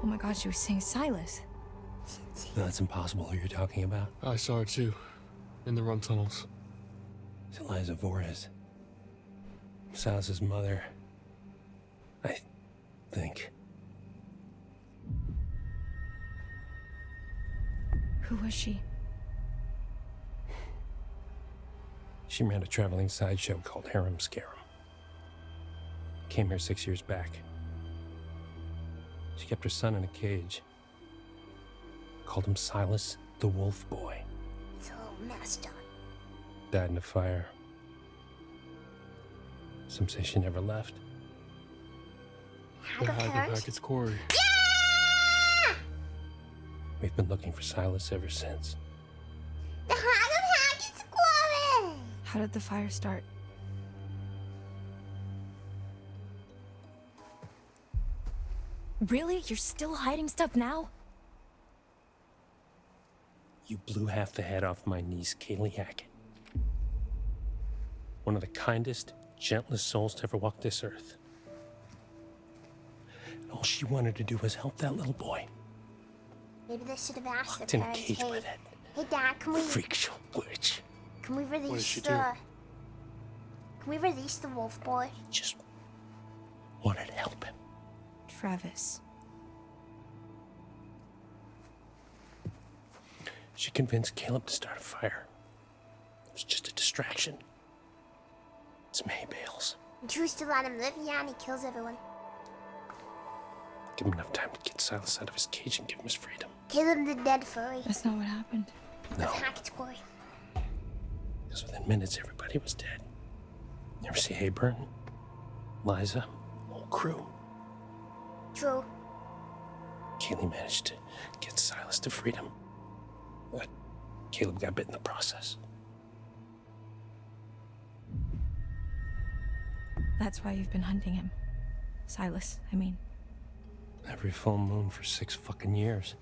Oh my god, she was saying Silas. No, that's impossible. Who you're talking about? I saw her too. In the run tunnels. It's Eliza Vorez. Silas's mother. I think. Who was she? She ran a traveling sideshow called Harem Scarum. Came here 6 years back. She kept her son in a cage. Called him Silas the Wolf Boy. It's a little messed up. Died in a fire. Some say she never left. The Haggard it's Corey. Yeah! We've been looking for Silas ever since. The it's Corey! How did the fire start? Really? You're still hiding stuff now? You blew half the head off my niece, Kaylee Hackett. One of the kindest, gentlest souls to ever walk this earth. And all she wanted to do was help that little boy. Maybe they should have asked Locked their in a parents, cage hey, with it. hey Dad, can we Freak show witch. Can we release What did she the do? Can we release the wolf boy? Just wanted to help him. Travis. She convinced Caleb to start a fire. It was just a distraction. It's May Bales. Choose to let him live, yeah, and he kills everyone. Give him enough time to get Silas out of his cage and give him his freedom. Caleb the dead furry. That's not what happened. No, Hackett's Corey. because within minutes everybody was dead. You ever see Hayburn? Liza? Whole crew. True. Kaylee managed to get Silas to freedom. But Caleb got bit in the process. That's why you've been hunting him. Silas, I mean. Every full moon for 6 fucking years.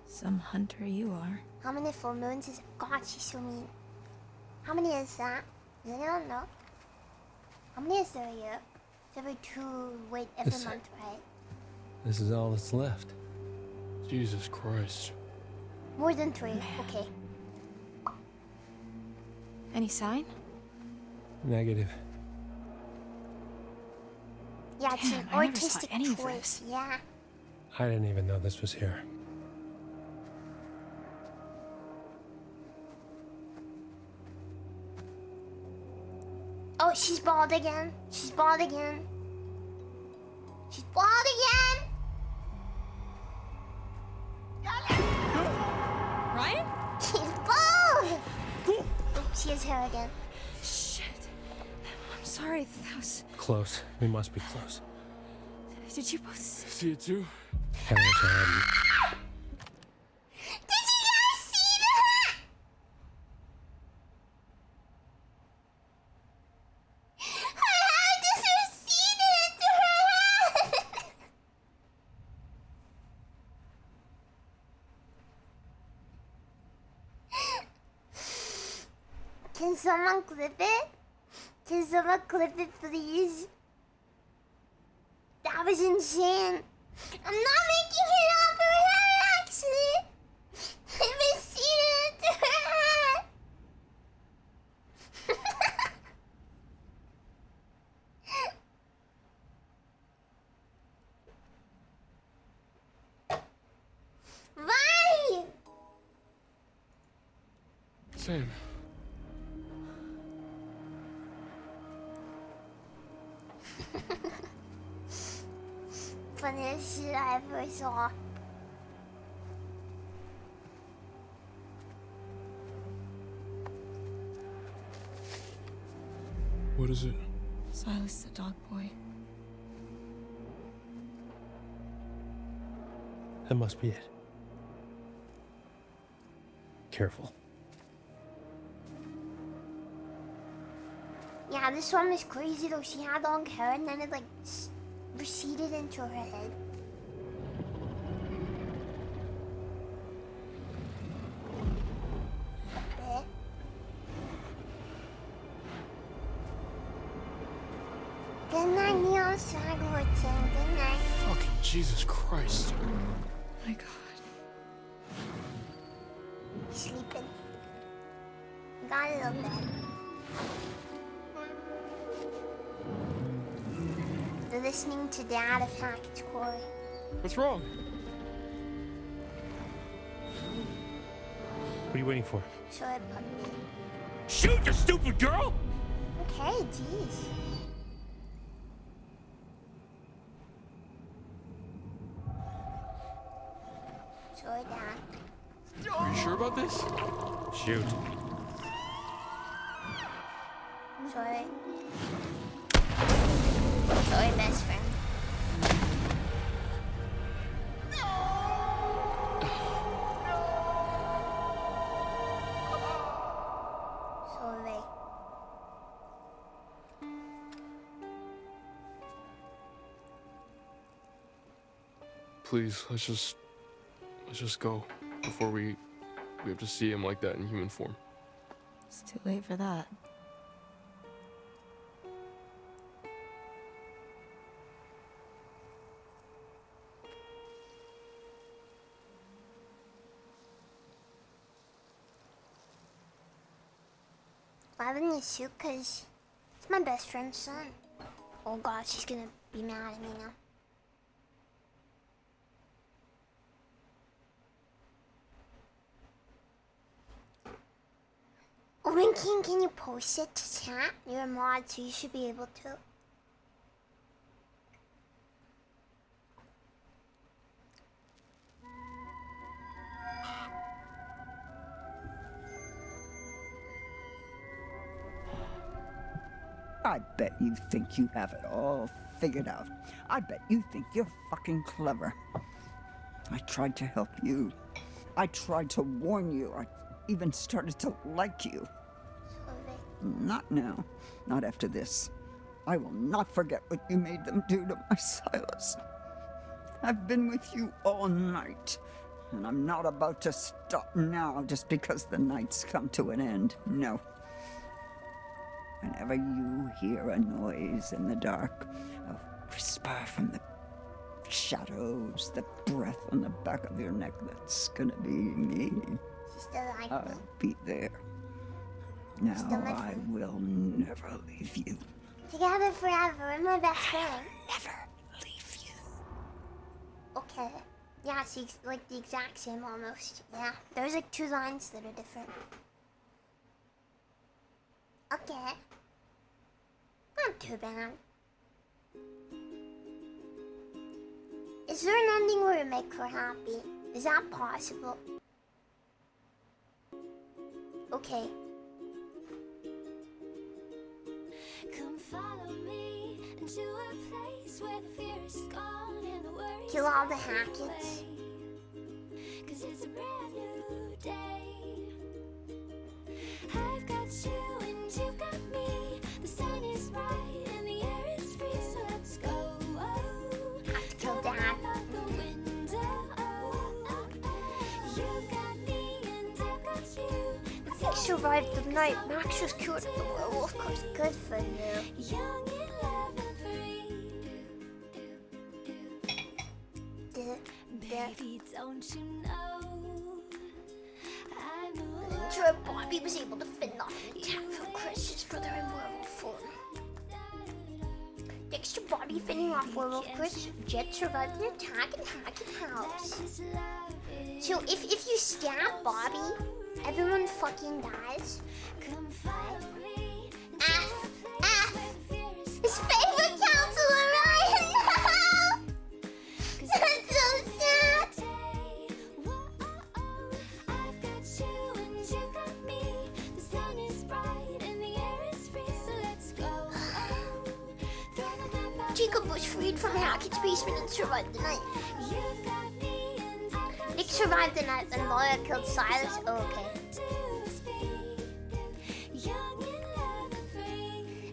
Some hunter you are. How many full moons is God, she's so mean. How many is that? Does anyone know? How many is there a year? It's every 2, wait, every Listen. month, right? This is all that's left. Jesus Christ. More than 3, okay. Any sign? Negative. Yeah, it's Damn, an I never saw artistic any of choice, this. yeah. I didn't even know this was here. Oh, she's bald again. She's bald again. She's bald again! Ryan? She's bald! She has hair again. Shit. I'm sorry, that was... Close. We must be close. Did you both... See it too? I wish I hadn't. Did you guys see that? Her head just receded into her head! Can someone clip it? Can someone clip it, please? That was insane. I'm not making it up her head, actually. It receded into her head. Why? Sam. Funniest shit I ever saw. What is it? Silas the dog boy. That must be it. Careful. Yeah, this one was crazy though. She had long hair and then it like receded into her head. A bit. Good night, Neil Sagwarton. Good night. Fucking Jesus Christ. my God. He's sleeping. Got a little bed. They're listening to Dad of Hackett's Quarry. What's wrong? What are you waiting for? Sorry, puppy. Shoot, you stupid girl! Okay, jeez. Sorry, Dad. Are you sure about this? Shoot. Sorry. Sorry, best friend. Sorry. Please, let's just go before we have to see him like that in human form. It's too late for that. Why wouldn't you shoot? Cause it's my best friend's son. Oh God, she's gonna be mad at me now. Winking, can you post it to chat? You're a mod, so you should be able to. I bet you think you have it all figured out. I bet you think you're fucking clever. I tried to help you. I tried to warn you. I even started to like you. Not now. Not after this. I will not forget what you made them do to my Silas. I've been with you all night, and I'm not about to stop now just because the night's come to an end. No. Whenever you hear a noise in the dark, a whisper from the shadows, the breath on the back of your neck, that's gonna be me. I'll be there. Now I will never leave you. Together forever, we're my best friend. Never leave you. Okay. Yeah, it's like the exact same almost. Yeah, there's like 2 lines that are different. Okay. Not too bad. Is there an ending where we make her happy? Is that possible? Okay. Come follow me into a place where the fear is gone and the worries Kill all the Hacketts. Cause it's a brand new day. I've got you and you got me. The sun is bright and the air is free, so let's go. Have to kill Dad. I survived the night. Max was cured of the werewolf curse. Good for you. Young in love and free. Baby, don't you know? I'm the one. Sure, Bobby was able to fend off an attack from Chris, his brother in werewolf form. Thanks to Bobby fending off werewolf Chris, Jet survived an attack in Hackett's house. So if you stab Bobby, everyone fucking dies. His favorite counselor, Ryan! No! That's so sad! Jacob was freed from Hackett's basement and survived the night. Nick survived the night and Laura killed Silas. Oh, okay.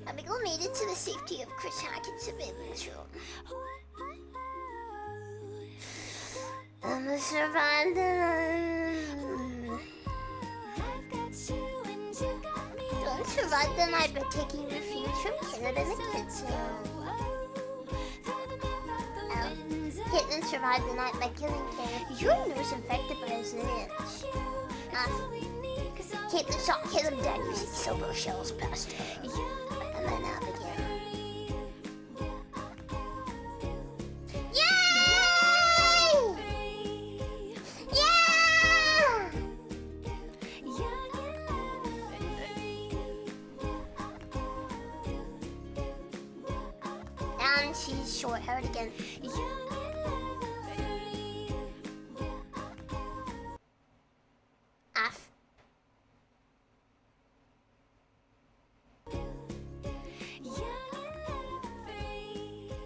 Abigail made it to the safety of Chris Hackett's surveillance room. I'ma survive the night. Don't survive the night by taking refuge from Canada and the kids. Caitlin survived the night by killing Caleb. Jordan was infected by his lineage. Keep the shot, Caleb dead using silver shells past her. And then Abigail. Yay! Yeah! And she's short-haired again. F.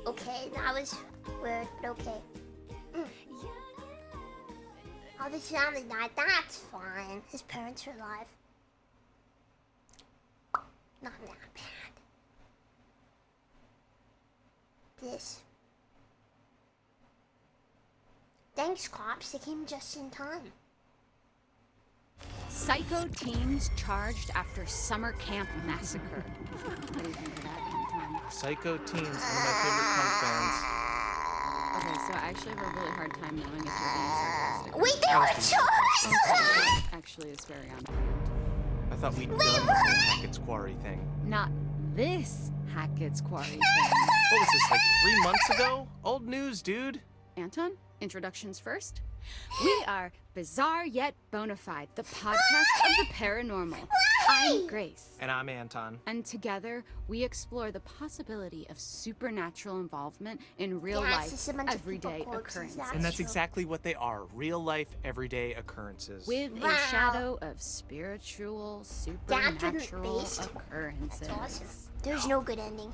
Okay, that was weird, but okay. Obviously, on the night, that's fine. His parents are alive. Not that bad. This. Thanks, cops. They came just in time. Psycho teens charged after summer camp massacre. What do you think of that, Anton? Psycho Teens, one of my favorite punk bands. Okay, so I actually have a really hard time knowing if you're being sarcastic. Wait, they were charged! Actually, it's very on. I thought we'd done the whole Hackett's Quarry thing. Not this Hackett's Quarry thing. What was this, like 3 months ago? Old news, dude. Anton, introductions first. We are Bizarre Yet Bonafide, the podcast of the paranormal. I'm Grace. And I'm Anton. And together, we explore the possibility of supernatural involvement in real life, everyday occurrences. And that's exactly what they are, real-life, everyday occurrences. With a shadow of spiritual, supernatural occurrences. That's awesome. There's no good ending.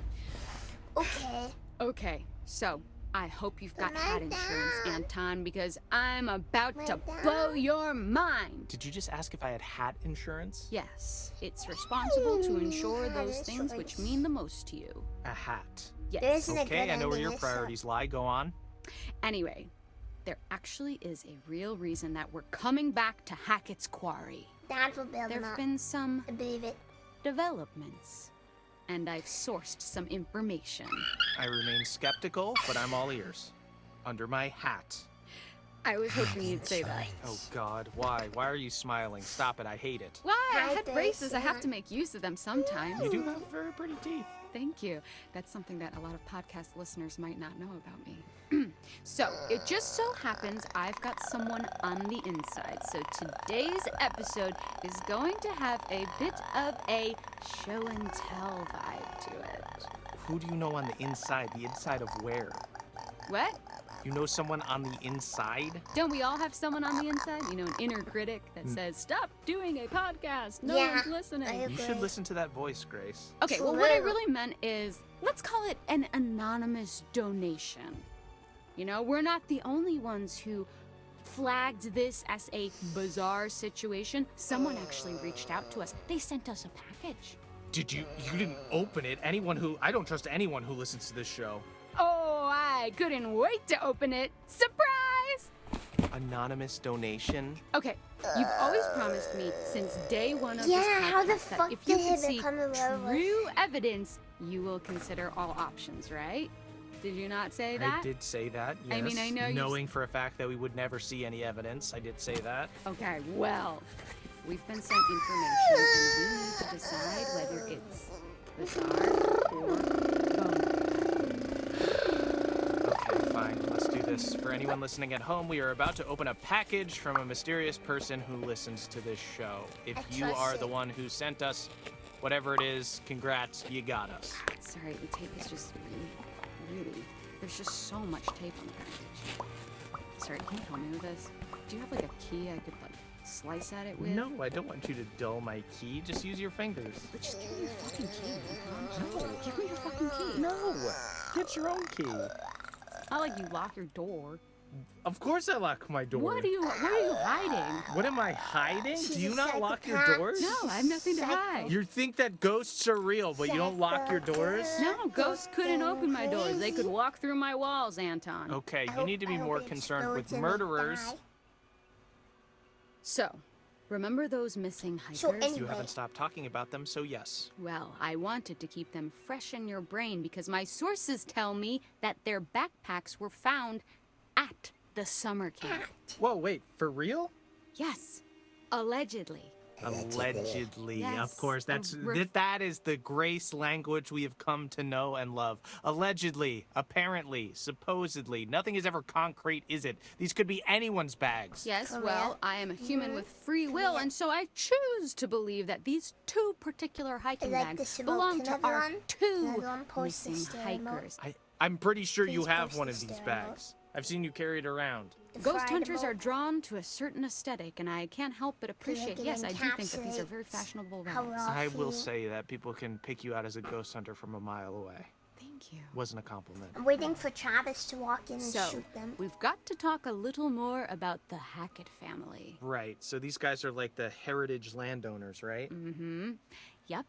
Okay. Okay, so I hope you've got hat insurance, Anton, because I'm about to blow your mind. Did you just ask if I had hat insurance? Yes, it's responsible to insure those things which mean the most to you. A hat. Yes. Okay, I know where your priorities lie. Go on. Anyway, there actually is a real reason that we're coming back to Hackett's Quarry. Dad will build There've been some developments. And I've sourced some information. I remain skeptical, but I'm all ears. Under my hat. I was hoping you'd say that. Oh God, why? Why are you smiling? Stop it, I hate it. Why? I had braces. I have to make use of them sometimes. You do have very pretty teeth. Thank you. That's something that a lot of podcast listeners might not know about me. So, it just so happens I've got someone on the inside. So today's episode is going to have a bit of a show and tell vibe to it. Who do you know on the inside? The inside of where? What? You know someone on the inside? Don't we all have someone on the inside? You know, an inner critic that says, stop doing a podcast. No one's listening. You should listen to that voice, Grace. Okay, well, what I really meant is, let's call it an anonymous donation. You know, we're not the only ones who flagged this as a bizarre situation. Someone actually reached out to us. They sent us a package. Did you didn't open it? I don't trust anyone who listens to this show. Oh, I couldn't wait to open it. Surprise! Anonymous donation? Okay, you've always promised me since day one of this podcast how the that fuck if you did can it see become a werewolf? true evidence, you will consider all options, right? Did you not say that? I did say that, yes. I mean, I know knowing for a fact that we would never see any evidence, I did say that. Okay, well, we've been sent information and we need to decide whether it's bizarre or Okay, fine. Let's do this. For anyone listening at home, we are about to open a package from a mysterious person who listens to this show. If you are the one who sent us whatever it is, congrats, you got us. Sorry, the tape is just really, there's just so much tape on the package. Sorry, can you help me with this? Do you have like a key I could like slice at it with? No, I don't want you to dull my key. Just use your fingers. But just give me your fucking key, huh? No. Give me your fucking key. No. Get your own key. Not like you lock your door. Of course I lock my door. What are you hiding? What am I hiding? Do you not lock your doors? No, I have nothing to hide. You think that ghosts are real, but you don't lock your doors? No, ghosts couldn't open my doors. They could walk through my walls, Anton. Okay, you need to be more concerned with murderers. So, remember those missing hikers? You haven't stopped talking about them, so yes. Well, I wanted to keep them fresh in your brain because my sources tell me that their backpacks were found at the summer camp. Whoa, wait, for real? Yes, allegedly. Allegedly, Yes, of course. a That is the grace language we have come to know and love. Allegedly, apparently, supposedly. Nothing is ever concrete, is it? These could be anyone's bags. Yes, well, I am a human with free will, and so I choose to believe that these two particular hiking bags belong to our two missing hikers. I'm pretty sure you have one of these bags. I've seen you carry it around. Ghost hunters are drawn to a certain aesthetic, and I can't help but appreciate, yes, I do think that these are very fashionable bags. I will say that people can pick you out as a ghost hunter from a mile away. Thank you. Wasn't a compliment. I'm waiting for Travis to walk in and shoot them. We've got to talk a little more about the Hackett family. Right, so these guys are like the heritage landowners, right? Mm-hmm. Yep.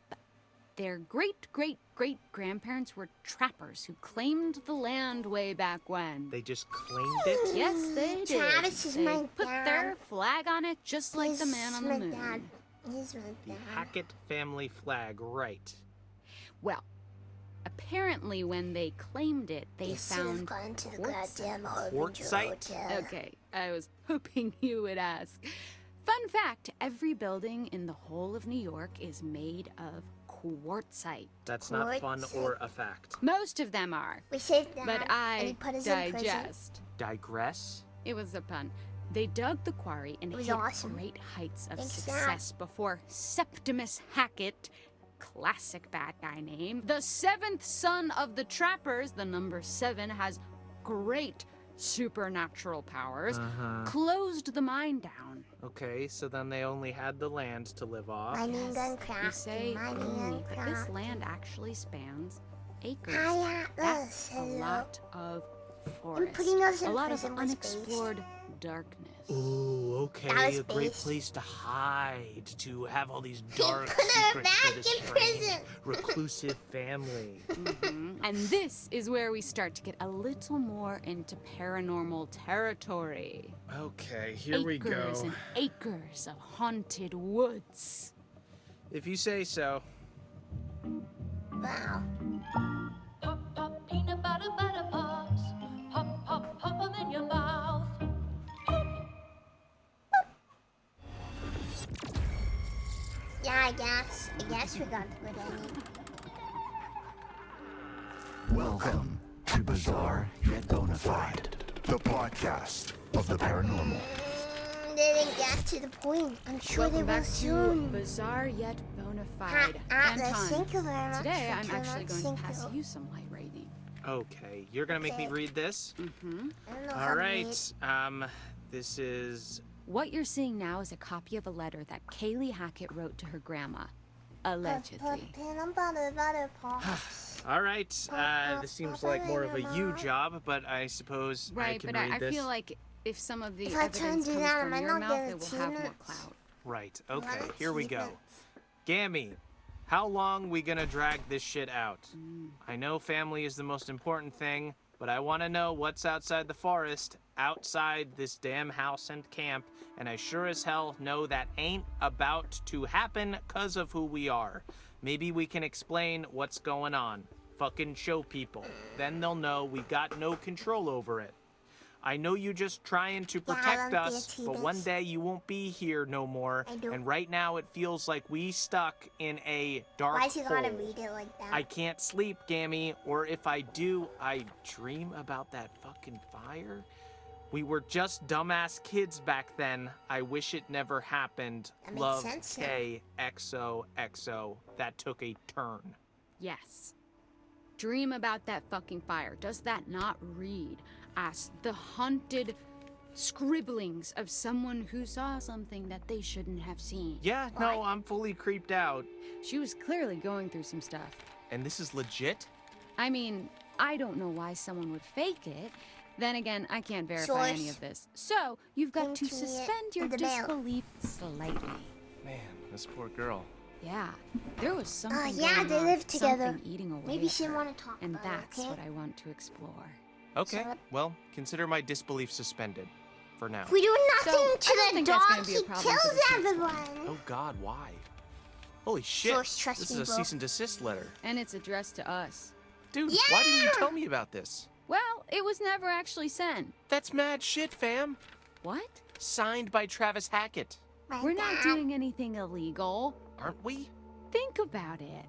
Their great-great-great-grandparents were trappers who claimed the land way back when. They just claimed it? Yes, they did. Travis is they my put dad. their flag on it just like the man on the moon. Dad. He's my dad. Hackett family flag, right. Well, apparently when they claimed it, they found gone to the quartzite. goddamn Quartzite? Okay, I was hoping you would ask. Fun fact, every building in the whole of New York is made of quartzite. That's not fun or a fact. Most of them are. We saved Dad, But and I he put us in prison. digest. Digress? It was a pun. They dug the quarry and hit great heights of success before Septimus Hackett, classic bad guy name, the seventh son of the trappers, the number 7, has great supernatural powers, closed the mine down. Okay, so then they only had the land to live off. Mining and crafting, You say mining only, and but this crafting. land actually spans acres. Hi, That's a hello. lot of forest. putting us in a lot of prison with space. unexplored darkness. Ooh, That okay, was a great based- place to hide, to have all these dark put her secrets back for this in strange, prison. reclusive family. And this is where we start to get a little more into paranormal territory. Okay, here we go. Acres and acres of haunted woods. If you say so. Wow. Pop, pop, peanut butter, butter pops. Pop, pop, pop 'em in your mouth. Yeah, I guess we got what I need. Welcome to Bizarre Yet Bonafide, the podcast of the paranormal. They didn't get to the point. I'm sure Welcome they will back soon. to Bizarre Yet Bonafide. Atlas, Anton, thank you very much today for I'm doing actually that. going Thank to pass you. you some light reading. Okay, you're gonna make me read this? Mm-hmm. I don't know how All to right, this is... What you're seeing now is a copy of a letter that Kaylee Hackett wrote to her grandma. Allegedly. Peanut butter, butter pops. All right, this seems like more of a you job, but I suppose I Right, can but read I this. feel like if some of the If I try and evidence do comes that, from am I your not mouth, gonna it will have more achieve it? clout. Right, okay, Let's here we keep go. it. Gammy, how long we gonna drag this shit out? I know family is the most important thing, but I want to know what's outside the forest, outside this damn house and camp, and I sure as hell know that ain't about to happen 'cause of who we are. Maybe we can explain what's going on. Fucking show people. Then they'll know we got no control over it. I know you just trying to protect I don't us, get but this. one day you won't be here no more. I do. And right now it feels like we stuck in a dark Why is he gotta hole. read it like that? I can't sleep, Gammy, or if I do, I dream about that fucking fire. We were just dumbass kids back then. I wish it never happened. That makes Love, sense, yeah. K, XOXO. That took a turn. Yes. Dream about that fucking fire. Does that not read as the haunted scribblings of someone who saw something that they shouldn't have seen? Yeah, no, I'm fully creeped out. She was clearly going through some stuff. And this is legit? I mean, I don't know why someone would fake it. Then again, I can't verify any Source. of this. So, you've got to Into it suspend your in the mail. disbelief slightly. Man, this poor girl. Yeah, there was something yeah, going they on, live together. something eating away Maybe at she her, want to talk and about it, that's okay? what I want to explore. Okay, well, consider my disbelief suspended. For now. We do nothing So, I to don't the think that's dog. gonna be a He problem for kills this next everyone. Oh god, why? Holy shit, Source, trust this me, is a bro. cease and desist letter. And it's addressed to us. Dude, why didn't you tell me about this? Well, it was never actually sent. That's mad shit, fam. What? Signed by Travis Hackett. We're not doing anything illegal. Aren't we? Think about it.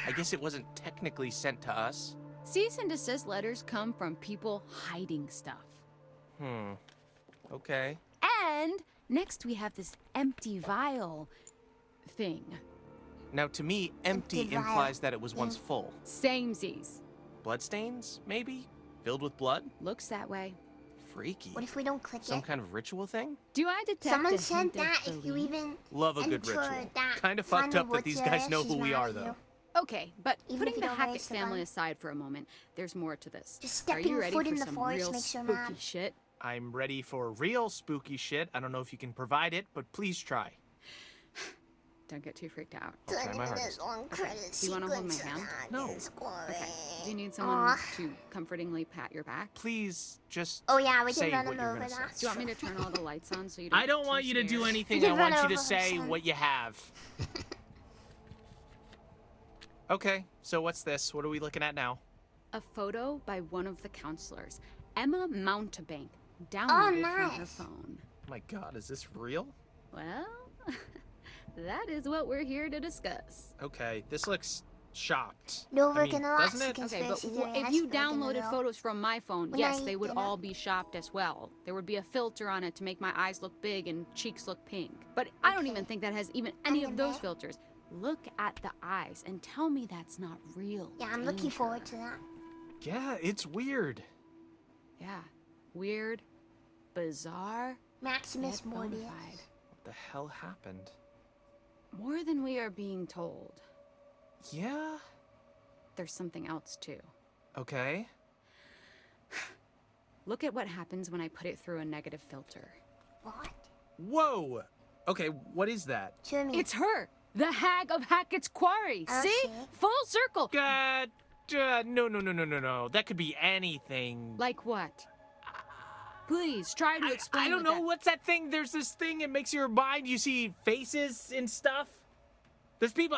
I guess it wasn't technically sent to us. Cease and desist letters come from people hiding stuff. Okay. And next we have this empty vial thing. Now, to me, empty implies that it was once full. Samesies. Bloodstains, maybe? Filled with blood? Looks that way. Freaky. What if we don't click Some it? kind of ritual thing? Do I detect Someone a said hint of that if you belief? even Love a good enter ritual. that Kind of fucked final up that these what's guys know she's who we mad are, at though. you. Okay, but Even putting if you the don't Hackett raise the family gun. aside for a moment, there's more to this. Just Are stepping you ready foot for in the some forest real makes her spooky mad. shit? I'm ready for real spooky shit. I don't know if you can provide it, but please try. Don't get too freaked out. I'll try my hardest. Do you want to hold my hand? No. Okay. Do you need someone to comfortingly pat your back? Please, just Oh yeah, we say did run what him you're over. gonna say. That's Do you want true. me to turn all the lights on so you don't I don't want too you to do scared? anything. did I run want you to over her say son. what you have. Okay, so what's this? What are we looking at now? A photo by one of the counselors, Emma Mountebank, downloaded from her nice. phone. Oh my god, is this real? Well, that is what we're here to discuss. Okay, this looks shopped. No, I we're mean, gonna watch doesn't the it? Okay, but conspiracy theory. if you downloaded photos from my phone, When yes, I they eat would dinner. all be shopped as well. There would be a filter on it to make my eyes look big and cheeks look pink. But I don't even think that has even any of those filters. Look at the eyes and tell me that's not real. Yeah, I'm looking forward to that. Yeah, it's weird. Yeah, weird, bizarre, Maximus yet bona Morbius. fide. What the hell happened? More than we are being told. Yeah? There's something else too. Okay. Look at what happens when I put it through a negative filter. What? Whoa! Okay, what is that? Show me. It's her! The Hag of Hackett's Quarry! Oh, See? shit. Full circle! No. That could be anything. Like what? Please, try to explain. I don't know. What's that thing? There's this thing. It makes your mind. You see faces and stuff. There's people.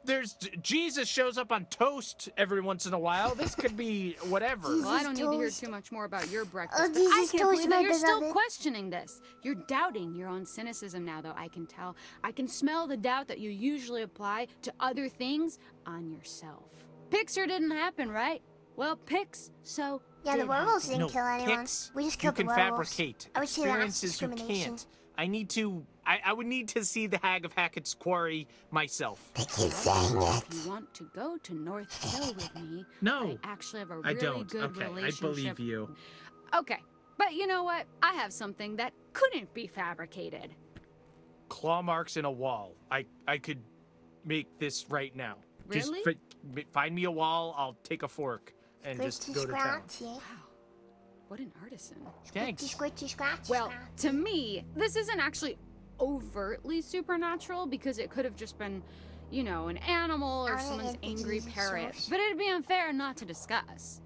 There's Jesus shows up on toast every once in a while. This could be whatever. Well, I don't need to hear toast. too much more about your breakfast. Oh, but Jesus I can't toast, believe my that you're still beloved. questioning this. You're doubting your own cynicism now, though. I can tell. I can smell the doubt that you usually apply to other things on yourself. Pixar didn't happen, right? Well, Pix, so Yeah, the did werewolves happen. didn't kill anyone. Picks, We just you killed can the werewolves. fabricate. I would say that's Experiences you discrimination. can't. I would need to see the Hag of Hackett's Quarry myself. They keep saying it. If you want to go to North Hill with me, No, I actually have a I really don't. good Okay, I relationship. believe you. Okay, but you know what? I have something that couldn't be fabricated. Claw marks in a wall. I could make this right now. Really? Just find me a wall. I'll take a fork and just go to town. Wow, what an artisan. Thanks. Squishy, scratchy, Well, to me, this isn't actually overtly supernatural because it could have just been, you know, an animal or I wanna someone's eat the angry Jesus parrot. sauce. But it'd be unfair not to discuss.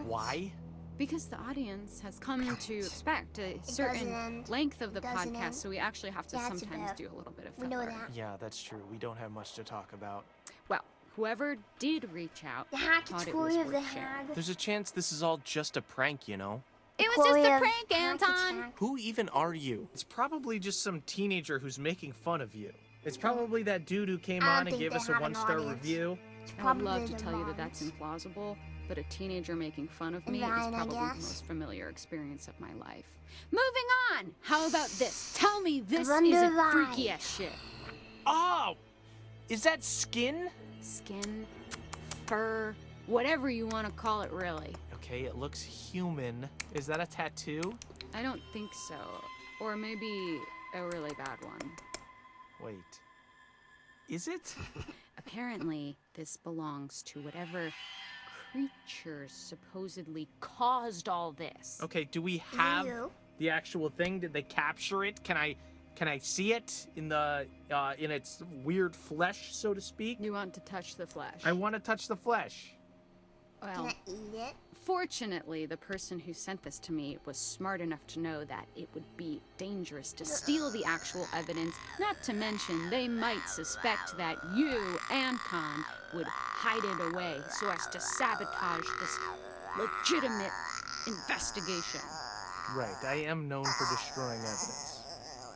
Why? Because the audience has come to expect a doesn't certain end. length of the It doesn't podcast, end. so we actually have to Yeah, it's sometimes about- do a little bit of We know filler. that. Yeah, that's true. We don't have much to talk about. Well, whoever did reach out The Hackett's thought it Quarry was of the worth sharing. Hag. There's a chance this is all just a prank, you know? It was Quarry just a of prank, Hackett's Anton! Hag. Who even are you? It's probably just some teenager who's making fun of you. It's probably that dude who came I don't on and think gave they us a have an 1-star audience. review. It's I would probably love to the tell you that that's moms. implausible, but a teenager making fun of me is Ryan, I probably the guess. most familiar experience of my life. Moving on! How about this? Tell me this Run the isn't ride. freaky as shit. Oh! Is that skin? Skin, fur, whatever you want to call it, really. Okay, it looks human. Is that a tattoo? I don't think so. Or maybe a really bad one. Wait. Is it? Apparently, this belongs to whatever creatures supposedly caused all this. Okay, do we have You. the actual thing? Did they capture it? Can I see it in the in its weird flesh, so to speak? You want to touch the flesh? I want to touch the flesh. Can Well, I eat it? fortunately, the person who sent this to me was smart enough to know that it would be dangerous to steal the actual evidence, not to mention they might suspect that you, Anton, would hide it away so as to sabotage this legitimate investigation. Right, I am known for destroying evidence.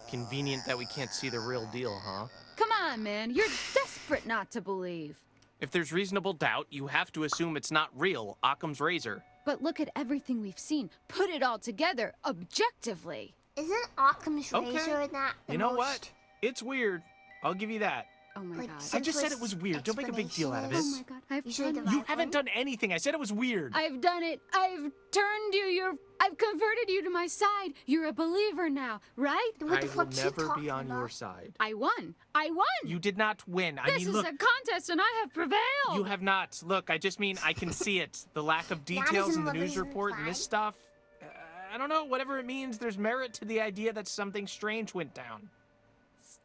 Convenient that we can't see the real deal, huh? Come on, man. You're desperate not to believe. If there's reasonable doubt, you have to assume it's not real, Occam's razor. But look at everything we've seen. Put it all together, objectively. Isn't Occam's razor that the You know most what? It's weird. I'll give you that. Oh my like, god. I just said it was weird. Don't make a big deal out of it. Oh my god. I've Usually done the You right haven't one? done anything. I said it was weird. I've done it. I've turned you. I've converted you to my side. You're a believer now, right? What the I will fuck's she never be talking on your about? side. I won. I won. You did not win. I This mean, is look. a contest and I have prevailed. You have not. Look, I just mean I can see it. The lack of details isn't in the what news is report and this stuff. I don't know. Whatever it means, there's merit to the idea that something strange went down.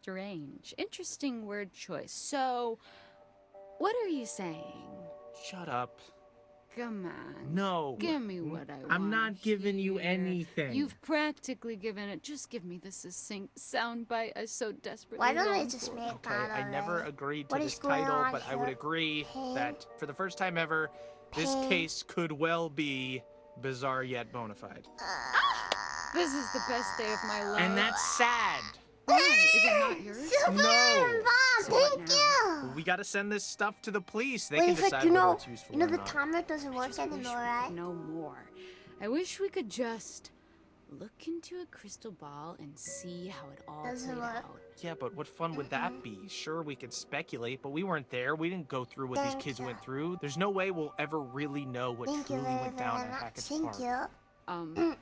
Strange. Interesting word choice. So, what are you saying? Shut up. Come on. No. Give me what I want. I'm not giving you anything. You've practically given it. Just give me the succinct soundbite I so desperately Why don't I long just for. make Okay, that I never already? agreed to What this is going title, on but I would here? agree Pain. that for the first time ever, this Pain. case could well be bizarre yet bona fide. This is the best day of my life. And that's sad. Why? Is it not yours? Super Bob, So what thank now? you. We gotta send this stuff to the police. They Wait, can but decide you whether know, it's useful you know or the not. timer doesn't work Just wish anymore, we right? could know more. I wish we could just look into a crystal ball and see how it all Doesn't played work. out. Yeah, but what fun would that be? Sure, we could speculate, but we weren't there. We didn't go through what Thank these kids you. went through. There's no way we'll ever really know what Thank you truly very, went down very at much. Hackett's Thank Park. you.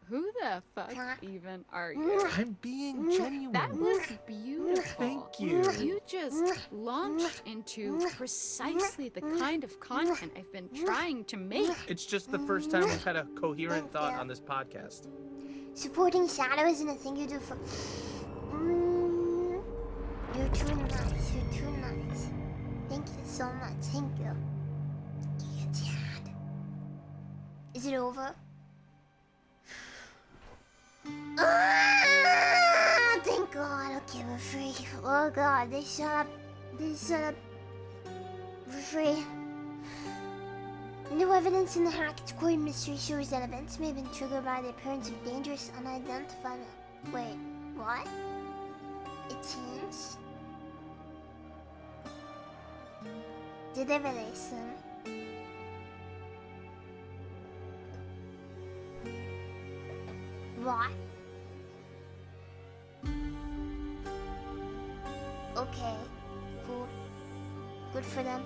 Who the fuck Mwah. even are you? I'm being genuine. That was beautiful. Thank you. You just launched into precisely the kind of content I've been trying to make. It's just the first time we've had a coherent Thank thought you. on this podcast. Supporting Shadow isn't a thing you do for. You're too nice. You're too nice. Thank you so much. Thank you. Okay, Dad. Is it over? Ah, thank God. Okay, we're free. Oh God, they shut up. They shut up. We're free. New evidence in the Hackett's Quarry mystery shows that events may have been triggered by the appearance of dangerous, unidentified. Wait, what? It seems. Did they release them? What? Okay, cool. Good for them.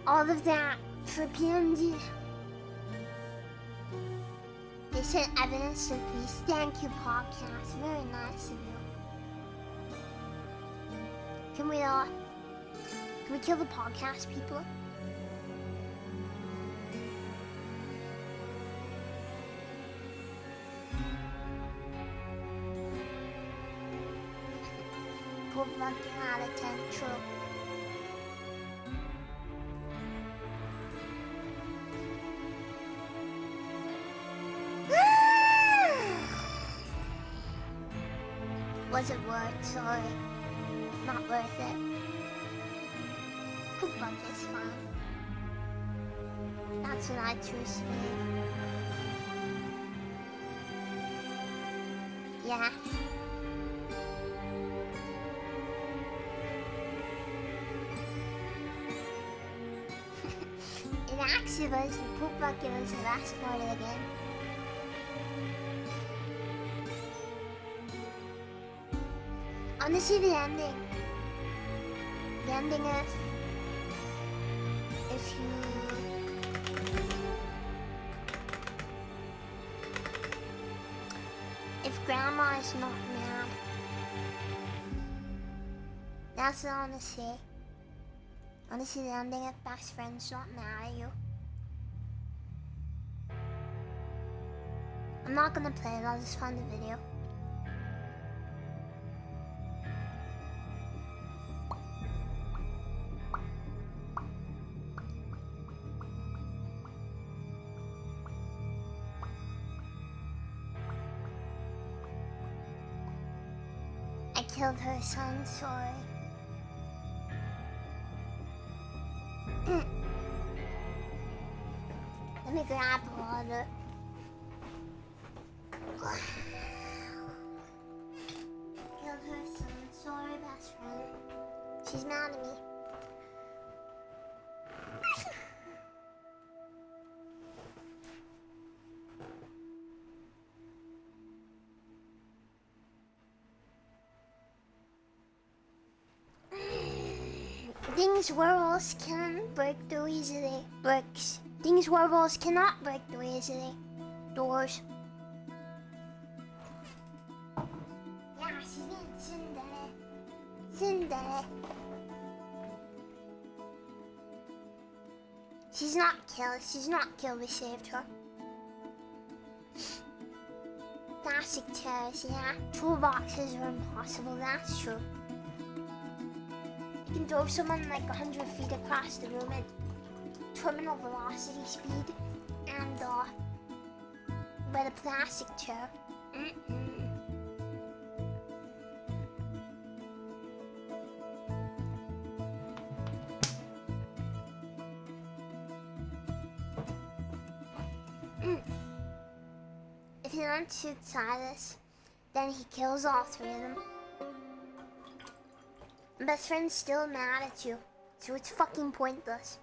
All of that for PMG. They sent evidence to the police. Thank you, podcast. Very nice of you. Can we kill the podcast people? Pull fucking out of 10, true. Was it worth? Sorry. Not worth it. Good luck is fine. That's what I choose to believe. Yeah. It actually was the poop bucket was the last part of the game. I want to see the ending. The ending if you if grandma is not mad. That's what I want to see. I want to see the ending if best friend's not mad at you. I'm not gonna play it, I'll just find the video. I killed her son, sorry. Let me grab water. Killed her son. Sorry, best friend. She's mad at me. Things werewolves can break through easily. Bricks. Things werewolves cannot break through easily. Doors. Yeah, she's being tsundere. Tsundere. She's not killed. She's not killed. We saved her. Classic terrors, yeah. Toolboxes are impossible. That's true. You can throw someone like 100 feet across the room at terminal velocity speed, and with a plastic chair. If you don't shoot Silas, then he kills all three of them. Best friend's still mad at you, so it's fucking pointless.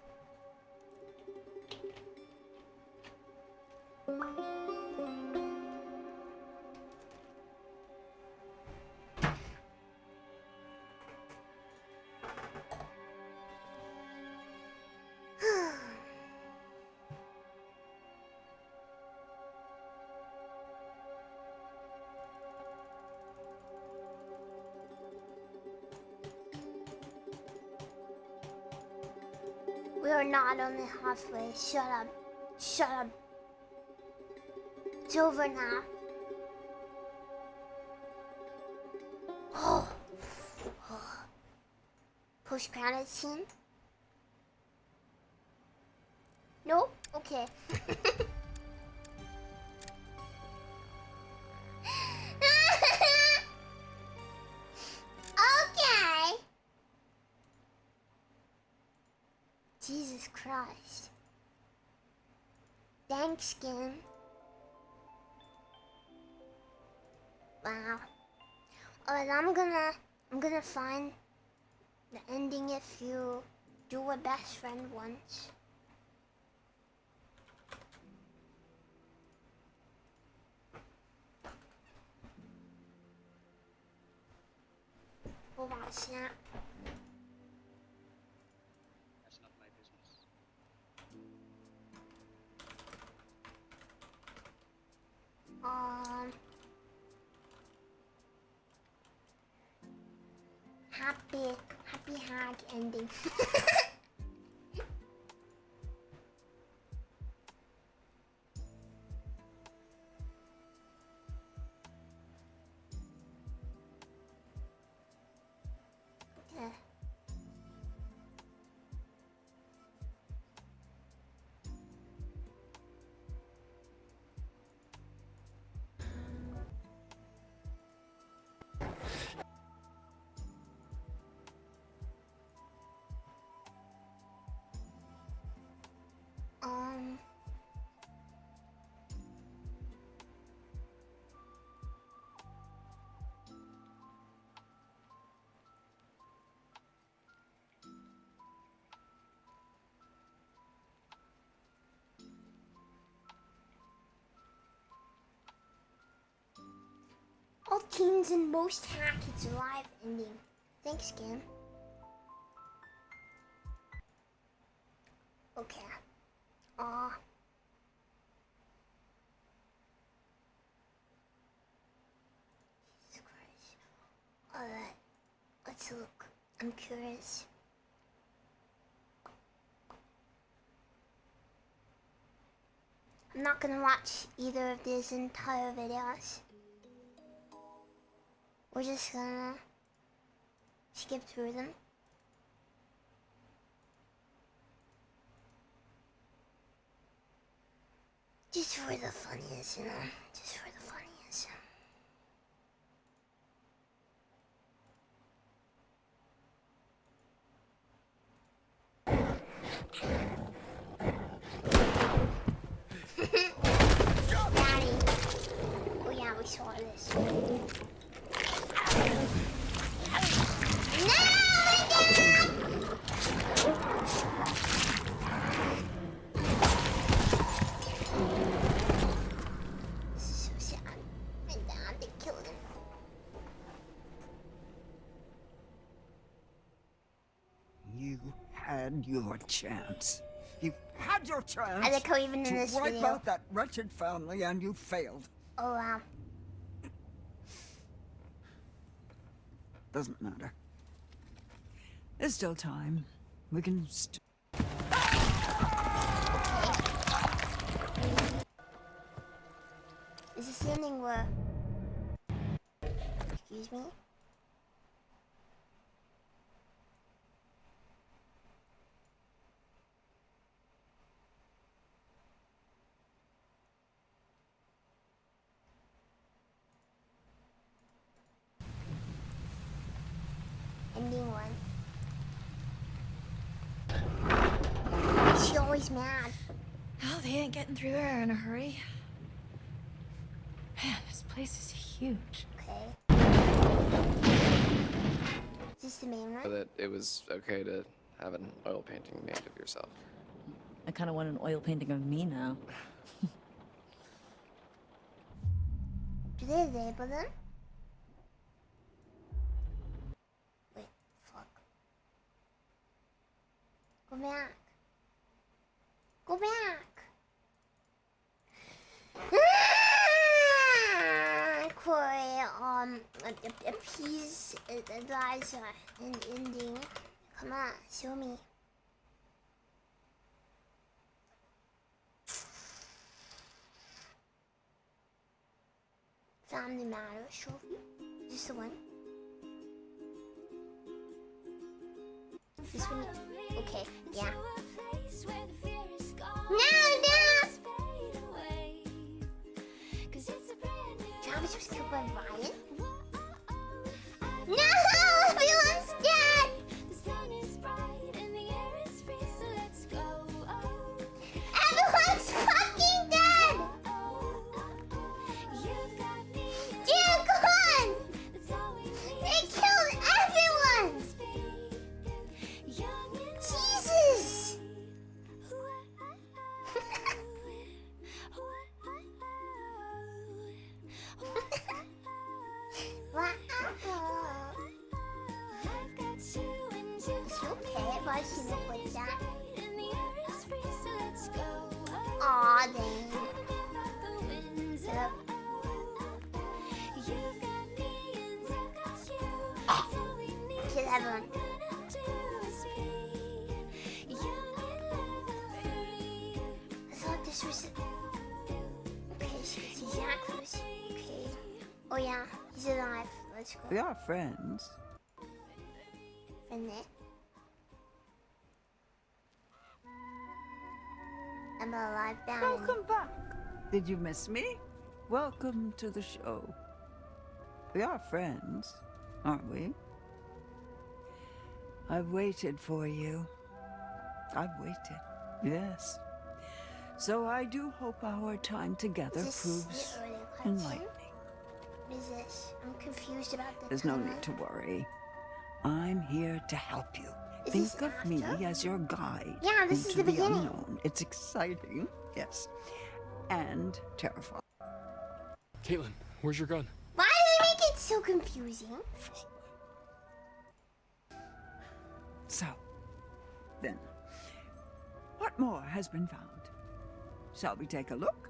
We are not only halfway. Shut up. Shut up. It's over now. Oh. Post-credit scene? Nope? Okay. Okay. Jesus Christ. Thanks, Skin. Wow. Alright, I'm gonna find the ending if you do what best friend wants. Hold on, snap. That's not my business. Happy hag ending. Okay. All teens and most hackers alive ending. Thanks, Kim. Okay. Jesus Christ. Alright. Let's look. I'm curious. I'm not gonna watch either of these entire videos. We're just gonna skip through them. Just for the funniest, you know? Just for the funniest. had your chance. You had your chance I like how even in to this wipe video. out that wretched family, and you failed. Oh wow. Doesn't matter. There's still time. We can Is this the ending where... Excuse me? Ending one. Why is she always mad? Oh, they ain't getting through there in a hurry. Man, this place is huge. Okay. Is this the main one? That it was okay to have an oil painting made of yourself. I kind of want an oil painting of me now. Do they label them? Wait, fuck. Go back. Go back. Corey, appease Eliza in ending. Come on, show me. Family Matters trophy. Is this the one? This one? Okay, yeah. No! Travis was killed by Ryan? No! Everyone's dead! Everyone's fucking dead! Dear God! They killed everyone! Jesus! Wow. Is he okay? Why does he look like that? Aw, dang. Kill everyone. I thought this was... Okay, so it's exactly... Okay. Oh yeah, he's alive. Let's go. We are friends. And then... I'm alive down. Welcome back. Did you miss me? Welcome to the show. We are friends, aren't we? I've waited for you. I've waited, yes. So I do hope our time together proves enlightening. What is this? I'm confused about the There's no need to worry. I'm here to help you. Is Think of me as your guide Yeah, this is into the the beginning. unknown. It's exciting, yes, and terrifying. Caitlin, where's your gun? Why do they make it so confusing? So, then, what more has been found? Shall we take a look?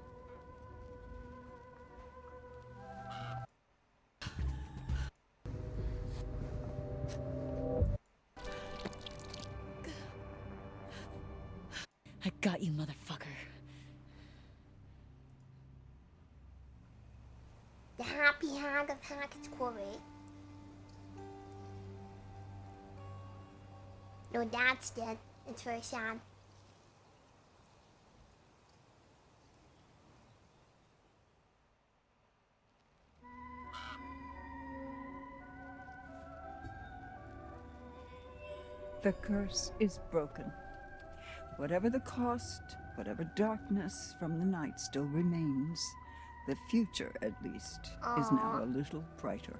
I got you, motherfucker. The happy hag of Hackett's Quarry. No, Dad's dead. It's very sad. The curse is broken. Whatever the cost, whatever darkness from the night still remains, the future, at least, is now a little brighter.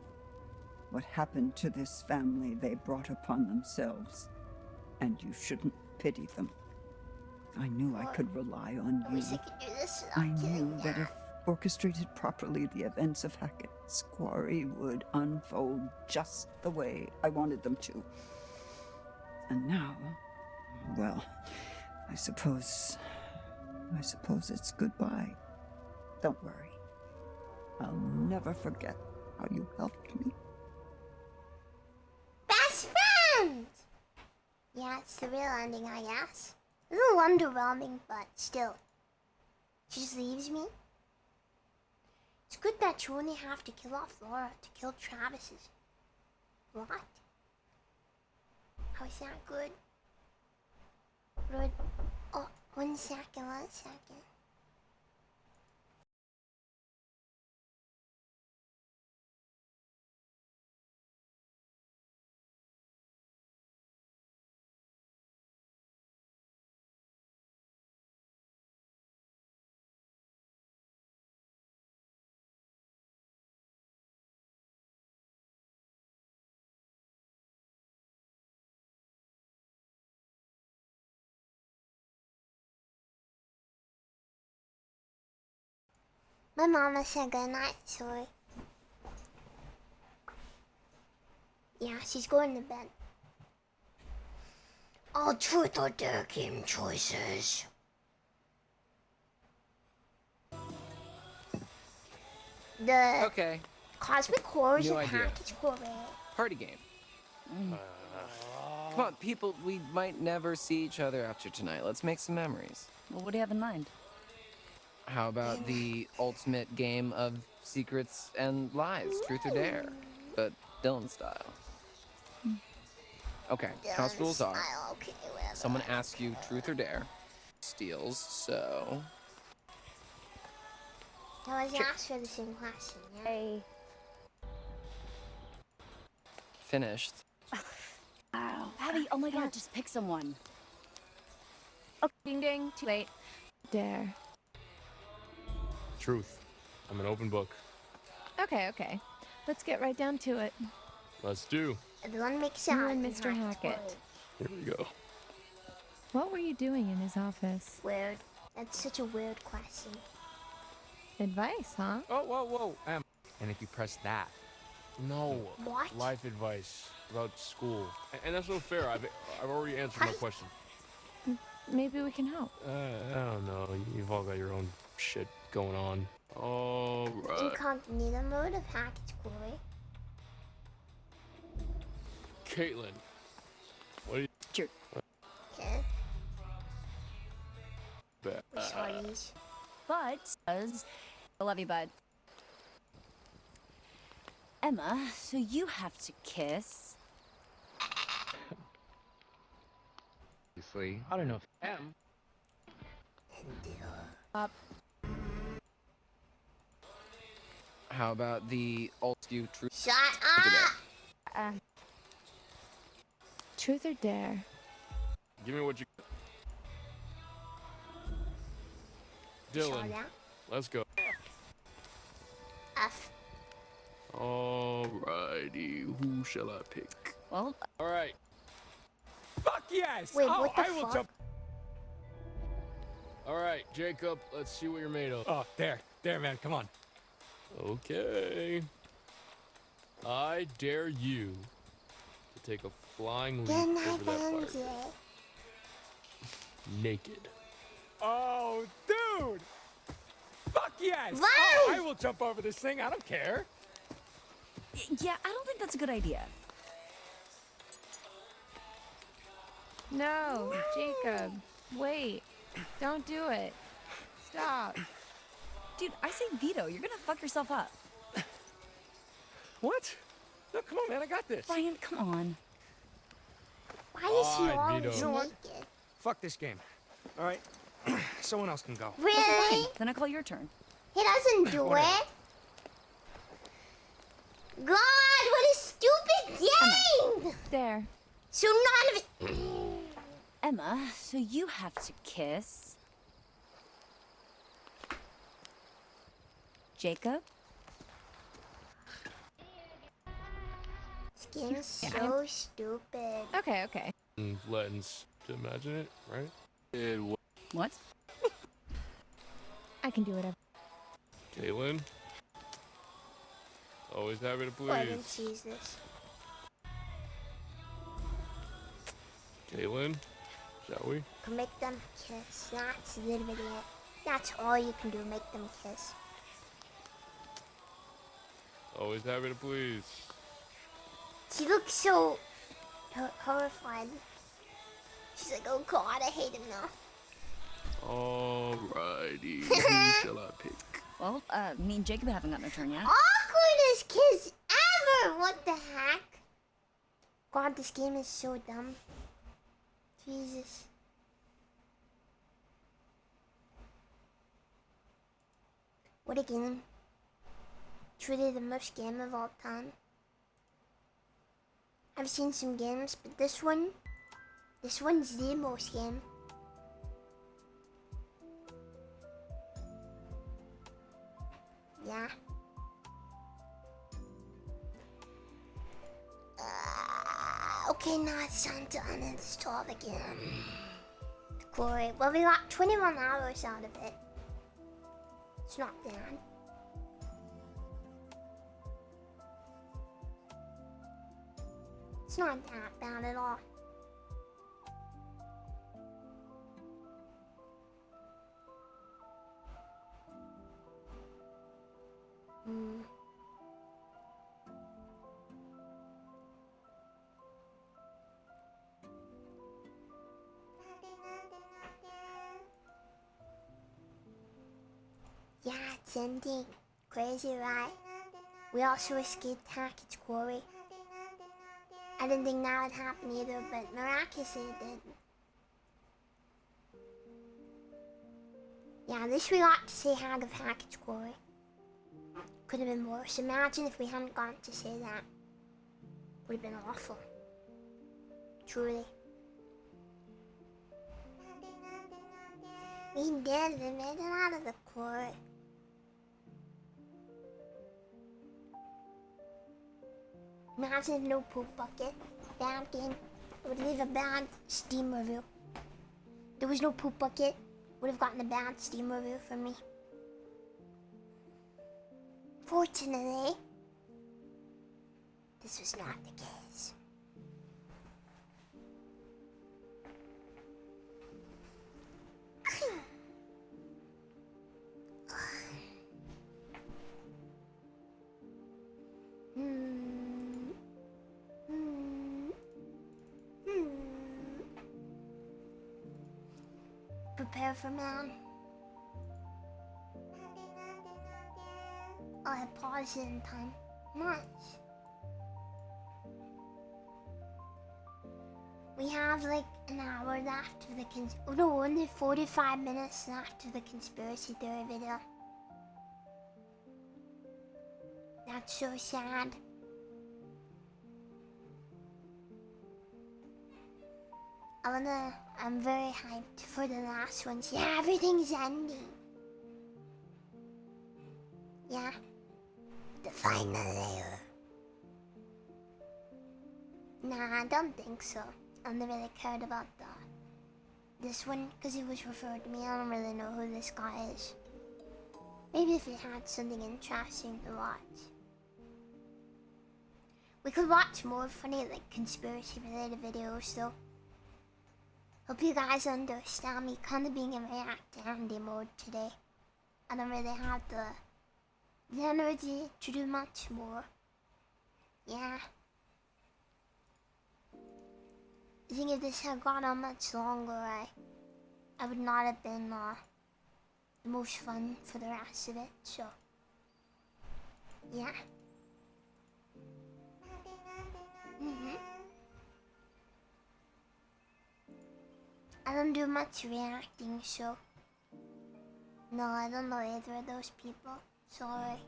What happened to this family they brought upon themselves, and you shouldn't pity them. I knew I could rely on you. I knew that if orchestrated properly, the events of Hackett's Quarry would unfold just the way I wanted them to. And now, Well, I suppose it's goodbye. Don't worry. I'll never forget how you helped me. Best friends! Yeah, it's the real ending, I guess. A little underwhelming, but still. She just leaves me. It's good that you only have to kill off Laura to kill Travis's. What? How is that good? Good. Oh, 1 second, 1 second. My mama said goodnight, sorry. Yeah, she's going to bed. All truth or dare game choices. The Okay. Cosmic Horrors New and idea. Package Horror. Party game. Come on, people. We might never see each other after tonight. Let's make some memories. Well, what do you have in mind? How about the ultimate game of secrets and lies, truth or dare, but Dylan style? Okay, house rules are: Okay, whatever. someone asks you truth or dare, steals, so I was asked for the same question, yeah? finished. Wow. Abby, oh my god, just pick someone. Okay, ding ding, too late. Dare. Truth. I'm an open book. Okay. Let's get right down to it. Let's do. Everyone makes You out. and Mr. Hackett. Here we go. What were you doing in his office? Weird. That's such a weird question. Advice, huh? Oh, whoa. And if you press that. No. What? Life advice about school. And that's no fair. I've already answered my question. Maybe we can help. I don't know. You've all got your own shit going on. All right. Incognito mode of Hackett Glory. Caitlin. What are you? Sure. Okay. Bet. We're shorties. But, I love you, bud. Emma, so you have to kiss. Obviously. I don't know if M. Up. How about the ultimate truth? Shut up! Truth or dare? Give me what you. Dylan. Let's go. F. Alrighty. Who shall I pick? Well, Alright. Fuck yes! Wait, what the I will fuck? jump. Alright, Jacob. Let's see what you're made of. Oh, there, man, come on. Okay. I dare you to take a flying leap Good night, over that fire Benji. pit. Naked. Oh, dude! Fuck yes! Why? Oh, I will jump over this thing. I don't care. yeah, I don't think that's a good idea. No, Jacob. Wait. Don't do it. Stop. Dude, I say veto. You're gonna fuck yourself up. What? No, come on, man. I got this. Brian, come on. Why is he Alright, always Vito. naked? Fuck this game. All right. Someone else can go. Really? Then I call your turn. He doesn't do it. God, what a stupid game! There. So none of it. Emma, so you have to kiss. Jacob? This game's so stupid. Okay. Let's imagine it, right? It was What? I can do whatever. Caitlin. Always happy to I didn't please. choose this. Caitlin. Shall we? Can make them kiss. That's literally it. That's all you can do, make them kiss. Always happy to please. She looks so horrified. She's like, oh god, I hate him now. Alrighty. Who shall I pick? Well, me and Jacob haven't gotten a turn yet. Awkwardest kiss ever! What the heck? God, this game is so dumb. Jesus. What a game. Truly the most game of all time. I've seen some games, but this one's the most game. Yeah. Okay, now it's time to uninstall the game. Glory. Well, we got 21 hours out of it. It's not bad. It's not that bad at all. Yeah, it's ending. Crazy, right? We also escaped Hackett's quarry. I didn't think that would happen either, but miraculously it did. Yeah, at least we got to say Hag of Hackett's quarry. Could have been worse. Imagine if we hadn't gotten to say that. Would have been awful. Truly. We did. We made it out of the quarry. Imagine if no poop bucket. Bad game. It would leave a bad Steam review. There was no poop bucket. Would have gotten a bad Steam review from me. Fortunately, this was not the case. Prepare for man. Oh, I paused it in time. Nice. We have like an hour left of the oh no, only 45 minutes left of the conspiracy theory video. That's so sad. I'm very hyped for the last ones. Yeah, everything's ending. Yeah. The final layer. Nah, I don't think so. I never really cared about this one because he was referred to me. I don't really know who this guy is. Maybe if he had something interesting to watch. We could watch more funny like conspiracy related videos though. Hope you guys understand me kind of being in React Andy mode today. I don't really have the energy to do much more. Yeah. I think if this had gone on much longer, I would not have been the most fun for the rest of it, so yeah. I don't do much reacting, so no, I don't know either of those people. Sorry.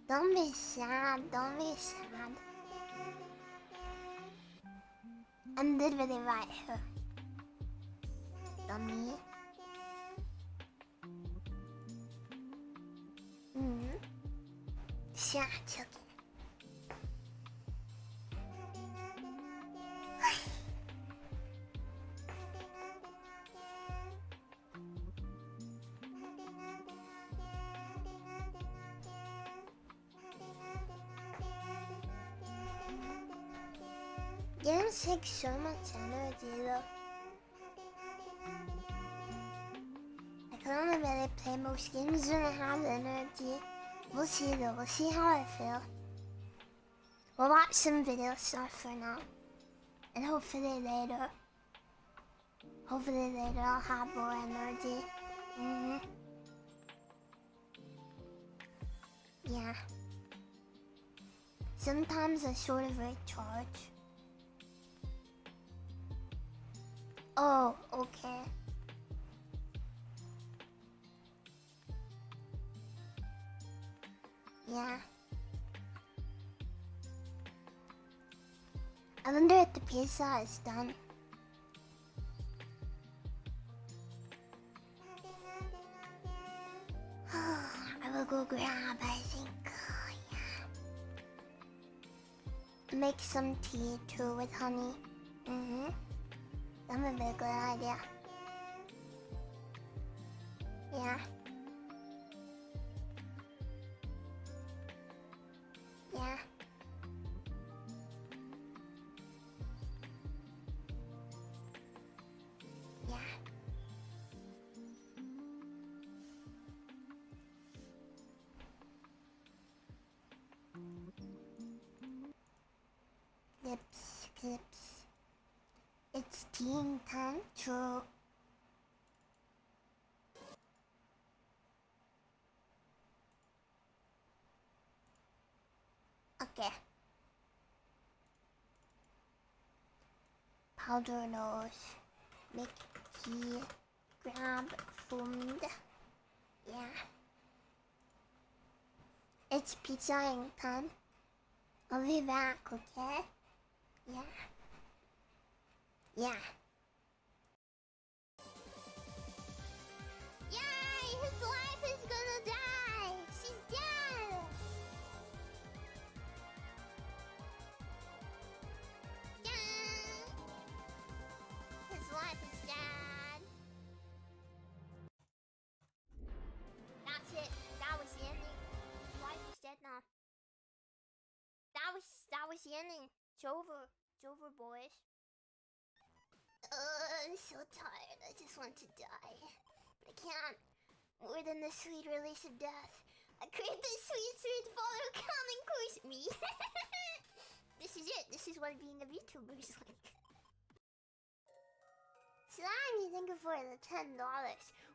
Don't be sad, don't be sad. I'm literally right here. Dummy. Yeah, it's okay. Games take so much energy though. I can only really play most games when I have energy. We'll see though, we'll see how I feel. We'll watch some video stuff for now. And hopefully later I'll have more energy. Yeah. Sometimes I sort of recharge. Oh, okay. Yeah. I wonder if the pizza is done. I will go grab, I think. Yeah. Make some tea too with honey. That would be a good idea. Yeah. Yeah. Yeah. Clips. It's teen time, true. Okay. Powder nose. Make tea. Grab food. Yeah. It's pizzaing time. I'll be back, okay? Yeah. Yeah. Yay! His wife is gonna die! She's dead! Yeah! His wife is dead! That's it. That was the ending. His wife is dead now. That was the ending. It's over. It's over, boys. I'm so tired. I just want to die. But I can't. More than the sweet release of death. I crave this sweet, sweet follow coming course me. This is it. This is what being a VTuber is like. Slimy, thank you for the $10.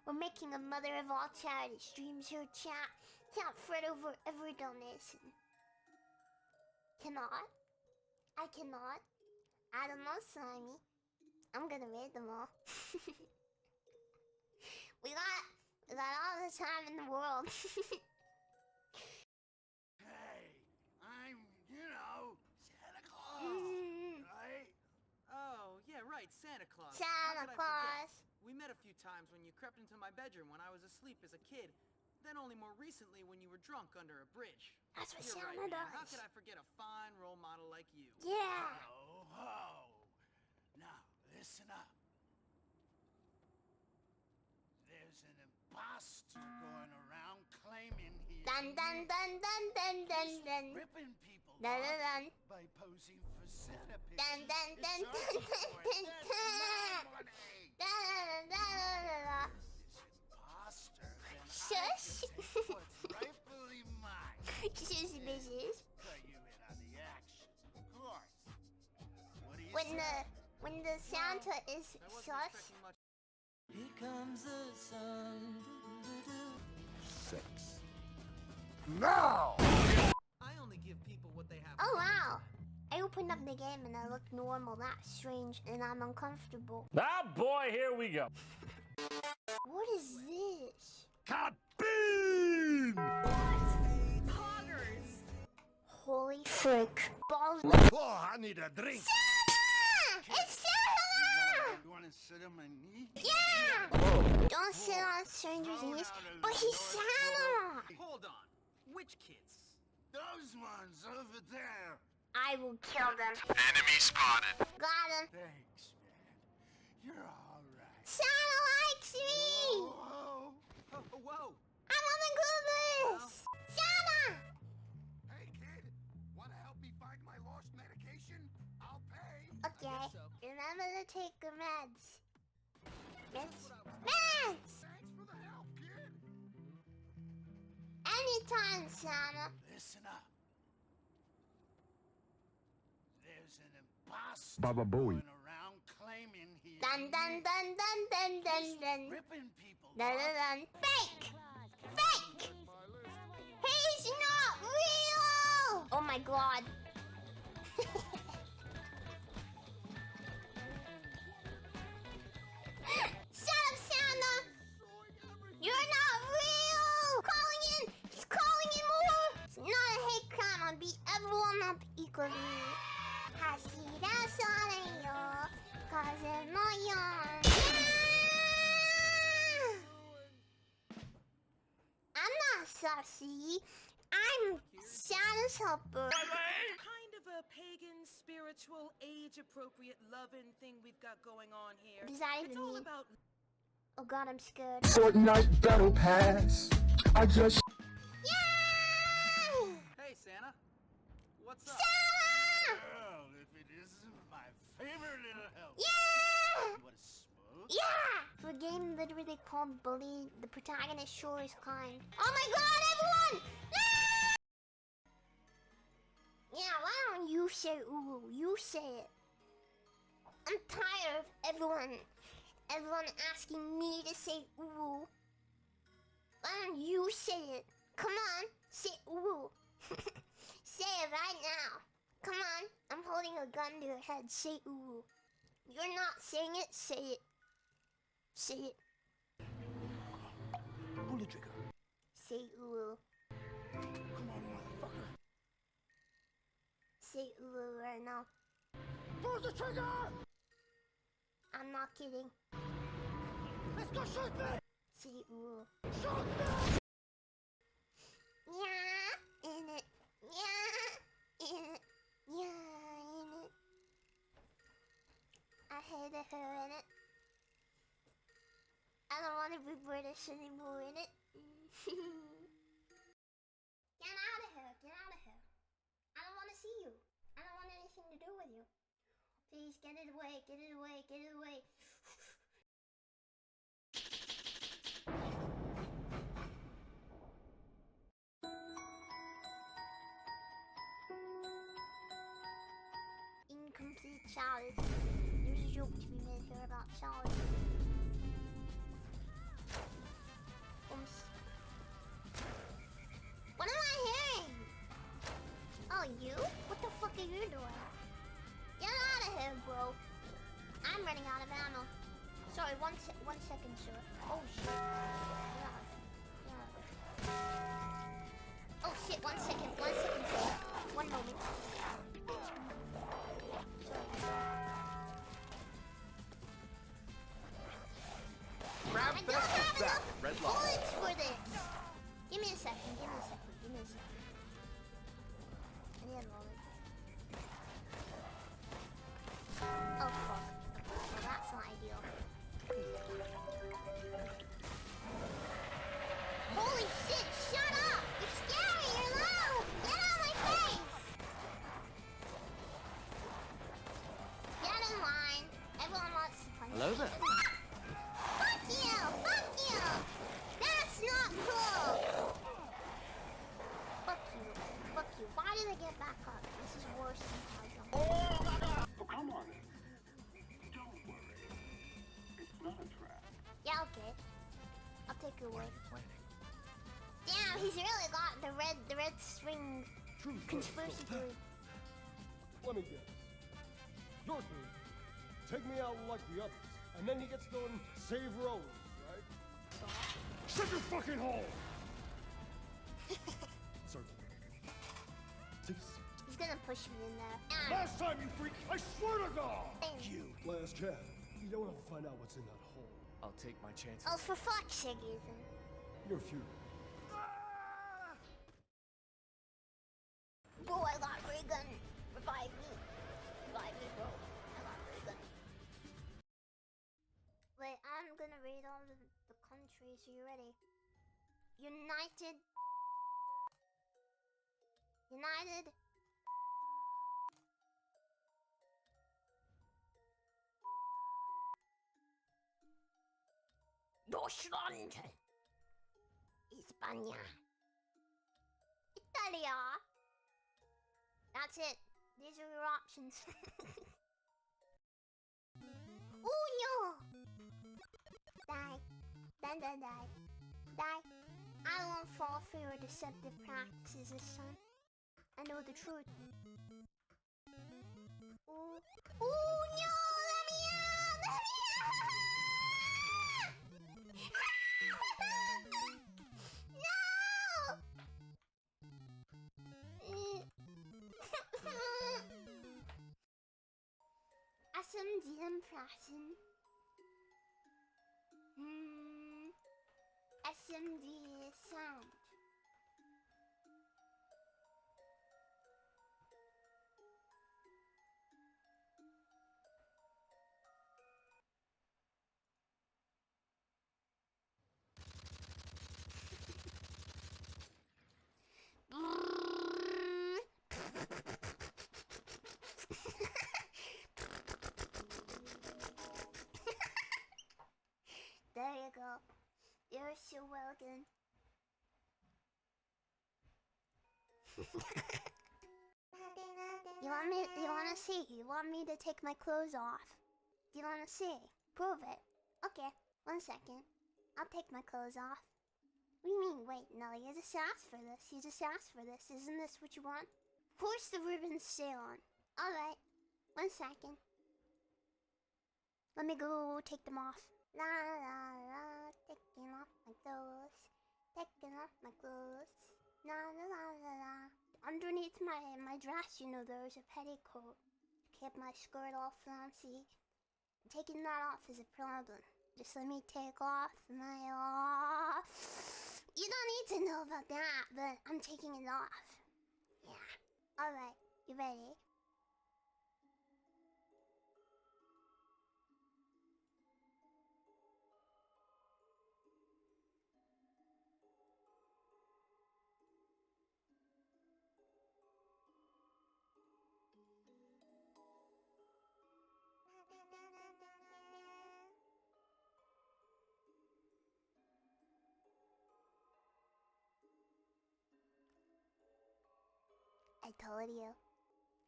We're making a mother of all charity streams her chat. Can't fret over every donation. Cannot. I cannot. I don't know, Slimy. I'm gonna read them all. we got all the time in the world. Hey, I'm, Santa Claus, right? Oh, yeah, right, Santa Claus. Santa Claus. We met a few times when you crept into my bedroom when I was asleep as a kid. Then only more recently when you were drunk under a bridge. That's what You're Santa right, man. does. How could I forget a fine role model like you? Yeah. Ho, ho. Now, listen up. There's an imposter going around claiming he's Dun dun dun dun dun dun dun. ripping people Dun dun dun. off by posing for Santa pictures. Dun dun dun in dun charge dun of dun That's dun. my money. Dun dun dun dun. This imposter, then I Shush. can take what's rightfully mine. Shush, bitches. Cut you in on the action, of course. What do you When the Santa is shush. Here comes the sun. Sex. Now! I only give people what they have. Oh wow! I opened up the game and I look normal. That's strange and I'm uncomfortable. Ah boy, here we go. What is this? Bean! Poggers! Holy frick. Balls. Oh, I need a drink. Santa! It's Santa! You wanna sit on my knee? Yeah! Don't sit on strangers' knees, but he's Santa! Hold on. Which kids? Those ones over there. I will kill them. Enemy spotted. Got him. Thanks, man. You're all right. Santa likes me! Whoa. Oh, whoa. I wanna do this! Santa! Hey, kid. Wanna help me find my lost medication? I'll pay. take the meds. Meds? Meds! Anytime, Santa. Listen up. There's an imposter Baba Booey. going around claiming he Dun dun dun dun dun dun dun. ripping people Dun dun dun. Fake! Fake! He's not real! Oh my god. Shut up, Santa! You're not real! Calling in! He's calling in more! It's not a hate crime. I'll beat everyone up equally. Hashira yo, kaze no yon. I'm not sassy. I'm Santa's helper. Kind of a pagan, spiritual, age-appropriate, loving thing we've got going on here. Does that It's even all mean? about Oh god, I'm scared. Fortnite battle pass. I just. Yay! Hey, Santa. What's up? Santa! Well, if it isn't my favorite little help. Yeah! You want to smoke? Yeah! For a game literally called Bully, the protagonist sure is kind. Oh my god, everyone! Ah! Yeah, why don't you say ooh? You say it. I'm tired of everyone asking me to say ooh. Why don't you say it? Come on, say ooh. Say it right now. Come on, I'm holding a gun to your head. Say ooh. You're not saying it, say it. Say it. Pull the trigger. Say ooh. Come on, motherfucker. Say ooh right now. Pull the trigger! I'm not kidding. Let's go shoot me! Say ooh. Shoot me! Yeah, in it. Yeah, in it. Yeah, in it. I hated her in it. I don't want to be British anymore in it. Get out of here. Get out of here. I don't want to see you. I don't want anything to do with you. Please get it away. Get it away. Get it away. Incomplete challenge. There's a joke to be made here about challenge. Oops. What am I hearing? Oh, you? What the fuck are you doing? Get out of here, bro. I'm running out of ammo. Sorry, one second, sir. Oh, shit. Yeah. Oh, shit, 1 second. 1 second, sir. 1 moment. Grab I don't have enough Red lock. bullets for this. Give me a second. Give me a second. Give me a second. I need a moment. Oh fuck. Well, that's not ideal. Holy shit! Shut up! You're scary. You're loud. Get out of my face. Get in line. Everyone wants to punch. Hello there. Fuck you! Fuck you! That's not cool! Fuck you. Fuck you. Why did I get back up? This is worse than Tarzan. Oh, come on. Don't worry. It's not a trap. Yeah, okay. I'll take your word for it. Damn, he's really got the red string conspiracy theory. Let me guess. Your theory. Take me out like the others, and then he gets done save Rose, right? Shut your fucking hole! Sorry. Take a seat. He's gonna push me in there. Last time, you freak! I swear to God! Thank You. Last chance. You don't want to find out what's in that hole. I'll take my chances. Oh, for fuck's sake, Ethan. You're few. Bro, I got ray gun. Revive me. Revive me, bro. I got ray gun. Wait, I'm gonna read all the countries. Are you ready? United. Deutschland. España. Italia. That's it. These are your options. Oh no! Die. Die, die, die. Die. I won't fall for your deceptive practices this time. I know the truth. Oh, oh no! Let me out! Let me out! No! SMDM praten. SMD sound. There you go. You're so welcome. You wanna see? You want me to take my clothes off? Do you wanna see? Prove it. Okay, 1 second. I'll take my clothes off. What do you mean? Wait, no, you just asked for this. You just asked for this. Isn't this what you want? Of course the ribbons stay on. Alright, 1 second. Let me go take them off. La la la, taking off my clothes. Taking off my clothes. La la la la la. Underneath my dress, you know, there's a petticoat. Kept my skirt all fancy. Taking that off is a problem. Just let me take off my You don't need to know about that, but I'm taking it off. Yeah. Alright, you ready? I told you.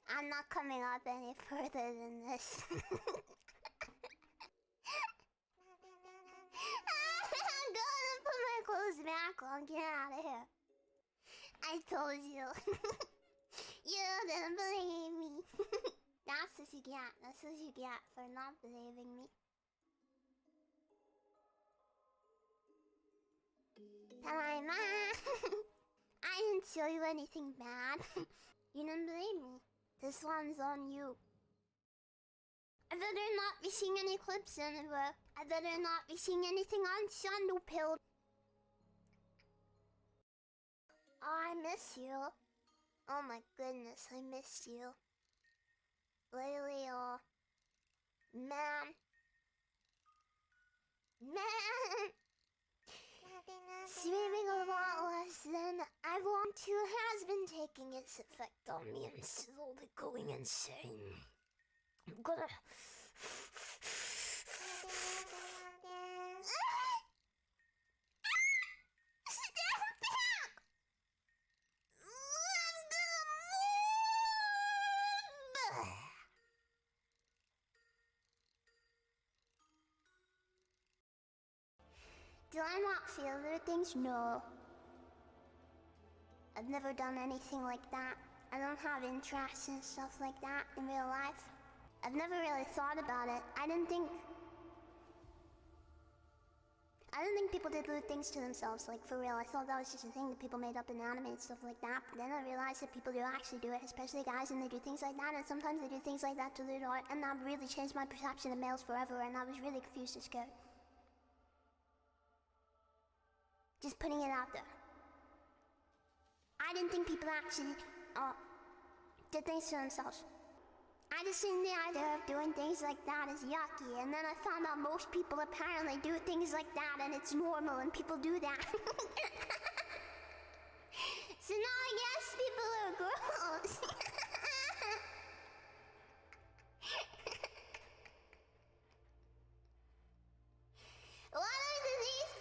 I'm not coming up any further than this. I'm gonna put my clothes back on. Get out of here. I told you. You didn't believe me. That's what you get. That's what you get for not believing me. Time. I didn't tell you anything bad. You didn't believe me. This one's on you. I better not be seeing any clips anywhere. I better not be seeing anything on Sandalpill. Oh, I miss you. Oh my goodness, I missed you. Lately, man. Swimming a lot less than I want to has been taking its effect on me and slowly going insane. I'm gonna... Step back! Do I not feel other things? No. I've never done anything like that. I don't have interests and stuff like that in real life. I've never really thought about it. I didn't think people did weird things to themselves, like for real. I thought that was just a thing that people made up in anime and stuff like that. But then I realized that people do actually do it, especially guys, and they do things like that. And sometimes they do things like that to their daughter, and that really changed my perception of males forever. And I was really confused and scared. Just putting it out there. I didn't think people actually did things to themselves. I just think the idea of doing things like that is yucky, and then I found out most people apparently do things like that and it's normal and people do that. So now I guess people are gross. What are these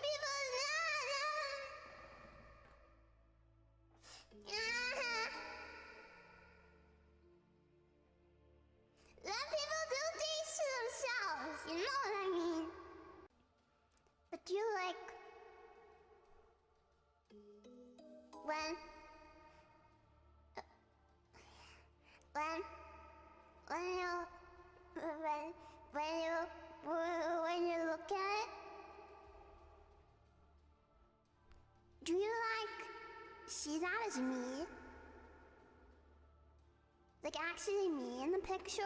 when you look at it, do you see that as me? Like actually me in the picture?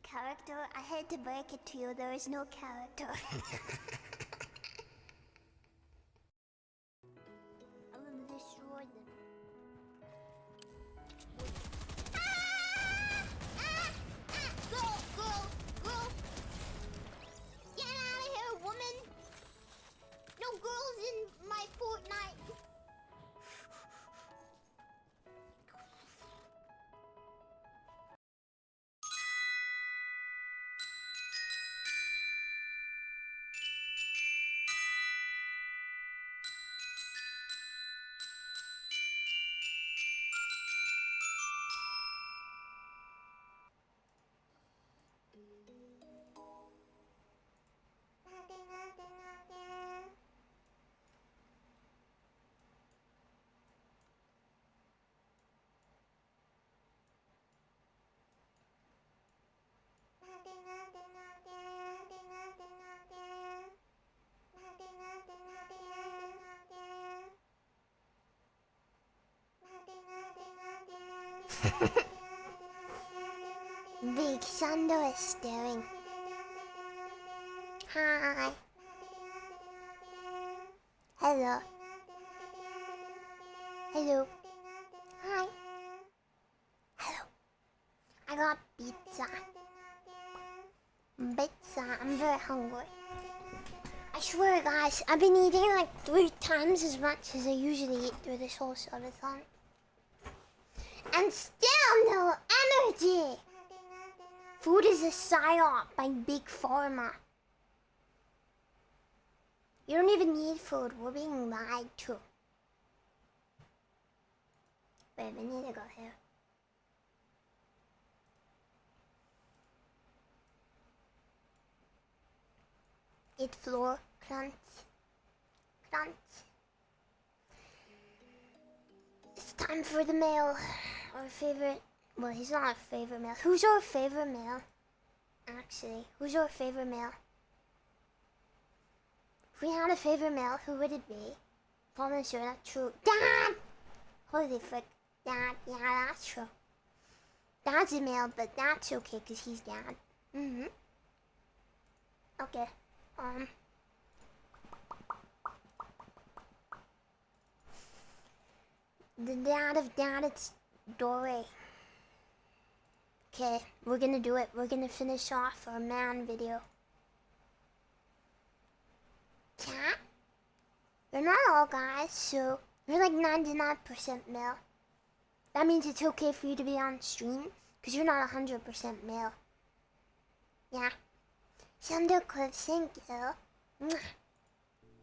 Character, I hate to break it to you, there is no character. I'm gonna destroy them. Girl! Get out of here, woman! No girls in my Fortnite! Big Thunder is staring. Hi. Hello. Hello. Hi. Hello. I got pizza. I'm very hungry. I swear, guys, I've been eating like 3 times as much as I usually eat through this whole Subathon. And still no energy! Food is a psyop by Big Pharma. You don't even need food, we're being lied to. Wait, we need to go here. Eat floor, crunch. Crunch. It's time for the mail. Our favorite. Well, he's not our favorite male. Who's our favorite male? Actually, who's our favorite male? If we had a favorite male, who would it be? Fallenshadow, that's true. Dad! Holy frick. Dad, yeah, that's true. Dad's a male, but that's okay, because he's dad. Okay. The dad of dad, it's Dory. Okay, we're gonna do it. We're gonna finish off our man video. Cat? You're not all guys, so you're like 99% male. That means it's okay for you to be on stream, because you're not 100% male. Yeah. Thundercliff, thank you. Mwah.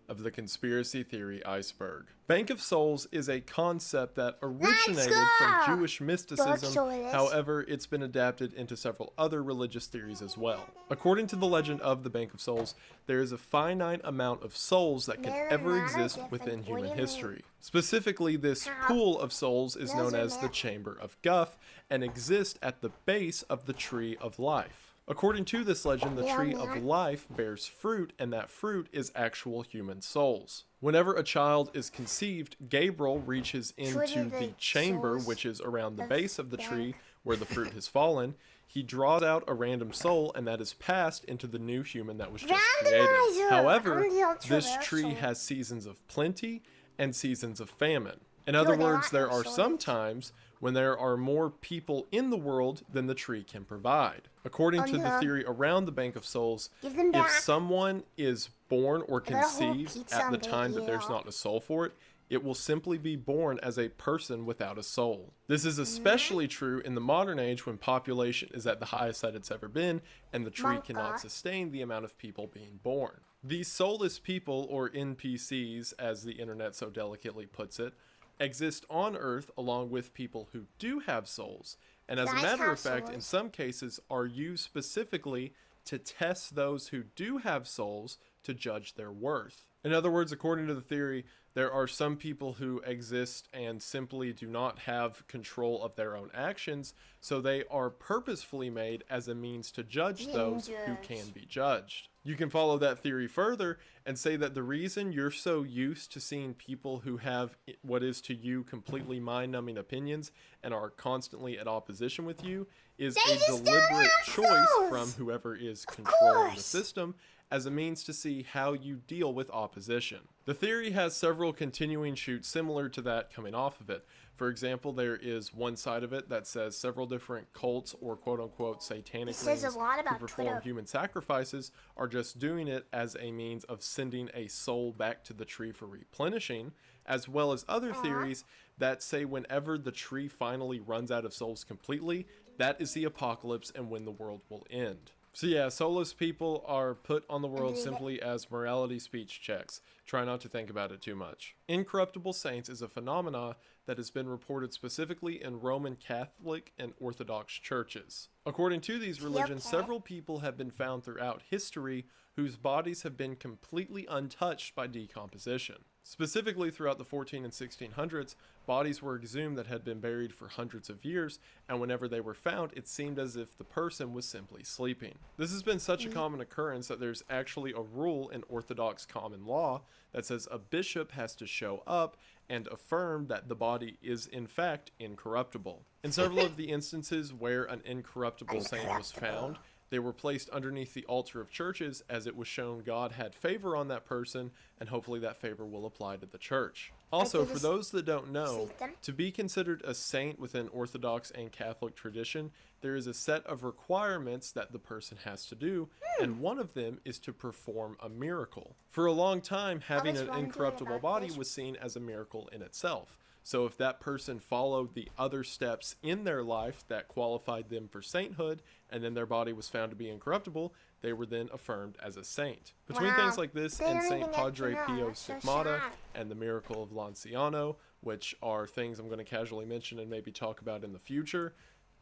Of the conspiracy theory iceberg. Bank of Souls is a concept that originated from Jewish mysticism, however, it's been adapted into several other religious theories as well. According to the legend of the Bank of Souls, there is a finite amount of souls that can ever exist within human history. Specifically, this pool of souls is known as the Chamber of Guth and exists at the base of the Tree of Life. According to this legend, the Tree of Life bears fruit, and that fruit is actual human souls. Whenever a child is conceived, Gabriel reaches into the chamber, which is around the base of the tree where the fruit has fallen. He draws out a random soul, and that is passed into the new human that was just created. However, this tree has seasons of plenty and seasons of famine. In other words, there are some times when there are more people in the world than the tree can provide. According to the theory around the Bank of Souls, if someone is born or conceived at the time that there's not a soul for it, it will simply be born as a person without a soul. This is especially true in the modern age when population is at the highest that it's ever been and the tree cannot sustain the amount of people being born. These soulless people, or NPCs, as the internet so delicately puts it, exist on Earth along with people who do have souls, and as a matter of fact, in some cases, are used specifically to test those who do have souls to judge their worth. In other words, according to the theory, there are some people who exist and simply do not have control of their own actions, so they are purposefully made as a means to judge those who can be judged. You can follow that theory further and say that the reason you're so used to seeing people who have what is to you completely mind-numbing opinions and are constantly at opposition with you is a deliberate choice from whoever is controlling the system as a means to see how you deal with opposition. The theory has several continuing shoots similar to that coming off of it. For example, there is one side of it that says several different cults or quote-unquote satanic rings who perform human sacrifices are just doing it as a means of sending a soul back to the tree for replenishing, as well as other theories that say whenever the tree finally runs out of souls completely, that is the apocalypse and when the world will end. So yeah, soulless people are put on the world simply as morality speech checks. Try not to think about it too much. Incorruptible saints is a phenomena that has been reported specifically in Roman Catholic and Orthodox churches. According to these religions, several people have been found throughout history whose bodies have been completely untouched by decomposition. Specifically throughout the 14 and 1600s, bodies were exhumed that had been buried for hundreds of years, and whenever they were found, it seemed as if the person was simply sleeping. This has been such a common occurrence that there's actually a rule in Orthodox common law that says a bishop has to show up and affirm that the body is in fact incorruptible. In several of the instances where an incorruptible saint was found, they were placed underneath the altar of churches as it was shown God had favor on that person, and hopefully that favor will apply to the church. Also, for those that don't know, to be considered a saint within Orthodox and Catholic tradition, there is a set of requirements that the person has to do, and one of them is to perform a miracle. For a long time, having an incorruptible body was seen as a miracle in itself. So if that person followed the other steps in their life that qualified them for sainthood, and then their body was found to be incorruptible, they were then affirmed as a saint. Between things like this and Saint Padre Pio Stigmata and the Miracle of Lanciano, which are things I'm going to casually mention and maybe talk about in the future,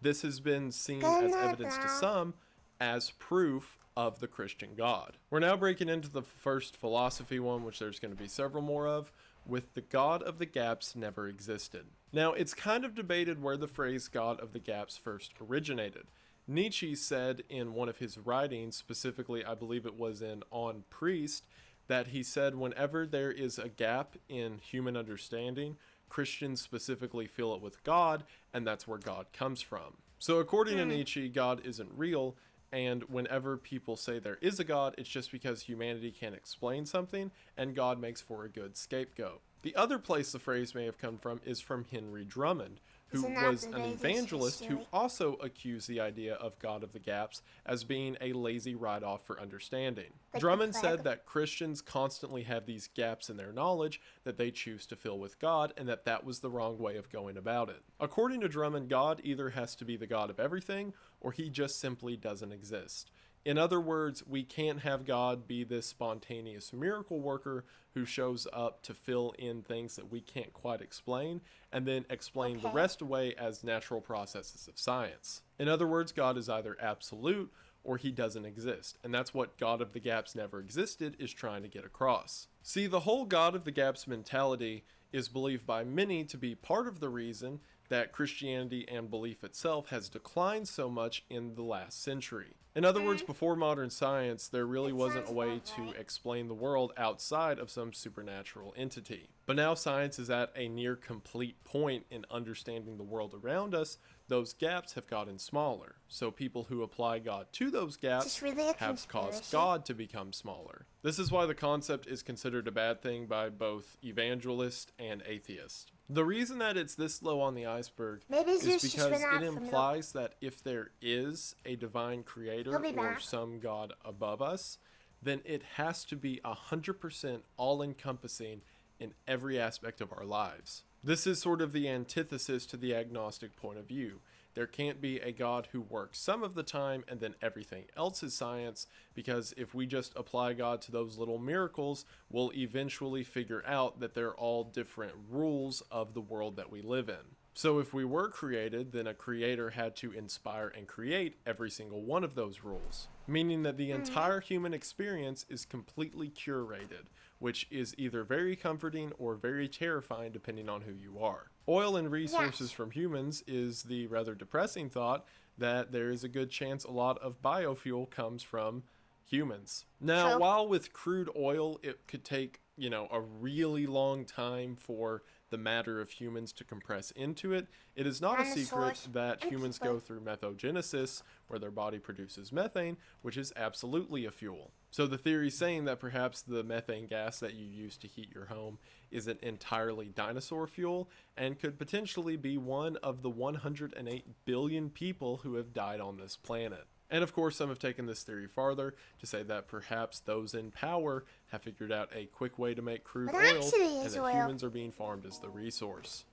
this has been seen as evidence to some as proof of the Christian God. We're now breaking into the first philosophy one, which there's going to be several more of, with the God of the Gaps never existed. Now, it's kind of debated where the phrase God of the Gaps first originated. Nietzsche said in one of his writings, specifically I believe it was in On Priest, that he said whenever there is a gap in human understanding, Christians specifically fill it with God, and that's where God comes from. So according to Nietzsche, God isn't real, and whenever people say there is a God, it's just because humanity can't explain something, and God makes for a good scapegoat. The other place the phrase may have come from is from Henry Drummond, who was an evangelist who also accused the idea of God of the Gaps as being a lazy write-off for understanding. Drummond said that Christians constantly have these gaps in their knowledge that they choose to fill with God, and that that was the wrong way of going about it. According to Drummond, God either has to be the God of everything, or he just simply doesn't exist. In other words, we can't have God be this spontaneous miracle worker who shows up to fill in things that we can't quite explain and then explain the rest away as natural processes of science. In other words, God is either absolute or he doesn't exist, and that's what God of the Gaps never existed is trying to get across. See, the whole God of the Gaps mentality is believed by many to be part of the reason that Christianity and belief itself has declined so much in the last century. In other words, before modern science, there really wasn't a way to explain the world outside of some supernatural entity. But now science is at a near complete point in understanding the world around us. Those gaps have gotten smaller. So people who apply God to those gaps have caused God to become smaller. This is why the concept is considered a bad thing by both evangelists and atheists. The reason that it's this low on the iceberg is because it implies that if there is a divine creator or some God above us, then it has to be 100% all-encompassing in every aspect of our lives. This is sort of the antithesis to the agnostic point of view. there can't be a God who works some of the time and then everything else is science, because if we just apply God to those little miracles, we'll eventually figure out that they're all different rules of the world that we live in. So if we were created, then a creator had to inspire and create every single one of those rules, meaning that the entire human experience is completely curated, which is either very comforting or very terrifying depending on who you are. Oil and resources from humans is the rather depressing thought that there is a good chance a lot of biofuel comes from humans. Now, while with crude oil, it could take, a really long time for the matter of humans to compress into it, it is not a secret that humans go through methogenesis, where their body produces methane, which is absolutely a fuel. So the theory saying that perhaps the methane gas that you use to heat your home isn't entirely dinosaur fuel and could potentially be one of the 108 billion people who have died on this planet. And of course, some have taken this theory farther to say that perhaps those in power have figured out a quick way to make crude oil, and that humans are being farmed as the resource.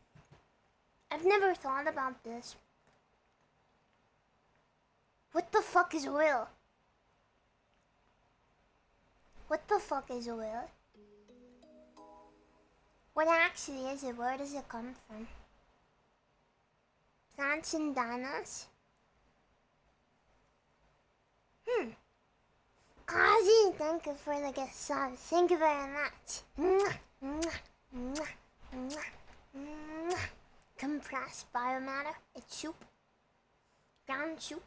I've never thought about this. What the fuck is oil? What the fuck is oil? What actually is it? Where does it come from? Plants and dinos? Kazi, thank you for the gift sub. Thank you very much. Compressed biomatter. It's soup. Ground soup.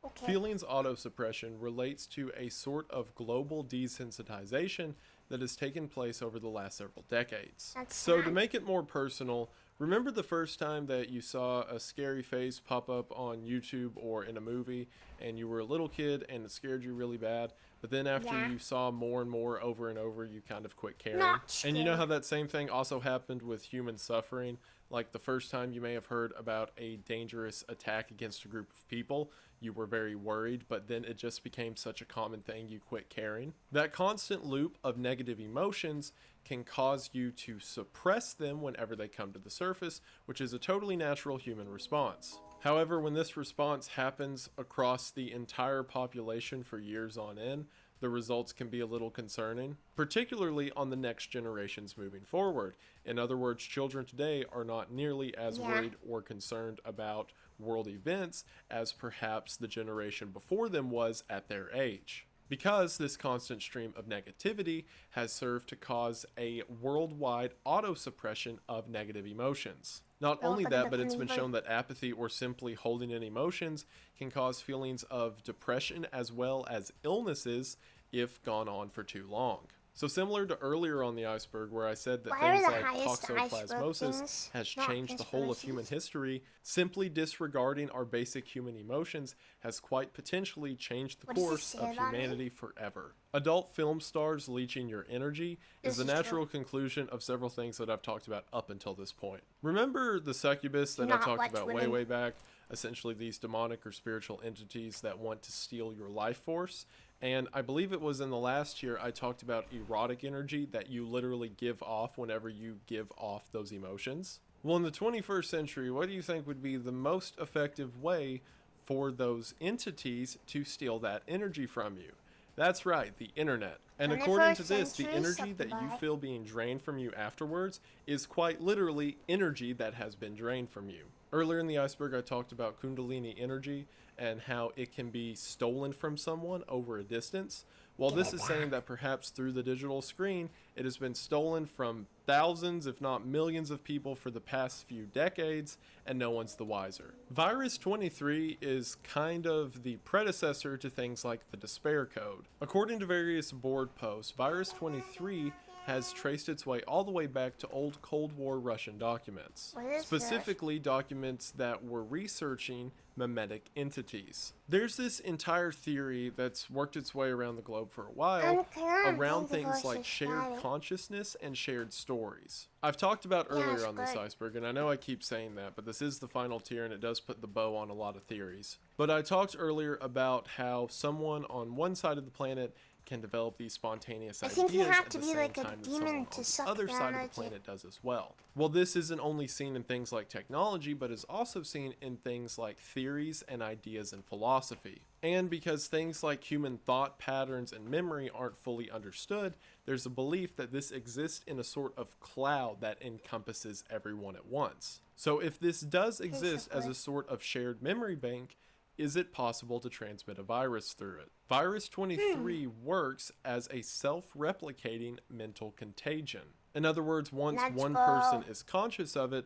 Okay. Feelings autosuppression relates to a sort of global desensitization that has taken place over the last several decades. So to make it more personal, remember the first time that you saw a scary face pop up on YouTube or in a movie and you were a little kid and it scared you really bad, but then after you saw more and more over and over, you kind of quit caring? And you know how that same thing also happened with human suffering? Like the first time you may have heard about a dangerous attack against a group of people, you were very worried, but then it just became such a common thing you quit caring. That constant loop of negative emotions can cause you to suppress them whenever they come to the surface, which is a totally natural human response. However, when this response happens across the entire population for years on end, the results can be a little concerning, particularly on the next generations moving forward. In other words, children today are not nearly as worried or concerned about world events as perhaps the generation before them was at their age. Because this constant stream of negativity has served to cause a worldwide autosuppression of negative emotions. Not only that, but it's been shown that apathy or simply holding in emotions can cause feelings of depression as well as illnesses if gone on for too long. So similar to earlier on the iceberg where I said that things like toxoplasmosis has changed the whole of human history, simply disregarding our basic human emotions has quite potentially changed the course of humanity forever. Adult film stars leeching your energy is the natural conclusion of several things that I've talked about up until this point. Remember the succubus that I talked about way back? Essentially these demonic or spiritual entities that want to steal your life force. And I believe it was in the last year I talked about erotic energy that you literally give off whenever you give off those emotions. Well, in the 21st century, what do you think would be the most effective way for those entities to steal that energy from you? That's right, the internet. And according to this, the energy that you feel being drained from you afterwards is quite literally energy that has been drained from you. Earlier in the iceberg, I talked about Kundalini energy and how it can be stolen from someone over a distance. Well, this is saying that perhaps through the digital screen, it has been stolen from thousands, if not millions of people for the past few decades, and no one's the wiser. Virus 23 is kind of the predecessor to things like the Despair Code. According to various board posts, Virus 23 has traced its way all the way back to old Cold War Russian documents, specifically documents that were researching mimetic entities. There's this entire theory that's worked its way around the globe for a while around things like shared consciousness and shared stories. I've talked about earlier on this iceberg, and I know I keep saying that, but this is the final tier and it does put the bow on a lot of theories. But I talked earlier about how someone on one side of the planet can develop these spontaneous I ideas think you have at to the be same like a time that demon someone to on suck the other the side of the energy. planet does as well. Well, this isn't only seen in things like technology, but is also seen in things like theories and ideas in philosophy. And because things like human thought patterns and memory aren't fully understood, there's a belief that this exists in a sort of cloud that encompasses everyone at once. So if this does exist as a sort of shared memory bank, is it possible to transmit a virus through it? Virus 23 works as a self-replicating mental contagion. In other words, once one person is conscious of it,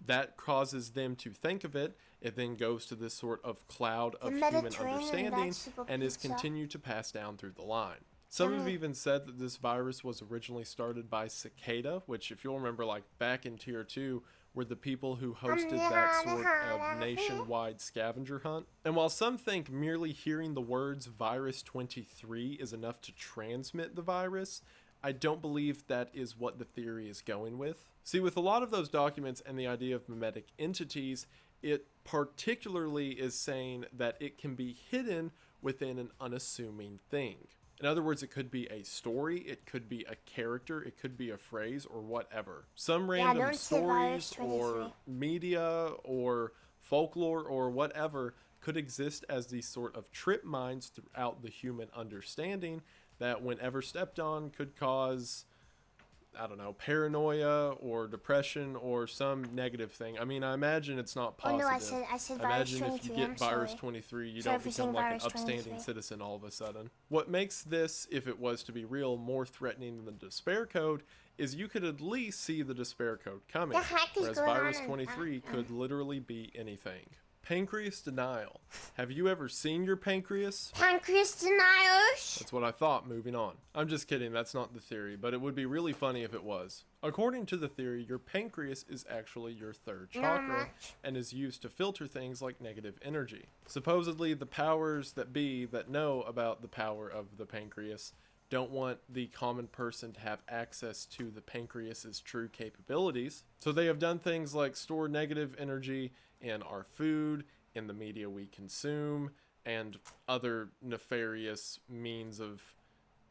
that causes them to think of it. It then goes to this sort of cloud of human understanding and is continued to pass down through the line. Some have even said that this virus was originally started by Cicada, which, if you'll remember, like back in Tier 2, were the people who hosted that sort of nationwide scavenger hunt. And while some think merely hearing the words Virus 23 is enough to transmit the virus, I don't believe that is what the theory is going with. See, with a lot of those documents and the idea of mimetic entities, it particularly is saying that it can be hidden within an unassuming thing. In other words, it could be a story, it could be a character, it could be a phrase, or whatever. Some random stories or media or folklore or whatever could exist as these sort of trip mines throughout the human understanding that whenever stepped on could cause, I don't know, paranoia or depression or some negative thing. I mean, I imagine it's not positive. Oh no, I said virus 23. Imagine if you get virus 23, you don't become like an upstanding citizen all of a sudden. What makes this, if it was to be real, more threatening than the despair code is you could at least see the despair code coming, whereas virus 23 could literally be anything. Pancreas denial. Have you ever seen your pancreas? Pancreas deniers? That's what I thought. Moving on. I'm just kidding. That's not the theory, but it would be really funny if it was. According to the theory, your pancreas is actually your third chakra and is used to filter things like negative energy. Supposedly, the powers that be that know about the power of the pancreas don't want the common person to have access to the pancreas's true capabilities. So they have done things like store negative energy in our food, in the media we consume, and other nefarious means of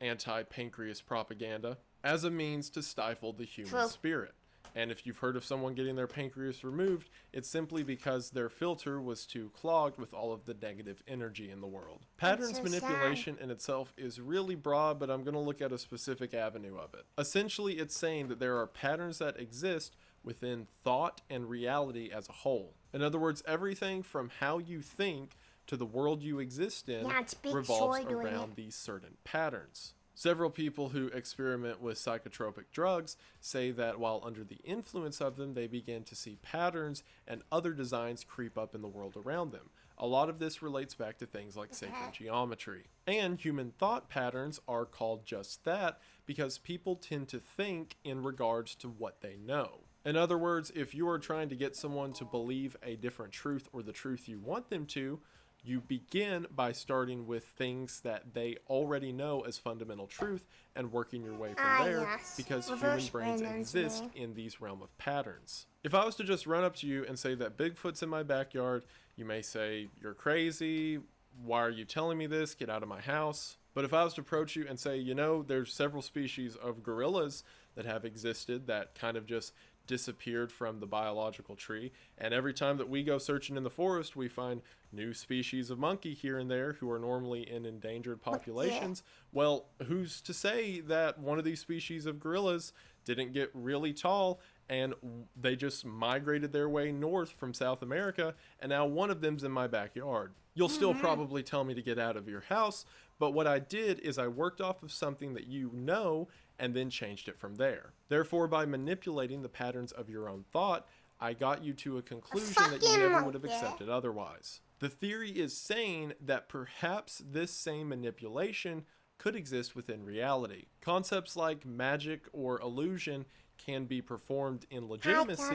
anti-pancreas propaganda as a means to stifle the human spirit. And if you've heard of someone getting their pancreas removed, it's simply because their filter was too clogged with all of the negative energy in the world. Patterns manipulation in itself is really broad, but I'm going to look at a specific avenue of it. Essentially, it's saying that there are patterns that exist within thought and reality as a whole. In other words, everything from how you think to the world you exist in revolves around these certain patterns. Several people who experiment with psychotropic drugs say that while under the influence of them, they begin to see patterns and other designs creep up in the world around them. A lot of this relates back to things like sacred geometry. And human thought patterns are called just that because people tend to think in regards to what they know. In other words, if you are trying to get someone to believe a different truth or the truth you want them to, you begin by starting with things that they already know as fundamental truth and working your way from there because human brains exist in these realm of patterns. If I was to just run up to you and say that Bigfoot's in my backyard, you may say, "You're crazy. Why are you telling me this? Get out of my house." But if I was to approach you and say, you know, there's several species of gorillas that have existed that kind of just disappeared from the biological tree, and every time that we go searching in the forest we find new species of monkey here and there who are normally in endangered populations, well, who's to say that one of these species of gorillas didn't get really tall and they just migrated their way north from South America, and now one of them's in my backyard? You'll still probably tell me to get out of your house, but what I did is I worked off of something that you know and then changed it from there. Therefore, by manipulating the patterns of your own thought, I got you to a conclusion that you never would have accepted otherwise. The theory is saying that perhaps this same manipulation could exist within reality. Concepts like magic or illusion can be performed in legitimacy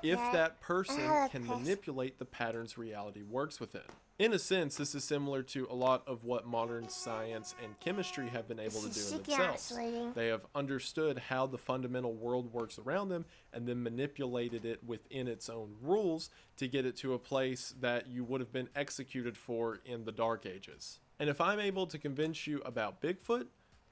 if that person can manipulate the patterns reality works within. In a sense, this is similar to a lot of what modern science and chemistry have been able to do in themselves. They have understood how the fundamental world works around them and then manipulated it within its own rules to get it to a place that you would have been executed for in the Dark Ages. And if I'm able to convince you about Bigfoot,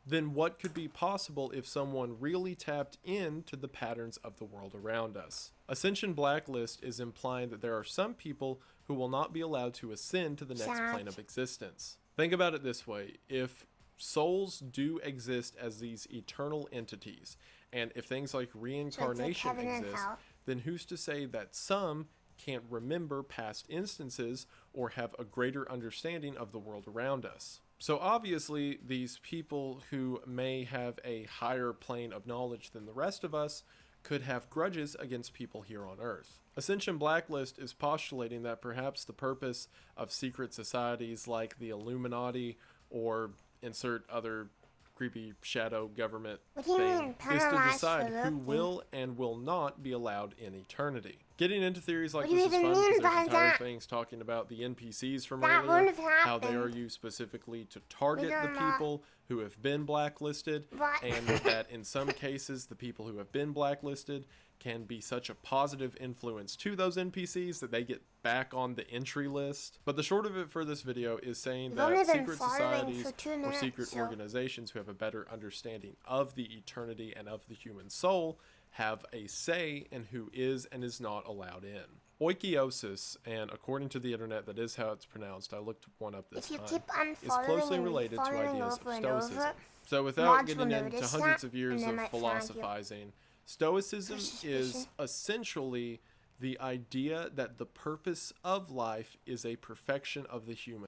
then what could be possible if someone really tapped into the patterns of the world around us? Ascension Blacklist is implying that there are some people who will not be allowed to ascend to the next plane of existence. Think about it this way: if souls do exist as these eternal entities, and if things like reincarnation exist, then who's to say that some can't remember past instances or have a greater understanding of the world around us? So obviously, these people who may have a higher plane of knowledge than the rest of us could have grudges against people here on Earth. Ascension Blacklist is postulating that perhaps the purpose of secret societies like the Illuminati, or insert other creepy shadow government thing, is to decide who will and will not be allowed in eternity. Getting into theories like this is fun because there's entire things talking about the NPCs from earlier, how they are used specifically to target the people who have been blacklisted, and that in some cases the people who have been blacklisted can be such a positive influence to those NPCs that they get back on the entry list. But the short of it for this video is saying that secret societies or secret organizations who have a better understanding of the eternity and of the human soul have a say in who is and is not allowed in. Oikiosis, and according to the internet, that is how it's pronounced, I looked one up this time, is closely related to ideas of Stoicism. So without getting into hundreds of years of philosophizing, Stoicism is essentially the idea that the purpose of life is a perfection of the human.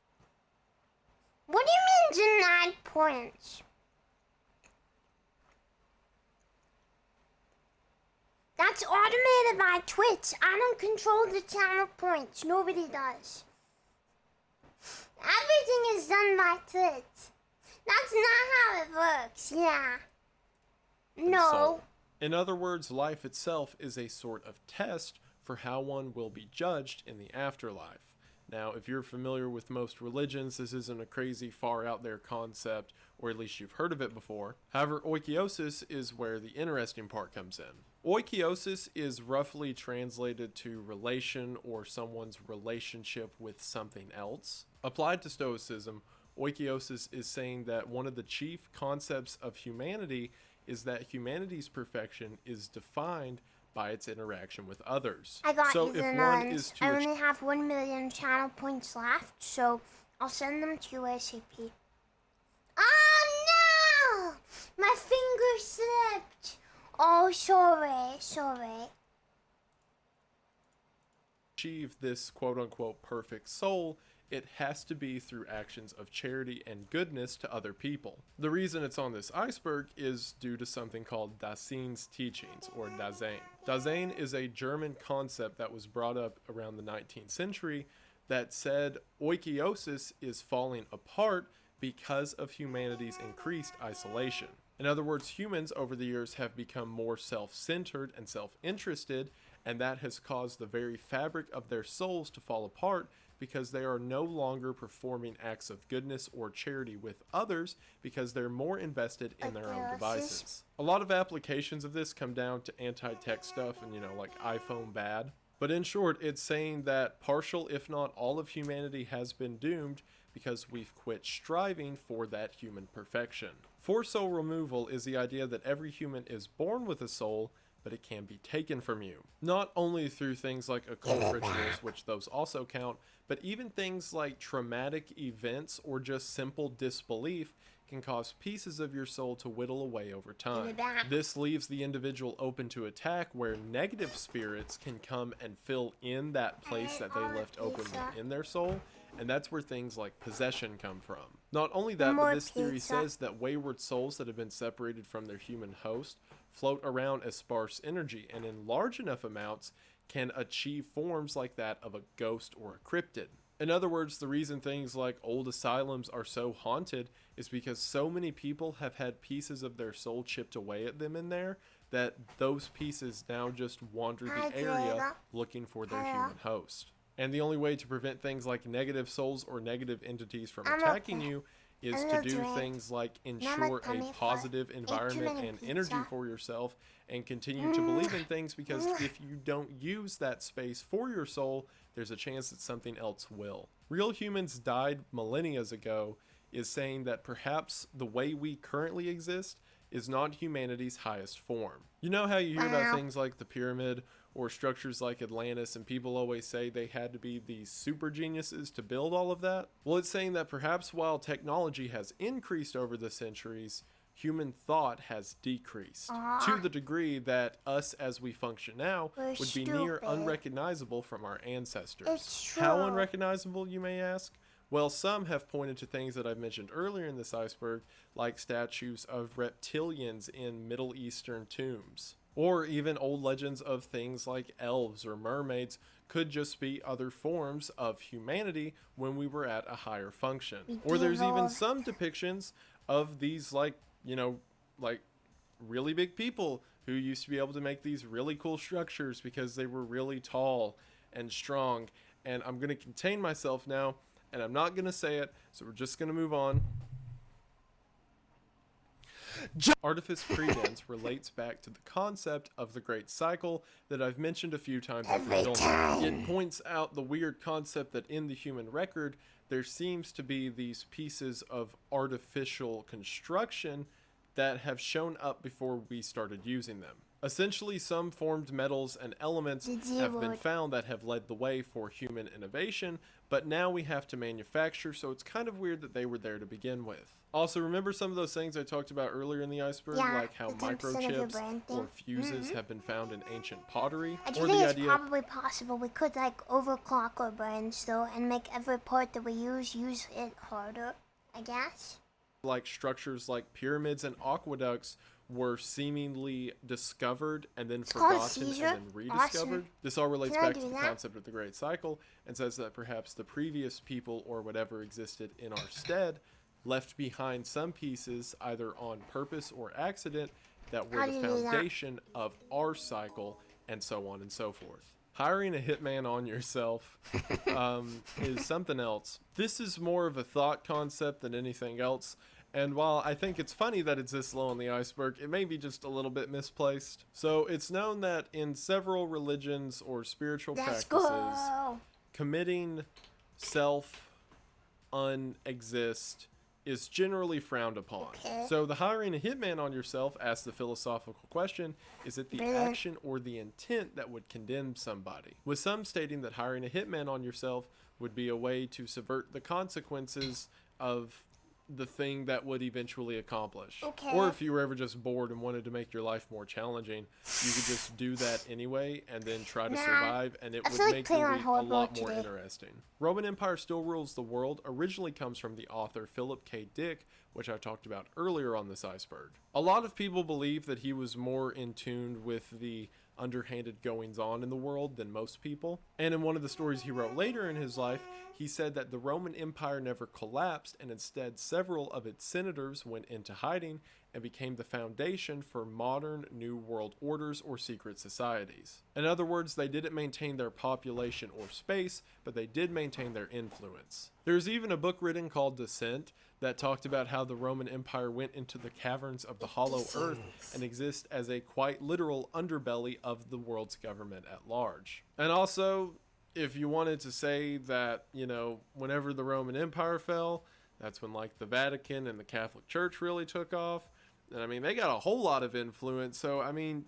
What do you mean denied points? That's automated by Twitch. I don't control the channel points. Nobody does. Everything is done by Twitch. That's not how it works. Yeah. No. In other words, life itself is a sort of test for how one will be judged in the afterlife. Now, if you're familiar with most religions, this isn't a crazy far out there concept, or at least you've heard of it before. However, oikiosis is where the interesting part comes in. Oikiosis is roughly translated to relation or someone's relationship with something else. Applied to Stoicism, oikiosis is saying that one of the chief concepts of humanity is that humanity's perfection is defined by its interaction with others. I got so you if the one nuns. is to I only have 1 million channel points left, so I'll send them to you ASAP. Oh no! My finger slipped. Oh, sorry. Achieve this quote-unquote perfect soul, it has to be through actions of charity and goodness to other people. The reason it's on this iceberg is due to something called Dasein's teachings, or Dasein. Dasein is a German concept that was brought up around the 19th century that said oikiosis is falling apart because of humanity's increased isolation. In other words, humans over the years have become more self-centered and self-interested, and that has caused the very fabric of their souls to fall apart because they are no longer performing acts of goodness or charity with others because they're more invested in their own devices. A lot of applications of this come down to anti-tech stuff and, like iPhone bad. But in short, it's saying that partial, if not all of humanity has been doomed because we've quit striving for that human perfection. For soul removal is the idea that every human is born with a soul, but it can be taken from you. Not only through things like occult rituals, which those also count, but even things like traumatic events or just simple disbelief can cause pieces of your soul to whittle away over time. This leaves the individual open to attack, where negative spirits can come and fill in that place that they left open in their soul, and that's where things like possession come from. Not only that, but this theory says that wayward souls that have been separated from their human host float around as sparse energy, and in large enough amounts can achieve forms like that of a ghost or a cryptid. In other words, the reason things like old asylums are so haunted is because so many people have had pieces of their soul chipped away at them in there that those pieces now just wander the area looking for their human host. And the only way to prevent things like negative souls or negative entities from attacking you is A to little do drink. things like Not ensure much money a for positive eat too environment many and energy pizza. for yourself and continue to believe in things, because if you don't use that space for your soul, there's a chance that something else will. Real Humans Died Millennia Ago is saying that perhaps the way we currently exist is not humanity's highest form. You know how you hear about things like the pyramid or structures like Atlantis, and people always say they had to be these super geniuses to build all of that? Well, it's saying that perhaps while technology has increased over the centuries, human thought has decreased to the degree that us as we function now We're would be near stupid. unrecognizable from our ancestors. It's How true. unrecognizable, you may ask? Well, some have pointed to things that I've mentioned earlier in this iceberg, like statues of reptilians in Middle Eastern tombs. Or even old legends of things like elves or mermaids could just be other forms of humanity when we were at a higher function. Or there's even some depictions of these, like, you know, like really big people who used to be able to make these really cool structures because they were really tall and strong. And I'm going to contain myself now, and I'm not going to say it, so we're just going to move on. Artifice credence relates back to the concept of the Great Cycle that I've mentioned a few times over film. It points out the weird concept that in the human record, there seems to be these pieces of artificial construction that have shown up before we started using them. Essentially, some formed metals and elements have been found that have led the way for human innovation, but now we have to manufacture, so it's kind of weird that they were there to begin with. Also, remember some of those things I talked about earlier in the iceberg, like how the 10% of your microchips brain thing. or fuses have been found in ancient pottery? I do Or think the it's idea probably possible we could like overclock our brains though and make every part that we use it harder, I guess. like structures like pyramids and aqueducts were seemingly discovered and then called forgotten and Caesar. then rediscovered. Awesome. This all relates Can I back to do the that? concept of the Great Cycle and says that perhaps the previous people or whatever existed in our stead left behind some pieces either on purpose or accident that were How the do you do that? foundation of our cycle, and so on and so forth. Hiring a hitman on yourself is something else. This is more of a thought concept than anything else. And while I think it's funny that it's this low on the iceberg, it may be just a little bit misplaced. So it's known that in several religions or spiritual practices, committing self-unexist is generally frowned upon. So the hiring a hitman on yourself asks the philosophical question, is it the action or the intent that would condemn somebody? With some stating that hiring a hitman on yourself would be a way to subvert the consequences of the thing that would eventually accomplish. Or if you were ever just bored and wanted to make your life more challenging, you could just do that anyway and then try to survive, and it would make your week a lot more interesting. Roman Empire Still Rules the World originally comes from the author Philip K. Dick, which I talked about earlier on this iceberg. A lot of people believe that he was more in tune with the underhanded goings on in the world than most people. And in one of the stories he wrote later in his life, he said that the Roman Empire never collapsed, and instead several of its senators went into hiding and became the foundation for modern New World Orders or secret societies. In other words, they didn't maintain their population or space, but they did maintain their influence. There's even a book written called Descent that talked about how the Roman Empire went into the caverns of the hollow earth and exist as a quite literal underbelly of the world's government at large. And also, if you wanted to say that, you know, whenever the Roman Empire fell, that's when like the Vatican and the Catholic Church really took off. And I mean, they got a whole lot of influence. So, I mean,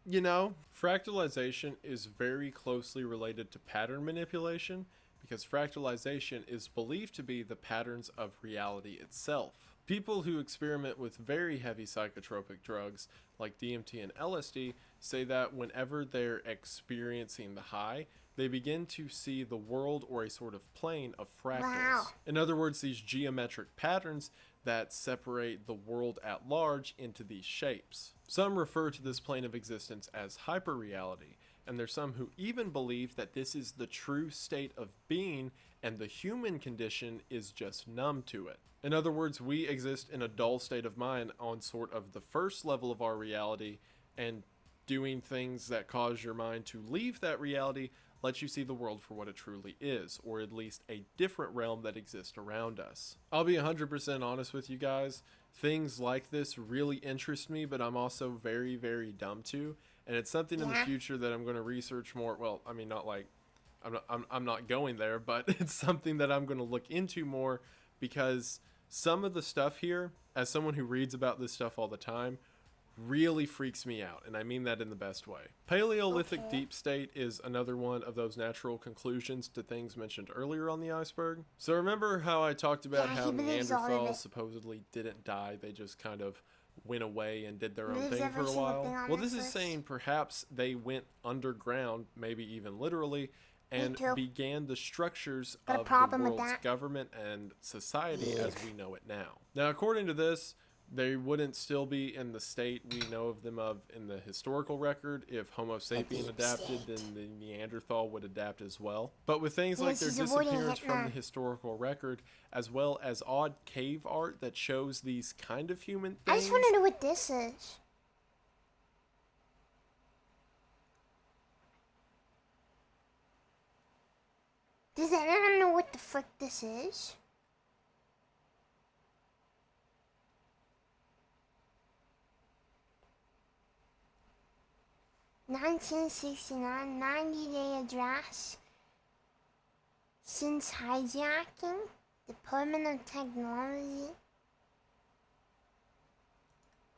you know, fractalization is very closely related to pattern manipulation, because fractalization is believed to be the patterns of reality itself. People who experiment with very heavy psychotropic drugs like DMT and LSD say that whenever they're experiencing the high, they begin to see the world or a sort of plane of fractals. Wow. In other words, these geometric patterns that separate the world at large into these shapes. Some refer to this plane of existence as hyperreality, and there's some who even believe that this is the true state of being and the human condition is just numb to it. In other words, we exist in a dull state of mind on sort of the first level of our reality, and doing things that cause your mind to leave that reality lets you see the world for what it truly is, or at least a different realm that exists around us. I'll be 100% honest with you guys, things like this really interest me, but I'm also very, very dumb to, and it's something in the future that I'm going to research more. Well, I mean, not like, I'm not going there, but it's something that I'm going to look into more, because some of the stuff here, as someone who reads about this stuff all the time, really freaks me out, and I mean that in the best way. Paleolithic deep state is another one of those natural conclusions to things mentioned earlier on the iceberg. So remember how I talked about how Neanderthals supposedly didn't die, they just kind of went away and did their own thing for a while? Well, this is saying perhaps they went underground, maybe even literally, and began the structures of the world's government and society as we know it now. Now, according to this, they wouldn't still be in the state we know of them in the historical record. If Homo sapien adapted, then the Neanderthal would adapt as well. But with things like their disappearance from the historical record, as well as odd cave art that shows these kind of human things. I just want to know what this is. Does anyone know what the frick this is? "1969 90-day address. Since hijacking, Department of Technology."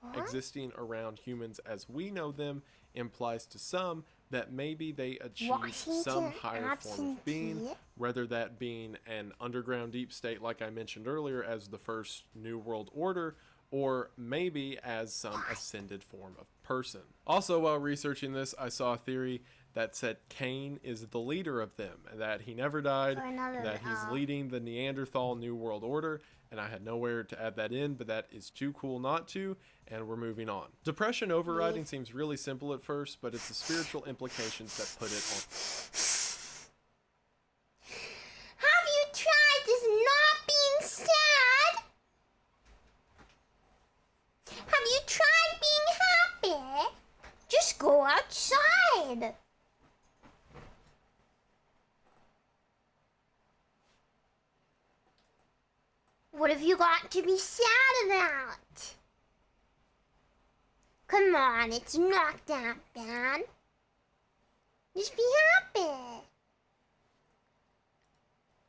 What? Existing around humans as we know them implies to some that maybe they achieved some higher form of being, whether that being an underground deep state like I mentioned earlier as the first New World Order, or maybe as some ascended form of person. Also, while researching this, I saw a theory that said Cain is the leader of them, and that he never died, that he's leading the Neanderthal New World Order, and I had nowhere to add that in, but that is too cool not to, and we're moving on. Depression overriding seems really simple at first, but it's the spiritual implications that put it on. Have you tried this not being sad? Have you tried being happy? Just go outside. What have you got to be sad about? Come on, it's not that bad. Just be happy.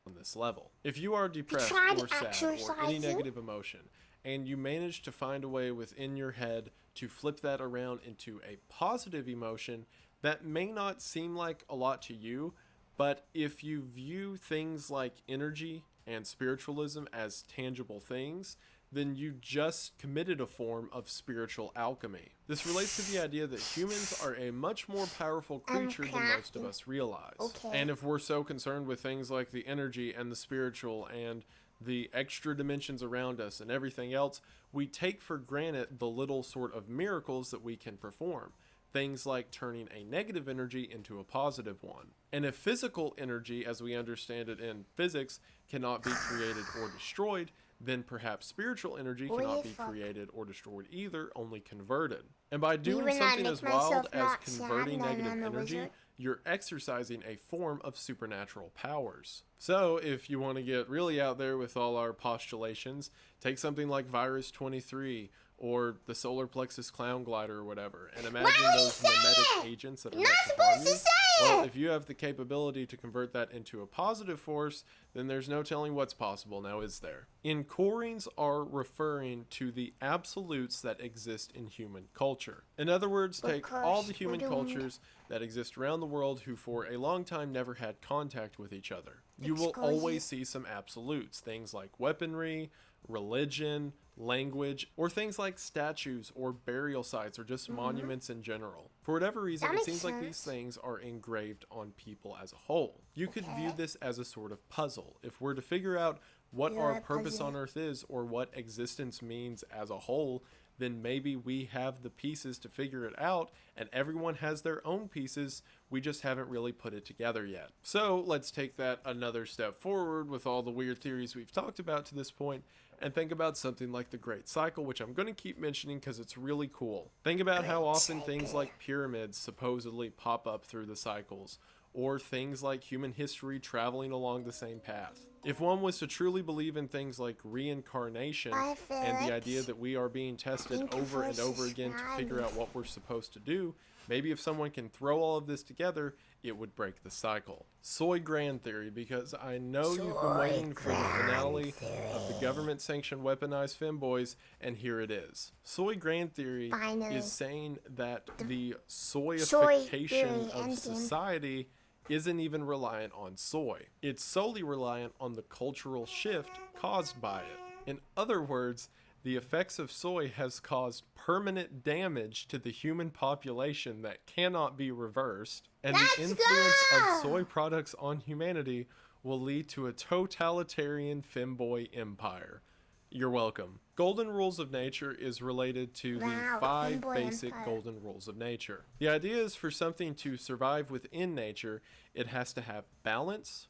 On this level, if you are depressed or sad or any negative emotion, and you manage to find a way within your head to flip that around into a positive emotion, that may not seem like a lot to you, but if you view things like energy and spiritualism as tangible things, then you just committed a form of spiritual alchemy. This relates to the idea that humans are a much more powerful creature than most of us realize. And if we're so concerned with things like the energy and the spiritual and the extra dimensions around us and everything else, we take for granted the little sort of miracles that we can perform. Things like turning a negative energy into a positive one. And if physical energy, as we understand it in physics, cannot be created or destroyed, then perhaps spiritual energy cannot be created or destroyed either, only converted. And by doing something as wild as converting negative energy, you're exercising a form of supernatural powers. So if you want to get really out there with all our postulations, take something like Virus 23 or the solar plexus clown glider or whatever, and imagine those mimetic agents that are meant to harm you. Well, if you have the capability to convert that into a positive force, then there's no telling what's possible now, is there? Incorings are referring to the absolutes that exist in human culture. In other words, take all the human cultures that exist around the world who for a long time never had contact with each other. You will always see some absolutes, things like weaponry, religion, language, or things like statues or burial sites or just monuments in general. For whatever reason, it seems like these things are engraved on people as a whole. You could view this as a sort of puzzle. If we're to figure out what our purpose on Earth is or what existence means as a whole, then maybe we have the pieces to figure it out, and everyone has their own pieces, we just haven't really put it together yet. So let's take that another step forward with all the weird theories we've talked about to this point, and think about something like the Great Cycle, which I'm going to keep mentioning because it's really cool. Think about how often things like pyramids supposedly pop up through the cycles, or things like human history traveling along the same path. If one was to truly believe in things like reincarnation and the idea that we are being tested over and over again to figure out what we're supposed to do, maybe if someone can throw all of this together, it would break the cycle. Soy Grand Theory, because I know you've been waiting for the finale of the government-sanctioned weaponized femboys, and here it is. Soy Grand Theory is saying that the soyification of society isn't even reliant on soy. It's solely reliant on the cultural shift caused by it. In other words, the effects of soy has caused permanent damage to the human population that cannot be reversed, and the influence of soy products on humanity will lead to a totalitarian femboy empire. You're welcome. Golden Rules of Nature is related to the 5 basic golden rules of nature. The idea is for something to survive within nature, it has to have balance,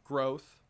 growth,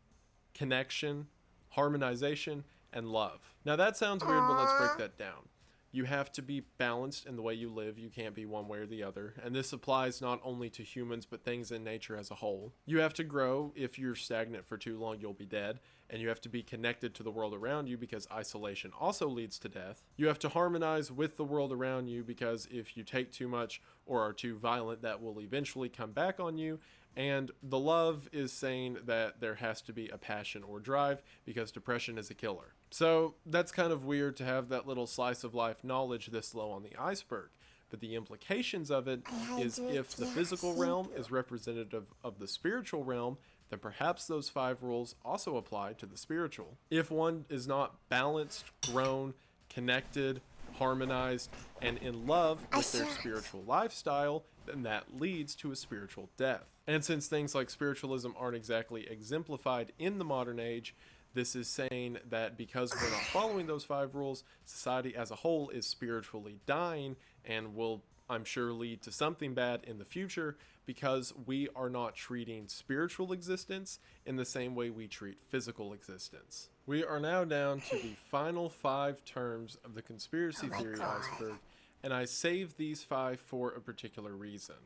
connection, harmonization, and love. Now that sounds weird, but let's break that down. You have to be balanced in the way you live. You can't be one way or the other. And this applies not only to humans, but things in nature as a whole. You have to grow. If you're stagnant for too long, you'll be dead. And you have to be connected to the world around you, because isolation also leads to death. You have to harmonize with the world around you, because if you take too much or are too violent, that will eventually come back on you. And the love is saying that there has to be a passion or drive, because depression is a killer. So that's kind of weird to have that little slice of life knowledge this low on the iceberg. But the implications of it is, if the physical realm is representative of the spiritual realm, then perhaps those 5 rules also apply to the spiritual. If one is not balanced, grown, connected, harmonized, and in love with their spiritual lifestyle, then that leads to a spiritual death. And since things like spiritualism aren't exactly exemplified in the modern age, this is saying that because we're not following those 5 rules, society as a whole is spiritually dying and will, I'm sure, lead to something bad in the future, because we are not treating spiritual existence in the same way we treat physical existence. We are now down to the final 5 terms of the conspiracy theory iceberg, and I saved these 5 for a particular reason.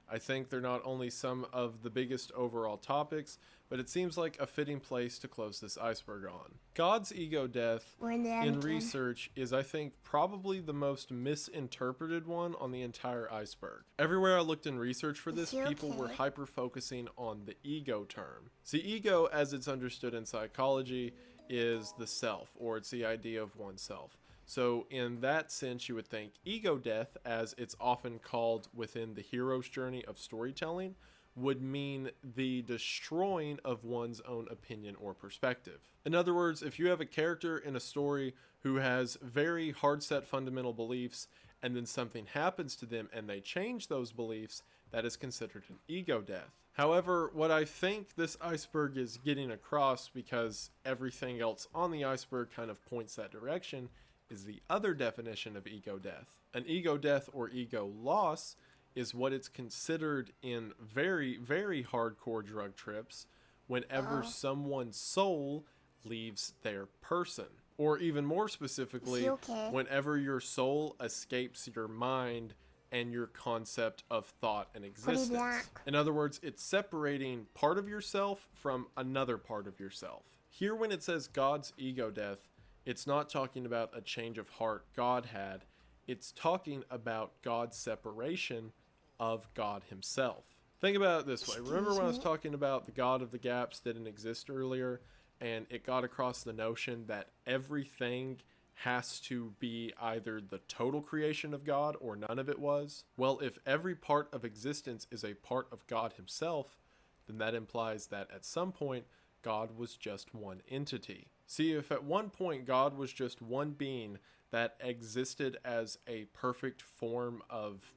I think they're not only some of the biggest overall topics, but it seems like a fitting place to close this iceberg on. God's ego death in research is, I think, probably the most misinterpreted one on the entire iceberg. Everywhere I looked in research for this, people were hyper-focusing on the ego term. See, ego, as it's understood in psychology, is the self, or it's the idea of oneself. So in that sense, you would think ego death, as it's often called within the hero's journey of storytelling, would mean the destroying of one's own opinion or perspective. In other words, if you have a character in a story who has very hard-set fundamental beliefs, and then something happens to them and they change those beliefs, that is considered an ego death. However, what I think this iceberg is getting across, because everything else on the iceberg kind of points that direction, is the other definition of ego death. An ego death or ego loss is what it's considered in very, very hardcore drug trips whenever someone's soul leaves their person. Or even more specifically, whenever your soul escapes your mind and your concept of thought and existence. In other words, it's separating part of yourself from another part of yourself. Here, when it says God's ego death, it's not talking about a change of heart God had. It's talking about God's separation of God himself. Think about it this way. Remember when I was talking about the God of the gaps didn't exist earlier, and it got across the notion that everything has to be either the total creation of God or none of it was? Well, if every part of existence is a part of God himself, then that implies that at some point God was just one entity. See, if at one point God was just one being that existed as a perfect form of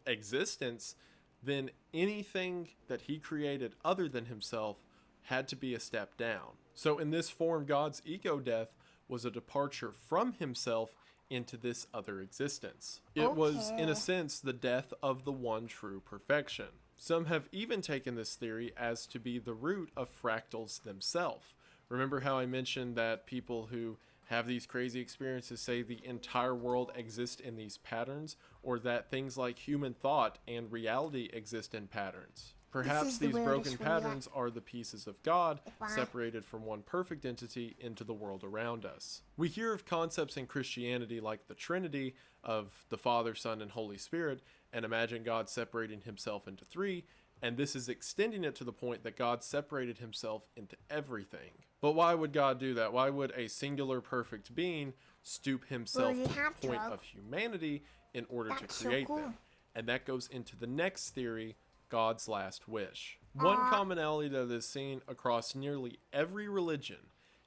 existence, then anything that he created other than himself had to be a step down. So in this form, God's ego death was a departure from himself into this other existence. It was, in a sense, the death of the one true perfection. Some have even taken this theory as to be the root of fractals themselves. Remember how I mentioned that people who have these crazy experiences say the entire world exists in these patterns, or that things like human thought and reality exist in patterns? Perhaps these broken patterns are the pieces of God separated from one perfect entity into the world around us. We hear of concepts in Christianity like the Trinity of the Father, Son, and Holy Spirit, and imagine God separating himself into three, and this is extending it to the point that God separated himself into everything. But why would God do that? Why would a singular perfect being stoop himself to the point of humanity in order to create them? And that goes into the next theory, God's last wish. One commonality that is seen across nearly every religion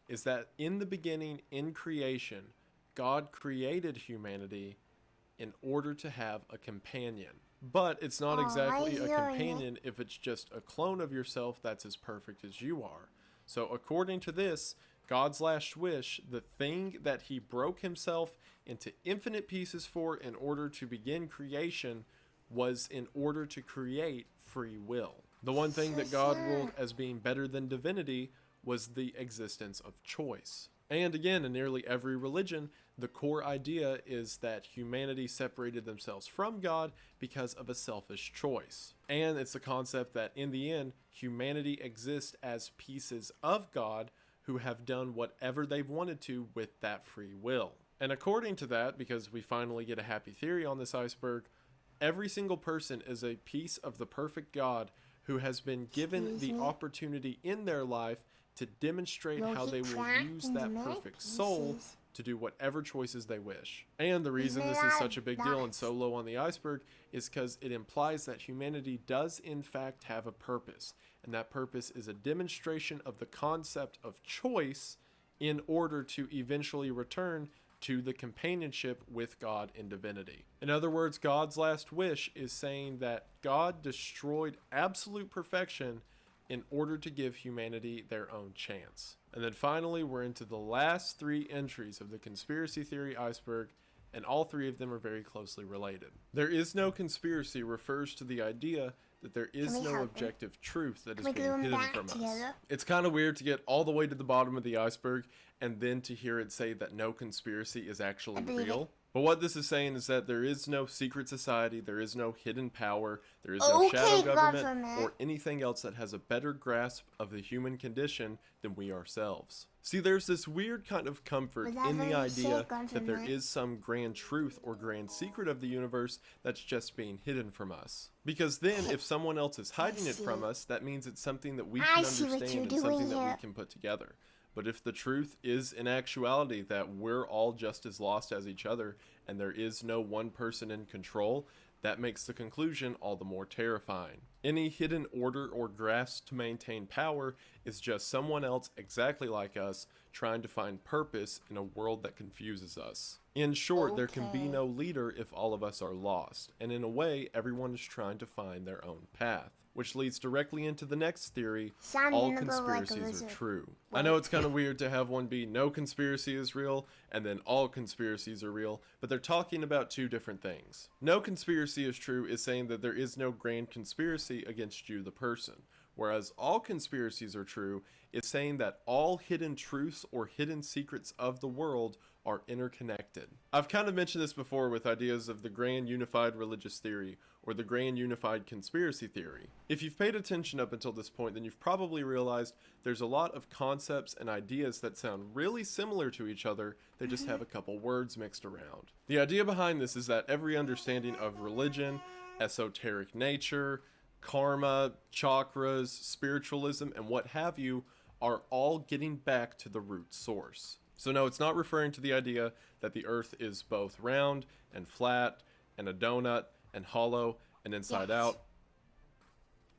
is that in the beginning, in creation, God created humanity in order to have a companion. But it's not exactly a companion if it's just a clone of yourself that's as perfect as you are. So according to this, God's last wish, the thing that he broke himself into infinite pieces for in order to begin creation, was in order to create free will. The one thing that God ruled as being better than divinity was the existence of choice. And again, in nearly every religion, the core idea is that humanity separated themselves from God because of a selfish choice. And it's the concept that in the end, humanity exists as pieces of God who have done whatever they've wanted to with that free will. And according to that, because we finally get a happy theory on this iceberg, every single person is a piece of the perfect God who has been given the opportunity in their life to demonstrate how they will use that perfect soul to do whatever choices they wish. And the reason this is such a big deal and so low on the iceberg is because it implies that humanity does in fact have a purpose, and that purpose is a demonstration of the concept of choice in order to eventually return to the companionship with God in divinity. In other words, God's last wish is saying that God destroyed absolute perfection in order to give humanity their own chance. And then finally, we're into the last three entries of the conspiracy theory iceberg, and all three of them are very closely related. There is no conspiracy refers to the idea that there is no objective truth that is being hidden from us. It's kind of weird to get all the way to the bottom of the iceberg and then to hear it say that no conspiracy is actually real. But what this is saying is that there is no secret society, there is no hidden power, there is no shadow government, or anything else that has a better grasp of the human condition than we ourselves. See, there's this weird kind of comfort in the idea that there is some grand truth or grand secret of the universe that's just being hidden from us. Because then, if someone else is hiding it from us, that means it's something that we can understand and something that we can put together. But if the truth is in actuality that we're all just as lost as each other and there is no one person in control, that makes the conclusion all the more terrifying. Any hidden order or grasp to maintain power is just someone else exactly like us trying to find purpose in a world that confuses us. In short, there can be no leader if all of us are lost, and in a way, everyone is trying to find their own path. Which leads directly into the next theory, all conspiracies are true. I know it's kind of weird to have one be no conspiracy is real, and then all conspiracies are real, but they're talking about two different things. No conspiracy is true is saying that there is no grand conspiracy against you, the person. Whereas all conspiracies are true is saying that all hidden truths or hidden secrets of the world are interconnected. I've kind of mentioned this before with ideas of the grand unified religious theory or the grand unified conspiracy theory. If you've paid attention up until this point, then you've probably realized there's a lot of concepts and ideas that sound really similar to each other, they just have a couple words mixed around. The idea behind this is that every understanding of religion, esoteric nature, karma, chakras, spiritualism, and what have you are all getting back to the root source. So no, it's not referring to the idea that the earth is both round and flat and a donut and hollow and inside out,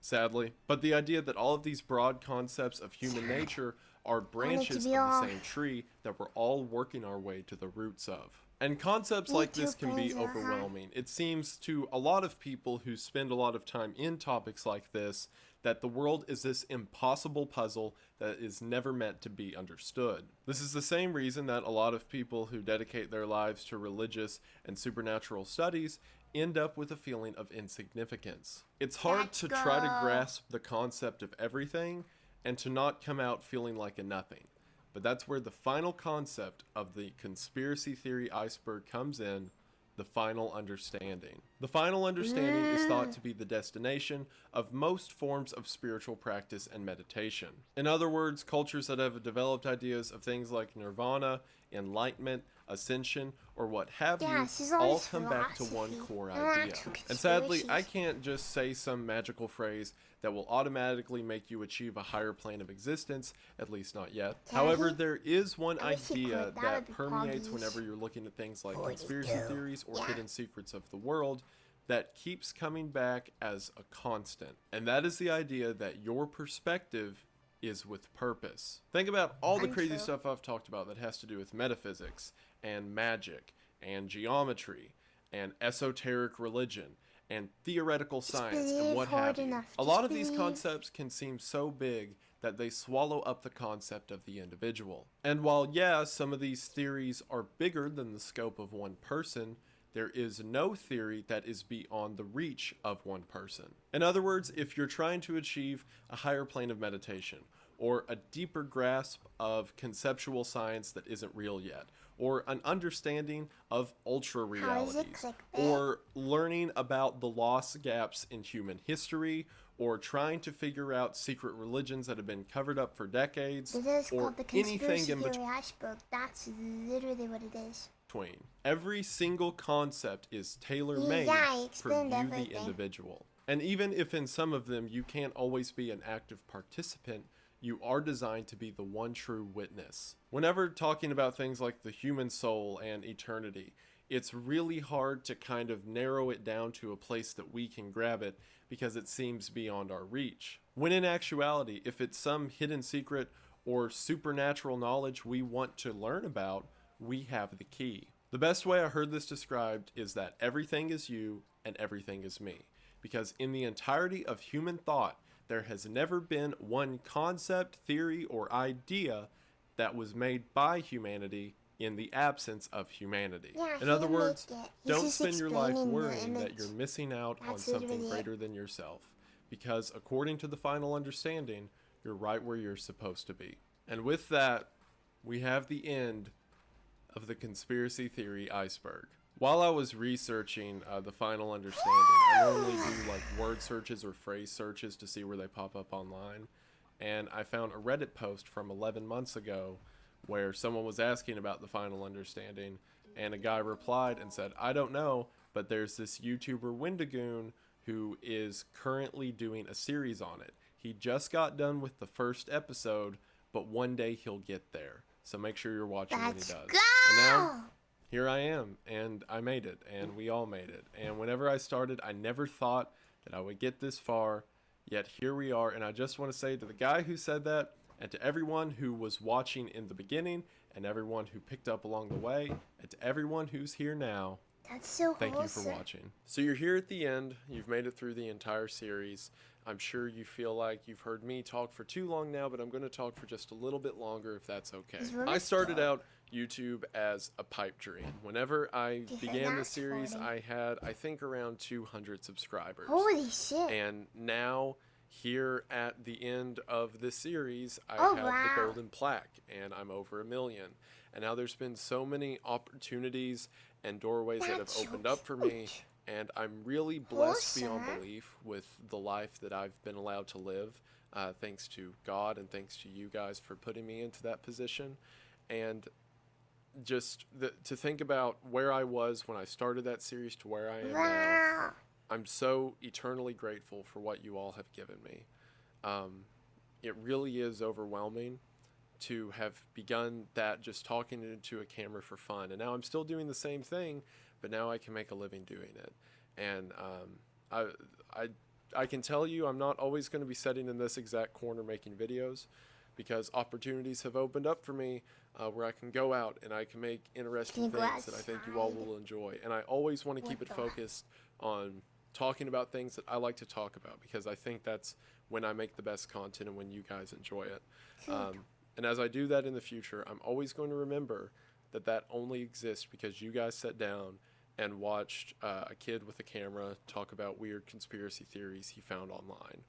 sadly, but the idea that all of these broad concepts of human nature are branches of the same tree that we're all working our way to the roots of. And concepts like this can be overwhelming. It seems to a lot of people who spend a lot of time in topics like this that the world is this impossible puzzle that is never meant to be understood. This is the same reason that a lot of people who dedicate their lives to religious and supernatural studies end up with a feeling of insignificance. It's hard to try to grasp the concept of everything and to not come out feeling like a nothing. But that's where the final concept of the conspiracy theory iceberg comes in, the final understanding. The final understanding is thought to be the destination of most forms of spiritual practice and meditation. In other words, cultures that have developed ideas of things like nirvana, enlightenment, ascension, or what have you, all come back to one core idea. And sadly, I can't just say some magical phrase that will automatically make you achieve a higher plane of existence, at least not yet. However, there is one idea that permeates whenever you're looking at things like conspiracy theories or hidden secrets of the world that keeps coming back as a constant. And that is the idea that your perspective is with purpose. Think about all the crazy stuff I've talked about that has to do with metaphysics and magic and geometry and esoteric religion and theoretical science and what have you. A lot of these concepts can seem so big that they swallow up the concept of the individual. And while, yeah, some of these theories are bigger than the scope of one person, there is no theory that is beyond the reach of one person. In other words, if you're trying to achieve a higher plane of meditation, or a deeper grasp of conceptual science that isn't real yet, or an understanding of ultra realities, or learning about the lost gaps in human history, or trying to figure out secret religions that have been covered up for decades, It is or called the anything conspiracy in theory iceberg. That's literally what it is. between. Every single concept is tailor-made for you, the individual. And even if in some of them you can't always be an active participant, you are designed to be the one true witness. Whenever talking about things like the human soul and eternity, it's really hard to kind of narrow it down to a place that we can grab it because it seems beyond our reach. When in actuality, if it's some hidden secret or supernatural knowledge we want to learn about, we have the key. The best way I heard this described is that everything is you and everything is me. Because in the entirety of human thought, there has never been one concept, theory, or idea that was made by humanity in the absence of humanity. Yeah, in other words, don't just spend your life explaining the worrying that image. you're missing out on That's something literally it. greater than yourself. Because according to the final understanding, you're right where you're supposed to be. And with that, we have the end of the conspiracy theory iceberg. While I was researching the final understanding, I normally do like word searches or phrase searches to see where they pop up online. And I found a Reddit post from 11 months ago where someone was asking about the final understanding, and a guy replied and said, I don't know, but there's this YouTuber Wendigoon who is currently doing a series on it. He just got done with the first episode, but one day he'll get there. So make sure you're watching when he does. And now, here I am, and I made it, and we all made it. And whenever I started, I never thought that I would get this far, yet here we are. And I just want to say to the guy who said that, and to everyone who was watching in the beginning, and everyone who picked up along the way, and to everyone who's here now, That's so thank you for wholesome. watching. So you're here at the end. You've made it through the entire series. I'm sure you feel like you've heard me talk for too long now, but I'm going to talk for just a little bit longer if that's okay. I started out YouTube as a pipe dream. Whenever I began the series, I had, I think, around 200 subscribers. Holy shit. And now, here at the end of the series, I Oh, have wow. the golden plaque, and I'm over 1 million. And now there's been so many opportunities and doorways that have opened up for me, and I'm really blessed beyond belief with the life that I've been allowed to live, thanks to God and thanks to you guys for putting me into that position. And just to think about where I was when I started that series to where I am now, I'm so eternally grateful for what you all have given me. It really is overwhelming to have begun that just talking into a camera for fun. And now I'm still doing the same thing, but now I can make a living doing it. And I can tell you I'm not always going to be sitting in this exact corner making videos, because opportunities have opened up for me where I can go out and I can make interesting things that I think you all will enjoy. And I always want to keep it focused on talking about things that I like to talk about, because I think that's when I make the best content and when you guys enjoy it. And as I do that in the future, I'm always going to remember that that only exists because you guys sat down and watched a kid with a camera talk about weird conspiracy theories he found online.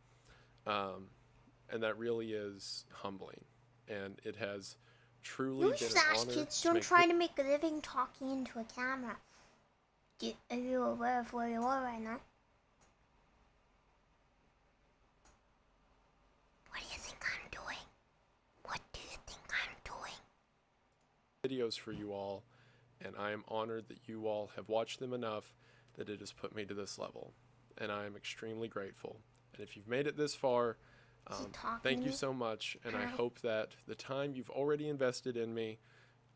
And that really is humbling. And it has truly been an honor Kids to don't make try to make a living talking into a camera. Are you aware of where you are right now? What do you think I'm doing? What do you think I'm doing? Videos for you all, and I am honored that you all have watched them enough that it has put me to this level, and I am extremely grateful. And if you've made it this far, thank you so much, and I hope that the time you've already invested in me,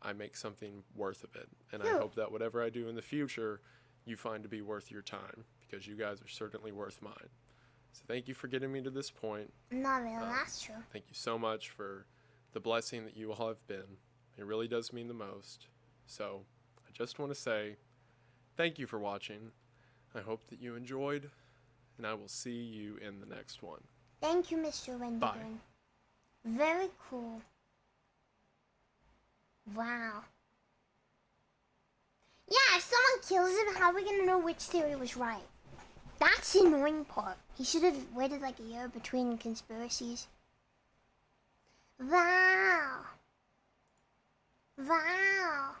I make something worth of it. And I hope that whatever I do in the future, you find to be worth your time, because you guys are certainly worth mine. So thank you for getting me to this point. Not really, that's true. Thank you so much for the blessing that you all have been. It really does mean the most. So I just want to say thank you for watching. I hope that you enjoyed, and I will see you in the next one. Thank you, Mr. Wendigo. Bye. Very cool. Wow. Yeah, if someone kills him, how are we gonna know which theory was right? That's the annoying part. He should have waited like a year between conspiracies. Wow. Wow.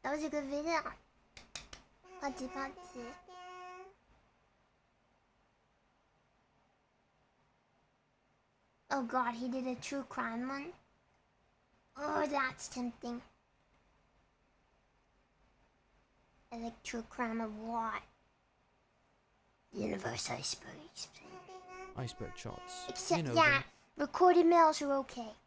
That was a good video. Patsy. Oh god, he did a true crime one? Oh, that's tempting. I like true crime a lot. Universe icebergs. Iceberg shots. Except, you know yeah, them. recorded mails are okay.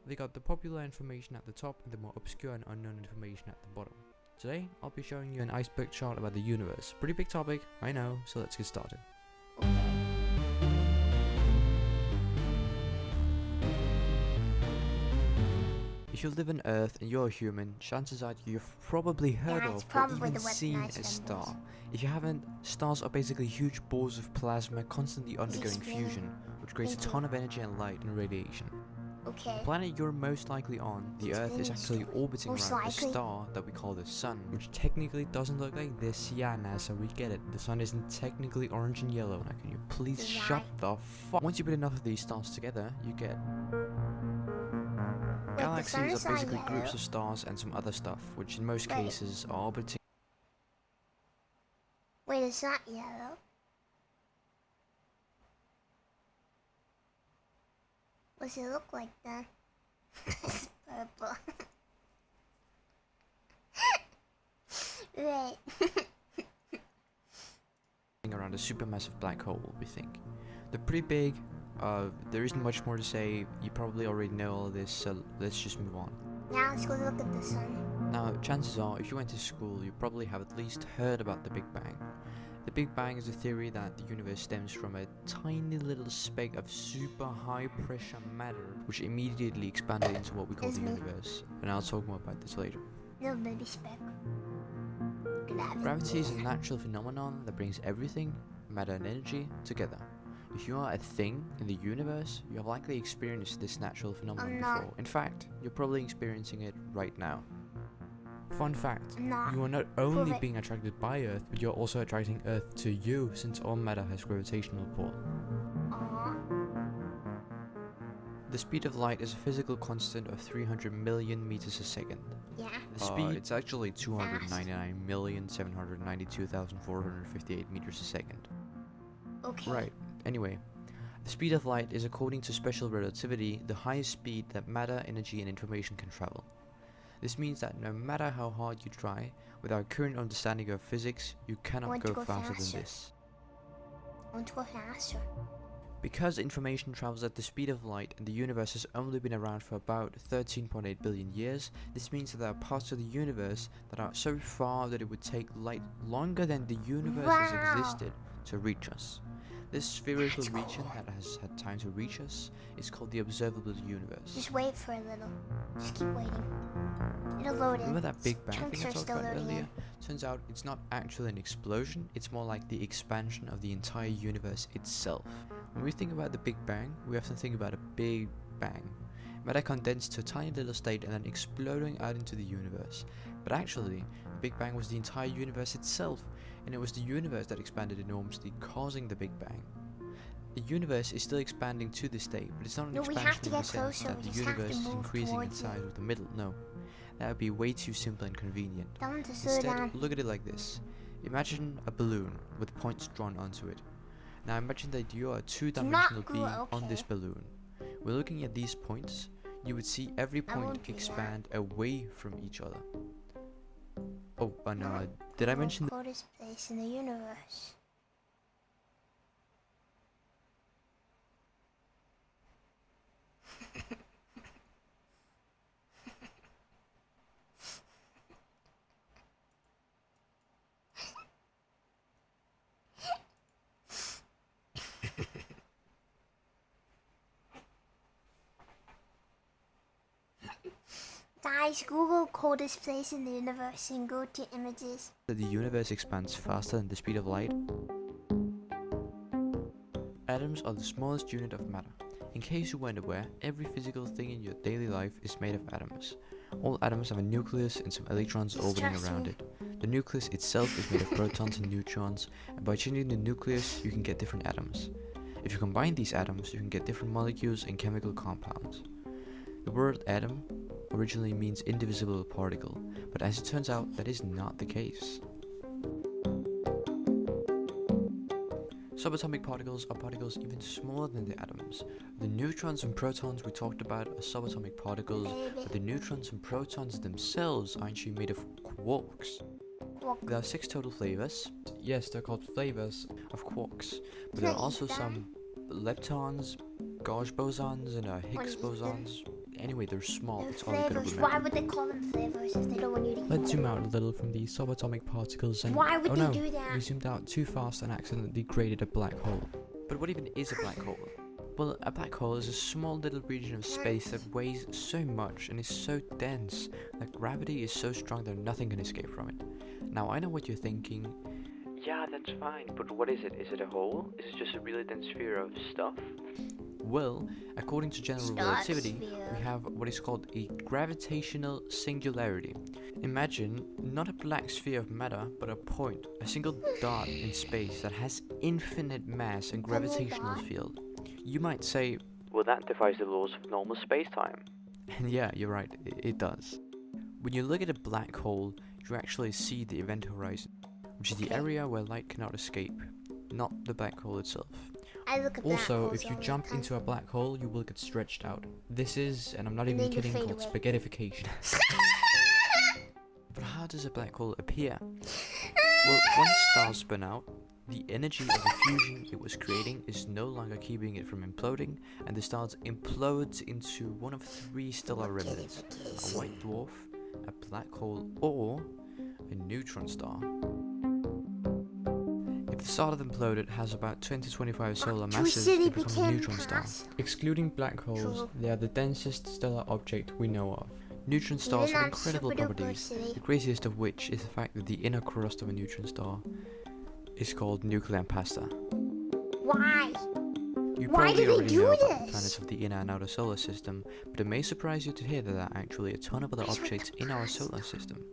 They got the popular information at the top and the more obscure and unknown information at the bottom. Today, I'll be showing you an iceberg chart about the universe. Pretty big topic, I know, so let's get started. If you live on Earth and you're a human, chances are you've probably heard of or even seen a star. If you haven't, stars are basically huge balls of plasma constantly undergoing fusion, which creates a ton of energy and light and radiation. Okay. The planet you're most likely on, the Earth, is actually orbiting around a star that we call the Sun, which technically doesn't look like this. Yeah, NASA, we get it. The Sun isn't technically orange and yellow. Now, can you please shut the fuck? Once you put enough of these stars together, you get galaxies are basically groups of stars and some other stuff, which in most cases are orbiting. Wait, it's not yellow. What's it look like then? It's purple. Right. Around a supermassive black hole, we think. They're pretty big. There isn't much more to say. You probably already know all this, so let's just move on. Now let's go look at the sun. Now, chances are, if you went to school, you probably have at least heard about the Big Bang. The Big Bang is a theory that the universe stems from a tiny little speck of super high pressure matter, which immediately expanded into what we call the universe. And I'll talk more about this later. Little baby speck. Gravity is a natural phenomenon that brings everything, matter and energy, together. If you are a thing in the universe, you have likely experienced this natural phenomenon before. In fact, you're probably experiencing it right now. Fun fact, you are not only being attracted by Earth, but you're also attracting Earth to you, since all matter has gravitational pull. The speed of light is a physical constant of 300 million meters a second. Yeah. The speed, it's actually 299,792,458 meters a second. Okay. Right. Anyway, the speed of light is, according to special relativity, the highest speed that matter, energy, and information can travel. This means that no matter how hard you try, with our current understanding of physics, you cannot go faster than this. I want to go faster. Because information travels at the speed of light and the universe has only been around for about 13.8 billion years, this means that there are parts of the universe that are so far that it would take light longer than the universe has existed to reach us. This spherical region that has had time to reach us is called the observable universe. Just wait for a little. Just keep waiting. It'll load in. Remember that Big Bang thing I talked about earlier? In. Turns out it's not actually an explosion, it's more like the expansion of the entire universe itself. When we think about the Big Bang, we often think about a big bang. Matter condensed to a tiny little state and then exploding out into the universe. But actually, the Big Bang was the entire universe itself, and it was the universe that expanded enormously, causing the Big Bang. The universe is still expanding to this day, but it's not an No, we have expansion to in the get sense closer, that we the just have to universe is move increasing in towards size it. with the middle. No, that would be way too simple and convenient. Tell him to slow Instead, down. look at it like this. Imagine a balloon with points drawn onto it. Now imagine that you are a two-dimensional being on this balloon. We're looking at these points. You would see every point expand away from each other. Oh, and did I mention the coldest place in the universe? Guys, Google coldest place in the universe and go to images. that the universe expands faster than the speed of light? Atoms are the smallest unit of matter. In case you weren't aware, every physical thing in your daily life is made of atoms. All atoms have a nucleus and some electrons orbiting around it. The nucleus itself is made of protons and neutrons, and by changing the nucleus, you can get different atoms. If you combine these atoms, you can get different molecules and chemical compounds. The word atom originally means indivisible particle, but as it turns out, that is not the case. Subatomic particles are particles even smaller than the atoms. The neutrons and protons we talked about are subatomic particles, but the neutrons and protons themselves are actually made of quarks. There are 6 total flavors. Yes, they're called flavors of quarks, but there are also some leptons, gauge bosons, and Higgs bosons. Anyway, they're small, it's all you gotta remember. Why would they call them flavors if they don't want you to eat Let's zoom them? out a little from these subatomic particles and Why would oh they no, do that? we zoomed out too fast and accidentally created a black hole. But what even is a black hole? Well, a black hole is a small little region of space that weighs so much and is so dense that gravity is so strong that nothing can escape from it. Now I know what you're thinking. Yeah, that's fine, but what is it? Is it a hole? Is it just a really dense sphere of stuff? Well, according to general relativity, we have what is called a gravitational singularity. Imagine not a black sphere of matter, but a point, a single dot in space that has infinite mass and gravitational field. You might say, well, that defies the laws of normal space-time. And yeah, you're right, it does. When you look at a black hole, you actually see the event horizon, which is the area where light cannot escape, not the black hole itself. Also, if you jump into a black hole, you will get stretched out. This is, and I'm not even kidding, called spaghettification. But how does a black hole appear? Well, once stars spin out, the energy of the fusion it was creating is no longer keeping it from imploding, and the star implodes into one of 3 stellar remnants: a white dwarf, a black hole, or a neutron star. If the star that imploded has about 20 to 25 solar masses, it becomes a neutron star. Excluding black holes, they are the densest stellar object we know of. Neutron stars have incredible properties, the craziest of which is the fact that the inner crust of a neutron star is called nuclear pasta. Why? You probably already know about the planets of the inner and outer solar system, but it may surprise you to hear that there are actually a ton of other objects in our solar system.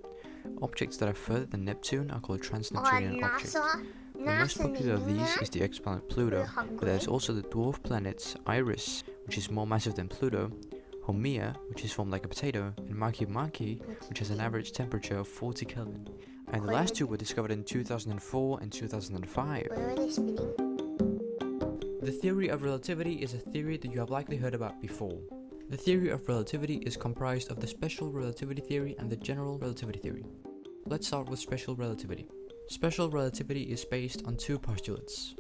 Objects that are further than Neptune are called trans-Neptunian objects. The most popular of these is the exoplanet Pluto, but there's also the dwarf planets Iris, which is more massive than Pluto, Haumea, which is formed like a potato, and Makemake, which has an average temperature of 40 Kelvin. And the last 2 were discovered in 2004 and 2005. Where are they spinning? The theory of relativity is a theory that you have likely heard about before. The theory of relativity is comprised of the special relativity theory and the general relativity theory. Let's start with special relativity. Special relativity is based on 2 postulates.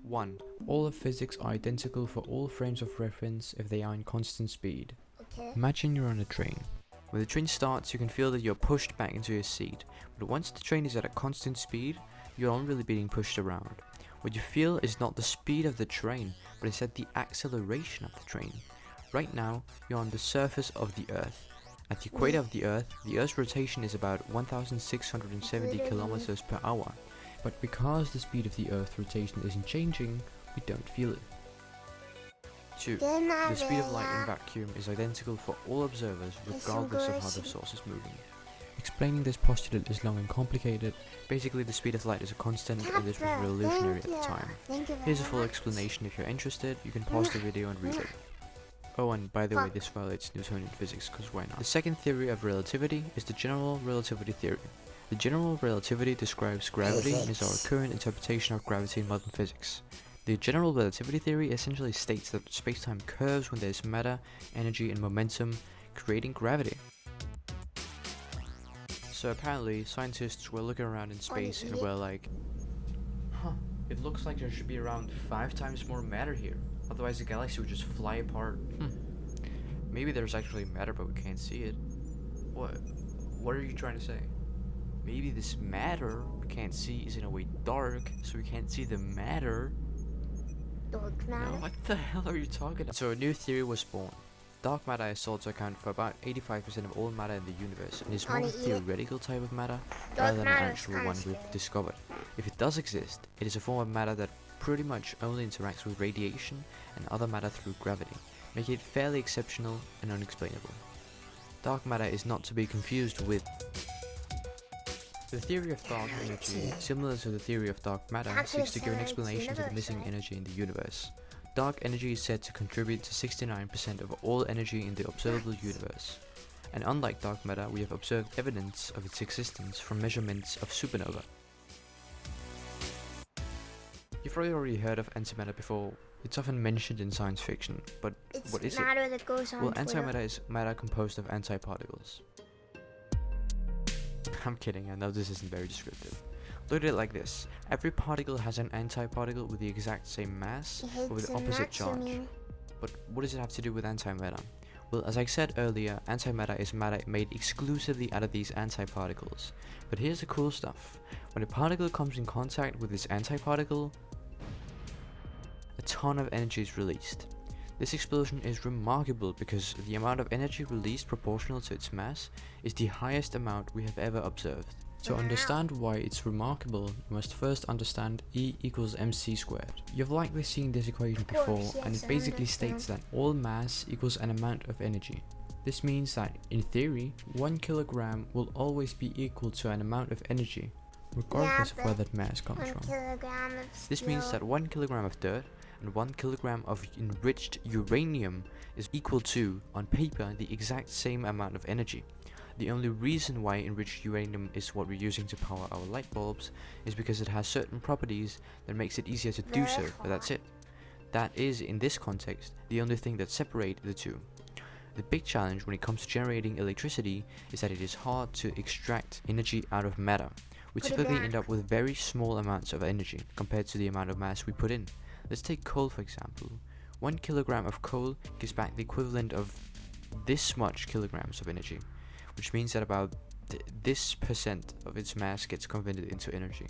1. All of physics are identical for all frames of reference if they are in constant speed. Imagine you're on a train. When the train starts, you can feel that you're pushed back into your seat, but once the train is at a constant speed, you're not really being pushed around. What you feel is not the speed of the train, but instead the acceleration of the train. Right now, you're on the surface of the Earth. At the equator of the Earth's rotation is about 1,670 kilometers per hour. But because the speed of the Earth's rotation isn't changing, we don't feel it. 2. The speed of light in vacuum is identical for all observers regardless of how the source is moving. Explaining this postulate is long and complicated. Basically, the speed of light is a constant, and this was revolutionary at the time. Here's a full explanation if you're interested. You can pause the video and read it. Oh, and by the way, this violates Newtonian physics, because why not? The second theory of relativity is the general relativity theory. The general relativity describes gravity and is our current interpretation of gravity in modern physics. The general relativity theory essentially states that space-time curves when there's matter, energy, and momentum, creating gravity. So apparently, scientists were looking around in space and were like, huh, it looks like there should be around 5 times more matter here. Otherwise the galaxy would just fly apart. Maybe there's actually matter but we can't see it. What are you trying to say? Maybe this matter we can't see is in a way dark, so we can't see the matter. Dark matter? No, what the hell are you talking about? So a new theory was born. Dark matter is thought to account for about 85% of all matter in the universe, and is more a theoretical type of matter rather than an actual one we've discovered. If it does exist, it is a form of matter that pretty much only interacts with radiation and other matter through gravity, making it fairly exceptional and unexplainable. Dark matter is not to be confused with the theory of dark energy. Similar to the theory of dark matter, seeks to give an explanation to the missing energy in the universe. Dark energy is said to contribute to 69% of all energy in the observable universe. And unlike dark matter, we have observed evidence of its existence from measurements of supernova. You've probably already heard of antimatter before. It's often mentioned in science fiction, but what is matter it? That goes on Well, Twitter. antimatter is matter composed of antiparticles. I'm kidding, I know this isn't very descriptive. Look at it like this. Every particle has an antiparticle with the exact same mass, but with opposite charge. But what does it have to do with antimatter? Well, as I said earlier, antimatter is matter made exclusively out of these antiparticles. But here's the cool stuff. When a particle comes in contact with this antiparticle, a ton of energy is released. This explosion is remarkable because the amount of energy released proportional to its mass is the highest amount we have ever observed. To understand why it's remarkable, you must first understand E equals mc squared. You've likely seen this equation before, and it basically states that all mass equals an amount of energy. This means that, in theory, 1 kilogram will always be equal to an amount of energy, regardless of where that mass comes from. This means that 1 kilogram of dirt and 1 kilogram of enriched uranium is equal to, on paper, the exact same amount of energy. The only reason why enriched uranium is what we're using to power our light bulbs is because it has certain properties that makes it easier to do so, but that's it. That is, in this context, the only thing that separates the two. The big challenge when it comes to generating electricity is that it is hard to extract energy out of matter. We typically end up with very small amounts of energy compared to the amount of mass we put in. Let's take coal for example. 1 kilogram of coal gives back the equivalent of this much kilograms of energy, which means that about this percent of its mass gets converted into energy.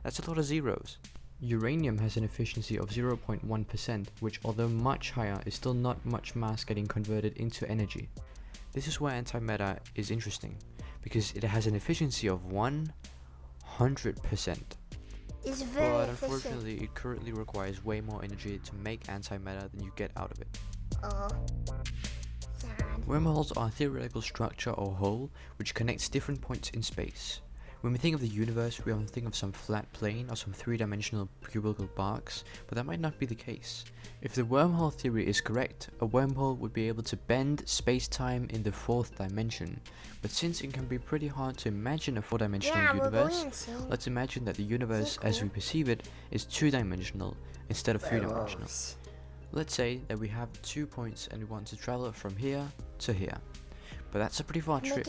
That's a lot of zeros. Uranium has an efficiency of 0.1%, which although much higher is still not much mass getting converted into energy. This is where antimatter is interesting, because it has an efficiency of 100%. It's very but efficient. unfortunately it currently requires way more energy to make antimatter than you get out of it. Oh. Wormholes are a theoretical structure or hole which connects different points in space. When we think of the universe, we often think of some flat plane or some three-dimensional cubical box, but that might not be the case. If the wormhole theory is correct, a wormhole would be able to bend space-time in the 4th dimension. But since it can be pretty hard to imagine a 4-dimensional universe, let's imagine that the universe as we perceive it is 2-dimensional instead of 3-dimensional. Let's say that we have 2 points and we want to travel from here to here. But that's a pretty far trip.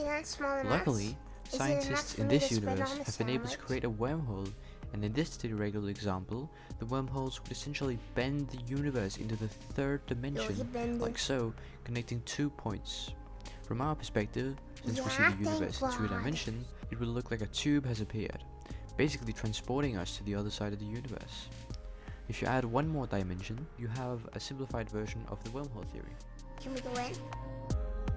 Luckily, scientists in this universe have been able to create a wormhole, and in this theoretical example, the wormholes would essentially bend the universe into the 3rd dimension, like so, connecting 2 points. From our perspective, since we see the universe in 2 dimensions, it will look like a tube has appeared, basically transporting us to the other side of the universe. If you add one more dimension, you have a simplified version of the wormhole theory. Can we go in?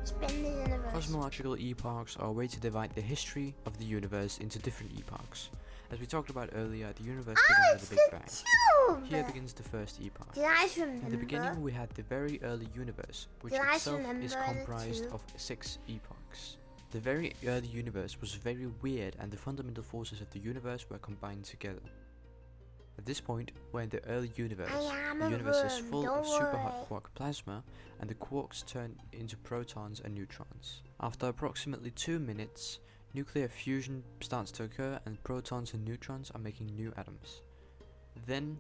Spin the universe. Cosmological epochs are a way to divide the history of the universe into different epochs. As we talked about earlier, the universe began with the Big Bang. Here begins the first epoch. In the beginning, we had the very early universe, which itself is comprised of 6 epochs. The very early universe was very weird and the fundamental forces of the universe were combined together. At this point, we're in the early universe. The universe is full of super hot quark plasma, and the quarks turn into protons and neutrons. After approximately 2 minutes, nuclear fusion starts to occur and protons and neutrons are making new atoms. Then,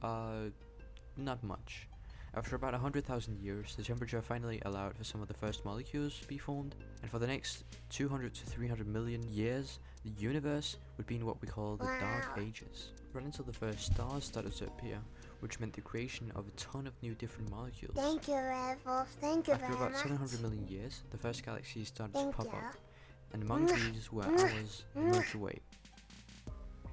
not much. After about 100,000 years, the temperature finally allowed for some of the first molecules to be formed, and for the next 200 to 300 million years, the universe would be in what we call the Dark Ages. Right until the first stars started to appear, which meant the creation of a ton of new different molecules. Thank you, Revels. Thank you After very about much. 700 million years, the first galaxies started to Thank pop you. up, and among these were ours, the Milky Way.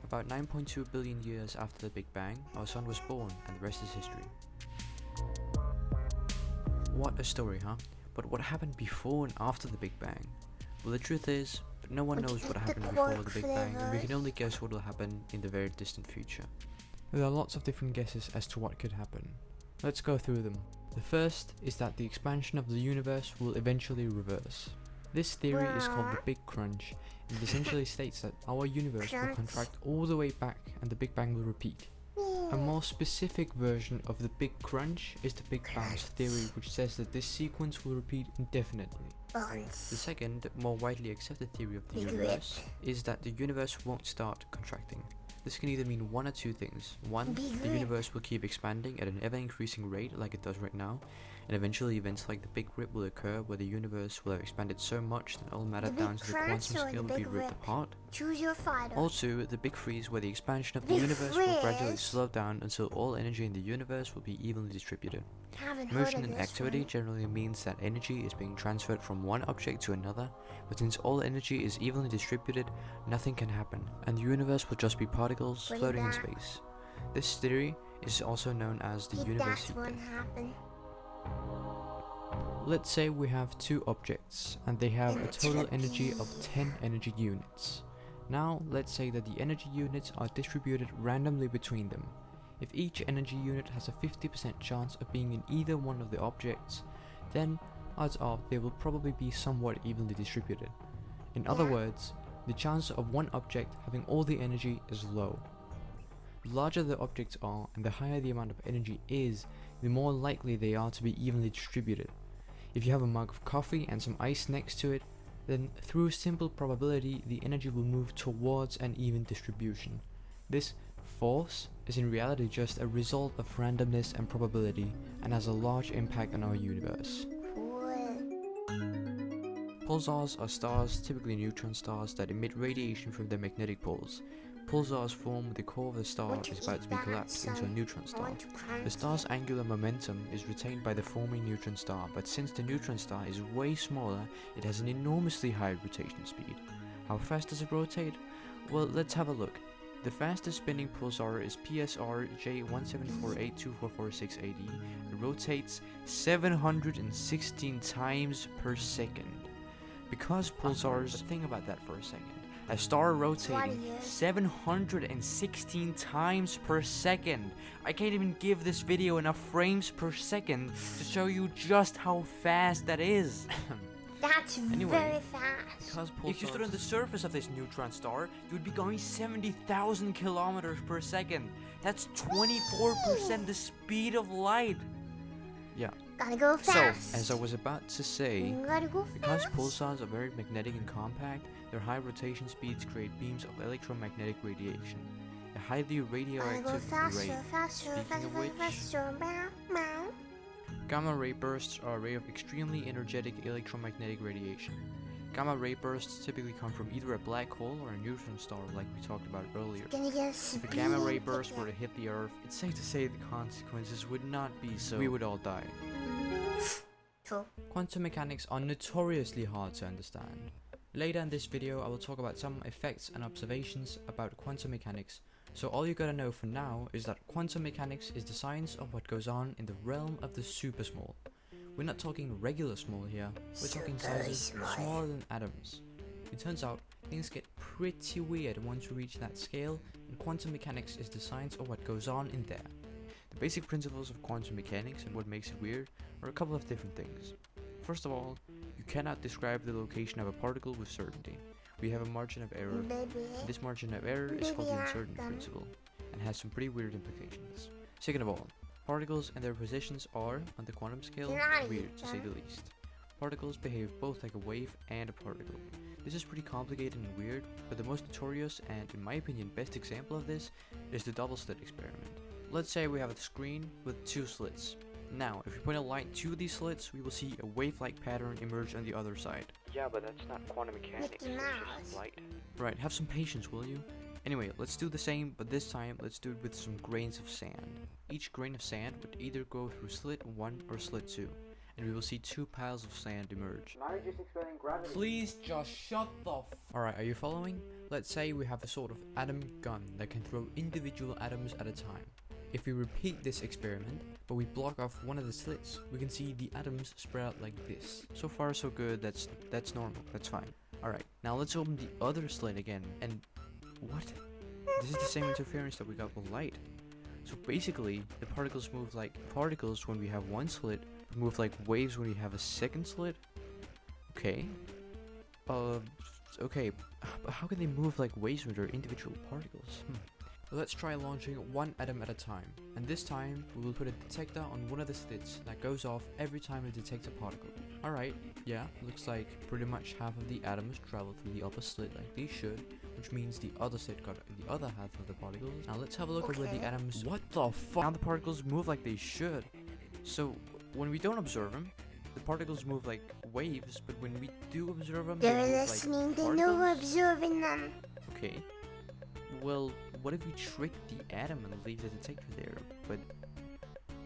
About 9.2 billion years after the Big Bang, our sun was born, and the rest is history. What a story, huh? But what happened before and after the Big Bang? Well, the truth is, no one knows what happened before the Big Bang, and we can only guess what will happen in the very distant future. There are lots of different guesses as to what could happen. Let's go through them. The first is that the expansion of the universe will eventually reverse. This theory is called the Big Crunch, and it essentially states that our universe will contract all the way back and the Big Bang will repeat. A more specific version of the Big Crunch is the Big Bounce theory, which says that this sequence will repeat indefinitely. The second, more widely accepted theory of the universe is that the universe won't start contracting. This can either mean one or two things. One, the universe will keep expanding at an ever-increasing rate like it does right now, and eventually events like the Big Rip will occur where the universe will have expanded so much that all matter down to the quantum scale will be ripped apart. Choose your fighter. Also, the Big Freeze, where the expansion of the universe will gradually slow down until all energy in the universe will be evenly distributed. Motion and activity generally means that energy is being transferred from one object to another, but since all energy is evenly distributed, nothing can happen, and the universe will just be particles floating in space. This theory is also known as the universe heat death. Let's say we have two objects, and they have a total energy of 10 energy units. Now, let's say that the energy units are distributed randomly between them. If each energy unit has a 50% chance of being in either one of the objects, then odds are they will probably be somewhat evenly distributed. In other words, the chance of one object having all the energy is low. The larger the objects are and the higher the amount of energy is, the more likely they are to be evenly distributed. If you have a mug of coffee and some ice next to it, then through simple probability the energy will move towards an even distribution. This force is in reality just a result of randomness and probability and has a large impact on our universe. Pulsars are stars, typically neutron stars, that emit radiation from their magnetic poles. Pulsars form when the core of the star is about to be collapsed into a neutron star. The star's angular momentum is retained by the forming neutron star, but since the neutron star is way smaller, it has an enormously high rotation speed. How fast does it rotate? Well, let's have a look. The fastest spinning pulsar is PSR J174824468e and rotates 716 times per second. Because pulsars, think about that for a second. A star rotating 716 times per second. I can't even give this video enough frames per second to show you just how fast that is. That's very fast. If you stood on the surface of this neutron star, you would be going 70,000 kilometers per second. That's 24% the speed of light. Yeah. Gotta go fast. So, as I was about to say, because pulsars are very magnetic and compact, their high rotation speeds create beams of electromagnetic radiation. A highly radioactive ray. Speaking of which, gamma ray bursts are a ray of extremely energetic electromagnetic radiation. Gamma ray bursts typically come from either a black hole or a neutron star like we talked about earlier. If a gamma ray burst were to hit the Earth, it's safe to say the consequences would not be so. We would all die. Quantum mechanics are notoriously hard to understand. Later in this video I will talk about some effects and observations about quantum mechanics, so all you gotta know for now is that quantum mechanics is the science of what goes on in the realm of the super small. We're not talking regular small here, we're talking sizes smaller than atoms. It turns out things get pretty weird once we reach that scale, and quantum mechanics is the science of what goes on in there. The basic principles of quantum mechanics and what makes it weird are a couple of different things. First of all, you cannot describe the location of a particle with certainty. We have a margin of error. This margin of error is called the uncertainty principle, and has some pretty weird implications. Second of all, particles and their positions are, on the quantum scale, weird to say the least. Particles behave both like a wave and a particle. This is pretty complicated and weird, but the most notorious and, in my opinion, best example of this is the double slit experiment. Let's say we have a screen with two slits. Now, if we point a light to these slits, we will see a wave-like pattern emerge on the other side. Yeah, but that's not quantum mechanics, it's just light. Right, have some patience, will you? Anyway, let's do the same, but this time, let's do it with some grains of sand. Each grain of sand would either go through slit 1 or slit 2, and we will see two piles of sand emerge. Now you're just explaining gravity. Please just shut the f. Alright, are you following? Let's say we have a sort of atom gun that can throw individual atoms at a time. If we repeat this experiment, but we block off one of the slits, we can see the atoms spread out like this. So far so good, that's normal, that's fine. Alright, now let's open the other slit again, and what? This is the same interference that we got with light. So basically, the particles move like particles when we have one slit, but move like waves when we have a second slit? Okay. Okay, but how can they move like waves when they're individual particles? Let's try launching one atom at a time, and this time we will put a detector on one of the slits that goes off every time it detects a particle. Alright, yeah, looks like pretty much half of the atoms travel through the upper slit like they should, which means the other slit got the other half of the particles. Now let's have a look at where the atoms— what the fuck? Now the particles move like they should. So when we don't observe them, the particles move like waves, but when we do observe them, They're they move listening, like they particles. know we're observing them. Okay. Well, what if we trick the atom and leave the detector there, but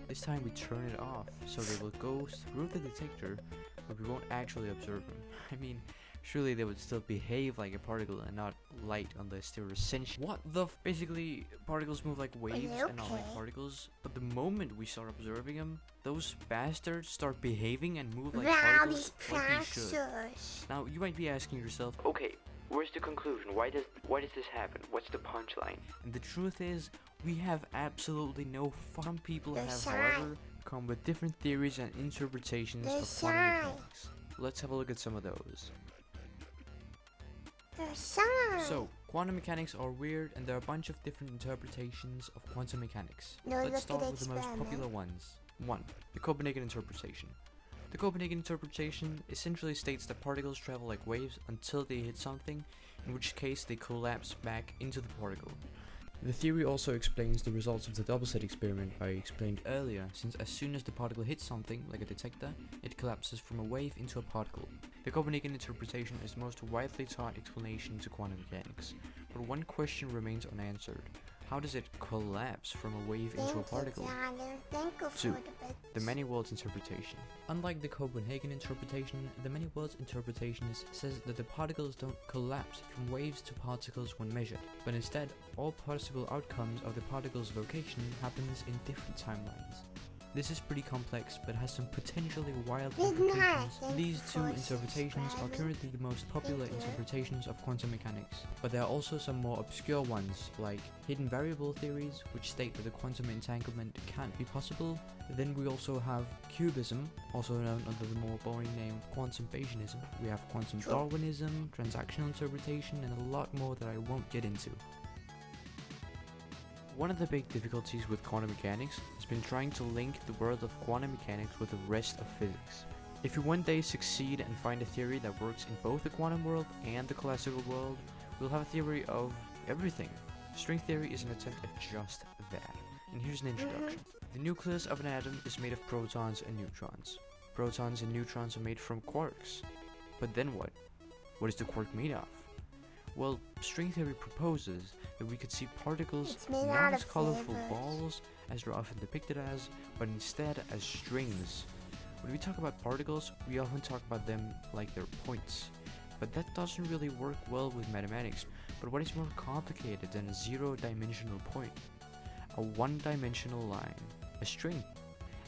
this time we turn it off, so they will go through the detector, but we won't actually observe them. I mean, surely they would still behave like a particle and not light unless they were essential. What the f— Basically, particles move like waves and not like particles, but the moment we start observing them, those bastards start behaving and move like particles like they should. Now, you might be asking yourself, okay, where's the conclusion? Why does this happen? What's the punchline? And the truth is, we have absolutely no fun. Some people have, however, come with different theories and interpretations of quantum mechanics. Let's have a look at some of those. So, quantum mechanics are weird, and there are a bunch of different interpretations of quantum mechanics. Let's start with the most popular ones. 1. The Copenhagen interpretation. The Copenhagen interpretation essentially states that particles travel like waves until they hit something, in which case they collapse back into the particle. The theory also explains the results of the double slit experiment I explained earlier, since as soon as the particle hits something, like a detector, it collapses from a wave into a particle. The Copenhagen interpretation is the most widely taught explanation to quantum mechanics, but one question remains unanswered. How does it collapse from a wave into a particle? 2. The many worlds interpretation. Unlike the Copenhagen interpretation, the many worlds interpretation says that the particles don't collapse from waves to particles when measured, but instead, all possible outcomes of the particle's location happens in different timelines. This is pretty complex, but has some potentially wild implications. These two interpretations are currently the most popular interpretations of quantum mechanics, but there are also some more obscure ones, like hidden variable theories, which state that the quantum entanglement can't be possible. Then we also have cubism, also known under the more boring name quantum Bayesianism. We have quantum Darwinism, transactional interpretation, and a lot more that I won't get into. One of the big difficulties with quantum mechanics has been trying to link the world of quantum mechanics with the rest of physics. If you one day succeed and find a theory that works in both the quantum world and the classical world, we'll have a theory of everything. String theory is an attempt at just that. And here's an introduction. The nucleus of an atom is made of protons and neutrons. Protons and neutrons are made from quarks. But then what? What is the quark made of? Well, string theory proposes that we could see particles not as colorful balls as they're often depicted as, but instead as strings. When we talk about particles, we often talk about them like they're points, but that doesn't really work well with mathematics. But what is more complicated than a zero-dimensional point? A one-dimensional line, a string.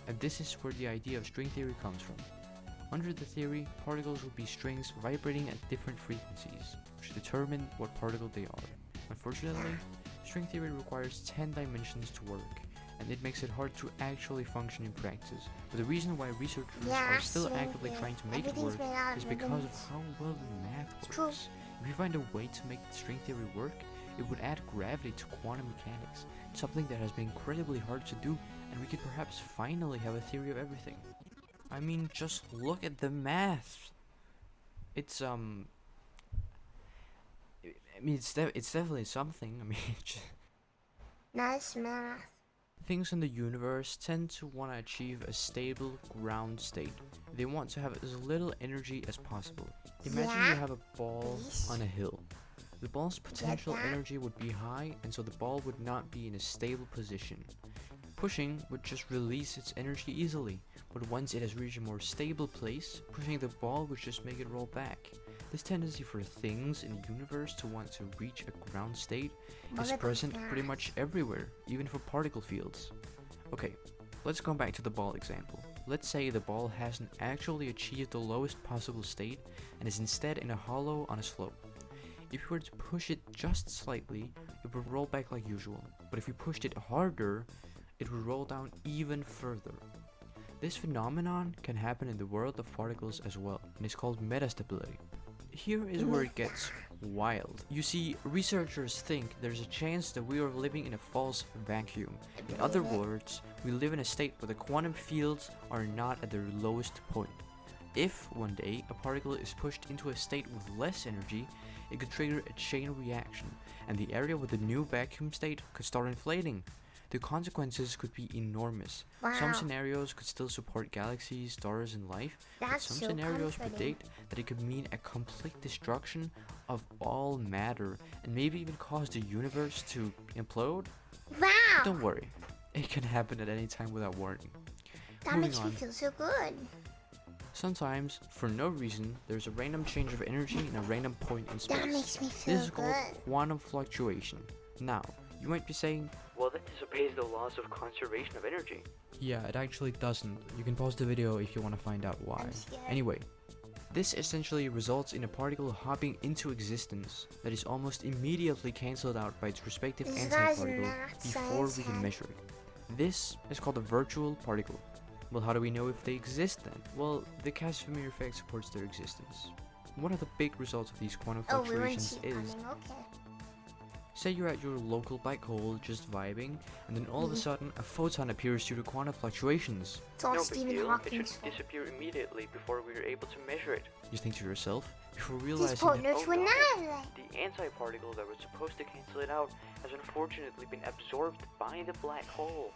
And this is where the idea of string theory comes from. Under the theory, particles will be strings vibrating at different frequencies, which determine what particle they are. Unfortunately, string theory requires 10 dimensions to work, and it makes it hard to actually function in practice. But the reason why researchers are still actively trying to make it work is because of how well the math works. If you find a way to make the string theory work, it would add gravity to quantum mechanics, something that has been incredibly hard to do, and we could perhaps finally have a theory of everything. I mean, just look at the math. It's it's definitely something. I mean, nice math. Things in the universe tend to want to achieve a stable ground state. They want to have as little energy as possible. Imagine you have a ball on a hill. The ball's potential energy would be high, and so the ball would not be in a stable position. Pushing would just release its energy easily, but once it has reached a more stable place, pushing the ball would just make it roll back. This tendency for things in the universe to want to reach a ground state is present pretty much everywhere, even for particle fields. Okay, let's go back to the ball example. Let's say the ball hasn't actually achieved the lowest possible state and is instead in a hollow on a slope. If you were to push it just slightly, it would roll back like usual, but if you pushed it harder, it would roll down even further. This phenomenon can happen in the world of particles as well, and is called metastability. Here is where it gets wild. You see, researchers think there's a chance that we are living in a false vacuum. In other words, we live in a state where the quantum fields are not at their lowest point. If one day a particle is pushed into a state with less energy, it could trigger a chain reaction, and the area with the new vacuum state could start inflating. The consequences could be enormous. Some scenarios could still support galaxies, stars, and life, but some scenarios predict that it could mean a complete destruction of all matter, and maybe even cause the universe to implode. Don't worry, it can happen at any time without warning. That makes me feel so good. Sometimes, for no reason, there's a random change of energy in a random point in space. That makes me feel This is called quantum fluctuation. Now, you might be saying, well, that disobeys the laws of conservation of energy. Yeah, it actually doesn't. You can pause the video if you want to find out why. Anyway, this essentially results in a particle hopping into existence that is almost immediately cancelled out by its respective antiparticle before we can measure it. This is called a virtual particle. Well, how do we know if they exist then? Well, the Casimir effect supports their existence. One of the big results of these quantum fluctuations is, say you're at your local black hole just vibing, and then all of a sudden a photon appears due to quantum fluctuations. It's all Stephen Hawking's fault. It should disappear immediately before we are able to measure it. You think to yourself, before These realizing partners that, were no, not. the antiparticle that was supposed to cancel it out has unfortunately been absorbed by the black hole.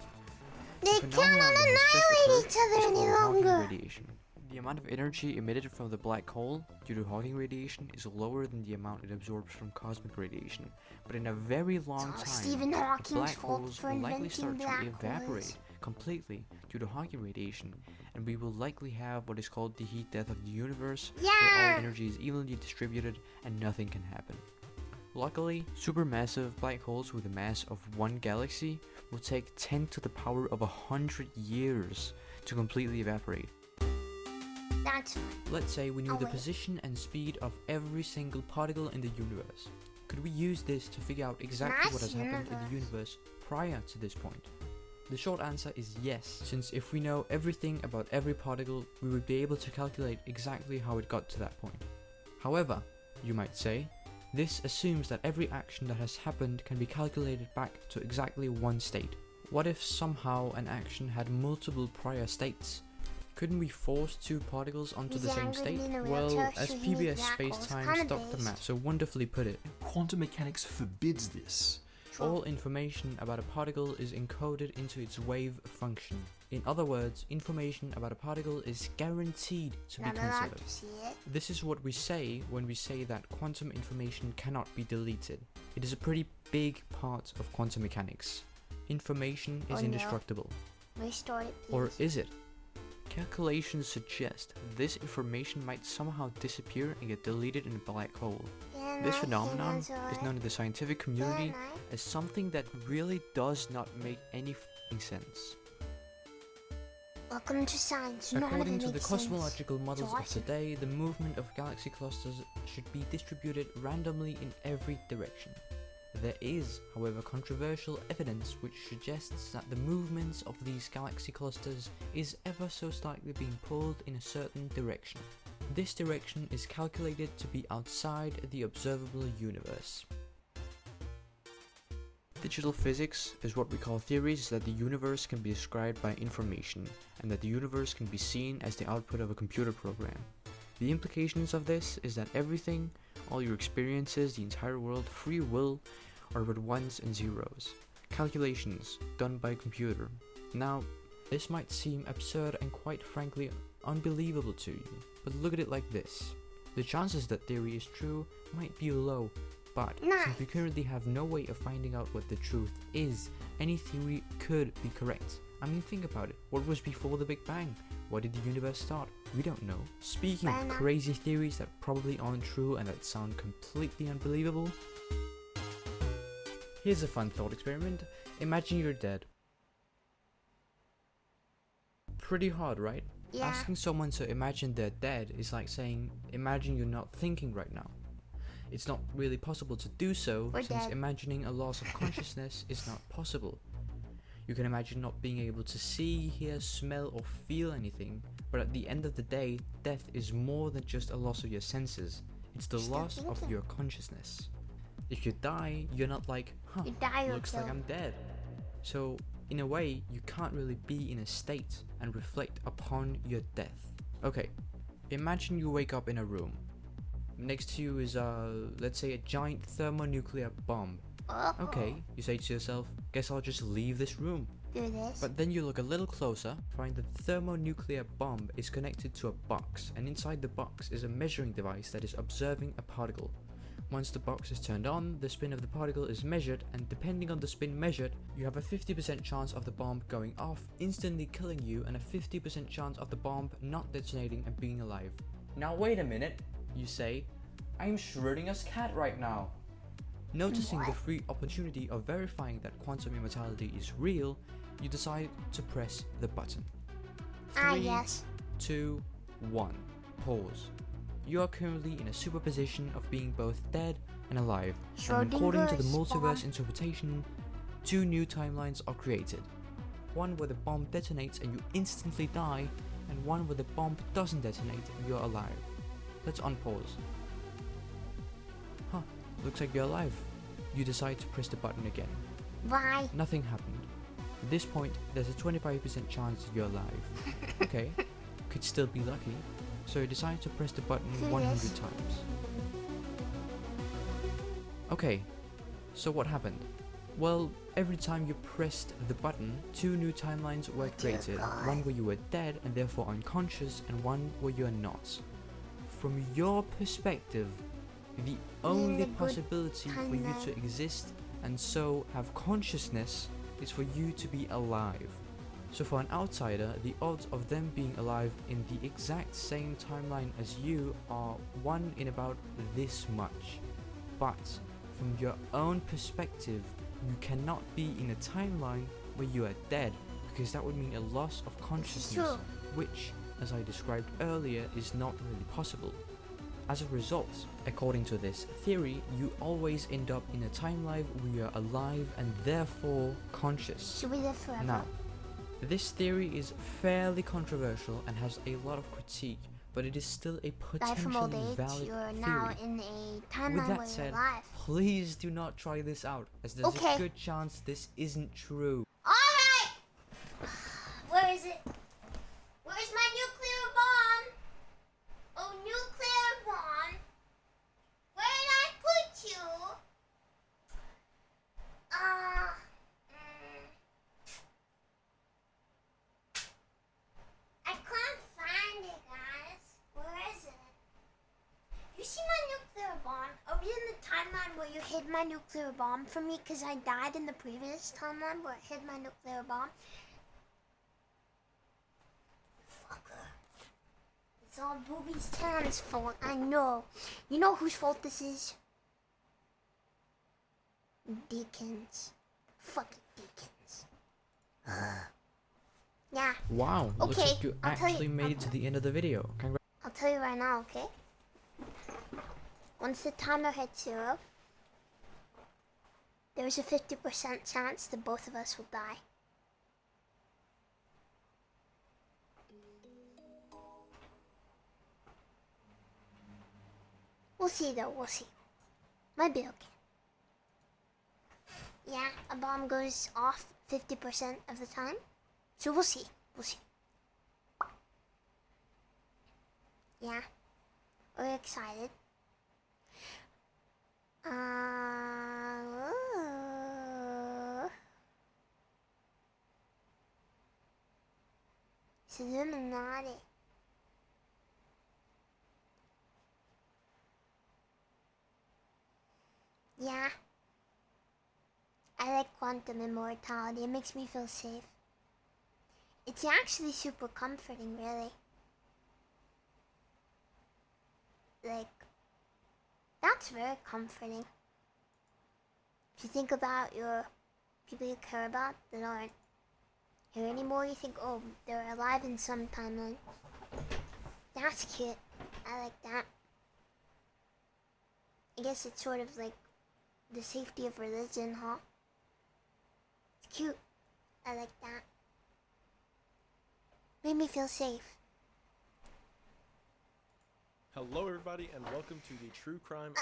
They cannot annihilate each other any longer. Radiation. The amount of energy emitted from the black hole due to Hawking radiation is lower than the amount it absorbs from cosmic radiation, but in a very long time, the black holes will likely start to evaporate completely due to Hawking radiation, and we will likely have what is called the heat death of the universe, where all energy is evenly distributed and nothing can happen. Luckily, supermassive black holes with a mass of 1 galaxy will take 10 to the power of 100 years to completely evaporate. Let's say we knew the position and speed of every single particle in the universe. Could we use this to figure out exactly what has happened in the universe prior to this point? The short answer is yes, since if we know everything about every particle, we would be able to calculate exactly how it got to that point. However, you might say, this assumes that every action that has happened can be calculated back to exactly one state. What if somehow an action had multiple prior states? Couldn't we force two particles onto the same state? Well, as PBS Spacetime's Dr. Matt so wonderfully put it, quantum mechanics forbids this. All information about a particle is encoded into its wave function. In other words, information about a particle is guaranteed to be considered. This is what we say when we say that quantum information cannot be deleted. It is a pretty big part of quantum mechanics. Information is indestructible. Restore it, please. Or is it? Calculations suggest this information might somehow disappear and get deleted in a black hole. This phenomenon is known in the scientific community as something that really does not make any sense. Welcome to science. According to the cosmological models of today, the movement of galaxy clusters should be distributed randomly in every direction. There is, however, controversial evidence which suggests that the movements of these galaxy clusters is ever so slightly being pulled in a certain direction. This direction is calculated to be outside the observable universe. Digital physics is what we call theories that the universe can be described by information, and that the universe can be seen as the output of a computer program. The implications of this is that everything, all your experiences, the entire world, free will, are but ones and zeros. Calculations done by a computer. Now, this might seem absurd and quite frankly unbelievable to you, but look at it like this. The chances that theory is true might be low, but since we currently have no way of finding out what the truth is, any theory could be correct. I mean, think about it. What was before the Big Bang? Why did the universe start? We don't know. Speaking of crazy theories that probably aren't true and that sound completely unbelievable, here's a fun thought experiment. Imagine you're dead. Pretty hard, right? Yeah. Asking someone to imagine they're dead is like saying, imagine you're not thinking right now. It's not really possible to do so, since imagining a loss of consciousness is not possible. You can imagine not being able to see, hear, smell, or feel anything, but at the end of the day, death is more than just a loss of your senses. It's the loss of your consciousness. If you die, you're not like, huh, looks like I'm dead. So, in a way, you can't really be in a state and reflect upon your death. Okay, imagine you wake up in a room. Next to you is let's say a giant thermonuclear bomb. Okay, you say to yourself, guess I'll just leave this room. Do this. But then you look a little closer, find that the thermonuclear bomb is connected to a box, and inside the box is a measuring device that is observing a particle. Once the box is turned on, the spin of the particle is measured, and depending on the spin measured, you have a 50% chance of the bomb going off, instantly killing you, and a 50% chance of the bomb not detonating and being alive. Now wait a minute, you say, I'm Schrodinger's cat right now. Noticing the free opportunity of verifying that quantum immortality is real, you decide to press the button. 3, 2, 1. Pause. You are currently in a superposition of being both dead and alive, and according to the multiverse interpretation, 2 new timelines are created. One where the bomb detonates and you instantly die, and one where the bomb doesn't detonate and you're alive. Let's unpause. Huh, looks like you're alive. You decide to press the button again. Why? Nothing happened. At this point, there's a 25% chance that you're alive. Okay, could still be lucky. So you decide to press the button 100 times. Okay, so what happened? Well, every time you pressed the button, 2 new timelines were created. One where you were dead and therefore unconscious, and one where you're not. From your perspective, the only possibility for you to exist and so have consciousness is for you to be alive. So for an outsider, the odds of them being alive in the exact same timeline as you are 1 in about this much. But from your own perspective, you cannot be in a timeline where you are dead, because that would mean a loss of consciousness, which, as I described earlier, is not really possible. As a result, according to this theory, you always end up in a timeline where you're alive and therefore conscious. Should we live forever? Now, this theory is fairly controversial and has a lot of critique, but it is still a potentially valid you're theory. now in a timeline With that where said, you're alive. please do not try this out, as there's a good chance this isn't true. Alright! Where is it? Where's my nuclear bomb? Oh, nuclear bomb. Where did I put you? I can't find it, guys. Where is it? You see my nuclear bomb? Are we in the timeline where you hid my nuclear bomb from me because I died in the previous timeline where I hid my nuclear bomb? Fucker. It's all Booby's Tan's fault, I know. You know whose fault this is? Deacons. Fucking Deacons. Yeah. Wow, okay, looks like you actually made it to the end of the video. Congrats. I'll tell you right now, okay? Once the timer hits 0, there's a 50% chance that both of us will die. We'll see though, we'll see. Might be okay. Yeah, a bomb goes off 50% of the time. So we'll see, we'll see. Yeah, we're excited. It's Illuminati. Yeah. I like quantum immortality. It makes me feel safe. It's actually super comforting, really. Like, that's very comforting. If you think about your people you care about that aren't here anymore, you think, oh, they're alive in some timeline. That's cute. I like that. I guess it's sort of like the safety of religion, huh? It's cute. I like that. Made me feel safe. Hello everybody and welcome to the True Crime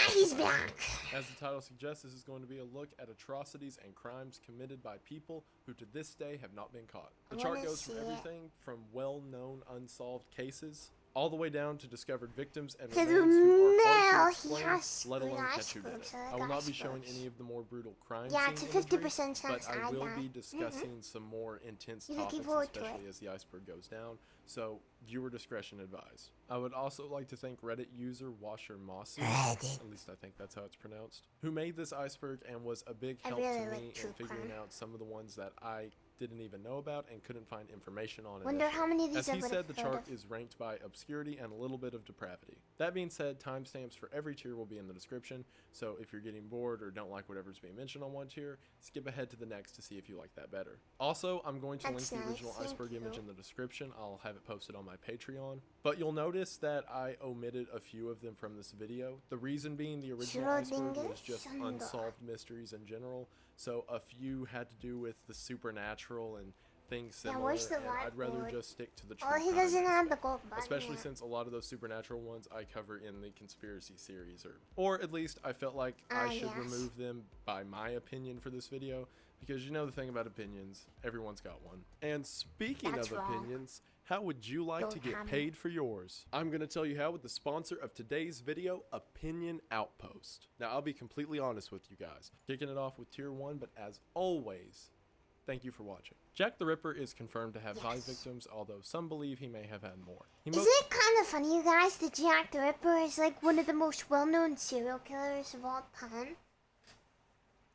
He's back! As the title suggests, this is going to be a look at atrocities and crimes committed by people who to this day have not been caught. The chart goes from everything from well-known unsolved cases all the way down to discovered victims and remains who are hard to explain, let alone catch who did it. I will not be showing any of the more brutal crime Yeah, it's a scene 50% imagery, chance but I will be die. discussing some more intense You're looking topics, forward to especially it. as the iceberg goes down, so viewer discretion advised. I would also like to thank Reddit user Washer Mossy, at least I think that's how it's pronounced, who made this iceberg and was a big help to me in figuring out some of the ones that I didn't even know about and couldn't find information on. Wonder how many of these As he I would said, have the heard chart of. is ranked by obscurity and a little bit of depravity. That being said, timestamps for every tier will be in the description, so if you're getting bored or don't like whatever's being mentioned on one tier, skip ahead to the next to see if you like that better. Also, I'm going to link the original iceberg image in the description. I'll have it posted on my Patreon. But you'll notice that I omitted a few of them from this video. The reason being the original iceberg was just unsolved mysteries in general, so a few had to do with the supernatural and things similar, where's the and I'd rather just stick to the true Oh, he crime doesn't have the aspect, gold button especially yet. since a lot of those supernatural ones I cover in the conspiracy series, or at least I felt like I should remove them by my opinion for this video, because you know the thing about opinions, everyone's got one. And speaking of opinions, how would you like to get paid for yours? I'm going to tell you how with the sponsor of today's video, Opinion Outpost. Now, I'll be completely honest with you guys, kicking it off with tier 1, but as always, thank you for watching. Jack the Ripper is confirmed to have 5 victims, although some believe he may have had more. Isn't it kind of funny, you guys, that Jack the Ripper is like one of the most well-known serial killers of all time?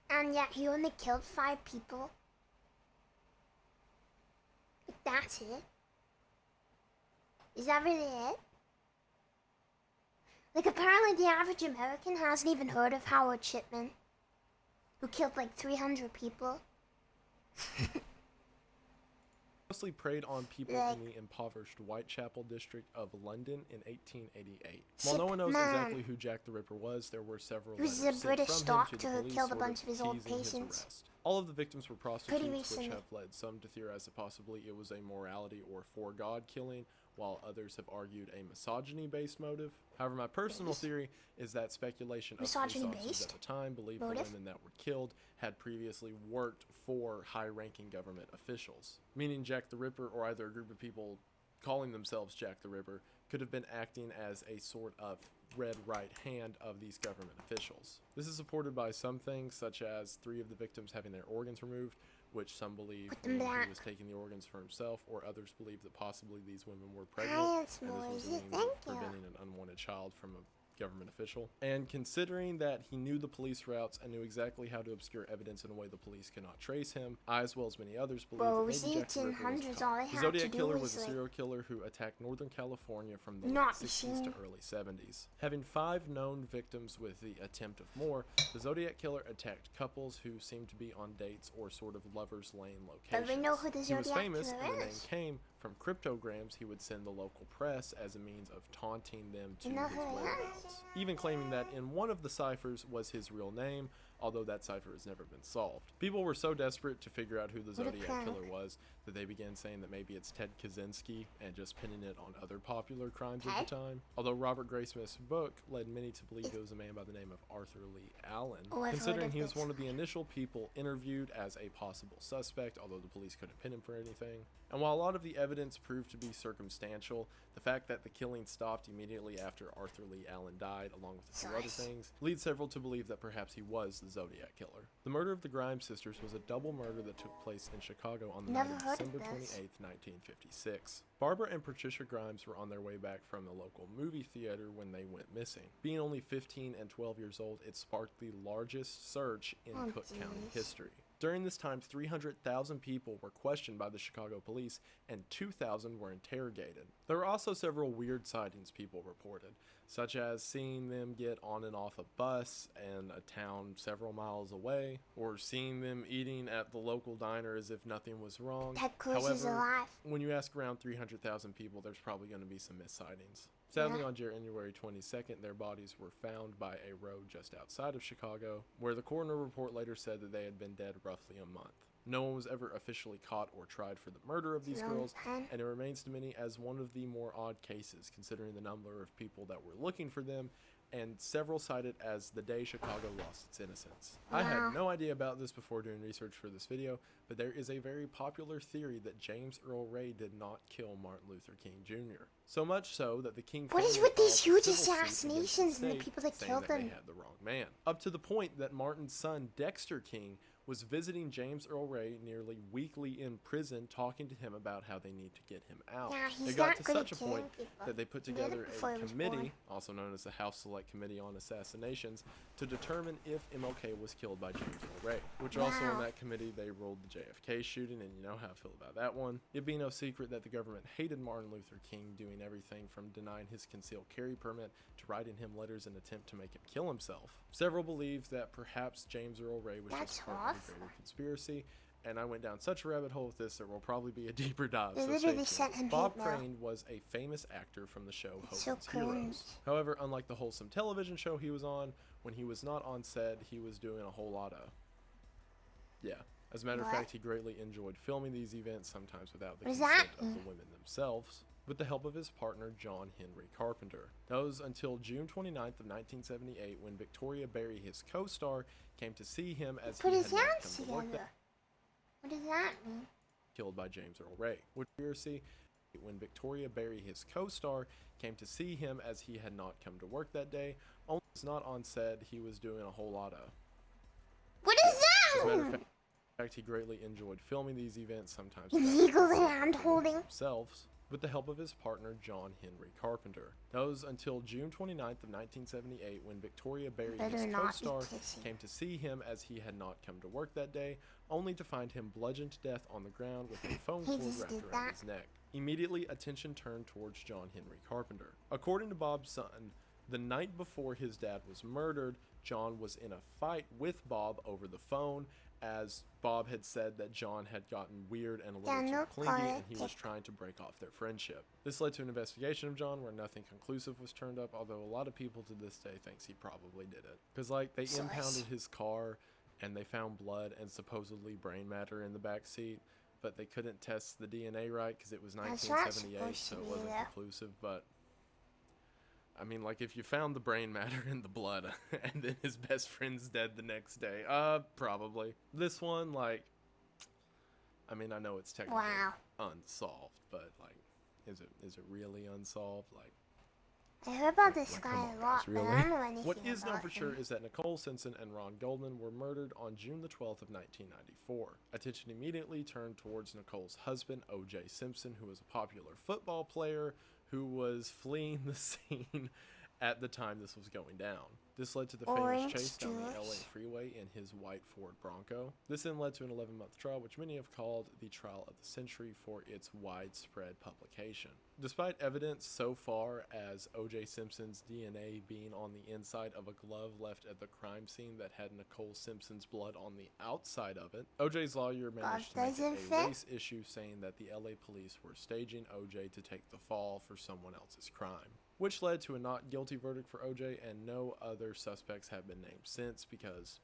And yet he only killed 5 people. Like, that's it? Is that really it? Like, apparently the average American hasn't even heard of Howard Shipman, who killed like 300 people. Mostly preyed on people in the impoverished Whitechapel district of London in 1888. While no one knows exactly who Jack the Ripper was, there were several He was letters a British sent from him to doctor the who police killed a sort bunch of his old teasing his patients. arrest. All of the victims were prostitutes, which recently. have led some to theorize that possibly it was a morality or for God killing, while others have argued a misogyny-based motive. However, my personal theory is that speculation of police officers at the time believed the women that were killed had previously worked for high-ranking government officials, meaning Jack the Ripper, or either a group of people calling themselves Jack the Ripper, could have been acting as a sort of red right hand of these government officials. This is supported by some things, such as 3 of the victims having their organs removed, which some believe he was taking the organs for himself, or others believe that possibly these women were pregnant, and this was a means of preventing an unwanted child from a government official. And considering that he knew the police routes and knew exactly how to obscure evidence in a way the police cannot trace him, I as well as many others believe that maybe Jack the Ripper was caught. The Zodiac Killer was a serial killer who attacked Northern California from the late 60s to early 70s. Having 5 known victims with the attempt of more, the Zodiac Killer attacked couples who seemed to be on dates or sort of lovers' lane locations. But we know who the He was Zodiac famous, Killer and the name is. came from cryptograms he would send the local press as a means of taunting them to You know his who he whereabouts, even claiming that in one of the ciphers was his real name, although that cipher has never been solved. People were so desperate to figure out who the What a Zodiac prank. Killer was that they began saying that maybe it's Ted Kaczynski and just pinning it on other popular crimes of the time. Although Robert Graysmith's book led many to believe it was a man by the name of Arthur Lee Allen, Oh, I've heard considering of he was this. one of the initial people interviewed as a possible suspect, although the police couldn't pin him for anything. And while a lot of the evidence proved to be circumstantial, the fact that the killing stopped immediately after Arthur Lee Allen died, along with a few other things, leads several to believe that perhaps he was the Zodiac Killer. The murder of the Grimes sisters was a double murder that took place in Chicago on the night of December 28th, 1956. Barbara and Patricia Grimes were on their way back from the local movie theater when they went missing. Being only 15 and 12 years old, it sparked the largest search in Cook County history. During this time, 300,000 people were questioned by the Chicago police and 2,000 were interrogated. There were also several weird sightings people reported, such as seeing them get on and off a bus in a town several miles away, or seeing them eating at the local diner as if nothing was wrong. Ted Cruz is alive. When you ask around 300,000 people, there's probably going to be some missed sightings. Sadly, Yeah. on January 22nd, their bodies were found by a road just outside of Chicago, where the coroner report later said that they had been dead roughly a month. No one was ever officially caught or tried for the murder of these girls, and it remains to many as one of the more odd cases, considering the number of people that were looking for them, and several cite it as the day Chicago lost its innocence. I had no idea about this before doing research for this video, but there is a very popular theory that James Earl Ray did not kill Martin Luther King Jr. So much so that the King What is family with these filed a huge civil suit against assassinations and the state, people that saying killed that they them? had the wrong man. Up to the point that Martin's son, Dexter King, was visiting James Earl Ray nearly weekly in prison, talking to him about how they need to get him out. Yeah, he's It got not to good such at a point killing people. that they put He did it together before a he was committee, born. also known as the House Select Committee on Assassinations, to determine if MLK was killed by James Earl Ray. Which also in that committee, they ruled the JFK shooting, and you know how I feel about that one. It'd be no secret that the government hated Martin Luther King, doing everything from denying his concealed carry permit to writing him letters in an attempt to make him kill himself. Several believe that perhaps James Earl Ray was just part of a greater conspiracy, and I went down such a rabbit hole with this there will probably be a deeper dive. They So literally stay sent him tuned. Bob hate mail. Crane was a famous actor from the show It's so Hogan's Heroes. cringe. However, unlike the wholesome television show he was on, when he was not on set, he was doing a whole lot of... Yeah. As a matter of What? fact, he greatly enjoyed filming these events, sometimes without the What does consent that of the mean? women themselves, with the help of his partner John Henry Carpenter. That was until June 29th of 1978 when Victoria Berry, his co-star, came to see him as Put he his had not hands come to work together. What does that mean? killed by James Earl Ray. Which conspiracy when Victoria Berry, his co-star, came to see him as he had not come to work that day. Only was not on set, he was doing a whole lot of... What is As a matter that? of fact, he greatly enjoyed filming these events, sometimes Illegal hand holding. themselves, with the help of his partner John Henry Carpenter. That was until June 29th of 1978 when Victoria Berry, Better his not be co-star, kissing. came to see him as he had not come to work that day, only to find him bludgeoned to death on the ground with a phone He cord just wrapped did around that. his neck. Immediately, attention turned towards John Henry Carpenter. According to Bob's son, the night before his dad was murdered, John was in a fight with Bob over the phone, as Bob had said that John had gotten weird and a little Yeah, no too clingy, and he was politics. trying to break off their friendship. This led to an investigation of John where nothing conclusive was turned up, although a lot of people to this day thinks he probably did it. Because, like, they Source. impounded his car, and they found blood and supposedly brain matter in the back seat, but they couldn't test the DNA right because it was That's not 1978, supposed so to it be wasn't there. conclusive, but... I mean, like, if you found the brain matter in the blood and then his best friend's dead the next day, probably. This one, like, I mean, I know it's technically unsolved, but, like, is it really unsolved? Like, I heard about this like, guy come a on, lot, guys, but really? I don't know anything What is known about for sure him. is that Nicole Simpson and Ron Goldman were murdered on June the 12th of 1994. Attention immediately turned towards Nicole's husband, O.J. Simpson, who was a popular football player who was fleeing the scene at the time this was going down. This led to the famous Orange chase down the LA juice. freeway in his white Ford Bronco. This then led to an 11-month trial, which many have called the trial of the century for its widespread publication. Despite evidence so far as O.J. Simpson's DNA being on the inside of a glove left at the crime scene that had Nicole Simpson's blood on the outside of it, O.J.'s lawyer managed to make doesn't it a fit. race issue, saying that the LA police were staging O.J. to take the fall for someone else's crime, which led to a not guilty verdict for O.J., and no other suspects have been named since because,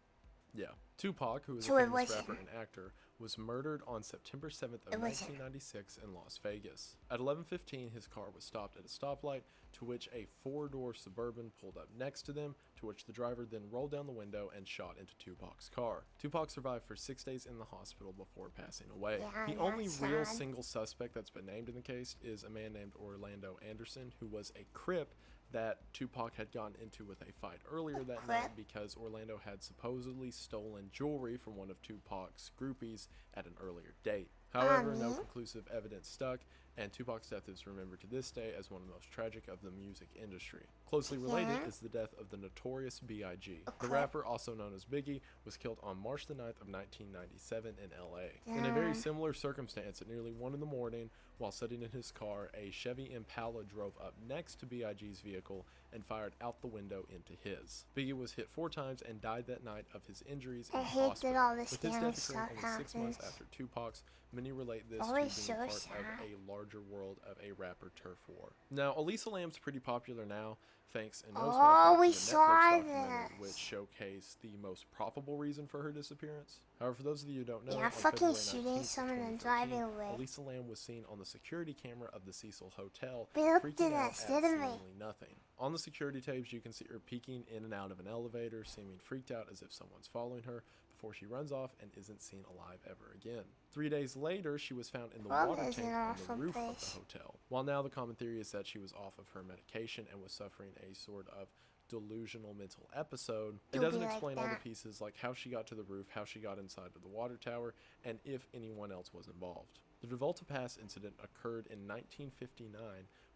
Yeah. Tupac, who is So a it famous wasn't. rapper and actor, was murdered on September 7th of It wasn't. 1996 in Las Vegas. At 11:15, his car was stopped at a stoplight, to which a four-door Suburban pulled up next to them, to which the driver then rolled down the window and shot into Tupac's car. Tupac survived for 6 days in the hospital before passing away. Yeah, The only that's real sad. single suspect that's been named in the case is a man named Orlando Anderson, who was a Crip that Tupac had gotten into with a fight earlier that night because Orlando had supposedly stolen jewelry from one of Tupac's groupies at an earlier date. However, no conclusive evidence stuck, and Tupac's death is remembered to this day as one of the most tragic of the music industry. Closely related is the death of the notorious B.I.G. The rapper, also known as Biggie, was killed on March the 9th of 1997 in L.A. In a very similar circumstance, at nearly 1 in the morning, while sitting in his car, a Chevy Impala drove up next to B.I.G.'s vehicle and fired out the window into his. Biggie was hit 4 times and died that night of his injuries in I the hate hospital. that all this With his damn death stuff occurring only 6 months happens. after Tupac's, many relate this Always to so being part sad. of a larger world of a rapper turf war. Now, Elisa Lam's pretty popular now, thanks in no small part to we the saw Netflix documentary, this. which showcased the most probable reason for her disappearance. However, for those of you who don't know, Yeah, on fucking February shooting 19th, someone and 2013, driving away. Elisa Lam was seen on the security camera of the Cecil Hotel, They looked freaking at out us, at didn't they? seemingly nothing. On the security tapes, you can see her peeking in and out of an elevator, seeming freaked out as if someone's following her, before she runs off and isn't seen alive ever again. 3 days later, she was found in the Well, water there's tank an on awful the roof of place. the hotel. While now the common theory is that she was off of her medication and was suffering a sort of delusional mental episode, it You'll doesn't be like explain all the that. pieces like how she got to the roof, how she got inside of the water tower, and if anyone else was involved. The Devolta Pass incident occurred in 1959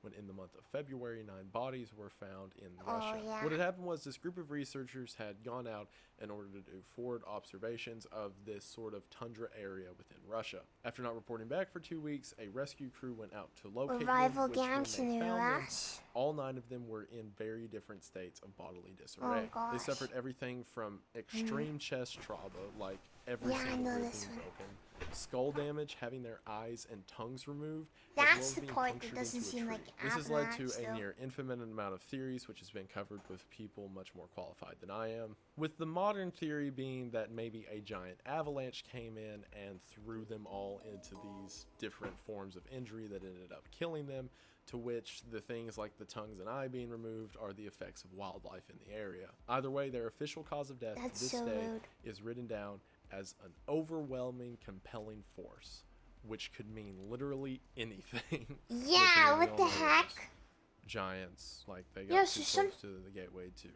when in the month of February 9 bodies were found in Russia. yeah. What had happened was this group of researchers had gone out in order to do forward observations of this sort of tundra area within Russia. After not reporting back for 2 weeks, a rescue crew went out to locate Rival them, which when gangs they in the found them, US. all 9 of them were in very different states of bodily disarray. They gosh. suffered everything from extreme chest trauma, like every Yeah, I single know rib this being one. broken, skull damage, having their eyes and tongues removed, as well That's as the being part that punctured doesn't into a seem tree. like This has led to avalanche, a though. near infinite amount of theories, which has been covered with people much more qualified than I am. With the modern theory being that maybe a giant avalanche came in and threw them all into these different forms of injury that ended up killing them, to which the things like the tongues and eye being removed are the effects of wildlife in the area. Either way, their official cause of death That's to this so day rude. is written down as an overwhelming, compelling force, which could mean literally anything. Yeah, Which what we the all know heck? is Giants, like they got Yeah, too so close to the gateway to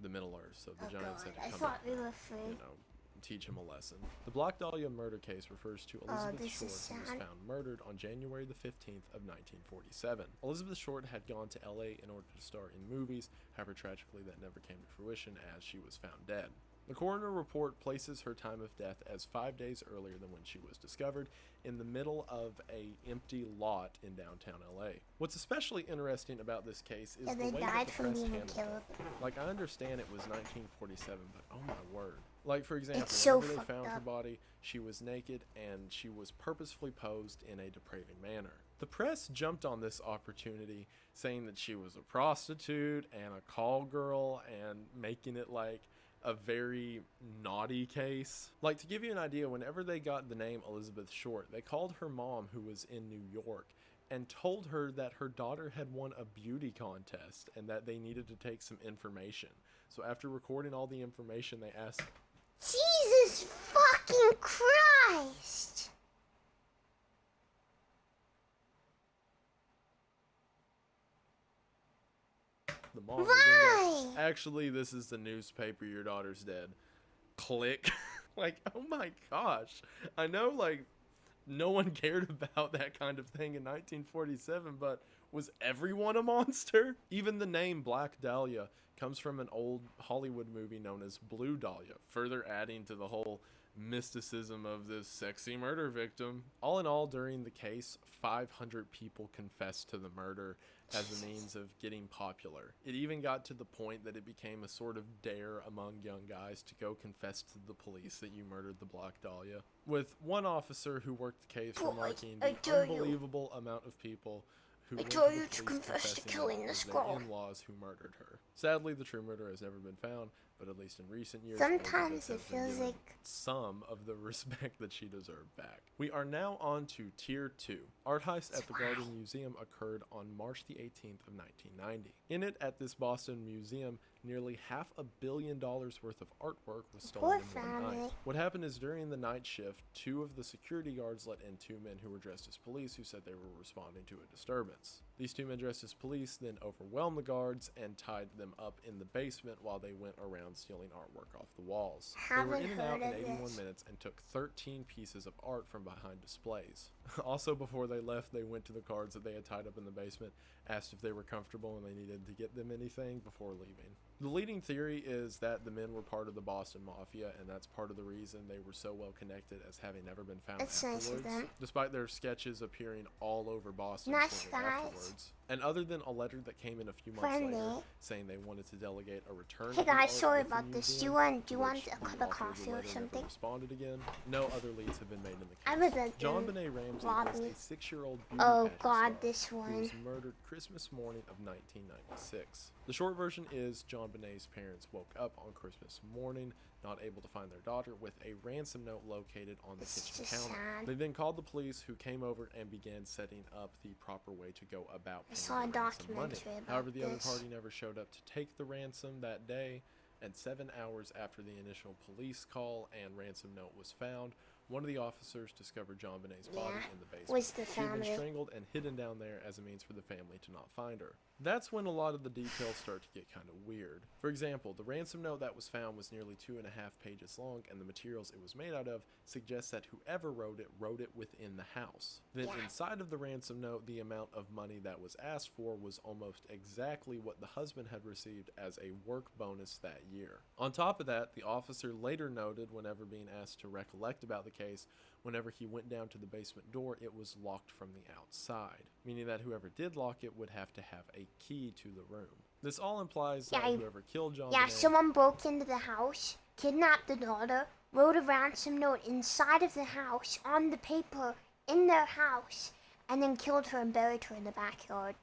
the Middle Earth, so the Giants had to I come thought and, we were free. you know, teach him a lesson. The Black Dahlia murder case refers to Elizabeth this Short, is who was sad. found murdered on January the 15th of 1947. Elizabeth Short had gone to LA in order to star in movies, however tragically that never came to fruition as she was found dead. The coroner report places her time of death as 5 days earlier than when she was discovered, in the middle of a empty lot in downtown LA. What's especially interesting about this case is Yeah, the they way that died the from press being handled killed. it. Like, I understand it was 1947, but oh my word. Like, for example, It's so whenever they fucked found her up. body, she was naked and she was purposefully posed in a depraving manner. The press jumped on this opportunity, saying that she was a prostitute and a call girl and making it like a very naughty case. Like, to give you an idea, whenever they got the name Elizabeth Short, they called her mom, who was in New York, and told her that her daughter had won a beauty contest and that they needed to take some information. So after recording all the information, they asked, Jesus fucking Christ! the mom, actually, this is the newspaper, your daughter's dead. Click. Like, oh my gosh. I know, like, no one cared about that kind of thing in 1947, but was everyone a monster? Even the name Black Dahlia comes from an old Hollywood movie known as Blue Dahlia, further adding to the whole mysticism of this sexy murder victim. All in all, during the case, 500 people confessed to the murder as a means of getting popular. It even got to the point that it became a sort of dare among young guys to go confess to the police that you murdered the Black Dahlia, with one officer who worked the case remarking the unbelievable amount of people who went told to you the to police confess to confessing killing that it this was their girl. in-laws who murdered her. Sadly, the true murderer has never been found, but at least in recent years, sometimes it Elizabeth has been feels given like some of the respect that she deserved back. We are now on to Tier 2. Art heist at the Garden Museum occurred on March the 18th of 1990. In it, at this Boston museum, nearly $500 million worth of artwork was stolen in one night. What happened is during the night shift, 2 of the security guards let in 2 men who were dressed as police who said they were responding to a disturbance. These 2 men dressed as police then overwhelmed the guards and tied them up in the basement while they went around stealing artwork off the walls. They were in and out in 81 minutes and took 13 pieces of art from behind displays. Also, before they left, they went to the guards that they had tied up in the basement, asked if they were comfortable and they needed to get them anything before leaving. The leading theory is that the men were part of the Boston Mafia, and that's part of the reason they were so well connected as having never been found afterwards, despite their sketches appearing all over Boston afterwards. And other than a letter that came in a few months later saying they wanted to delegate a return. Hey guys, sorry about this. Do you want a cup of coffee or something? Responded again. No other leads have been made in the case. I was a John Benet Ramsey was a 6-year-old beauty Oh pageant God, star this who one. was murdered Christmas morning of 1996. The short version is John Benet's parents woke up on Christmas morning, not able to find their daughter, with a ransom note located on the kitchen counter. They then called the police, who came over and began setting up the proper way to go about paying saw a the ransom money. documentary about However, the other this. party never showed up to take the ransom that day, and 7 hours after the initial police call and ransom note was found, one of the officers discovered John Benet's body in the basement. Was the She had been family. strangled and hidden down there as a means for the family to not find her. That's when a lot of the details start to get kind of weird. For example, the ransom note that was found was nearly 2.5 pages long, and the materials it was made out of suggests that whoever wrote it within the house. Then inside of the ransom note, the amount of money that was asked for was almost exactly what the husband had received as a work bonus that year. On top of that, the officer later noted, whenever being asked to recollect about the case, whenever he went down to the basement door, it was locked from the outside, meaning that whoever did lock it would have to have a key to the room. This all implies that whoever killed John Benet someone broke into the house, kidnapped the daughter, wrote a ransom note inside of the house on the paper in their house, and then killed her and buried her in the backyard.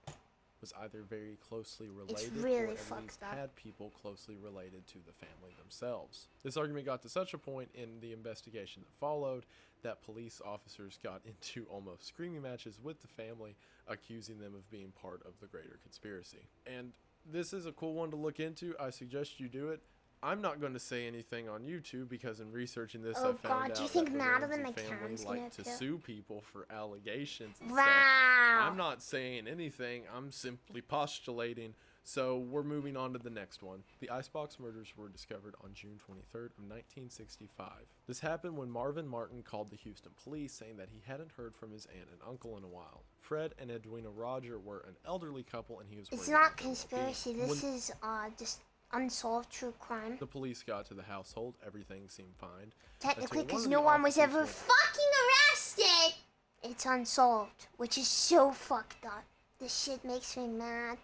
was either very closely related really or at fucked least up. had people closely related to the family themselves. This argument got to such a point in the investigation that followed that police officers got into almost screaming matches with the family, accusing them of being part of the greater conspiracy. And this is a cool one to look into. I suggest you do it. I'm not going to say anything on YouTube because in researching this, I found out do you think that the Madeline Ramsey family McCann's gonna like to appeal? sue people for allegations and Wow. stuff. I'm not saying anything. I'm simply postulating. So we're moving on to the next one. The Icebox murders were discovered on June 23rd of 1965. This happened when Marvin Martin called the Houston police saying that he hadn't heard from his aunt and uncle in a while. Fred and Edwina Roger were an elderly couple and he was It's worried not about their conspiracy. well-being. This When is just unsolved true crime. the police got to the household, everything seemed fine. Technically, until one because of no the one was officers ever went- fucking arrested. It's unsolved, which is so fucked up. This shit makes me mad.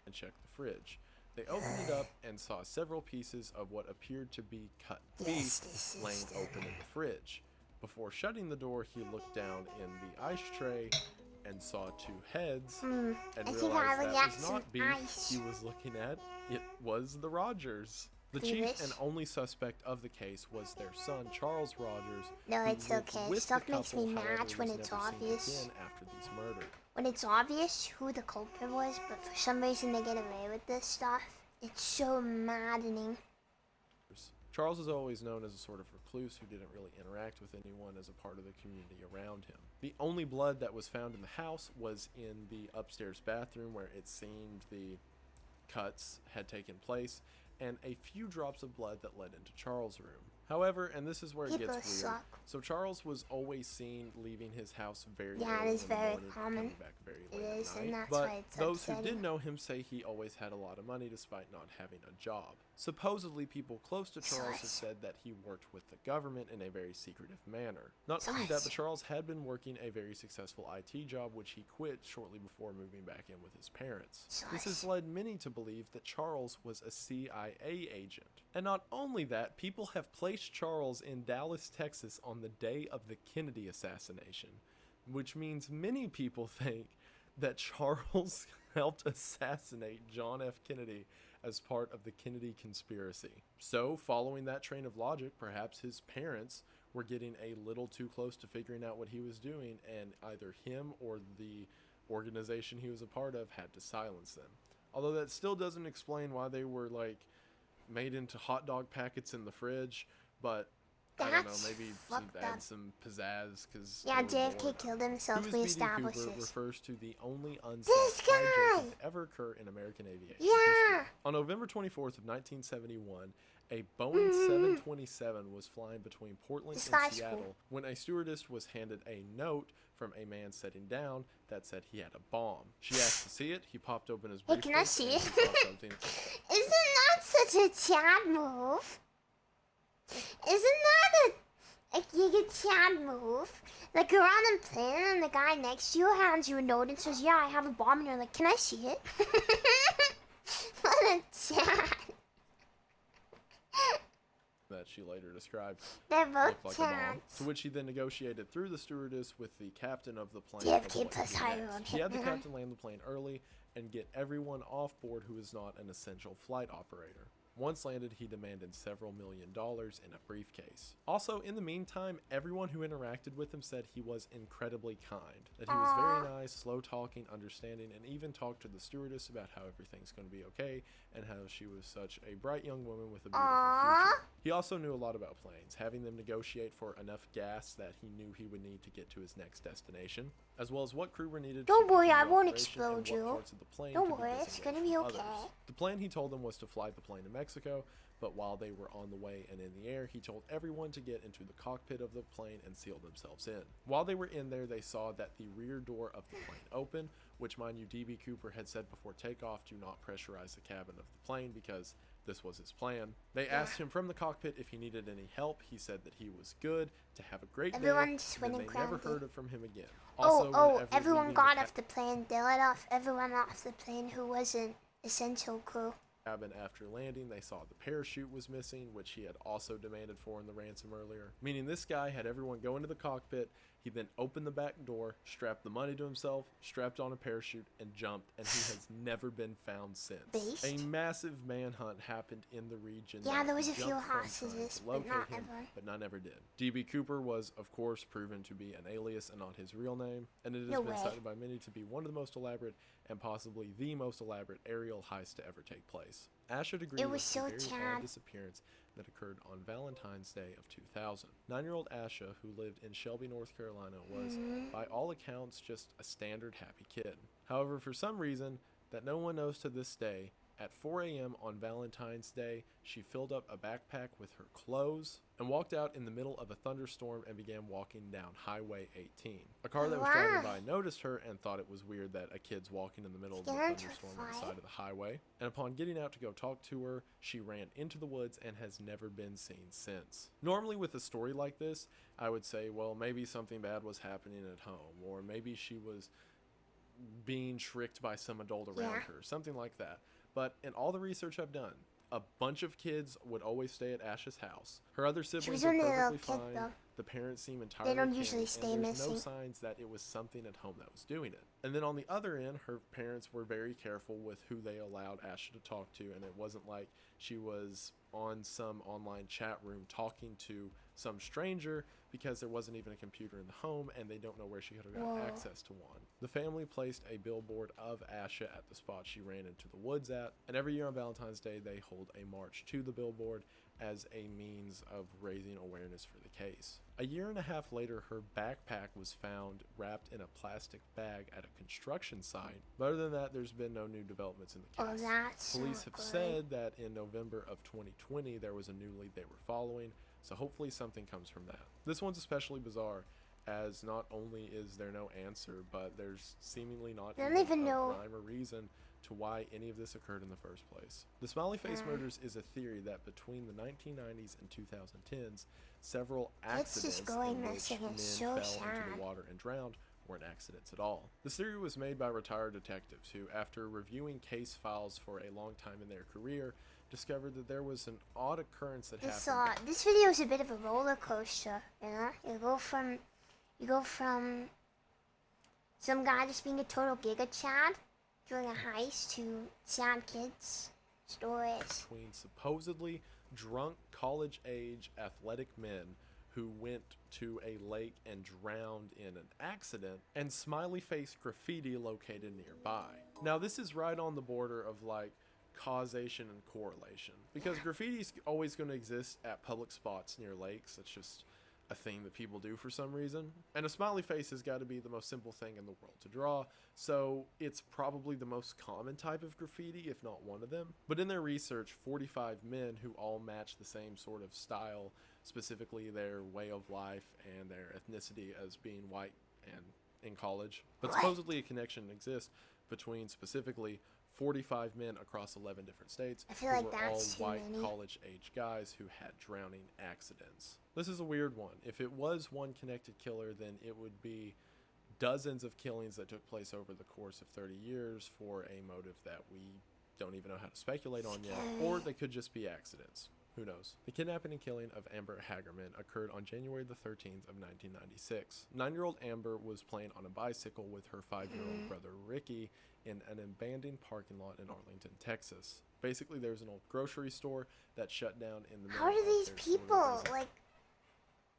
and checked the fridge. They opened it up and saw several pieces of what appeared to be cut beef laying open in the fridge. Before shutting the door, he looked down in the ice tray and saw 2 heads and I think I realized already that got was some not beef ice. he was looking at. It was the Rogers. The Do chief this? and only suspect of the case was their son, Charles Rogers. No, who it's lived okay. with the Stuff makes me couple, mad however, when was it's never seen obvious. again after these murders. When it's obvious who the culprit was, but for some reason they get away with this stuff, it's so maddening. Charles was always known as a sort of recluse who didn't really interact with anyone as a part of the community around him. The only blood that was found in the house was in the upstairs bathroom where it seemed the cuts had taken place, and a few drops of blood that led into Charles' room. However, and this is where it People gets weird, suck. so Charles was always seen leaving his house very Yeah, early it is in the very morning, common. coming back very late It is, at and night. that's But why it's those who upsetting. did know him say he always had a lot of money despite not having a job. Supposedly, people close to Charles have said that he worked with the government in a very secretive manner. Not only that, but Charles had been working a very successful IT job, which he quit shortly before moving back in with his parents. This has led many to believe that Charles was a CIA agent. And not only that, people have placed Charles in Dallas, Texas on the day of the Kennedy assassination, which means many people think that Charles helped assassinate John F. Kennedy as part of the Kennedy conspiracy. So, following that train of logic, perhaps his parents were getting a little too close to figuring out what he was doing, and either him or the organization he was a part of had to silence them. Although that still doesn't explain why they were like made into hot dog packets in the fridge, but I don't know, maybe to add some pizzazz, because yeah, JFK killed himself. We established Cooper this. refers to the only unsolved flight to ever occur in American aviation history. On November 24th of 1971, a Boeing 727 was flying between Portland and Seattle when a stewardess was handed a note from a man sitting down that said he had a bomb. She asked to see it. He popped open his briefcase. Hey, can I see it? Isn't that such a Chad move? Isn't that a giga Chad move? Like, you're on a plane and the guy next to you hands you a note and says, yeah, I have a bomb, and you're like, can I see it? What a Chad. That she later described They're both looked like a bomb, Chads. to which he then negotiated through the stewardess with the captain of the plane. JFK plus higher on He had the Hitman. captain land the plane early and get everyone off board who is not an essential flight operator. Once landed, he demanded several $1 million in a briefcase. Also, in the meantime, everyone who interacted with him said he was incredibly kind, that he was very nice, slow-talking, understanding, and even talked to the stewardess about how everything's going to be okay and how she was such a bright young woman with a beautiful future. He also knew a lot about planes, having them negotiate for enough gas that he knew he would need to get to his next destination, as well as what crew were needed. Don't worry, I continue won't operation explode and you. what parts of the plane Don't could be worry, it's disengaged gonna be from okay. others. The plan he told them was to fly the plane to Mexico, but while they were on the way and in the air, he told everyone to get into the cockpit of the plane and seal themselves in. While they were in there, they saw that the rear door of the plane opened, which, mind you, DB Cooper had said before takeoff, do not pressurize the cabin of the plane because this was his plan. They asked him from the cockpit if he needed any help. He said that he was good, to have a great Everyone day, just and went then and they never grounded. heard from him again. Also, everyone got off the plane. They let off everyone off the plane who wasn't essential crew. Cabin after landing, they saw the parachute was missing, which he had also demanded for in the ransom earlier. Meaning this guy had everyone go into the cockpit. He then opened the back door, strapped the money to himself, strapped on a parachute, and jumped, and he has never been found since. Based? A massive manhunt happened in the region. Yeah, that there was he a few jumped from hostages, trying to but locate not him, ever. but none ever did. DB Cooper was, of course, proven to be an alias and not his real name, and it has No been way. cited by many to be one of the most elaborate and possibly the most elaborate aerial heist to ever take place. Asha agreed It was with so the very odd Chad. disappearance that occurred on Valentine's Day of 2000. 9-year-old Asha, who lived in Shelby, North Carolina, was, by all accounts, just a standard happy kid. However, for some reason that no one knows to this day, at 4 a.m. on Valentine's Day, she filled up a backpack with her clothes and walked out in the middle of a thunderstorm and began walking down Highway 18. A car that was driving by noticed her and thought it was weird that a kid's walking in the middle of the thunderstorm on the side of the highway. And upon getting out to go talk to her, she ran into the woods and has never been seen since. Normally with a story like this, I would say, well, maybe something bad was happening at home, or maybe she was being tricked by some adult around her, something like that. But in all the research I've done, a bunch of kids would always stay at Asha's house. Her other siblings are only a little perfectly kid, fine. though. The parents seem entirely don't caring, usually stay and there's no missing. signs that it was something at home that was doing it. And then on the other end, her parents were very careful with who they allowed Asha to talk to, and it wasn't like she was on some online chat room talking to some stranger, because there wasn't even a computer in the home and they don't know where she could have got access to one. The family placed a billboard of Asha at the spot she ran into the woods at, and every year on Valentine's Day they hold a march to the billboard as a means of raising awareness for the case. A year and a half later, her backpack was found wrapped in a plastic bag at a construction site. But other than that, there's been no new developments in the case. That's Police so have good. said that in November of 2020 there was a new lead they were following, so hopefully something comes from that. This one's especially bizarre, as not only is there no answer, but there's seemingly not I don't even a know. rhyme or reason to why any of this occurred in the first place. The smiley face murders is a theory that between the 1990s and 2010s, several It's just accidents going in which missing. men It's fell so into sad. the water and drowned weren't accidents at all. This theory was made by retired detectives who, after reviewing case files for a long time in their career, discovered that there was an odd occurrence that happened. This video is a bit of a roller coaster, you know? You go from some guy just being a total giga Chad doing a heist to Chad kids stories. Between supposedly drunk college-age athletic men who went to a lake and drowned in an accident, and smiley face graffiti located nearby. Now this is right on the border of like causation and correlation, because graffiti's always going to exist at public spots near lakes. It's just a thing that people do for some reason, and a smiley face has got to be the most simple thing in the world to draw, so it's probably the most common type of graffiti, if not one of them. But in their research, 45 men who all match the same sort of style, specifically their way of life and their ethnicity as being white and in college, but supposedly a connection exists between specifically 45 men across 11 different states I feel who like were all that's too white many. college-age guys who had drowning accidents. This is a weird one. If it was one connected killer, then it would be dozens of killings that took place over the course of 30 years for a motive that we don't even know how to speculate on yet, or they could just be accidents. Who knows? The kidnapping and killing of Amber Hagerman occurred on January the 13th of 1996. 9-year-old Amber was playing on a bicycle with her 5-year-old brother Ricky in an abandoned parking lot in Arlington, Texas. Basically, there's an old grocery store that shut down in the middle How do of these their people, sort of like,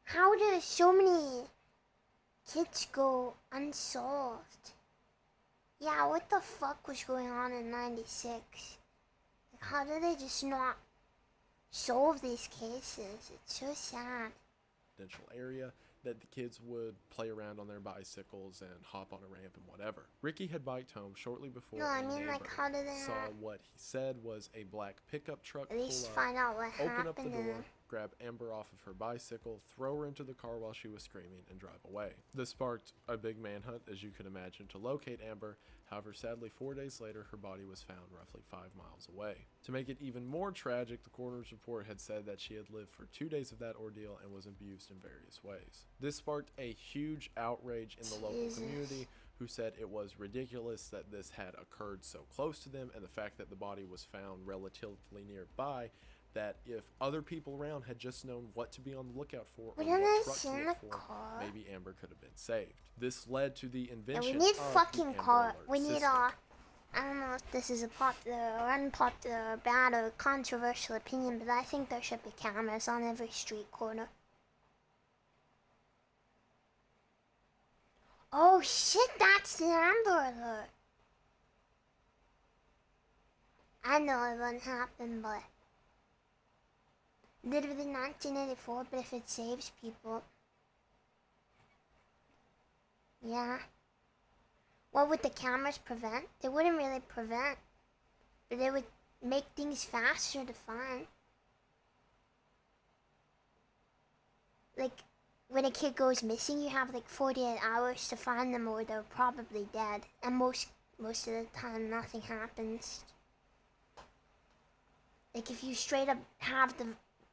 how do so many kids go unsolved? Yeah, what the fuck was going on in 96? Like, how do they just not solve these cases? It's so sad. residential area that the kids would play around on their bicycles and hop on a ramp and whatever. Ricky had biked home shortly before No, I a mean, neighbor like, how do they saw not what he said was a black pickup truck at least pull up, find out what open up the happened to door, them? grab Amber off of her bicycle, throw her into the car while she was screaming, and drive away. This sparked a big manhunt, as you can imagine, to locate Amber. However, sadly, 4 days later, her body was found roughly 5 miles away. To make it even more tragic, the coroner's report had said that she had lived for 2 days of that ordeal and was abused in various ways. This sparked a huge outrage in the local community, who said it was ridiculous that this had occurred so close to them, and the fact that the body was found relatively nearby, that if other people around had just known what to be on the lookout for or what truck to look for, maybe Amber could have been saved. This led to the invention we need of fucking the Amber car. Alert We need system. I don't know if this is a popular or unpopular or bad or controversial opinion, but I think there should be cameras on every street corner. Oh shit, that's the Amber Alert. I know it won't happen, but literally 1984, but if it saves people. Yeah. What would the cameras prevent? They wouldn't really prevent, but they would make things faster to find. Like, when a kid goes missing, you have like 48 hours to find them or they're probably dead. And most of the time, nothing happens. Like, if you straight up have the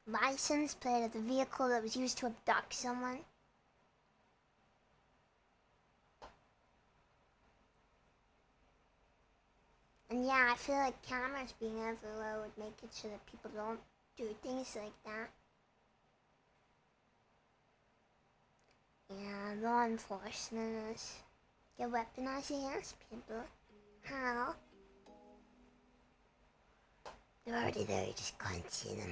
license plate of the vehicle that was used to abduct someone, and yeah, I feel like cameras being everywhere would make it so that people don't do things like that. Yeah, law enforcement is get weaponized against people. How? They're already there, you just can't see them.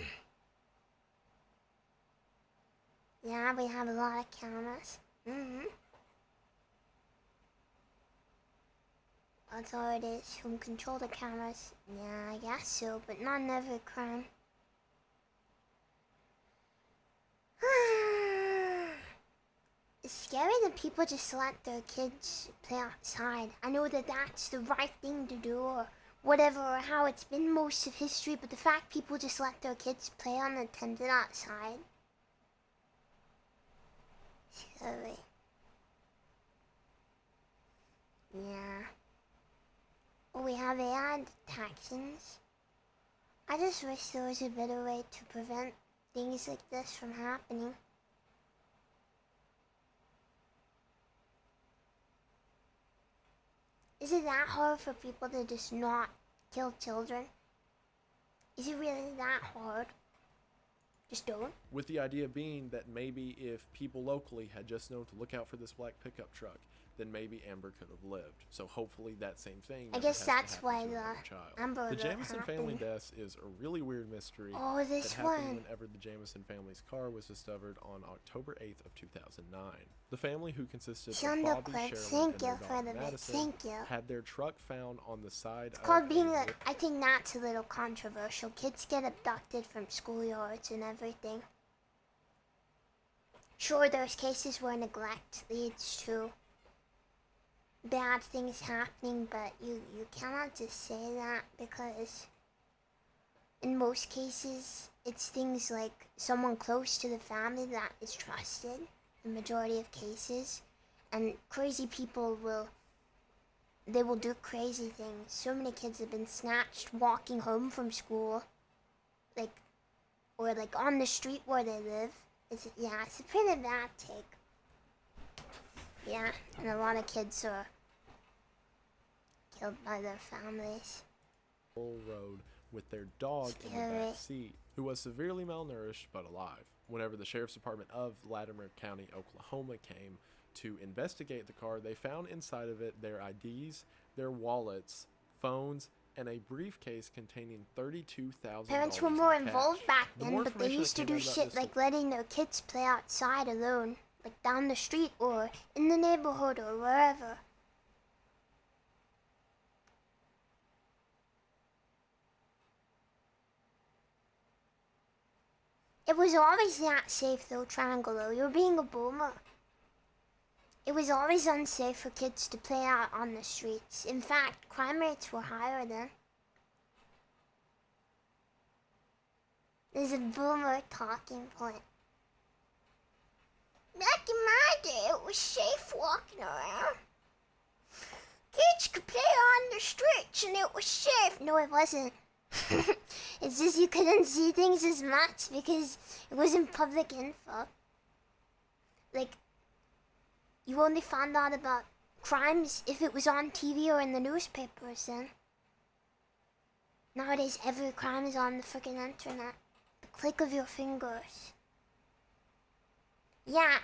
Yeah, we have a lot of cameras. Authorities who control the cameras. Yeah, I guess so, but not in every crime. It's scary that people just let their kids play outside. I know that that's the right thing to do or whatever, or how it's been most of history, but the fact people just let their kids play unattended outside. Scary. Yeah. Oh, we have AI detections. I just wish there was a better way to prevent things like this from happening. Is it that hard for people to just not kill children? Is it really that hard? Just don't? With the idea being that maybe if people locally had just known to look out for this black pickup truck, then maybe Amber could have lived. So hopefully that same thing. I guess that's why the Amber The Alert Jamison family happened. deaths is a really weird mystery. Oh, this that happened one. whenever the Jamison family's car was discovered on October 8th of 2009. The family, who consisted of Sound Bobby, clip. Sherilyn, Thank and you their for daughter the bit. Madison, Thank you. had their truck found on the side It's of called being a. I think that's a little controversial. Kids get abducted from schoolyards and everything. Sure, there's cases where neglect leads to bad things happening, but you cannot just say that, because in most cases it's things like someone close to the family that is trusted, the majority of cases, and crazy people will do crazy things. So many kids have been snatched walking home from school, or on the street where they live. It's a pretty bad take. Yeah, and a lot of kids are killed by their families. Road with their dog in the back seat, who was severely malnourished but alive. Whenever the Sheriff's Department of Latimer County, Oklahoma came to investigate the car, they found inside of it their IDs, their wallets, phones, and a briefcase containing $32,000. Parents were more involved back then, but they used to do shit like letting their kids play outside alone, like down the street or in the neighborhood or wherever. It was always that safe though, Triangolo. You're being a boomer. It was always unsafe for kids to play out on the streets. In fact, crime rates were higher then. There's a boomer talking point. Back in my day, it was safe walking around. Kids could play on the streets and it was safe. No, it wasn't. It's just you couldn't see things as much because it wasn't public info. Like, you only found out about crimes if it was on TV or in the newspapers then. Nowadays, every crime is on the freaking internet. The click of your fingers. Yeah,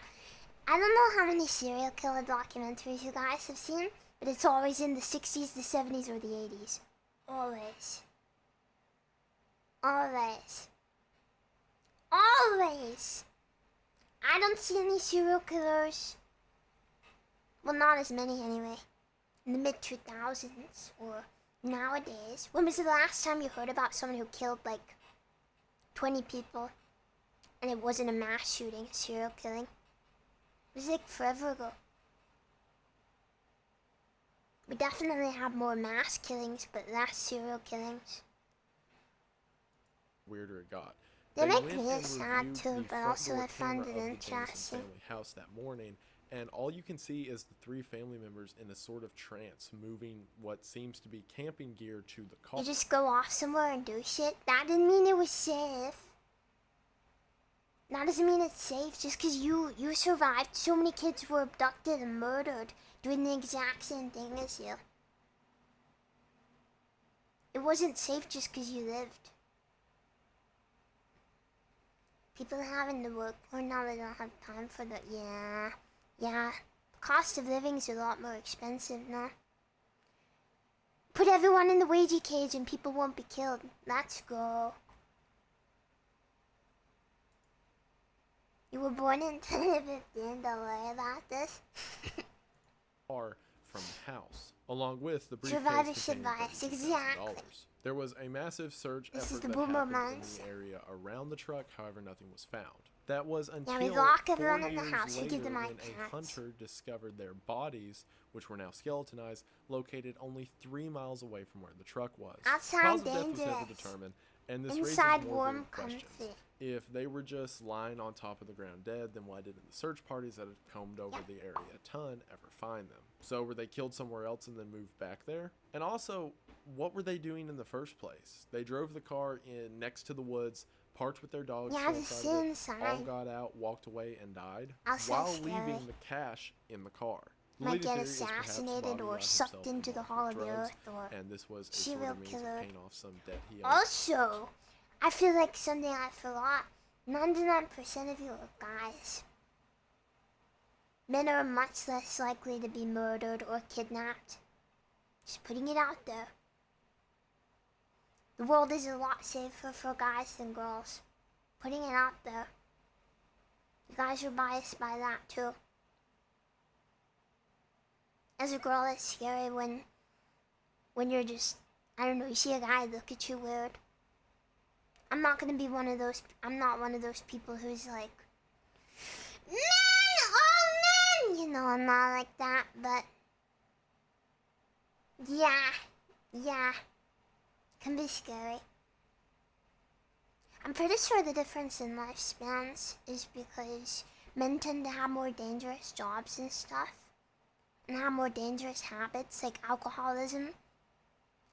I don't know how many serial killer documentaries you guys have seen, but it's always in the 60s, the 70s, or the 80s. Always. Always. Always. I don't see any serial killers. Well, not as many anyway. In the mid-2000s or nowadays. When was the last time you heard about someone who killed like 20 people and it wasn't a mass shooting, a serial killing? It was like forever ago. We definitely have more mass killings, but less serial killings. Weirder it got. They make went me and sad reviewed too, the but front also door I find camera it of the Jamison interesting. family house that morning, and all you can see is the three family members in a sort of trance, moving what seems to be camping gear to the car. You just go off somewhere and do shit? That didn't mean it was safe. That doesn't mean it's safe just because you survived. So many kids were abducted and murdered doing the exact same thing as you. It wasn't safe just because you lived. People having to work more now, they don't have time for that. Yeah. Cost of living is a lot more expensive now. Put everyone in the wagey cage and people won't be killed. Let's go. You were born in 2015, don't worry about this. Car from the house, along with the briefcase Survivor's containing advice, $32,000. exactly. There was a massive search This is effort the that boomer happened in mindset. the area around the truck, however nothing was found. That was until we lock 4 everyone in the years house, we later give them when iPads. a hunter discovered their bodies, which were now skeletonized, located only 3 miles away from where the truck was. Outside Cause of death was never dangerous. determined, and this Inside raises more warm, weird questions. comfy. If they were just lying on top of the ground dead, then why didn't the search parties that had combed over the area a ton ever find them? So were they killed somewhere else and then moved back there? And also, what were they doing in the first place? They drove the car in next to the woods, parked with their dogs, Yeah, to the just side sit of it, inside. all got out, walked away, and died, Outside's while scary. leaving the cash in the car. The Might leading get theory is perhaps assassinated Bobby or got sucked himself into the involved Hall with of the drugs, Earth or and this was a serial sort of means of killer. paying off some debt he owed. Also, I feel like something I forgot. 99% of you are guys. Men are much less likely to be murdered or kidnapped. Just putting it out there. The world is a lot safer for guys than girls. Putting it out there. You guys are biased by that too. As a girl, it's scary when you're just, I don't know, you see a guy look at you weird. I'm not one of those people who's like, men, all men! You know, I'm not like that, but yeah, can be scary. I'm pretty sure the difference in lifespans is because men tend to have more dangerous jobs and stuff, and have more dangerous habits like alcoholism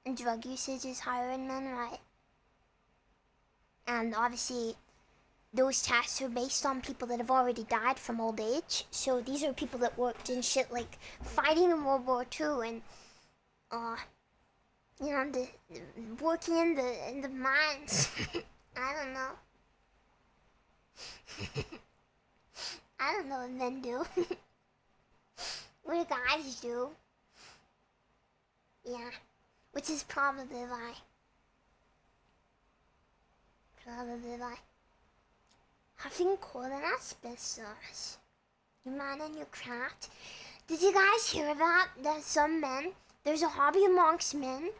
and drug usage is higher in men, right? And obviously, those tests are based on people that have already died from old age. So these are people that worked in shit like fighting in World War II and, you know, working in the mines. I don't know. I don't know what men do. What do guys do? Yeah, which is probably why. Having coal and asbestos. You man and your craft. Did you guys hear about that some men, there's a hobby amongst men,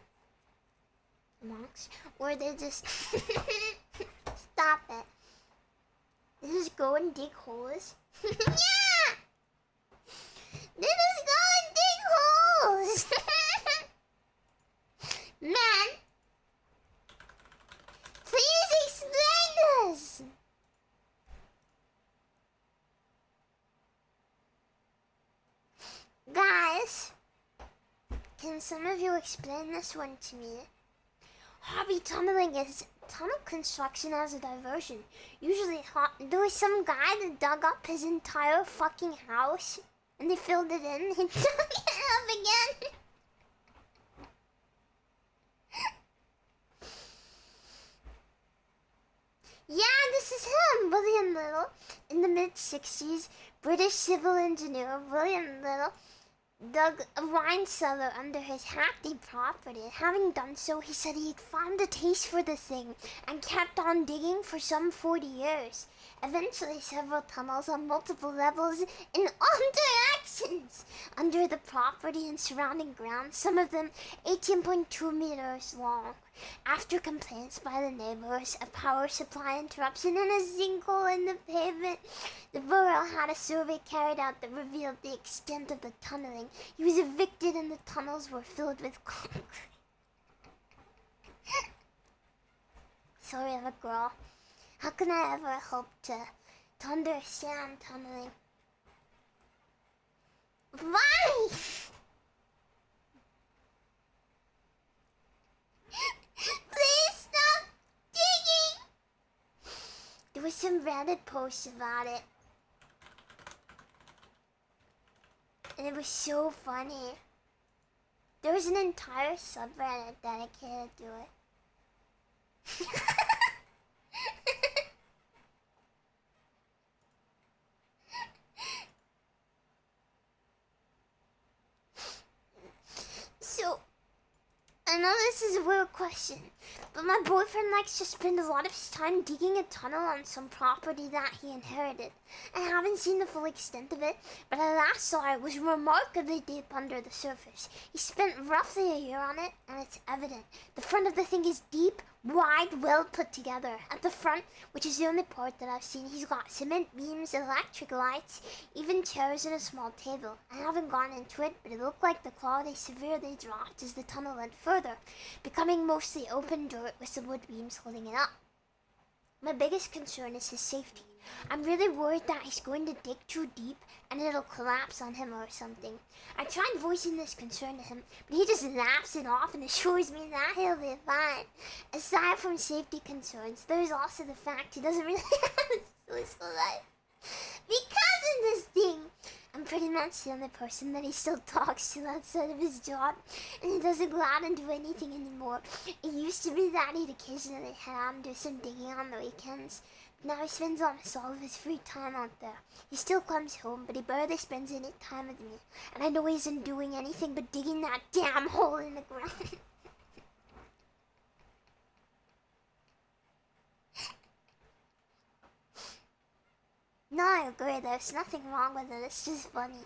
where they just, stop it. They just go and dig holes. Yeah! They just go and dig holes! Man! Please explain this! Guys, can some of you explain this one to me? Hobby tunneling is tunnel construction as a diversion. Usually there was some guy that dug up his entire fucking house and they filled it in and dug it up again. Yeah, this is him, William Little. In the mid-60s, British civil engineer William Little dug a wine cellar under his Hackney property. Having done so, he said he'd found a taste for the thing and kept on digging for some 40 years. Eventually, several tunnels on multiple levels in all directions under the property and surrounding grounds, some of them 18.2 meters long. After complaints by the neighbors, a power supply interruption, and a sinkhole in the pavement, the borough had a survey carried out that revealed the extent of the tunneling. He was evicted and the tunnels were filled with concrete. Sorry, I'm a girl. How can I ever hope to understand tunneling? Why? Please stop digging! There was some Reddit posts about it. And it was so funny. There was an entire subreddit dedicated to it. So, I know this is a weird question, but my boyfriend likes to spend a lot of his time digging a tunnel on some property that he inherited. I haven't seen the full extent of it, but I last saw it was remarkably deep under the surface. He spent roughly a year on it, and it's evident. The front of the thing is deep, wide, well put together. At the front, which is the only part that I've seen, he's got cement beams, electric lights, even chairs and a small table. I haven't gone into it, but it looked like the quality severely dropped as the tunnel went further, becoming mostly open dirt with some wood beams holding it up. My biggest concern is his safety. I'm really worried that he's going to dig too deep and it'll collapse on him or something. I tried voicing this concern to him, but he just laughs it off and assures me that he'll be fine. Aside from safety concerns, there's also the fact he doesn't really have a social life. Because of this thing, I'm pretty much the only person that he still talks to outside of his job, and he doesn't go out and do anything anymore. It used to be that he'd occasionally head out and do some digging on the weekends. Now he spends almost all of his free time out there. He still comes home, but he barely spends any time with me. And I know he isn't doing anything but digging that damn hole in the ground. No, I agree, there's nothing wrong with it, it's just funny.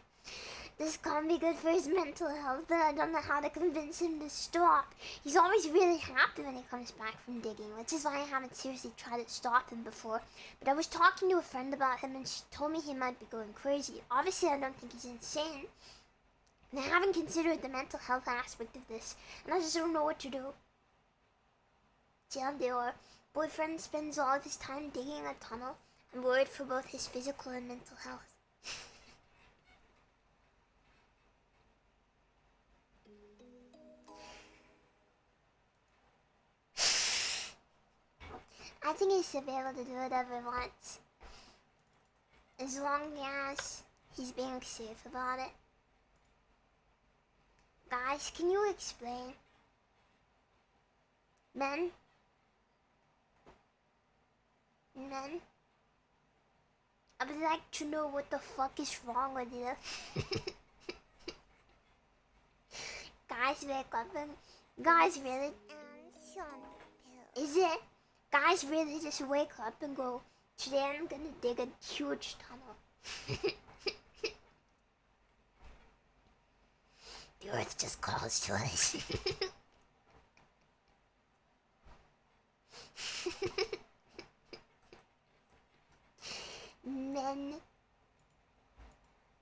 This can't be good for his mental health, but I don't know how to convince him to stop. He's always really happy when he comes back from digging, which is why I haven't seriously tried to stop him before. But I was talking to a friend about him and she told me he might be going crazy. Obviously, I don't think he's insane. And I haven't considered the mental health aspect of this, and I just don't know what to do. Your boyfriend spends all of his time digging a tunnel. I'm worried for both his physical and mental health. I think he should be able to do whatever he wants. As long as he's being safe about it. Guys, can you explain? Men? I would like to know what the fuck is wrong with you. Guys, wake up and... Guys, really? Is it? Guys really just wake up and go, today I'm gonna dig a huge tunnel. The earth just calls to us. Men.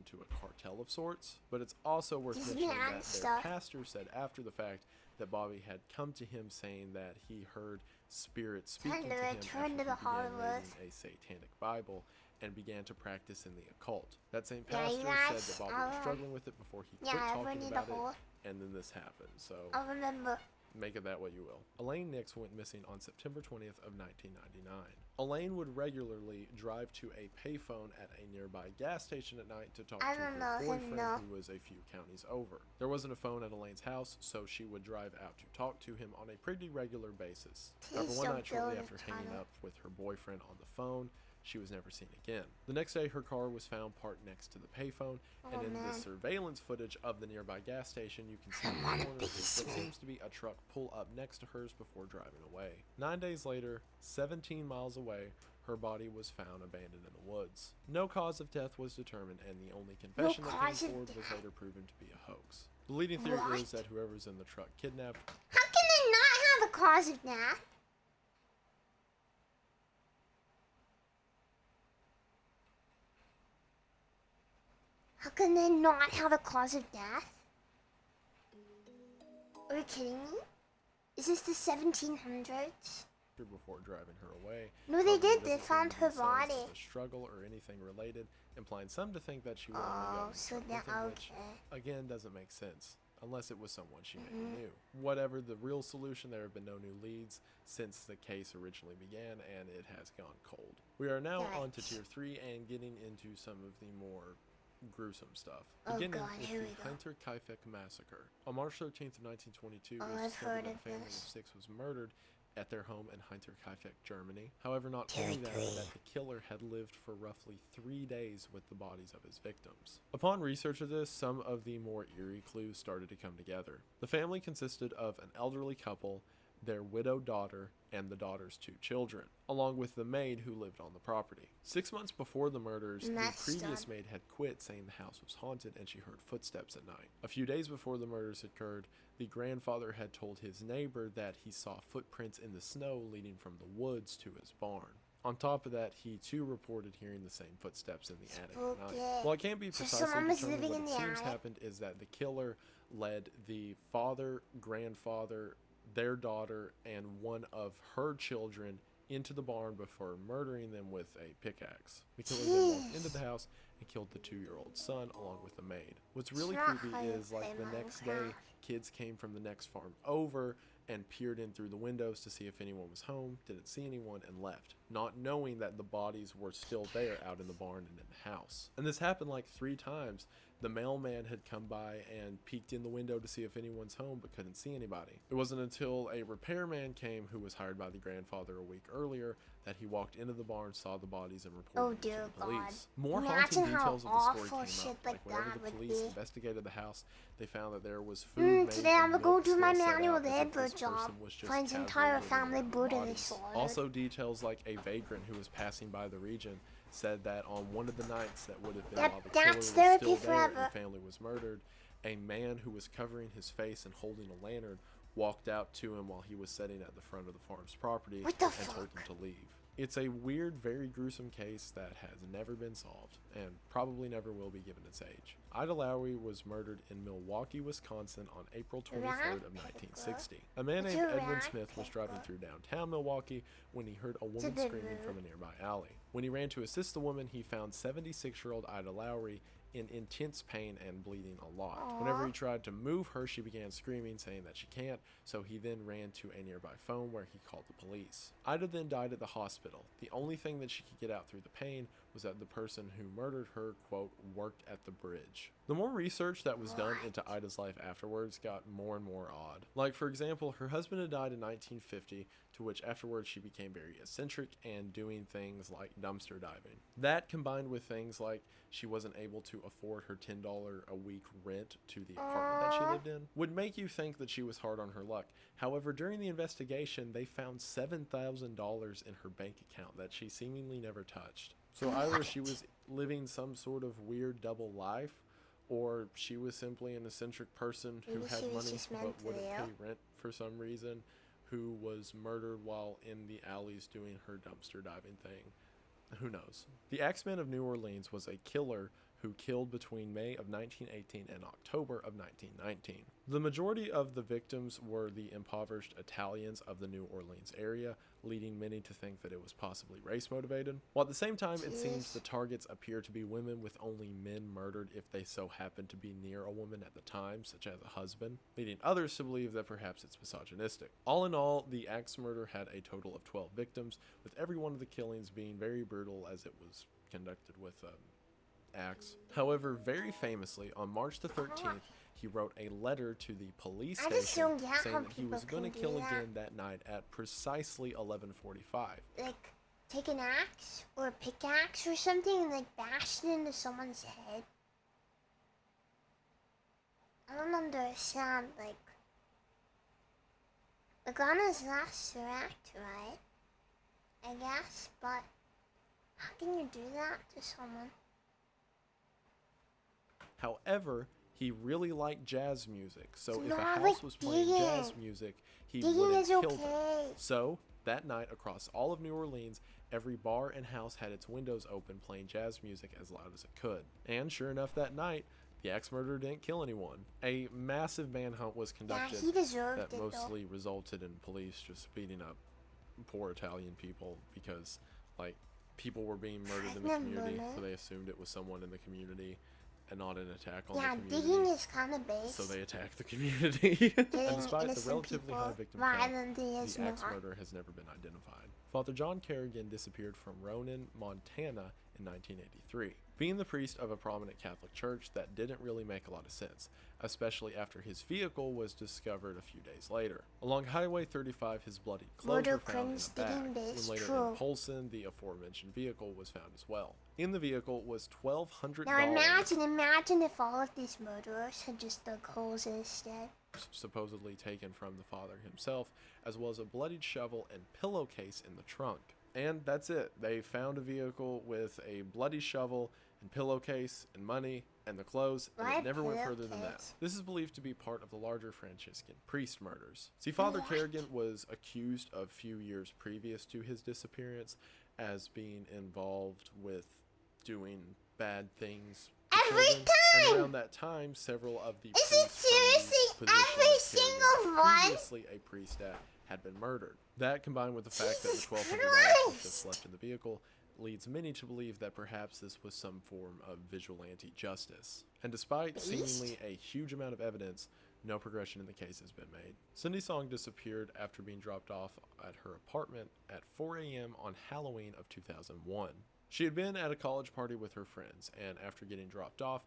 To a cartel of sorts, but it's also worth mentioning that their pastor said after the fact that Bobby had come to him saying that he heard spirits speaking to him after he began reading a satanic Bible and began to practice in the occult. That same pastor said that Bobby was struggling with it before he quit talking about it, and then this happened. So I'll remember. Make of that what you will. Elaine Nix went missing on September 20th of 1999. Elaine would regularly drive to a payphone at a nearby gas station at night to talk to her boyfriend who was a few counties over. There wasn't a phone at Elaine's house, so she would drive out to talk to him on a pretty regular basis. However, one night shortly after hanging up with her boyfriend on the phone, she was never seen again. The next day, her car was found parked next to the payphone, and in the surveillance footage of the nearby gas station, you can see what seems to be a truck pull up next to hers before driving away. 9 days later, 17 miles away, her body was found abandoned in the woods. No cause of death was determined, and the only confession that came forward was later proven to be a hoax. The leading theory is that whoever's in the truck kidnapped. How can they not have a cause of death? How can they not have a cause of death? Are you kidding me? Is this the 1700s? Before driving her away. No, they did. They found her body. A struggle or anything related, implying some to think that she was so that which, again, doesn't make sense unless it was someone she maybe knew. Whatever the real solution, there have been no new leads since the case originally began, and it has gone cold. We are now on to tier 3 and getting into some of the more gruesome stuff. Beginning with the Hunter Kaifek massacre. On March 13th of 1922, it was discovered that a family of 6 was murdered at their home in Hunter Kaifek, Germany. However, not only that the killer had lived for roughly 3 days with the bodies of his victims. Upon research of this, some of the more eerie clues started to come together. The family consisted of an elderly couple, their widowed daughter, and the daughter's 2 children, along with the maid who lived on the property. 6 months before the murders, the previous maid had quit, saying the house was haunted and she heard footsteps at night. A few days before the murders occurred, the grandfather had told his neighbor that he saw footprints in the snow leading from the woods to his barn. On top of that, he too reported hearing the same footsteps in the attic at night. While I can't be precisely determined what it seems happened is that the killer led the father, grandfather, their daughter, and one of her children into the barn before murdering them with a pickaxe. The killer then walked into the house and killed the 2-year-old son along with the maid. What's really creepy is, like, the next day, kids came from the next farm over and peered in through the windows to see if anyone was home, didn't see anyone, and left, not knowing that the bodies were still there out in the barn and in the house. And this happened like 3 times. The mailman had come by and peeked in the window to see if anyone's home but couldn't see anybody. It wasn't until a repairman came who was hired by the grandfather a week earlier that he walked into the barn, saw the bodies, and reported it to the police. More Imagine haunting how details of the story awful came shit up. like Whenever that the would police be. investigated the house, they found that there was food made Today and I'm going milk to do my still set manual out as if labor this job. person was just Finds casually entire moving family around brutally bodies. slaughtered. Also, details like a vagrant who was passing by the region said that on one of the nights that would have been while the killer was still there and the family was murdered, a man who was covering his face and holding a lantern walked out to him while he was sitting at the front of the farm's property and told him to leave. It's a weird, very gruesome case that has never been solved and probably never will be given its age. Ida Lowry was murdered in Milwaukee, Wisconsin on April 23rd of 1960. A man named Edwin Smith was driving through downtown Milwaukee when he heard a woman screaming from a nearby alley. When he ran to assist the woman, he found 76-year-old Ida Lowry in intense pain and bleeding a lot. Whenever he tried to move her, she began screaming, saying that she can't, so he then ran to a nearby phone where he called the police. Ida then died at the hospital. The only thing that she could get out through the pain was that the person who murdered her, quote, worked at the bridge. The more research that was done into Ida's life afterwards got more and more odd. Like, for example, her husband had died in 1950, to which afterwards she became very eccentric and doing things like dumpster diving. That, combined with things like she wasn't able to afford her $10 a week rent to the apartment that she lived in, would make you think that she was hard on her luck. However, during the investigation, they found $7,000 in her bank account that she seemingly never touched. So either she was living some sort of weird double life, or she was simply an eccentric person who had money but wouldn't pay rent for some reason, who was murdered while in the alleys doing her dumpster diving thing. Who knows? The Axeman of New Orleans was a killer who killed between May of 1918 and October of 1919. The majority of the victims were the impoverished Italians of the New Orleans area, leading many to think that it was possibly race motivated. While at the same time, it seems the targets appear to be women, with only men murdered if they so happen to be near a woman at the time, such as a husband, leading others to believe that perhaps it's misogynistic. All in all, the axe murder had a total of 12 victims, with every one of the killings being very brutal as it was conducted with axe. However, very famously, on March the 13th, he wrote a letter to the police station saying that he was going to kill again that night at precisely 11:45. Like, take an axe or a pickaxe or something and like bash it into someone's head. I don't understand, like on his last act, right? I guess, but how can you do that to someone? However, he really liked jazz music, so if a house was playing jazz music, he wouldn't kill them. So, that night, across all of New Orleans, every bar and house had its windows open playing jazz music as loud as it could. And sure enough, that night, the axe murderer didn't kill anyone. A massive manhunt was conducted that mostly resulted in police just beating up poor Italian people because, like, people were being murdered in the community, so they assumed it was someone in the community and not an attack on the community. Yeah, digging is kind of base. So they attacked the community. And despite the relatively high victim count, the axe murderer has never been identified. Father John Kerrigan disappeared from Ronan, Montana in 1983, being the priest of a prominent Catholic church that didn't really make a lot of sense, especially after his vehicle was discovered a few days later. Along Highway 35, his bloodied clothes were found in a bag, when later in Polson, the aforementioned vehicle was found as well. In the vehicle was $1,200. Now imagine if all of these murderers had just dug holes instead. Supposedly taken from the father himself, as well as a bloodied shovel and pillowcase in the trunk. And that's it. They found a vehicle with a bloody shovel and pillowcase and money and the clothes, and it never went further than that. This is believed to be part of the larger Franciscan priest murders. See, Father Kerrigan was accused a few years previous to his disappearance as being involved with doing bad things to children. And around that time, several of the previously a priest at had been murdered. That, combined with the fact that the $1,200 was just left in the vehicle, leads many to believe that perhaps this was some form of vigilante justice. And despite seemingly a huge amount of evidence, no progression in the case has been made. Cindy Song disappeared after being dropped off at her apartment at 4 a.m. on Halloween of 2001. She had been at a college party with her friends, and after getting dropped off,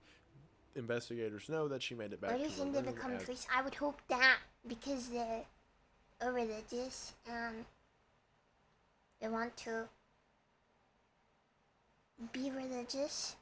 investigators know that she made it back to her room. Where do you think they become priests? I would hope that, because they're religious, They want to be religious,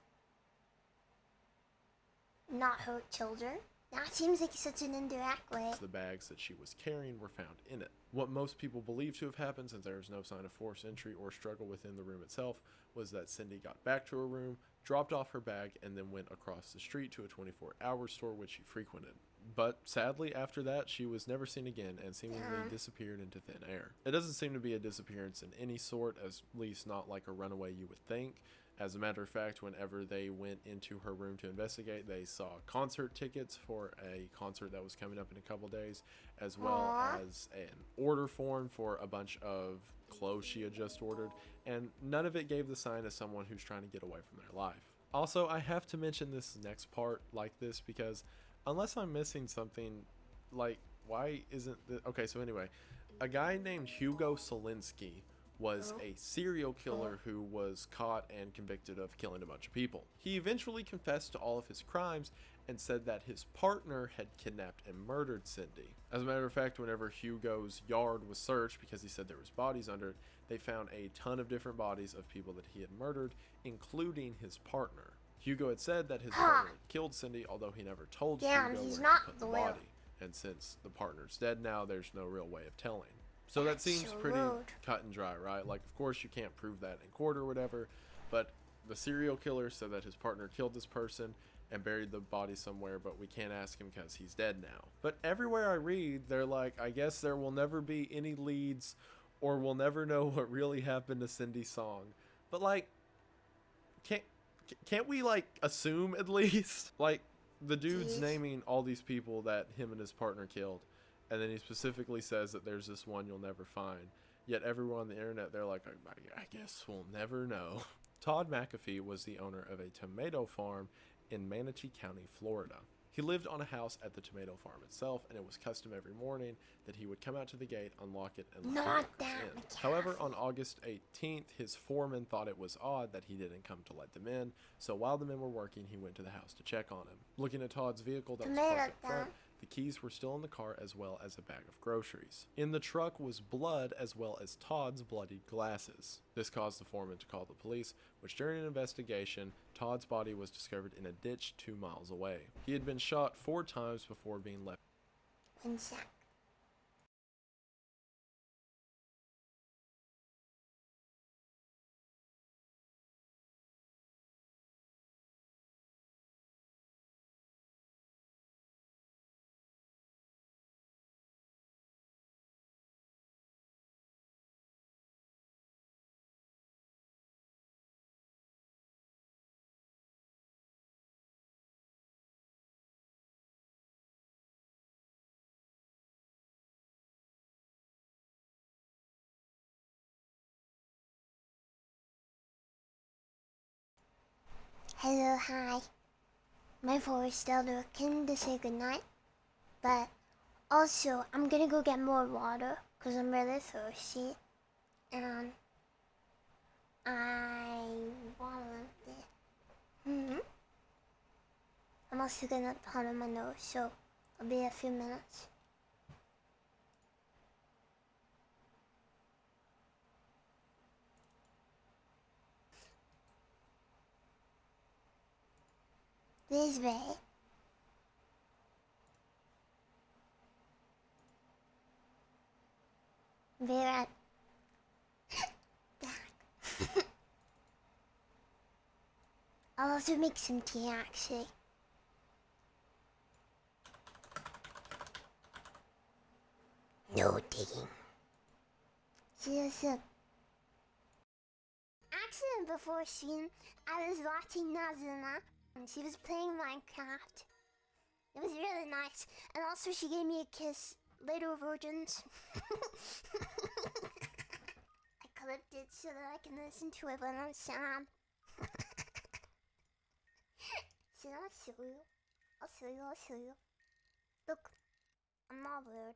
not hurt children. That seems like such an indirect way. The bags that she was carrying were found in it. What most people believe to have happened, since there was no sign of forced entry or struggle within the room itself, was that Cindy got back to her room, dropped off her bag, and then went across the street to a 24-hour store which she frequented. But sadly, after that, she was never seen again and seemingly disappeared into thin air. It doesn't seem to be a disappearance in any sort, at least not like a runaway you would think. As a matter of fact, whenever they went into her room to investigate, they saw concert tickets for a concert that was coming up in a couple days, as well as an order form for a bunch of clothes she had just ordered, and none of it gave the sign of someone who's trying to get away from their life. Also, I have to mention this next part like this because unless I'm missing something, like, why isn't the... Okay, so anyway, a guy named Hugo Solinsky was a serial killer who was caught and convicted of killing a bunch of people. He eventually confessed to all of his crimes and said that his partner had kidnapped and murdered Cindy. As a matter of fact, whenever Hugo's yard was searched, because he said there was bodies under it, they found a ton of different bodies of people that he had murdered, including his partner. Hugo had said that his partner had killed Cindy, although he never told Hugo where he put the body. And since the partner's dead now, there's no real way of telling. So that seems pretty cut and dry, right? Like, of course, you can't prove that in court or whatever, but the serial killer said that his partner killed this person and buried the body somewhere, but we can't ask him because he's dead now. But everywhere I read, they're like, I guess there will never be any leads, or we'll never know what really happened to Cindy's song. But, like, can't we, like, assume at least? Like, the dude's naming all these people that him and his partner killed. And then he specifically says that there's this one you'll never find. Yet everyone on the internet, they're like, I guess we'll never know. Todd McAfee was the owner of a tomato farm in Manatee County, Florida. He lived on a house at the tomato farm itself, and it was custom every morning that he would come out to the gate, unlock it, and let the workers in. However, on August 18th, his foreman thought it was odd that he didn't come to let them in, so while the men were working, he went to the house to check on him. Looking at Todd's vehicle that was parked up front, the keys were still in the car, as well as a bag of groceries. In the truck was blood, as well as Todd's bloodied glasses. This caused the foreman to call the police, which during an investigation, Todd's body was discovered in a ditch 2 miles away. He had been shot 4 times before being left. One sec. Hello, hi. My phone is still looking to say goodnight, but also I'm gonna go get more water because I'm really thirsty, and I want it. I'm also gonna put on my nose, so I'll be a few minutes. This way. Be right back. I'll also make some tea, actually. No digging. See you soon. Actually, before scene, I was watching Nazuna, and she was playing Minecraft. It was really nice, and also she gave me a kiss. Later, virgins. I clipped it so that I can listen to it when I'm sad. See, I'll show you. I'll show you, I'll show you. Look, I'm not weird.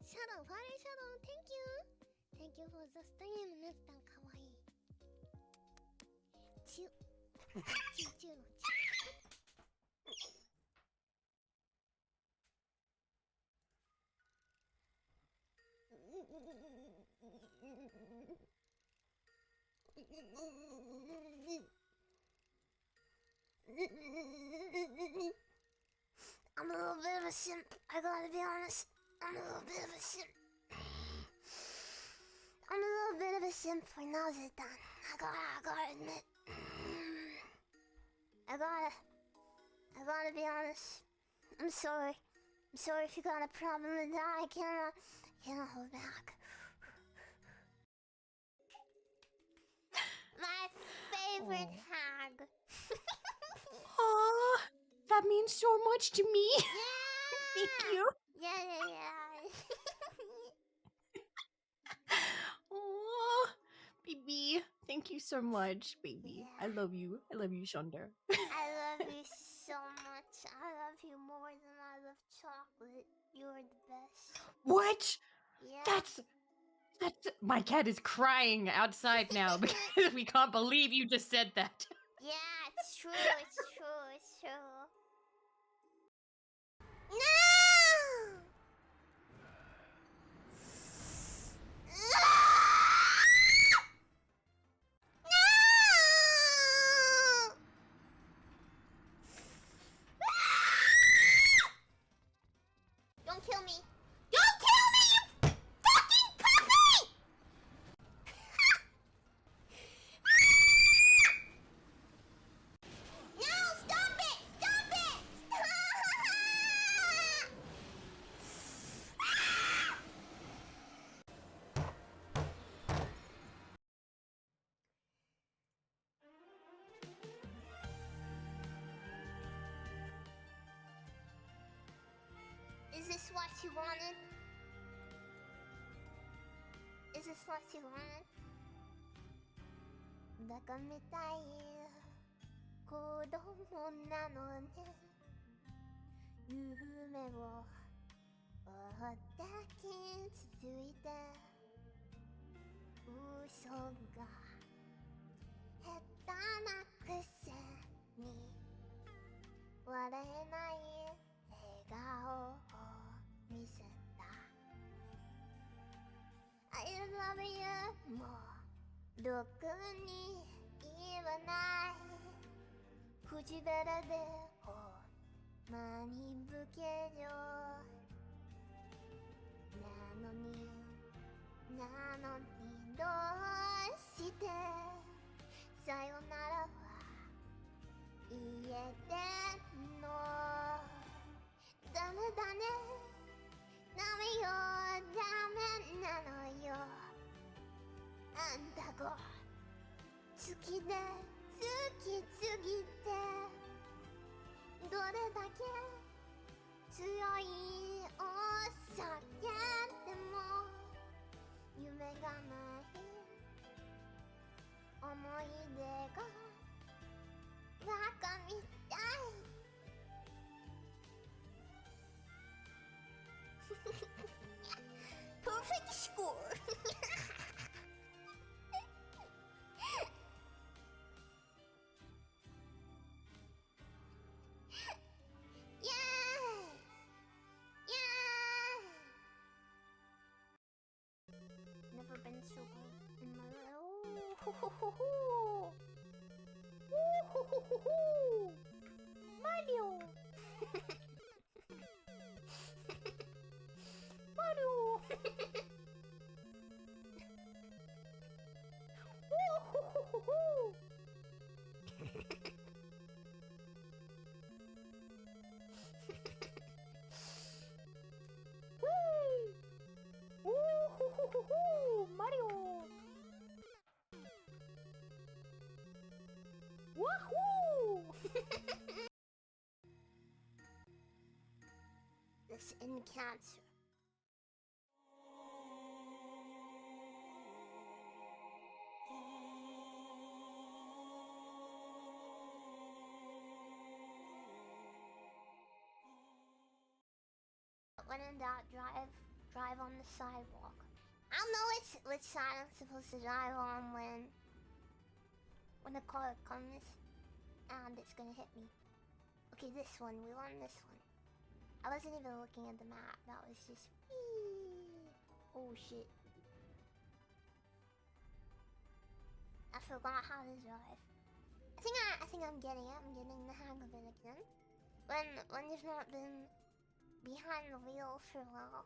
Shadow, Fallenshadow, thank you. Thank you for the stream, Mr. Kawaii. Choo. Choo, choo, choo. I'm a little bit of a simp. I gotta be honest. I'm a little bit of a simp. I'm a little bit of a simp for Nazitan. I gotta admit. I gotta be honest. I'm sorry. I'm sorry if you got a problem with that. I cannot hold back. My favorite hag. Aw, that means so much to me. Thank you. Yeah. Aw, baby. Thank you so much, baby. I love you. I love you, Shonda. I love you so much. I love you more than I love chocolate. You're the best. What? Yeah. That's my cat is crying outside now because we can't believe you just said that. Yeah, it's true. It's true. It's true. No! Don't kill me! Don't kill me, you fucking puppy! No, stop it! Stop it! Is this what you wanted? Is this what you wanted? バカみたい子供なのね夢を追った気づいて嘘が下手なくせに笑えない笑顔を見せた I love you もうろくに言わない口べらでほんまに不敬情なのにどうしてさよならは言えてんのダメだねダメよダメなのよあんたが好きで好きすぎてどれだけ強いお酒でも夢がない思い出がバカみたいPerfect score! Yay! Yay! Never been so good in my life. Oh, Mario! Mario! Mario! Wahoo! This in cancer. When in doubt, drive on the sidewalk. I don't know which side I'm supposed to drive on when the car comes and it's gonna hit me. Okay, this one. We want this one. I wasn't even looking at the map. That was just whee. Oh shit. forgot how to drive. I think I'm getting it. I'm getting the hang of it again. When you've not been behind the wheel for a while.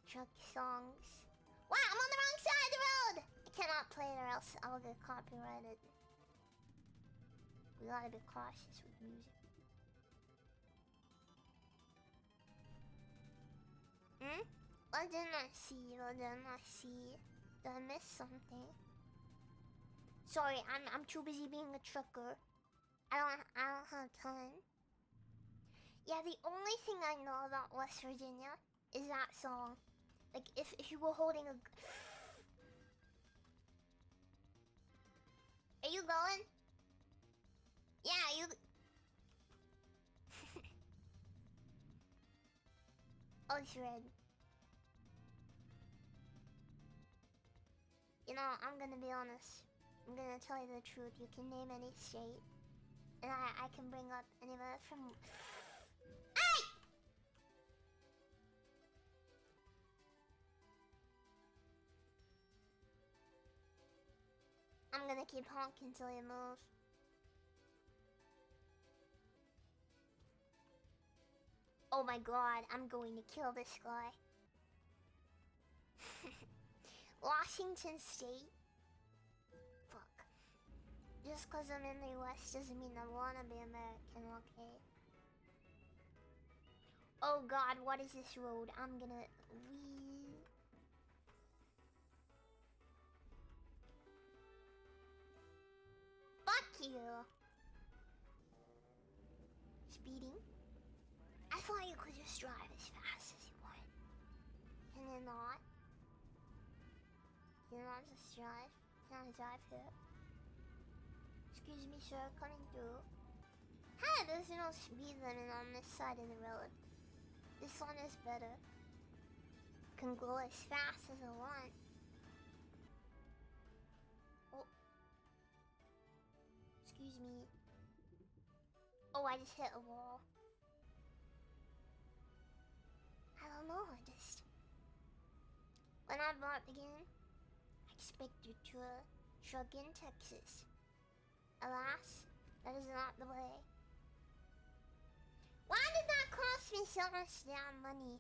Truck songs. Wow, I'm on the wrong side of the road! I cannot play it or else I'll get copyrighted. We gotta be cautious with music. What didn't I see? What didn't I see? Did I miss something? Sorry, I'm too busy being a trucker. I don't have time. Yeah, the only thing I know about West Virginia is that song. Like if you were holding a. Are you going? Yeah, you. Oh, it's red. You know, I'm gonna be honest. I'm gonna tell you the truth. You can name any state, and I can bring up anywhere from. Hey! I'm gonna keep honking till you move. Oh my god, I'm going to kill this guy. Washington State? Fuck. Just cause I'm in the US doesn't mean I wanna be American, okay? Oh god, what is this road? I'm gonna leave. Fuck you! Speeding? I thought you could just drive as fast as you want. Can you not? Can you not just drive? Can I drive here? Excuse me, sir, coming through. Hi, there's no speed limit on this side of the road. This one is better. Can go as fast as I want. Oh. Excuse me. Oh, I just hit a wall. I don't know, when I bought the game, I expected to truck in Texas. Alas, that is not the way. Why did that cost me so much damn money?